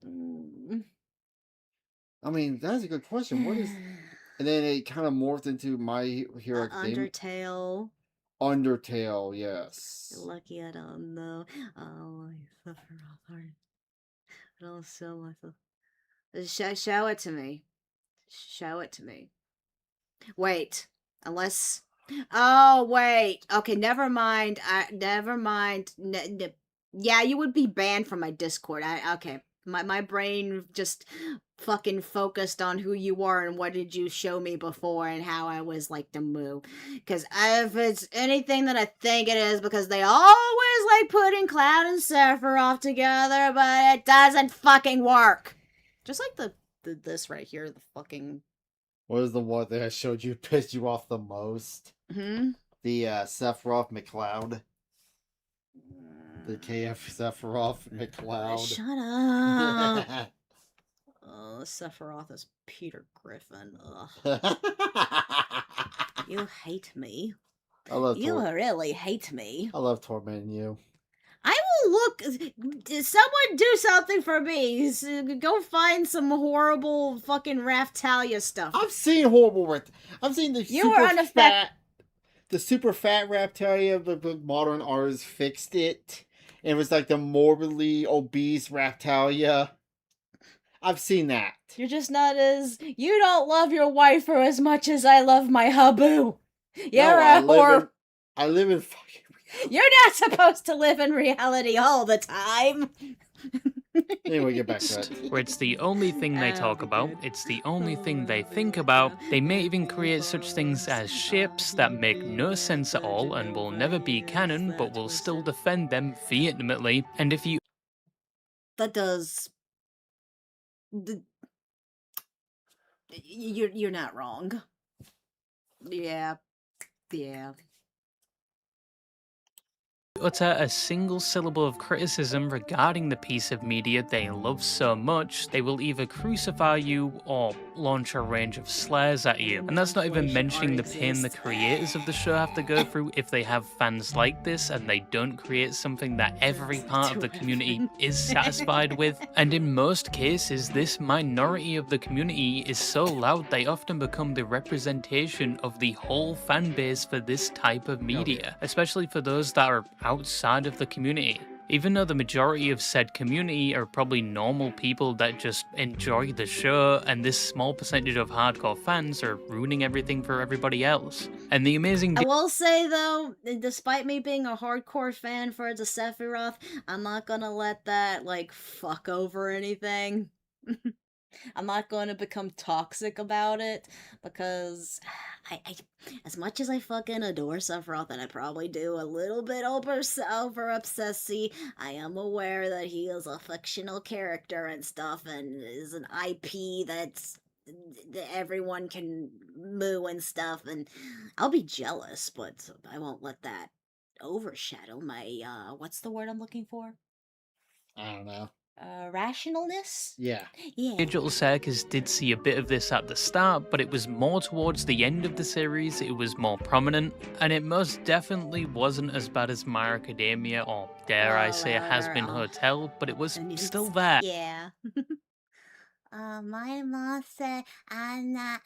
I mean, that's a good question. What is? And then it kind of morphed into My Hero Academia. Undertale, yes. You're lucky I don't know. Oh, I suffer all heart. I don't show myself. Show it to me. Show it to me. Wait. Unless. Oh, wait. Okay, never mind. Never mind. Yeah, you would be banned from my Discord. Okay. My brain just fucking focused on who you are and what did you show me before and how I was like the moo. Because if it's anything that I think it is, because they always like putting Cloud and Sephiroth together, but it doesn't fucking work. Just like this right here, the fucking... What is the one that I showed you pissed you off the most? Hmm? The Sephiroth McCloud. The KF Sephiroth McCloud. Shut up. Oh, Sephiroth is Peter Griffin. Ugh. You hate me. I love You really hate me. I love tormenting you. I will look. Someone do something for me. Go find some horrible fucking Raftalia stuff. I've seen horrible. I've seen the You were unaffected. The super fat Raptalia, but modern artists fixed it. And it was like the morbidly obese Raptalia. I've seen that. You're just not as... You don't love your waifu as much as I love my Habu. You're a whore. I live in fucking... You're not supposed to live in reality all the time. Anyway, get back to it. Where it's the only thing they talk about, it's the only thing they think about. They may even create such things as ships that make no sense at all and will never be canon, but will still defend them vehemently. And if you... That does... You're not wrong. Yeah. utter a single syllable of criticism regarding the piece of media they love so much, they will either crucify you or launch a range of slurs at you. And that's not even mentioning the pain the creators of the show have to go through if they have fans like this and they don't create something that every part of the community is satisfied with. And in most cases, this minority of the community is so loud they often become the representation of the whole fan base for this type of media, especially for those that are outside of the community. Even though the majority of said community are probably normal people that just enjoy the show, and this small percentage of hardcore fans are ruining everything for everybody else. And the amazing... I will say though, despite me being a hardcore fan for the Sephiroth, I'm not gonna let that, like, fuck over anything. I'm not going to become toxic about it, because I as much as I fucking adore Sephiroth, and I probably do a little bit over obsessy, I am aware that he is a fictional character and stuff, and is an IP that everyone can moo and stuff, and I'll be jealous, but I won't let that overshadow my, what's the word I'm looking for? I don't know. Rationalness? Yeah. Digital Circus did see a bit of this at the start, but it was more towards the end of the series, it was more prominent, and it most definitely wasn't as bad as My Hero Academia, or dare I say Has-Been Hotel, but it was still there. Yeah. My mom said I'm not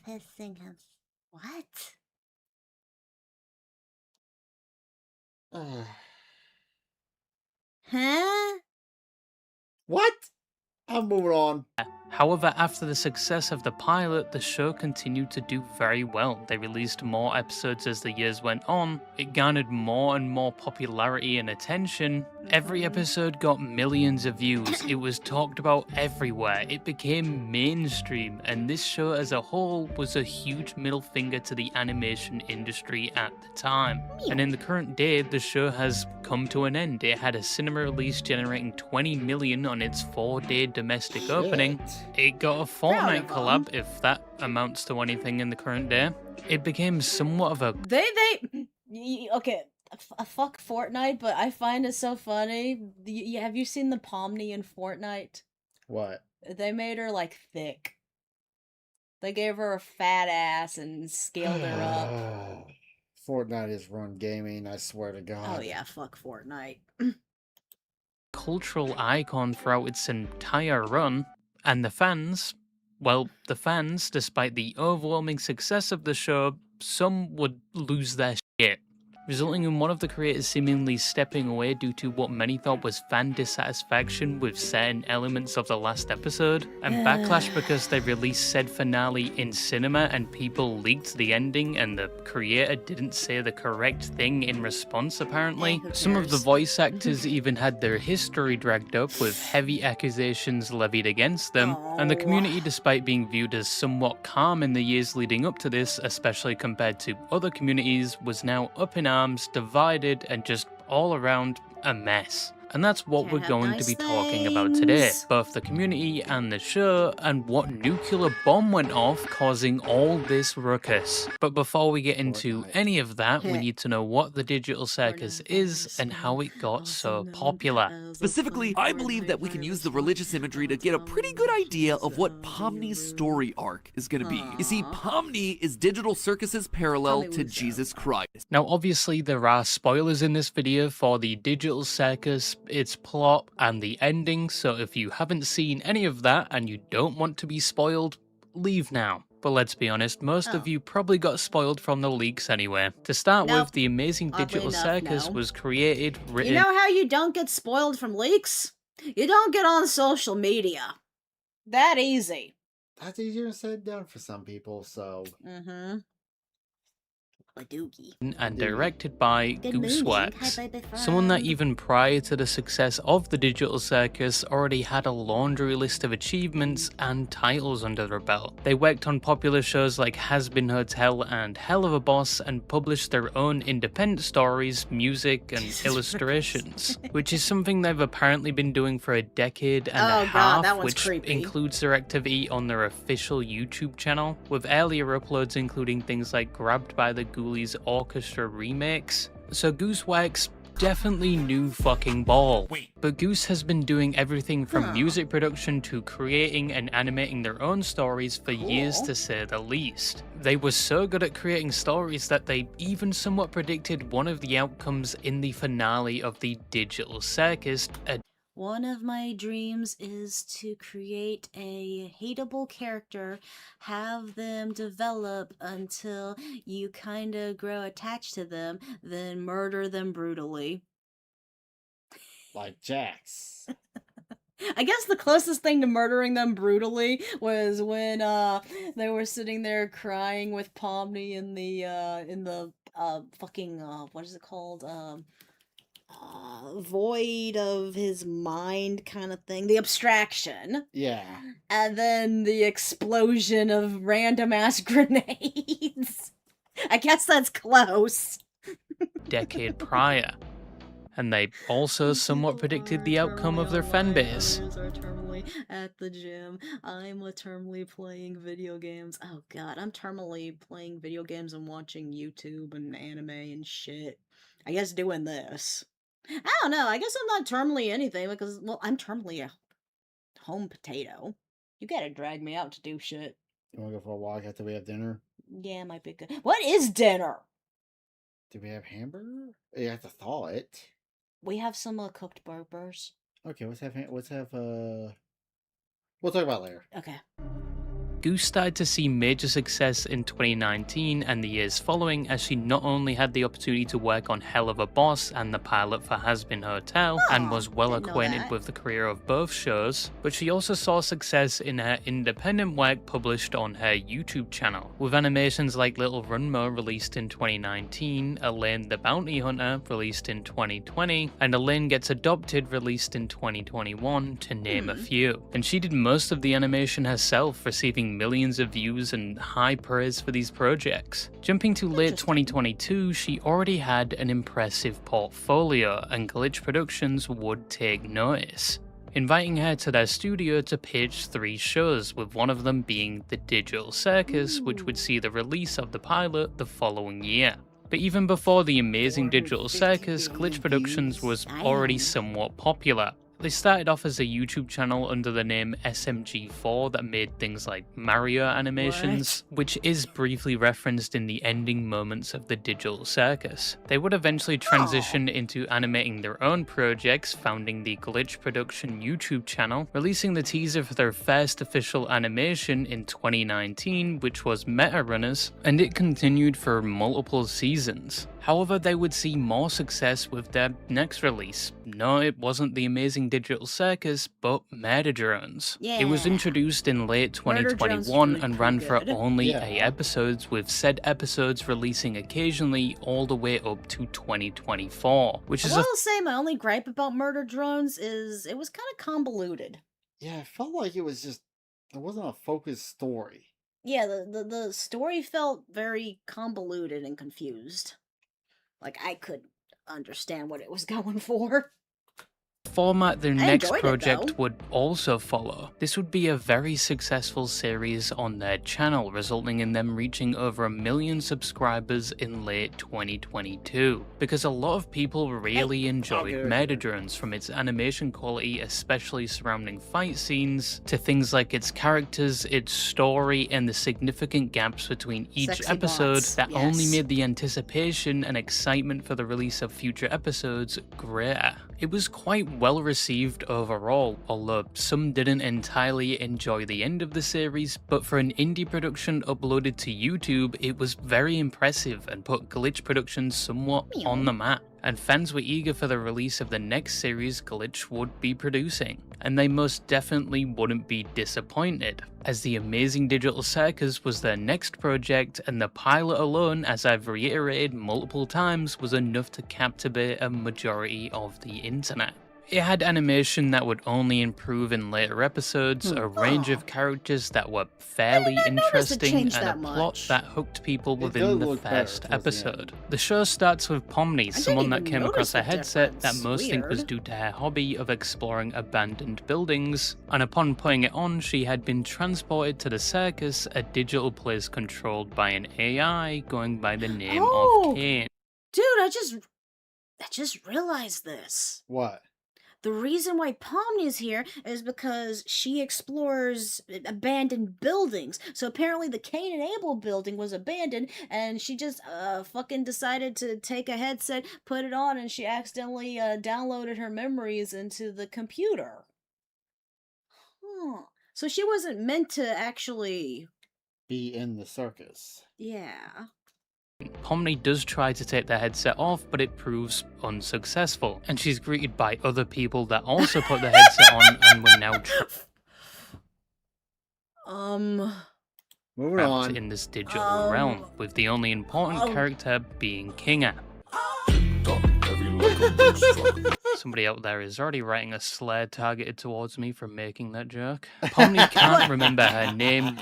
pissing him. What? Huh? What? I'm moving on. However, after the success of the pilot, the show continued to do very well. They released more episodes as the years went on, it garnered more and more popularity and attention, Every episode got millions of views, it was talked about everywhere, it became mainstream, and this show as a whole was a huge middle finger to the animation industry at the time. And in the current day, the show has come to an end. It had a cinema release generating 20 million on its 4-day domestic opening. It got a Fortnite collab, if that amounts to anything in the current day. It became somewhat of a Okay, fuck Fortnite, but I find it so funny. Have you seen the Pomni in Fortnite? What? They made her like thick. They gave her a fat ass and scaled her up. Fortnite is run gaming, I swear to God. Oh yeah, fuck Fortnite. cultural icon throughout its entire run, and the fans, well, the fans, despite the overwhelming success of the show, some would lose their shit, resulting in one of the creators seemingly stepping away due to what many thought was fan dissatisfaction with certain elements of the last episode, and backlash because they released said finale in cinema and people leaked the ending and the creator didn't say the correct thing in response apparently. Some of the voice actors even had their history dragged up with heavy accusations levied against them, and the community, despite being viewed as somewhat calm in the years leading up to this, especially compared to other communities, was now up in arms, divided, and just all around a mess. And that's what we're going to be talking about today, both the community and the show, and what nuclear bomb went off causing all this ruckus. But before we get into any of that, we need to know what the Digital Circus is and how it got so popular. Specifically, I believe that we can use the religious imagery to get a pretty good idea of what Pomni's story arc is going to be. You see, Pomni is Digital Circus's parallel to Jesus Christ. Now, obviously, there are spoilers in this video for the Digital Circus, its plot, and the ending, so if you haven't seen any of that and you don't want to be spoiled, leave now. But let's be honest, most of you probably got spoiled from the leaks anyway. To start with, the amazing Digital Circus was created, written... You know how you don't get spoiled from leaks? You don't get on social media. That easy. That's easier said than done for some people, so... Mm-hmm. And directed by Gooseworks, someone that even prior to the success of the Digital Circus already had a laundry list of achievements and titles under their belt. They worked on popular shows like Has-Been Hotel and Hell of a Boss and published their own independent stories, music, and illustrations, which is something they've apparently been doing for a decade and a half, which includes their activity on their official YouTube channel, with earlier uploads including things like Grabbed by the Ghoulies Orchestra remakes. So Gooseworks definitely knew fucking ball. But Goose has been doing everything from music production to creating and animating their own stories for years, to say the least. They were so good at creating stories that they even somewhat predicted one of the outcomes in the finale of the Digital Circus. One of my dreams is to create a hateable character, have them develop until you kind of grow attached to them, then murder them brutally. Like Jax. I guess the closest thing to murdering them brutally was when they were sitting there crying with Pomni in the fucking what is it called? Void of his mind kind of thing, the abstraction. Yeah. And then the explosion of random ass grenades. I guess that's close. Decade prior. And they also somewhat predicted the outcome of their fan base. Are terminally at the gym. I'm terminally playing video games. Oh god, I'm terminally playing video games and watching YouTube and anime and shit. I guess doing this. I don't know, I guess I'm not terminally anything because, well, I'm terminally a home potato. You gotta drag me out to do shit. You wanna go for a walk after we have dinner? Yeah, might be good. What is dinner? Do we have hamburger? You have to thaw it. We have some cooked burgers. Okay, we'll talk about it later. Okay. Goose started to see major success in 2019 and the years following, as she not only had the opportunity to work on Hell of a Boss and the pilot for Hazbin Hotel, and was well didn't know acquainted that. with the career of both shows, but she also saw success in her independent work published on her YouTube channel, with animations like Little Runmo released in 2019, Elaine the Bounty Hunter released in 2020, and Elaine Gets Adopted released in 2021, to name a few. And she did most of the animation herself, receiving millions of views and high praise for these projects. Jumping to late 2022, she already had an impressive portfolio, and Glitch Productions would take notice, inviting her to their studio to pitch 3 shows, with one of them being The Digital Circus, which would see the release of the pilot the following year. But even before The Amazing Digital Circus, Glitch Productions was already somewhat popular. They started off as a YouTube channel under the name SMG4 that made things like Mario animations, which is briefly referenced in the ending moments of The Digital Circus. They would eventually transition into animating their own projects, founding the Glitch Production YouTube channel, releasing the teaser for their first official animation in 2019, which was Meta Runners, and it continued for multiple seasons. However, they would see more success with their next release. No, it wasn't The Amazing Digital Circus, but Murder Drones. It was Yeah. introduced in late Murder Drones is 2021 really and ran for good. only Yeah. 8 episodes, with said episodes releasing occasionally all the way up to 2024, which I is a will say my only gripe about Murder Drones is it was kind of convoluted. Yeah, it felt like it wasn't a focused story. Yeah, the story felt very convoluted and confused. Like, I couldn't understand what it was going for. format their next enjoyed it, project though. would also follow. This would be a very successful series on their channel, resulting in them reaching over 1 million subscribers in late 2022. Because a lot of people really enjoyed Murder Drones, from its animation quality, especially surrounding fight scenes, to things like its characters, its story, and the significant gaps between each Sexy episode bots, that only yes. made the anticipation and excitement for the release of future episodes greater. It was quite well received overall, although some didn't entirely enjoy the end of the series, but for an indie production uploaded to YouTube, it was very impressive and put Glitch Productions somewhat on the map. And fans were eager for the release of the next series Glitch would be producing, and they most definitely wouldn't be disappointed, as The Amazing Digital Circus was their next project, and the pilot alone, as I've reiterated multiple times, was enough to captivate a majority of the internet. It had animation that would only improve in later episodes, a range of characters that were fairly interesting, changed and a that plot much. that hooked people does within the look better first towards the end. episode. The show starts with Pomni, someone that even came across a notice the headset that difference. most think was Weird. due to her hobby of exploring abandoned buildings, and upon putting it on, she had been transported to the circus, a digital place controlled by an AI going by the name Oh! of Kane. Dude, I just realized this. What? The reason why Pomni is here is because she explores abandoned buildings. So apparently the Cain and Abel building was abandoned, and she just fucking decided to take a headset, put it on, and she accidentally downloaded her memories into the computer. Huh. So she wasn't meant to actually... Be in the circus. Yeah. Pomni does try to take the headset off, but it proves unsuccessful, and she's greeted by other people that also put the headset on and were now Moving trapped on. in this digital realm, with the only important character being Kinga. Somebody out there is already writing a slur targeted towards me for making that joke. Pomni can't remember her name,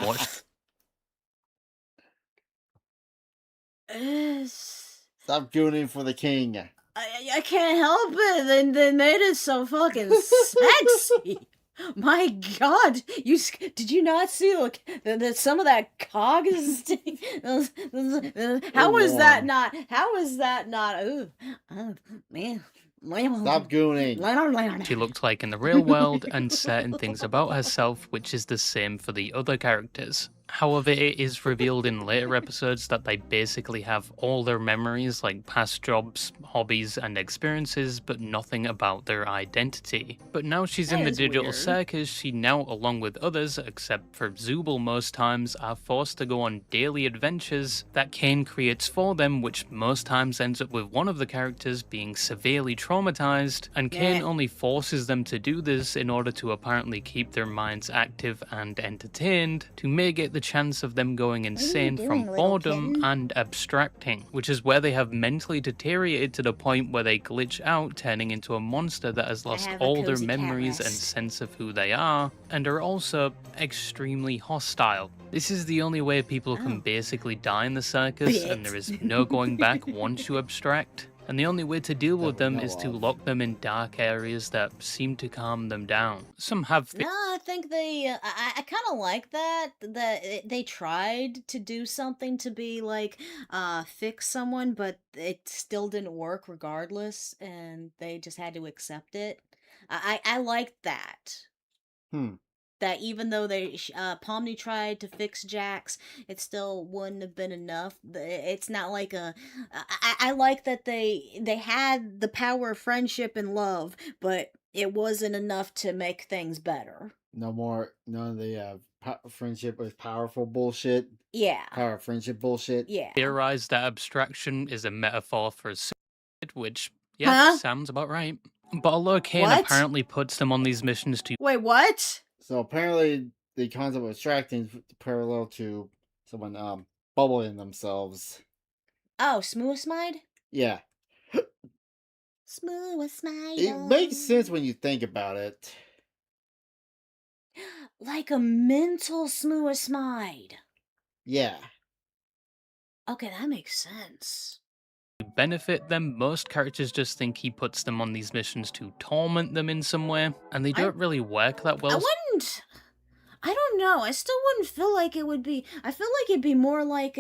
Stop gooning for the king. I can't help it. They made it so fucking sexy. My God, did you not see that some of that cog is how is that not? How is that not? Oh man. Stop gooning. she looked like in the real world, and certain things about herself, which is the same for the other characters. However, it is revealed in later episodes that they basically have all their memories, like past jobs, hobbies, and experiences, but nothing about their identity. But now she's in That the is digital weird. circus, she now, along with others, except for Zubul most times, are forced to go on daily adventures that Kane creates for them, which most times ends up with one of the characters being severely traumatized, and Kane Yeah. only forces them to do this in order to apparently keep their minds active and entertained, to mitigate the chance of them going insane doing, from little boredom kitten? and abstracting, which is where they have mentally deteriorated to the point where they glitch out, turning into a monster that has lost have a all their cozy cat memories and rest. sense of who they are, and are also extremely hostile. This is the only way people can basically die in the circus, and there is no going back once you abstract. And the only way to deal with them is to lock them in dark areas that seem to calm them down. Some have No, I think I kind of like that. They tried to do something to be like, fix someone, but it still didn't work regardless, and they just had to accept it. I liked that. Hmm. That even though Pomni tried to fix Jax, it still wouldn't have been enough. It's not like I like that they had the power of friendship and love, but it wasn't enough to make things better. No more. None of the friendship is powerful bullshit. Yeah. Power of friendship bullshit. Yeah. theorized that abstraction is a metaphor for suicide, which, yeah, Huh? sounds about right. But although Kane What? apparently puts them on these missions to Wait, what? So apparently, the concept of abstracting is parallel to someone bubbling themselves. Oh, Smooth Smide? Yeah, Smooth smile. it makes sense when you think about it. Like a mental Smooth Smide. Yeah. Okay, that makes sense. benefit them, most characters just think he puts them on these missions to torment them in some way, and they don't really work that I well. wouldn't. I don't know. I still wouldn't feel like it would be. I feel like it'd be more like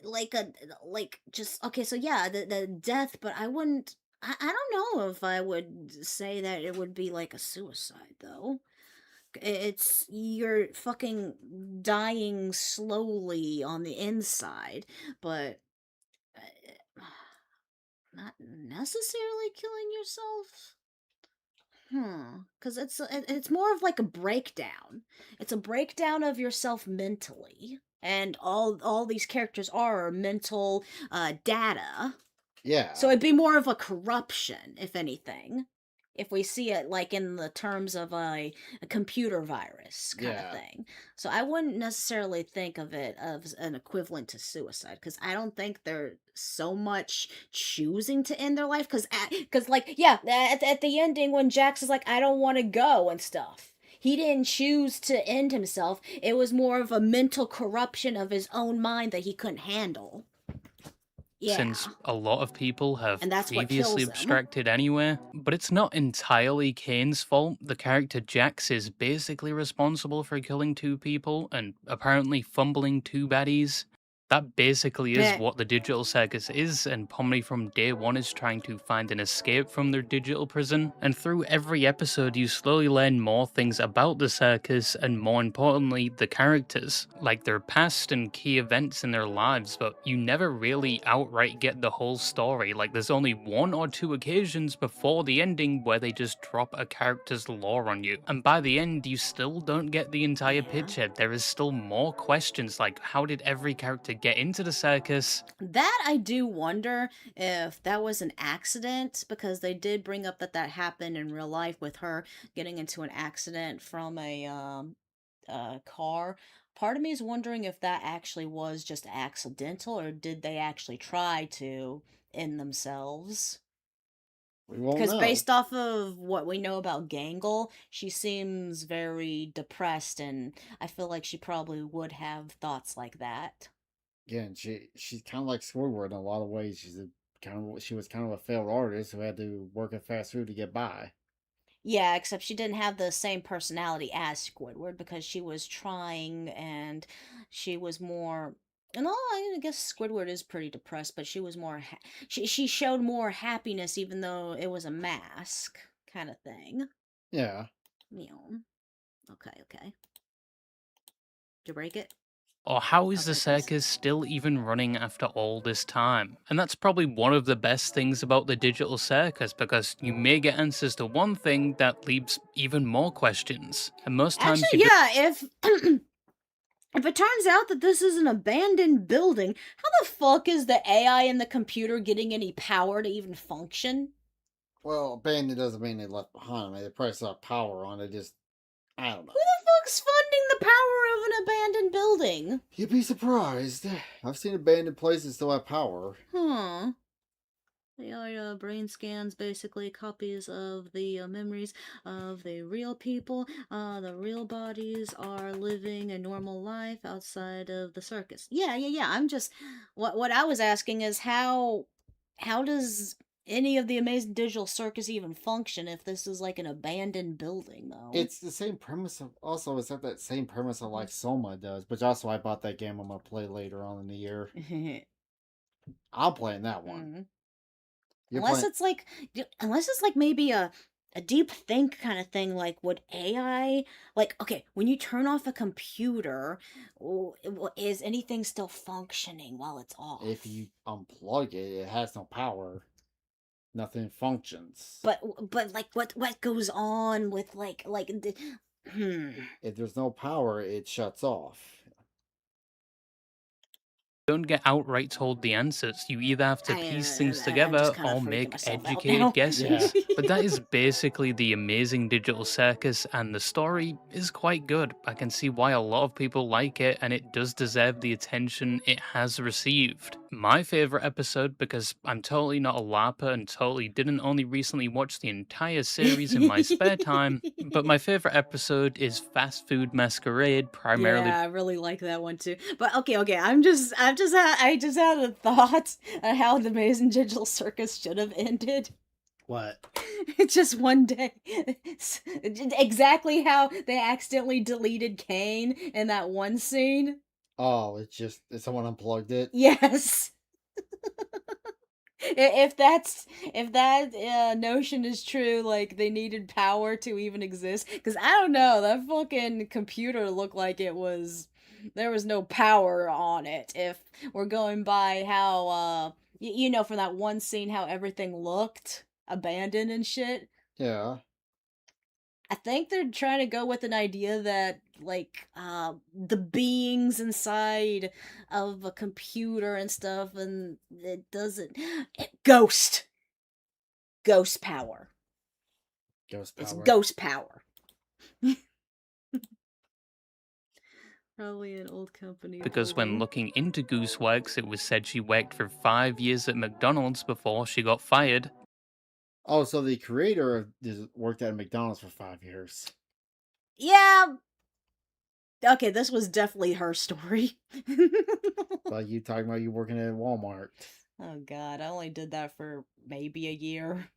like just okay. So yeah, the death, but I wouldn't. I don't know if I would say that it would be like a suicide though. It's you're fucking dying slowly on the inside, but not necessarily killing yourself. Because it's more of like a breakdown. It's a breakdown of yourself mentally, and all these characters are mental data. Yeah. So it'd be more of a corruption, if anything, if we see it like in the terms of a computer virus kind of thing. So I wouldn't necessarily think of it as an equivalent to suicide, because I don't think they're so much choosing to end their life. Because like, yeah, at the ending when Jax is like, I don't want to go and stuff. He didn't choose to end himself. It was more of a mental corruption of his own mind that he couldn't handle. Yeah. Since a lot of people have And that's what previously kills them. abstracted anyway. But it's not entirely Kane's fault. The character Jax is basically responsible for killing 2 people and apparently fumbling 2 baddies. That basically is Yeah. what the digital circus is, and Pomni from day one is trying to find an escape from their digital prison. And through every episode, you slowly learn more things about the circus, and more importantly, the characters, like their past and key events in their lives, but you never really outright get the whole story. Like, there's only 1 or 2 occasions before the ending where they just drop a character's lore on you. And by the end, you still don't get the entire picture. There is still more questions, like how did every character get into the circus? That I do wonder if that was an accident, because they did bring up that happened in real life with her getting into an accident from a car. Part of me is wondering if that actually was just accidental, or did they actually try to end themselves? We won't Because know. based off of what we know about Gangle, she seems very depressed, and I feel like she probably would have thoughts like that. Again, she's kind of like Squidward in a lot of ways. She was kind of a failed artist who had to work at fast food to get by. Yeah, except she didn't have the same personality as Squidward, because she was trying, and she was more. And I guess Squidward is pretty depressed, but she was more. She showed more happiness, even though it was a mask kind of thing. Yeah. You know. Okay. Did you break it? Or how is the circus still even running after all this time? And that's probably one of the best things about the digital circus, because you may get answers to one thing that leaves even more questions. And most times Actually, you yeah, if if it turns out that this is an abandoned building, how the fuck is the AI in the computer getting any power to even function? Well, abandoned doesn't mean they left behind. I mean, they probably still have power on it. Just, I don't know. Who the fuck's funding the power of an abandoned building? You'd be surprised. I've seen abandoned places still have power. Huh. They are brain scans, basically copies of the memories of the real people. The real bodies are living a normal life outside of the circus. Yeah. I'm just what I was asking is how does any of the Amazing Digital Circus even function if this is like an abandoned building, though? It's the same premise of, also it's got that same premise of like Soma does, but also I bought that game I'm gonna play later on in the year. I'm playing that one. You're Unless playing- it's like maybe a deep think kind of thing, like would AI, like, okay, when you turn off a computer, is anything still functioning while it's off? if you unplug it, it has no power. Nothing functions. But like what goes on with If there's no power, it shuts off. don't get outright told the answers. You either have to piece things I'm together just kinda or freaking make myself out educated now. guesses. But that is basically the Amazing Digital Circus, and the story is quite good. I can see why a lot of people like it, and it does deserve the attention it has received. My favorite episode, because I'm totally not a LARPer and totally didn't only recently watch the entire series in my spare time, but my favorite episode is Fast Food Masquerade, primarily Yeah, I really like that one too. But okay, I just had a thought on how the Amazing Digital Circus should have ended. What? It's just one day. Exactly how they accidentally deleted Kane in that one scene. Oh, it's just someone unplugged it. Yes. If that notion is true, like they needed power to even exist, because I don't know, that fucking computer looked like there was no power on it. If we're going by how you know, from that one scene how everything looked abandoned and shit. Yeah. I think they're trying to go with an idea that, like, the beings inside of a computer and stuff, and it doesn't... Ghost power. Ghost It's power. ghost power. Probably an old company. because when looking into Gooseworks, it was said she worked for 5 years at McDonald's before she got fired. Oh, so the creator of this worked at McDonald's for 5 years. Yeah. Okay, this was definitely her story. Like you talking about you working at Walmart. Oh god, I only did that for maybe a year.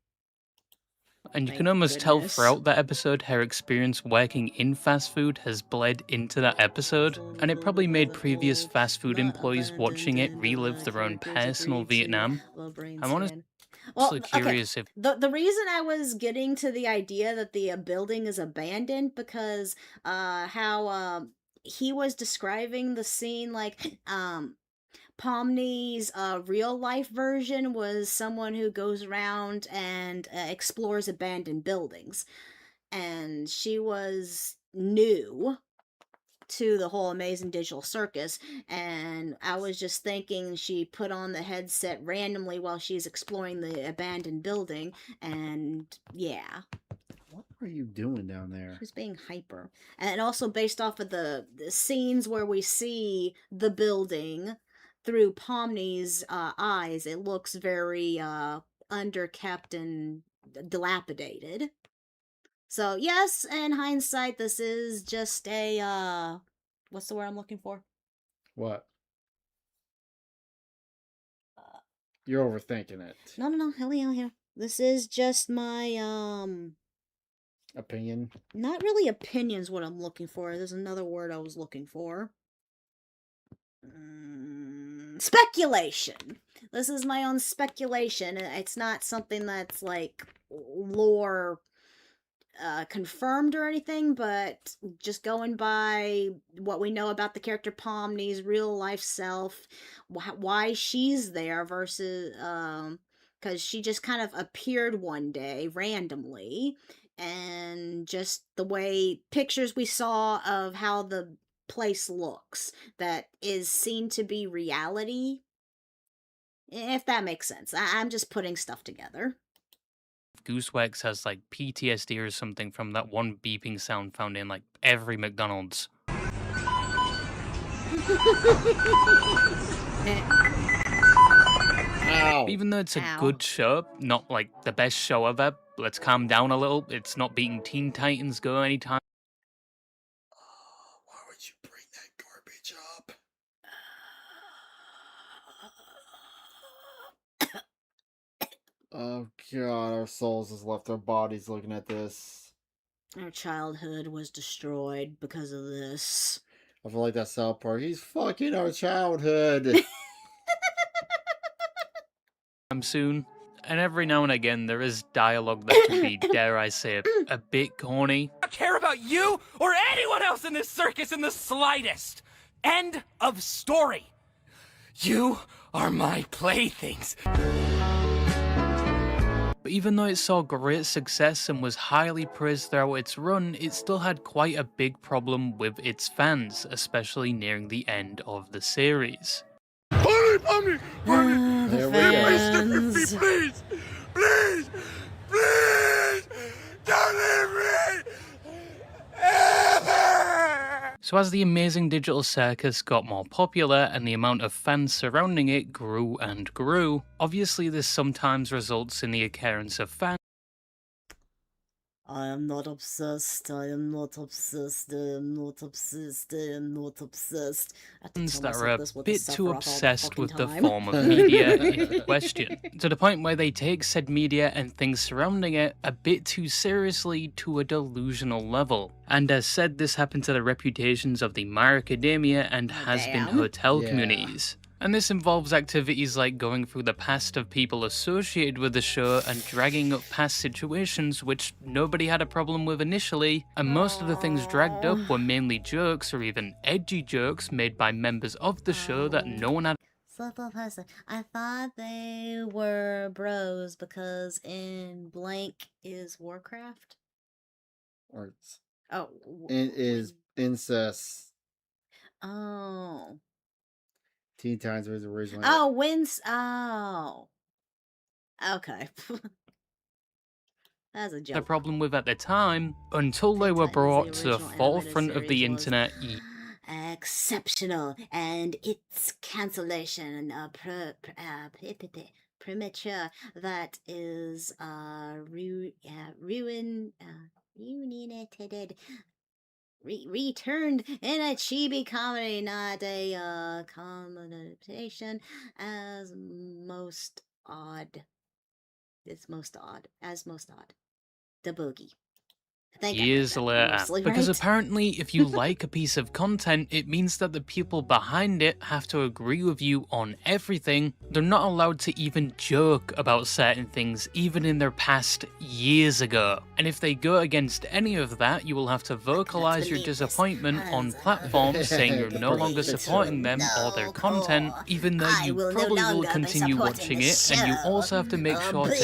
And you Thank can almost tell goodness. throughout that episode her experience working in fast food has bled into that episode, and it probably made previous fast food employees watching it relive their own personal Vietnam. I'm honestly curious if The reason I was getting to the idea that the building is abandoned, because how he was describing the scene, like Pomni's real life version was someone who goes around and explores abandoned buildings, and she was new to the whole Amazing Digital Circus, and I was just thinking she put on the headset randomly while she's exploring the abandoned building, and yeah. What are you doing down there? She was being hyper. And also based off of the scenes where we see the building through Pomni's eyes, it looks very underkept and dilapidated. So yes, in hindsight, this is just a what's the word I'm looking for? What? You're overthinking it. No, hell yeah. This is just my Opinion. not really opinions what I'm looking for. There's another word I was looking for. Speculation. This is my own speculation. It's not something that's like lore confirmed or anything, but just going by what we know about the character Pomni's real life self, why she's there versus because she just kind of appeared one day randomly, and just the way pictures we saw of how the place looks that is seen to be reality, if that makes sense. I'm just putting stuff together. Goosewex has like PTSD or something from that one beeping sound found in like every McDonald's. Even though it's a good show, not like the best show ever, let's calm down a little. It's not beating Teen Titans Go anytime. Why would you bring that garbage up? Oh god, our souls has left our bodies looking at this. Our childhood was destroyed because of this. I feel like that South Park. He's fucking our childhood. Soon. And every now and again, there is dialogue that can be, dare I say, a bit corny. I don't care about you or anyone else in this circus in the slightest. End of story. You are my playthings. But even though it saw great success and was highly praised throughout its run, it still had quite a big problem with its fans, especially nearing the end of the series. Pomni! There we go. Please! Please! Please! Don't leave me! So as the Amazing Digital Circus got more popular and the amount of fans surrounding it grew and grew, obviously this sometimes results in the occurrence of fans I am not obsessed, I am not obsessed, I am not obsessed, I am not obsessed. that are a bit too obsessed with the form of media in question, to the point where they take said media and things surrounding it a bit too seriously to a delusional level. And as said, this happened to the reputations of the My Academia and has-been hotel communities. And this involves activities like going through the past of people associated with the show and dragging up past situations which nobody had a problem with initially, and most of the things dragged up were mainly jokes or even edgy jokes made by members of the show that no one had. Simple person. I thought they were bros because in blank is Warcraft. Or Oh. it is incest. Oh. Teen Titans was originally. Oh, Oh. Okay. That's a joke. The problem with at the time, until they were brought to the forefront of the internet. Exceptional, and its cancellation premature. That is returned in a chibi comedy, not a commentation, as most odd. It's most odd. As most odd. The boogie. Years later, because apparently if you like a piece of content, it means that the people behind it have to agree with you on everything. They're not allowed to even joke about certain things, even in their past years ago. And if they go against any of that, you will have to vocalize your disappointment on platforms saying you're no longer supporting them or their content, even though you probably will continue watching it, and you also have to make sure to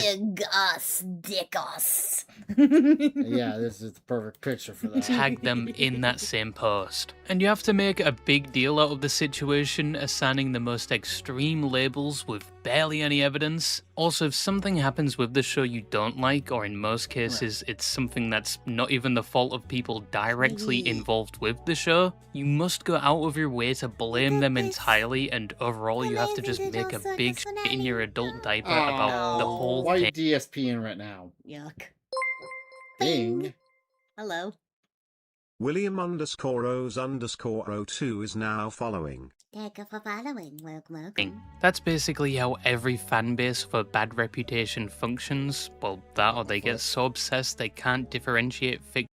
Yeah, this is the perfect picture for that. tag them in that same post. And you have to make a big deal out of the situation, assigning the most extreme labels with barely any evidence. Also, if something happens with the show you don't like, or in most cases it's something that's not even the fault of people directly involved with the show, you must go out of your way to blame them entirely, and overall you have to just make a big shit in your adult diaper about the whole Why are you thing. DSPing right now? Yuck. Bing. Hello. William_O's_O2 is now following. Thank you for following. Welcome. That's basically how every fan base with a bad reputation functions. Well, that or they get so obsessed they can't differentiate fiction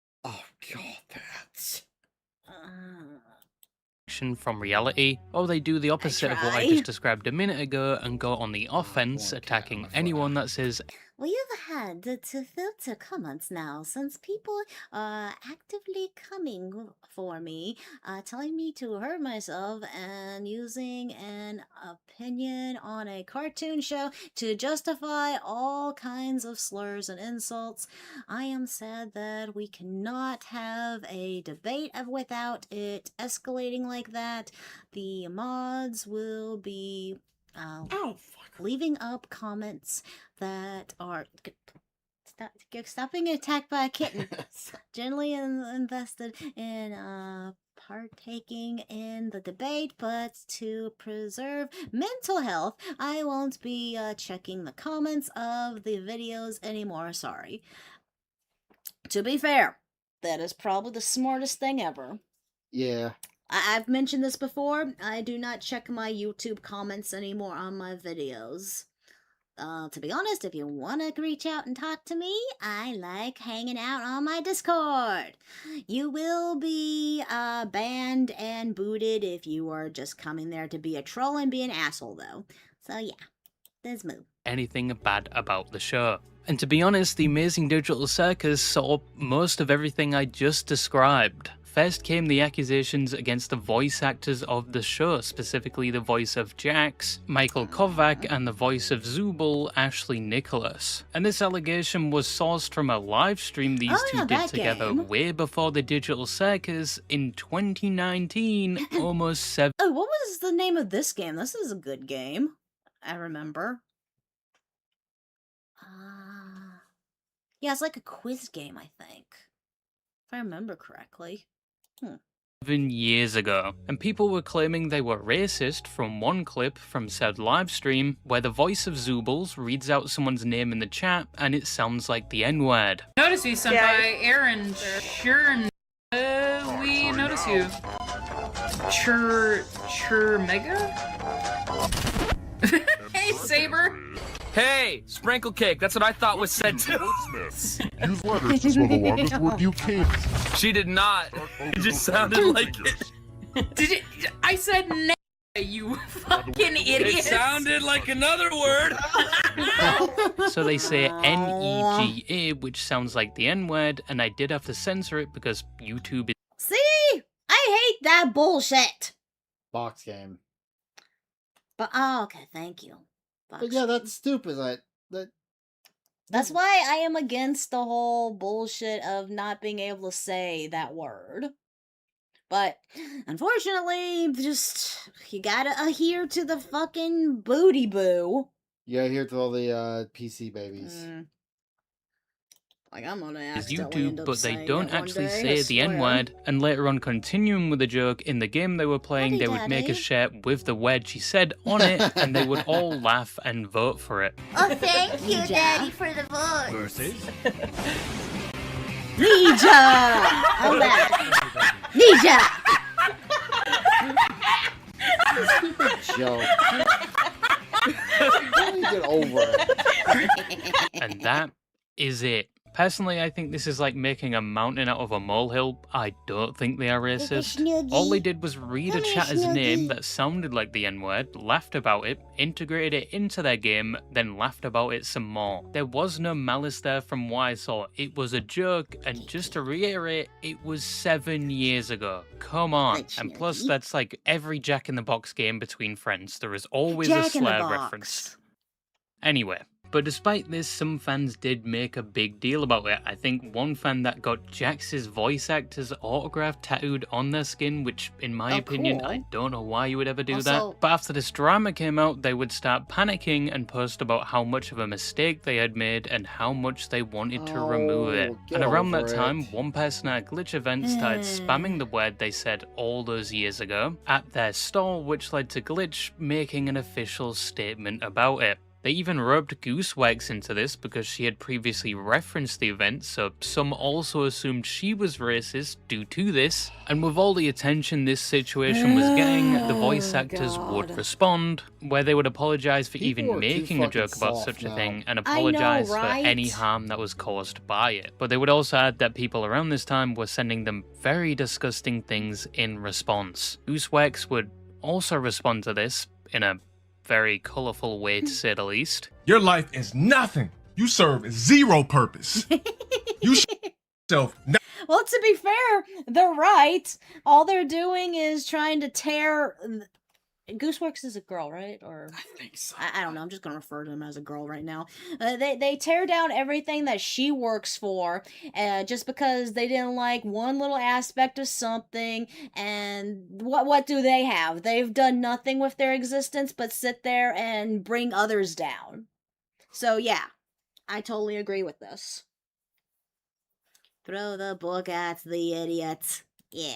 from reality, or they do the opposite of what I just described a minute ago and go on the offense, attacking anyone that says we've had to filter comments now since people are actively coming for me, telling me to hurt myself and using an opinion on a cartoon show to justify all kinds of slurs and insults. I am sad that we cannot have a debate without it escalating like that. The mods will be leaving up comments that are stop being attacked by a kitten. Generally invested in partaking in the debate, but to preserve mental health, I won't be checking the comments of the videos anymore. Sorry. To be fair, that is probably the smartest thing ever. Yeah. I've mentioned this before. I do not check my YouTube comments anymore on my videos. To be honest, if you want to reach out and talk to me, I like hanging out on my Discord. You will be banned and booted if you are just coming there to be a troll and be an asshole, though. So yeah, let's move. Anything bad about the show. And to be honest, the Amazing Digital Circus saw most of everything I just described. First came the accusations against the voice actors of the show, specifically the voice of Jax, Michael Kovac, and the voice of Zubul, Ashley Nicholas. And this allegation was sourced from a live stream these two did together way before the Digital Circus in 2019, almost 7. Oh, what was the name of this game? This is a good game. I remember. Yeah, it's like a quiz game, I think. If I remember correctly. 7 years ago, and people were claiming they were racist from one clip from said livestream where the voice of Zubul's reads out someone's name in the chat and it sounds like the N-word. Notice you, Senpai. Aaron, sure. We notice you. Mega? Hey, Saber! Hey, sprinkle cake, that's what I thought was said too. Use letters to spell the longest word you can. She did not. It just sounded like it. Did it? I said you fucking idiot. It sounded like another word. So they say N-E-G-A, which sounds like the N-word, and I did have to censor it because YouTube is... See? I hate that bullshit! Box game. But, oh, okay, thank you. But yeah, that's stupid. That's why I am against the whole bullshit of not being able to say that word. But, unfortunately, just, you gotta adhere to the fucking booty boo. Yeah, here to all the PC babies. Like, I'm gonna is accidentally end YouTube, up but they saying don't it one actually day, say I the swear. N-word, and later on continuing with the joke, in the game they were playing, they would make a shirt with the word she said on it, and they would all laugh and vote for it. Oh, thank you, Daddy, for the vote. Versus? Ninja! Hold that. Ninja! Stupid joke. Get over it. And that is it. Personally, I think this is like making a mountain out of a molehill. I don't think they are racist. All they did was read a chatter's name that sounded like the N-word, laughed about it, integrated it into their game, then laughed about it some more. There was no malice there from what I saw. It was a joke, and just to reiterate, it was 7 years ago. Come on. And plus, that's like every Jack in the Box game between friends. There is always a Jack in the slur Box. reference. Anyway. But despite this, some fans did make a big deal about it. I think one fan that got Jax's voice actor's autograph tattooed on their skin, which in my opinion, cool. I don't know why you would ever do Also- that. But after this drama came out, they would start panicking and post about how much of a mistake they had made and how much they wanted to remove it. get And around that over time, it. one person at a Glitch event started spamming the word they said all those years ago at their stall, which led to Glitch making an official statement about it. They even roped Goosewax into this because she had previously referenced the event, so some also assumed she was racist due to this. And with all the attention this situation was getting, the voice actors would respond, where they would apologize for People even are too making a fucking joke about soft such a now. thing and I know, apologize right? for any harm that was caused by it. But they would also add that people around this time were sending them very disgusting things in response. Goosewax would also respond to this in a very colourful way, to say the least. Your life is nothing. You serve zero purpose. You yourself. Well, to be fair, they're right. All they're doing is trying to tear. Gooseworks is a girl, right? Or I think so. I don't know. I'm just gonna refer to him as a girl right now. They tear down everything that she works for, just because they didn't like one little aspect of something. And what do they have? They've done nothing with their existence but sit there and bring others down. So yeah, I totally agree with this. Throw the book at the idiot. Yeah.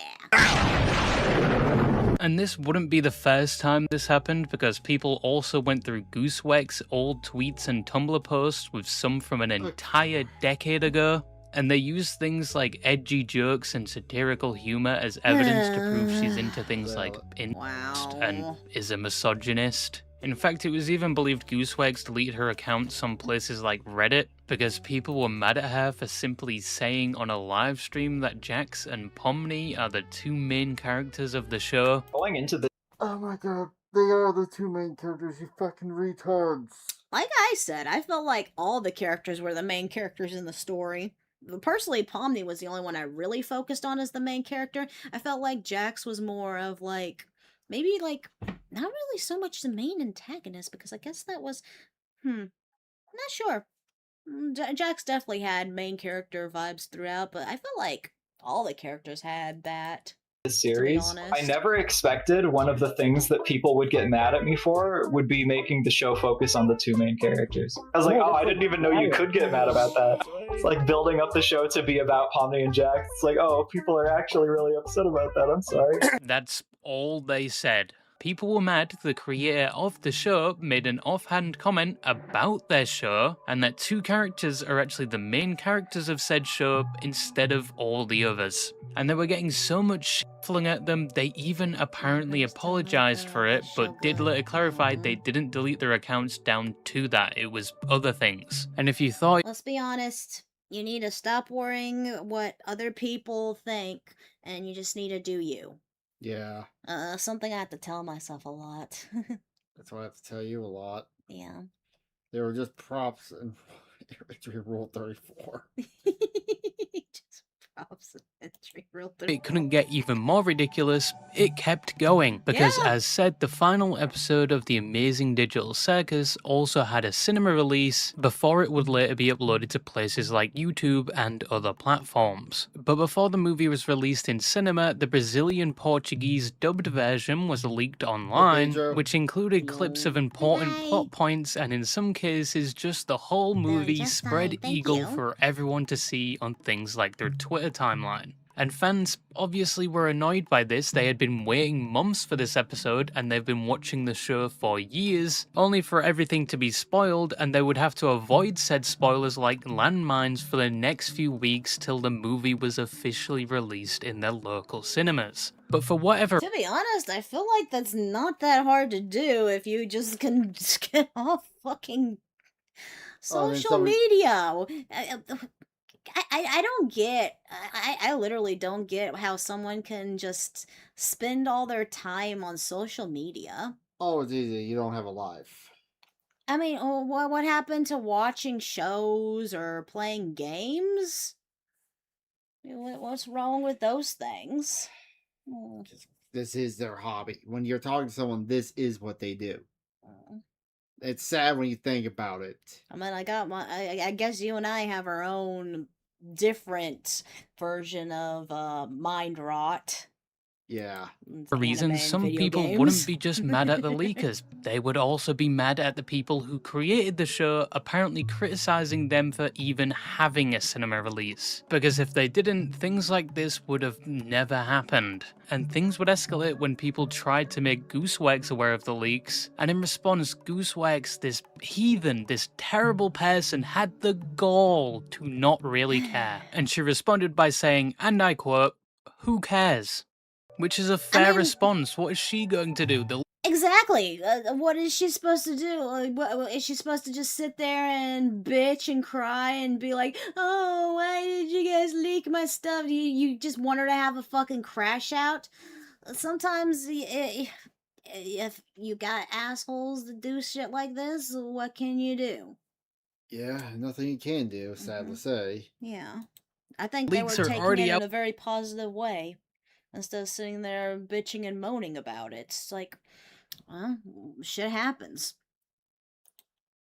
And this wouldn't be the first time this happened, because people also went through Gooseweck's old tweets and Tumblr posts with some from an entire decade ago, and they used things like edgy jokes and satirical humor as evidence to prove she's into things like incest and is a misogynist. In fact, it was even believed Goosewegs deleted her accounts on places like Reddit because people were mad at her for simply saying on a live stream that Jax and Pomni are the two main characters of the show. Going into the... Oh my god, they are the two main characters, you fucking retards. Like I said, I felt like all the characters were the main characters in the story. Personally, Pomni was the only one I really focused on as the main character. I felt like Jax was more of like... maybe, like, not really so much the main antagonist, because I guess that was, not sure. Jax definitely had main character vibes throughout, but I felt like all the characters had that. Series, I never expected one of the things that people would get mad at me for would be making the show focus on the two main characters. I was like, oh, I didn't even know you could get mad about that. It's like building up the show to be about Pomni and Jax. It's like, oh, people are actually really upset about that. I'm sorry. That's all they said. People were mad the creator of the show made an offhand comment about their show, and that two characters are actually the main characters of said show instead of all the others. And they were getting so much shit flung at them, they even apparently apologized for it, but did later clarify they didn't delete their accounts down to that. It was other things. And if you thought... let's be honest, you need to stop worrying what other people think, and you just need to do you. Yeah. Something I have to tell myself a lot. That's why I have to tell you a lot. Yeah. They were just props in Entry Rule 34. Props in Entry Rule 34. It couldn't get even more ridiculous, it kept going, because as said, the final episode of The Amazing Digital Circus also had a cinema release before it would later be uploaded to places like YouTube and other platforms. But before the movie was released in cinema, the Brazilian-Portuguese dubbed version was leaked online, which included clips of important plot points and in some cases just the whole movie spread eagle for everyone to see on things like their Twitter timeline. And fans obviously were annoyed by this. They had been waiting months for this episode, and they've been watching the show for years, only for everything to be spoiled, and they would have to avoid said spoilers like landmines for the next few weeks till the movie was officially released in their local cinemas. But for whatever... to be honest, I feel like that's not that hard to do if you just can just get off fucking social media. I don't get, I literally don't get how someone can just spend all their time on social media. Oh, it's easy. You don't have a life. I mean, what happened to watching shows or playing games? What's wrong with those things? This is their hobby. When you're talking to someone, this is what they do. It's sad when you think about it. I mean, I guess you and I have our own different version of mind rot. Yeah. For reasons, some people wouldn't be just mad at the leakers. They would also be mad at the people who created the show, apparently criticizing them for even having a cinema release. Because if they didn't, things like this would have never happened. And things would escalate when people tried to make Goosewex aware of the leaks. And in response, Goosewex, this heathen, this terrible person, had the gall to not really care. And she responded by saying, and I quote, "Who cares?" Which is a fair response. What is she going to do? Exactly. What is she supposed to do? What, is she supposed to just sit there and bitch and cry and be like, oh, why did you guys leak my stuff? You just want her to have a fucking crash out? Sometimes, if you got assholes that do shit like this, what can you do? Yeah, nothing you can do, sad to say. Yeah. I think they were Leaks are taking already it in out. a very positive way instead of sitting there bitching and moaning about it. It's like, well, shit happens.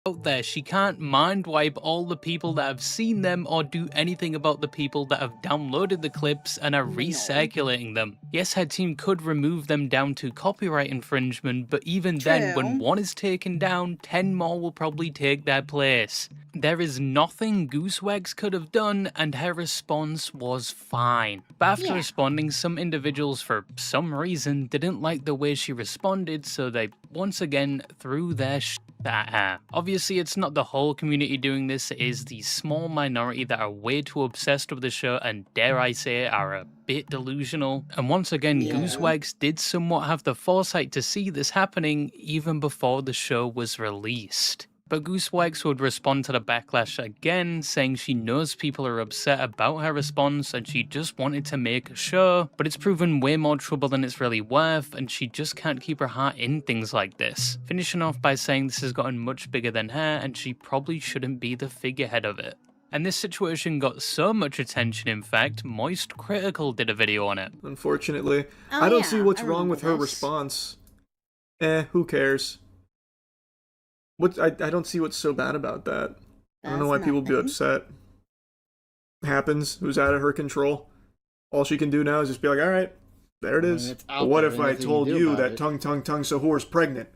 Out there. She can't mind wipe all the people that have seen them or do anything about the people that have downloaded the clips and are recirculating them. Yes, her team could remove them down to copyright infringement, but even then, when True. one is taken down, 10 more will probably take their place. There is nothing Goosewags could have done, and her response was fine. But after Yeah. responding, some individuals, for some reason, didn't like the way she responded, so they once again threw their at her. Obviously, it's not the whole community doing this, it is the small minority that are way too obsessed with the show and, dare I say, are a bit delusional. And once again, Yeah. Goosewags did somewhat have the foresight to see this happening even before the show was released. But Goosewags would respond to the backlash again, saying she knows people are upset about her response and she just wanted to make a show, but it's proven way more trouble than it's really worth, and she just can't keep her heart in things like this. Finishing off by saying this has gotten much bigger than her and she probably shouldn't be the figurehead of it. And this situation got so much attention, in fact, Moist Critical did a video on it. Unfortunately, Oh, I don't yeah, see what's I wrong with her remember this. response. Who cares? I don't see what's so bad about that. I don't know why That's people be nothing. upset. Happens. It was out of her control. All she can do now is just be like, all right, there it I mean, is. it's out But what there, if and I nothing you told can do you about that it. Tung Sahur's pregnant?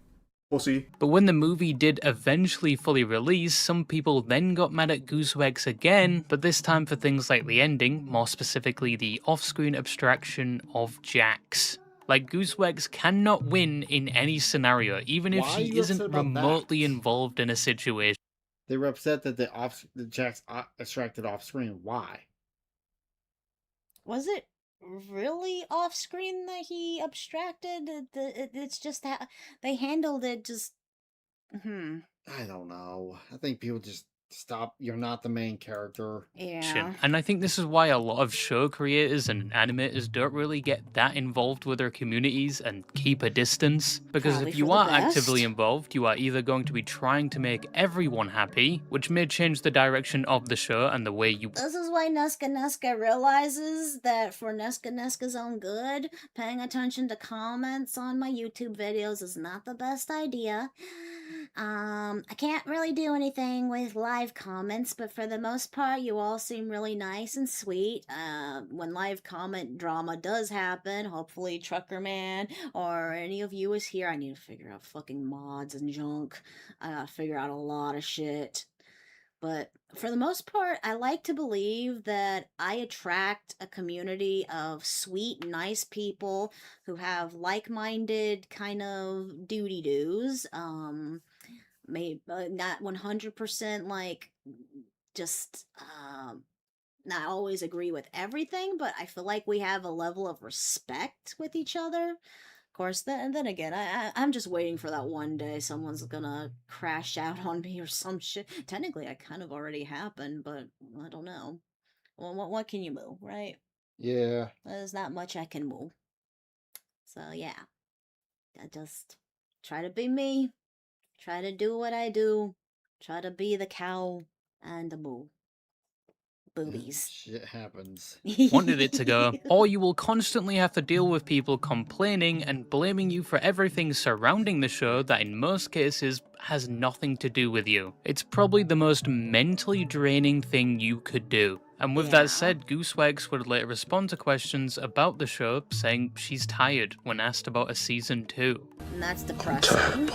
We'll see. But when the movie did eventually fully release, some people then got mad at Goosewags again, but this time for things like the ending, more specifically the off-screen abstraction of Jax. Like, Goosewags cannot win in any scenario, even if Why are she you upset isn't about remotely that? involved in a situation. They were upset that the Jax extracted off screen. Why? Was it really off screen that he abstracted? It's just that they handled it just. I don't know. I think people just stop. You're not the main character. Yeah. And I think this is why a lot of show creators and animators don't really get that involved with their communities and keep a distance. Because Probably if you for the are best. actively involved, you are either going to be trying to make everyone happy, which may change the direction of the show and the way you. This is why Nuska realizes that for Nuska's own good, paying attention to comments on my YouTube videos is not the best idea. I can't really do anything with live comments, but for the most part, you all seem really nice and sweet. When live comment drama does happen, hopefully Trucker Man or any of you is here. I need to figure out fucking mods and junk. I gotta figure out a lot of shit. But for the most part, I like to believe that I attract a community of sweet, nice people who have like-minded kind of duty-doos. Maybe not 100% like just not always agree with everything, but I feel like we have a level of respect with each other. Of course, then again, I'm just waiting for that one day someone's gonna crash out on me or some shit. Technically, I kind of already happened, but I don't know. Well, what can you move, right? Yeah. There's not much I can move. So yeah, I just try to be me. Try to do what I do. Try to be the cow and the moo. Boobies. Shit happens. Wanted it to go, or you will constantly have to deal with people complaining and blaming you for everything surrounding the show that in most cases has nothing to do with you. It's probably the most mentally draining thing you could do. And with that said, Goosewags would later respond to questions about the show, saying she's tired when asked about a season 2. And that's depressing.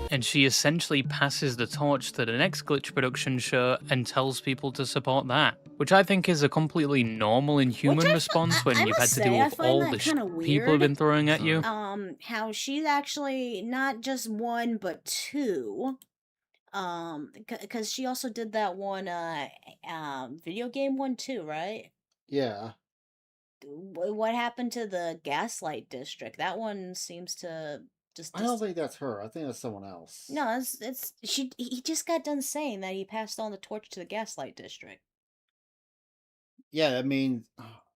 And she essentially passes the torch to the next Glitch production show and tells people to support that. Which I think is a completely normal and human response when you've had to deal with all the shit people have been throwing at you. How she's actually not just one but two. Because she also did that one video game one too, right? Yeah. What happened to the Gaslight District? That one seems to just. I don't think that's her. I think that's someone else. No, he just got done saying that he passed on the torch to the Gaslight District. Yeah, I mean,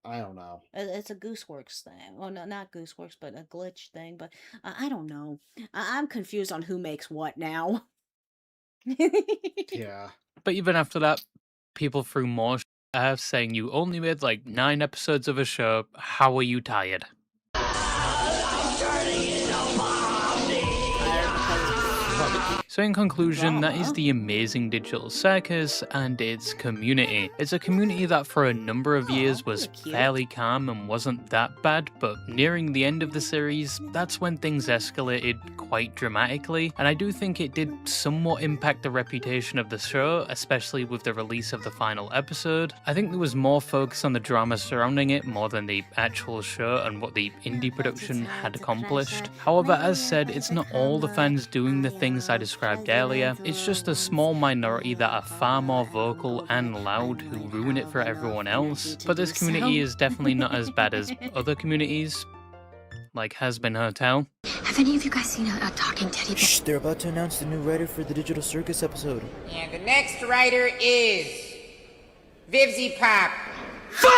I don't know. It's a Gooseworks thing. Well, no, not Gooseworks, but a glitch thing. But I don't know. I'm confused on who makes what now. Yeah. But even after that, people threw more saying you only made like 9 episodes of a show. How are you tired? So in conclusion, that is the amazing Digital Circus and its community. It's a community that for a number of years was fairly calm and wasn't that bad, but nearing the end of the series, that's when things escalated quite dramatically, and I do think it did somewhat impact the reputation of the show, especially with the release of the final episode. I think there was more focus on the drama surrounding it more than the actual show and what the indie production had accomplished. However, as said, it's not all the fans doing the things I described earlier. It's just a small minority that are far more vocal and loud who ruin it for everyone else. But this community is definitely not as bad as other communities, like Hazbin Hotel. Have any of you guys seen a talking teddy bear? Shh, they're about to announce the new writer for the Digital Circus episode. And the next writer is Vivzy Pop.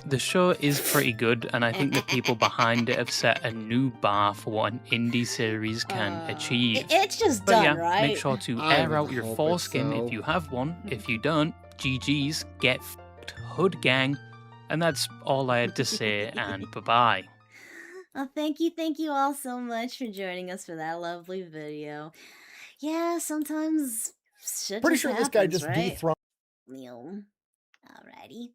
The show is pretty good, and I think the people behind it have set a new bar for what an indie series can achieve. It's just But done, yeah, right? make sure to I air would out your hope foreskin so. if you have one. If you don't, GG's, get f***ed, hood gang. And that's all I had to say, and bye-bye. Well, thank you all so much for joining us for that lovely video. Yeah, sometimes shit Pretty just sure this guy happens, just right? dethroned. Alrighty.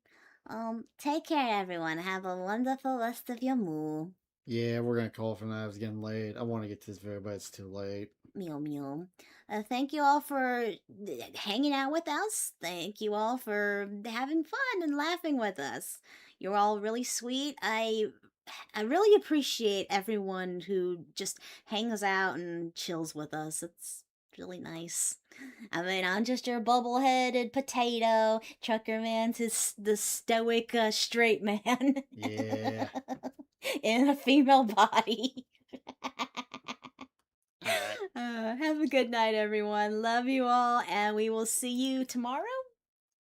Take care, everyone. Have a wonderful rest of your moo. Yeah, we're gonna call from that. It's getting late. I want to get to this video, but it's too late. Meow meow. Thank you all for hanging out with us. Thank you all for having fun and laughing with us. You're all really sweet. I really appreciate everyone who just hangs out and chills with us. It's really nice. I mean, I'm just your bubble-headed potato. Trucker Man's the stoic straight man. Yeah. In a female body. Have a good night, everyone. Love you all, and we will see you tomorrow.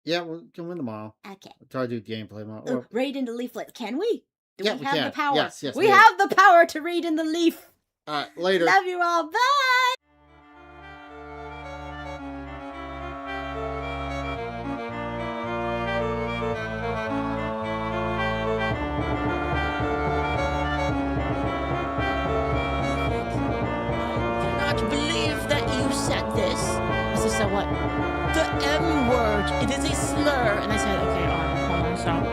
Yeah, we'll come in tomorrow. Okay. We'll try to do gameplay tomorrow. Ooh, read in the leaflet. Can we? Do Yeah, we we have can. the power? Yes, yes, we we have the power to read in the leaf. Alright, later. Love you all. Bye. Cannot believe that you said this. I said, so what? The M word. It is a slur. And I said, okay, hold on, stop.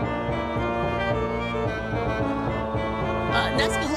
That's because